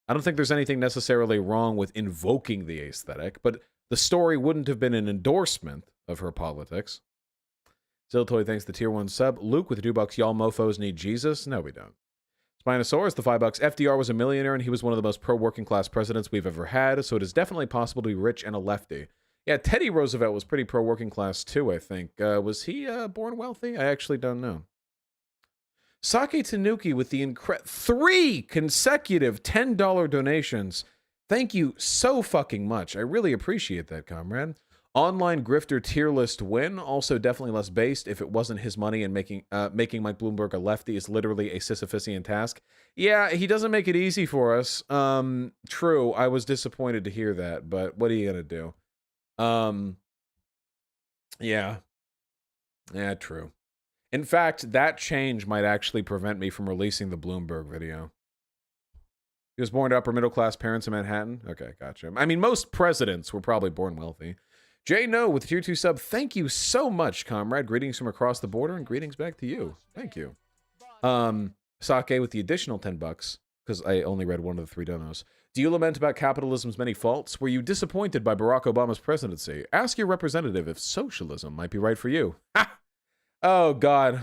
I don't think there's anything necessarily wrong with invoking the aesthetic, but the story wouldn't have been an endorsement of her politics. Ziltoy thanks the tier 1 sub. Luke with the $2. Y'all mofos need Jesus? No, we don't. Spinosaurus, the $5. FDR was a millionaire and he was one of the most pro-working class presidents we've ever had, so it is definitely possible to be rich and a lefty. Yeah, Teddy Roosevelt was pretty pro-working class too, I think. Was he born wealthy? I actually don't know. Sake Tanuki with the 3 consecutive $10 donations. Thank you so fucking much. I really appreciate that, comrade. Online grifter tier list win, also definitely less based. If it wasn't his money and making Mike Bloomberg a lefty is literally a Sisyphusian task. Yeah, he doesn't make it easy for us. True, I was disappointed to hear that, but what are you gonna do? Yeah. Yeah, true. In fact, that change might actually prevent me from releasing the Bloomberg video. He was born to upper middle class parents in Manhattan. Okay, gotcha. I mean, most presidents were probably born wealthy. Jay No with tier 2 sub. Thank you so much, comrade. Greetings from across the border and greetings back to you. Thank you. Sake with the additional $10 because I only read one of the 3 donos. Do you lament about capitalism's many faults? Were you disappointed by Barack Obama's presidency? Ask your representative if socialism might be right for you. Ha! Oh, God.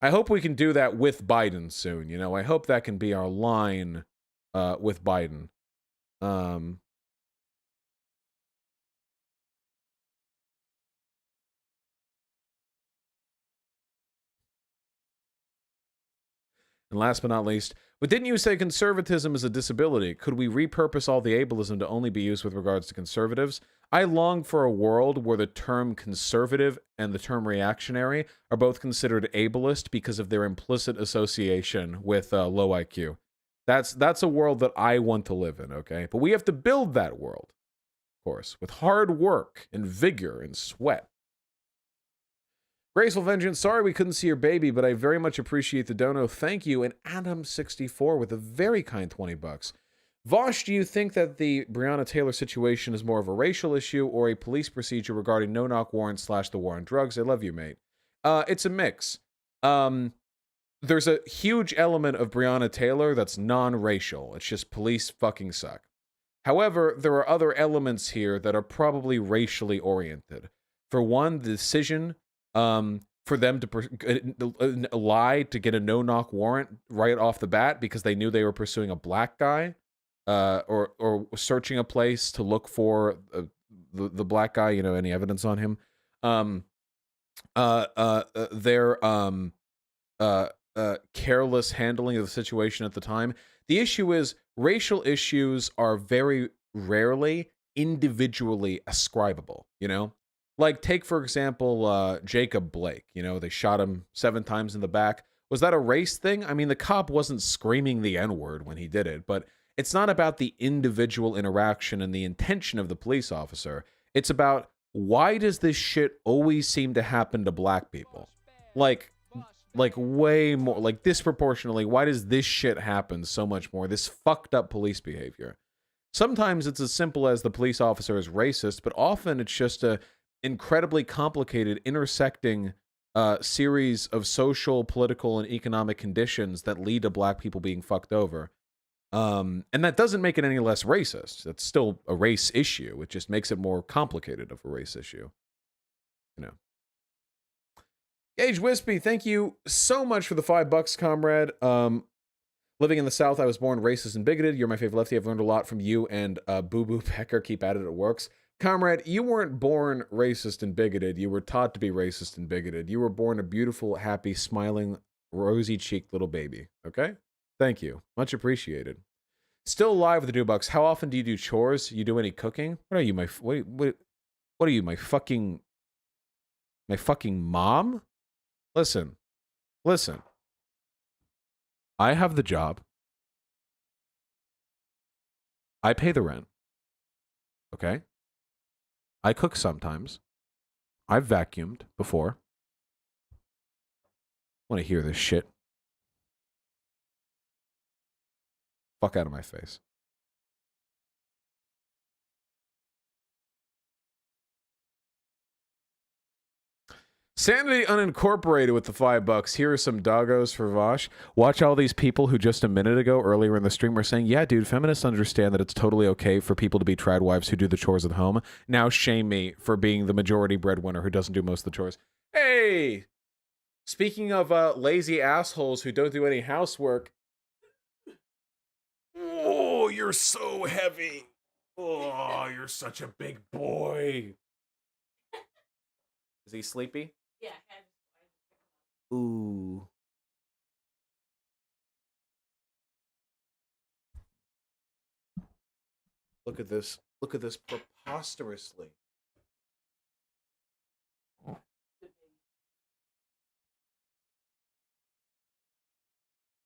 I hope we can do that with Biden soon. You know, I hope that can be our line with Biden. And last but not least, but didn't you say conservatism is a disability? Could we repurpose all the ableism to only be used with regards to conservatives? I long for a world where the term conservative and the term reactionary are both considered ableist because of their implicit association with low IQ. That's a world that I want to live in, okay? But we have to build that world, of course, with hard work and vigor and sweat. Graceful Vengeance, sorry we couldn't see your baby, but I very much appreciate the dono. Thank you. And Adam64 with a very kind $20. Vosh, do you think that the Breonna Taylor situation is more of a racial issue or a police procedure regarding no-knock warrants / the war on drugs? I love you, mate. It's a mix. There's a huge element of Breonna Taylor that's non-racial. It's just police fucking suck. However, there are other elements here that are probably racially oriented. For one, the decision for them to lie to get a no-knock warrant right off the bat because they knew they were pursuing a black guy, or searching a place to look for the black guy, you know, any evidence on him. Their careless handling of the situation at the time. The issue is racial issues are very rarely individually ascribable, you know? Like, take, for example, Jacob Blake. You know, they shot him 7 times in the back. Was that a race thing? I mean, the cop wasn't screaming the N-word when he did it, but it's not about the individual interaction and the intention of the police officer. It's about, why does this shit always seem to happen to black people? Like way more, like disproportionately, why does this shit happen so much more? This fucked up police behavior. Sometimes it's as simple as the police officer is racist, but often it's just a incredibly complicated intersecting series of social, political, and economic conditions that lead to black people being fucked over. And that doesn't make it any less racist. It's still a race issue. It just makes it more complicated of a race issue. You know. Gage Wispy, thank you so much for the $5, comrade. Living in the South, I was born racist and bigoted. You're my favorite lefty. I've learned a lot from you and Boo Boo Pecker. Keep at it. It works. Comrade, you weren't born racist and bigoted. You were taught to be racist and bigoted. You were born a beautiful, happy, smiling, rosy-cheeked little baby. Okay? Thank you. Much appreciated. Still alive with the $2. How often do you do chores? You do any cooking? What are you, what are you, my fucking mom? Listen. I have the job. I pay the rent. Okay? I cook sometimes. I've vacuumed before. Want to hear this shit? Fuck out of my face. Sanity Unincorporated with the $5. Here are some doggos for Vosh. Watch all these people who just a minute ago, earlier in the stream, were saying, yeah, dude, feminists understand that it's totally okay for people to be tradwives who do the chores at home. Now shame me for being the majority breadwinner who doesn't do most of the chores. Hey! Speaking of lazy assholes who don't do any housework. Oh, you're so heavy. Oh, you're such a big boy. Is he sleepy? Yeah. Ooh. Look at this. Look at this preposterously.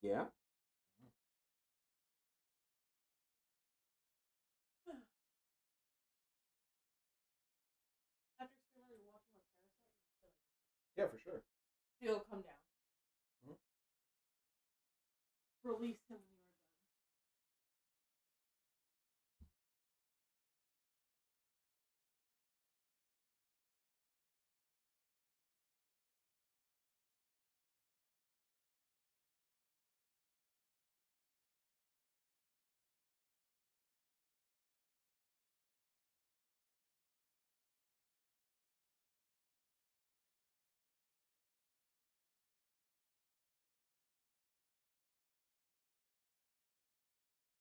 Yeah? Yeah, for sure. He'll come down. Release him when you're done.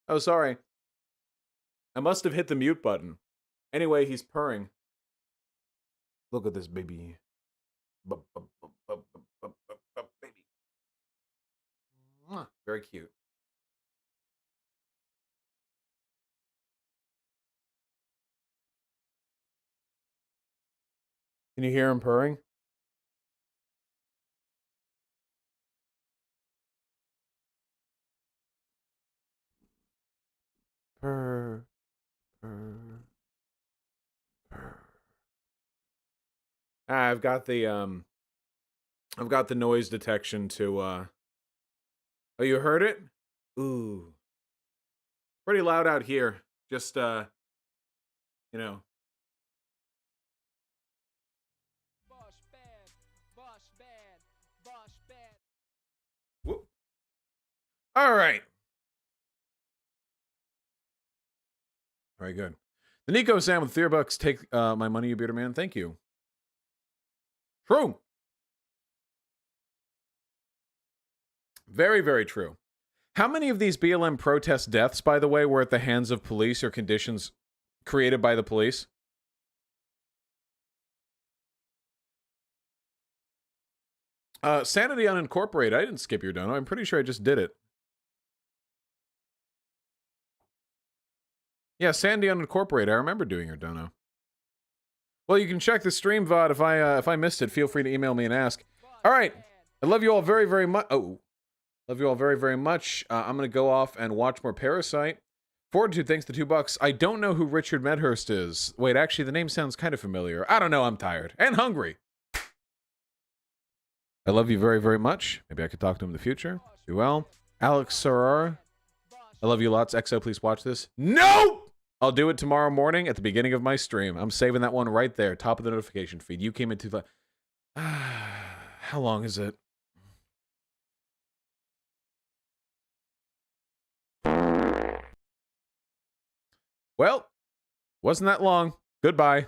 Oh, sorry. I must have hit the mute button. Anyway, he's purring. Look at this baby. Baby. Mwah. Very cute. Can you hear him purring? Purr. Purr. Purr. I've got the noise detection to oh, you heard it? Ooh. Pretty loud out here. Just you know. Whoop. All right. Very good. The Nico Sam with $3. Take my money, you bearded man. Thank you. True. Very, very true. How many of these BLM protest deaths, by the way, were at the hands of police or conditions created by the police? Sanity Unincorporated. I didn't skip your dono. I'm pretty sure I just did it. Yeah, Sandy Unincorporated. I remember doing your dono. Well, you can check the stream VOD if I missed it. Feel free to email me and ask. All right. I love you all very, very much. Oh, love you all very, very much. I'm going to go off and watch more Parasite. Fortitude, thanks to $2. I don't know who Richard Medhurst is. Wait, actually, the name sounds kind of familiar. I don't know. I'm tired and hungry. I love you very, very much. Maybe I could talk to him in the future. Do well. Alex Sarar. I love you lots. XO, please watch this. Nope! I'll do it tomorrow morning at the beginning of my stream. I'm saving that one right there. Top of the notification feed. You came into the... How long is it? Well, wasn't that long. Goodbye.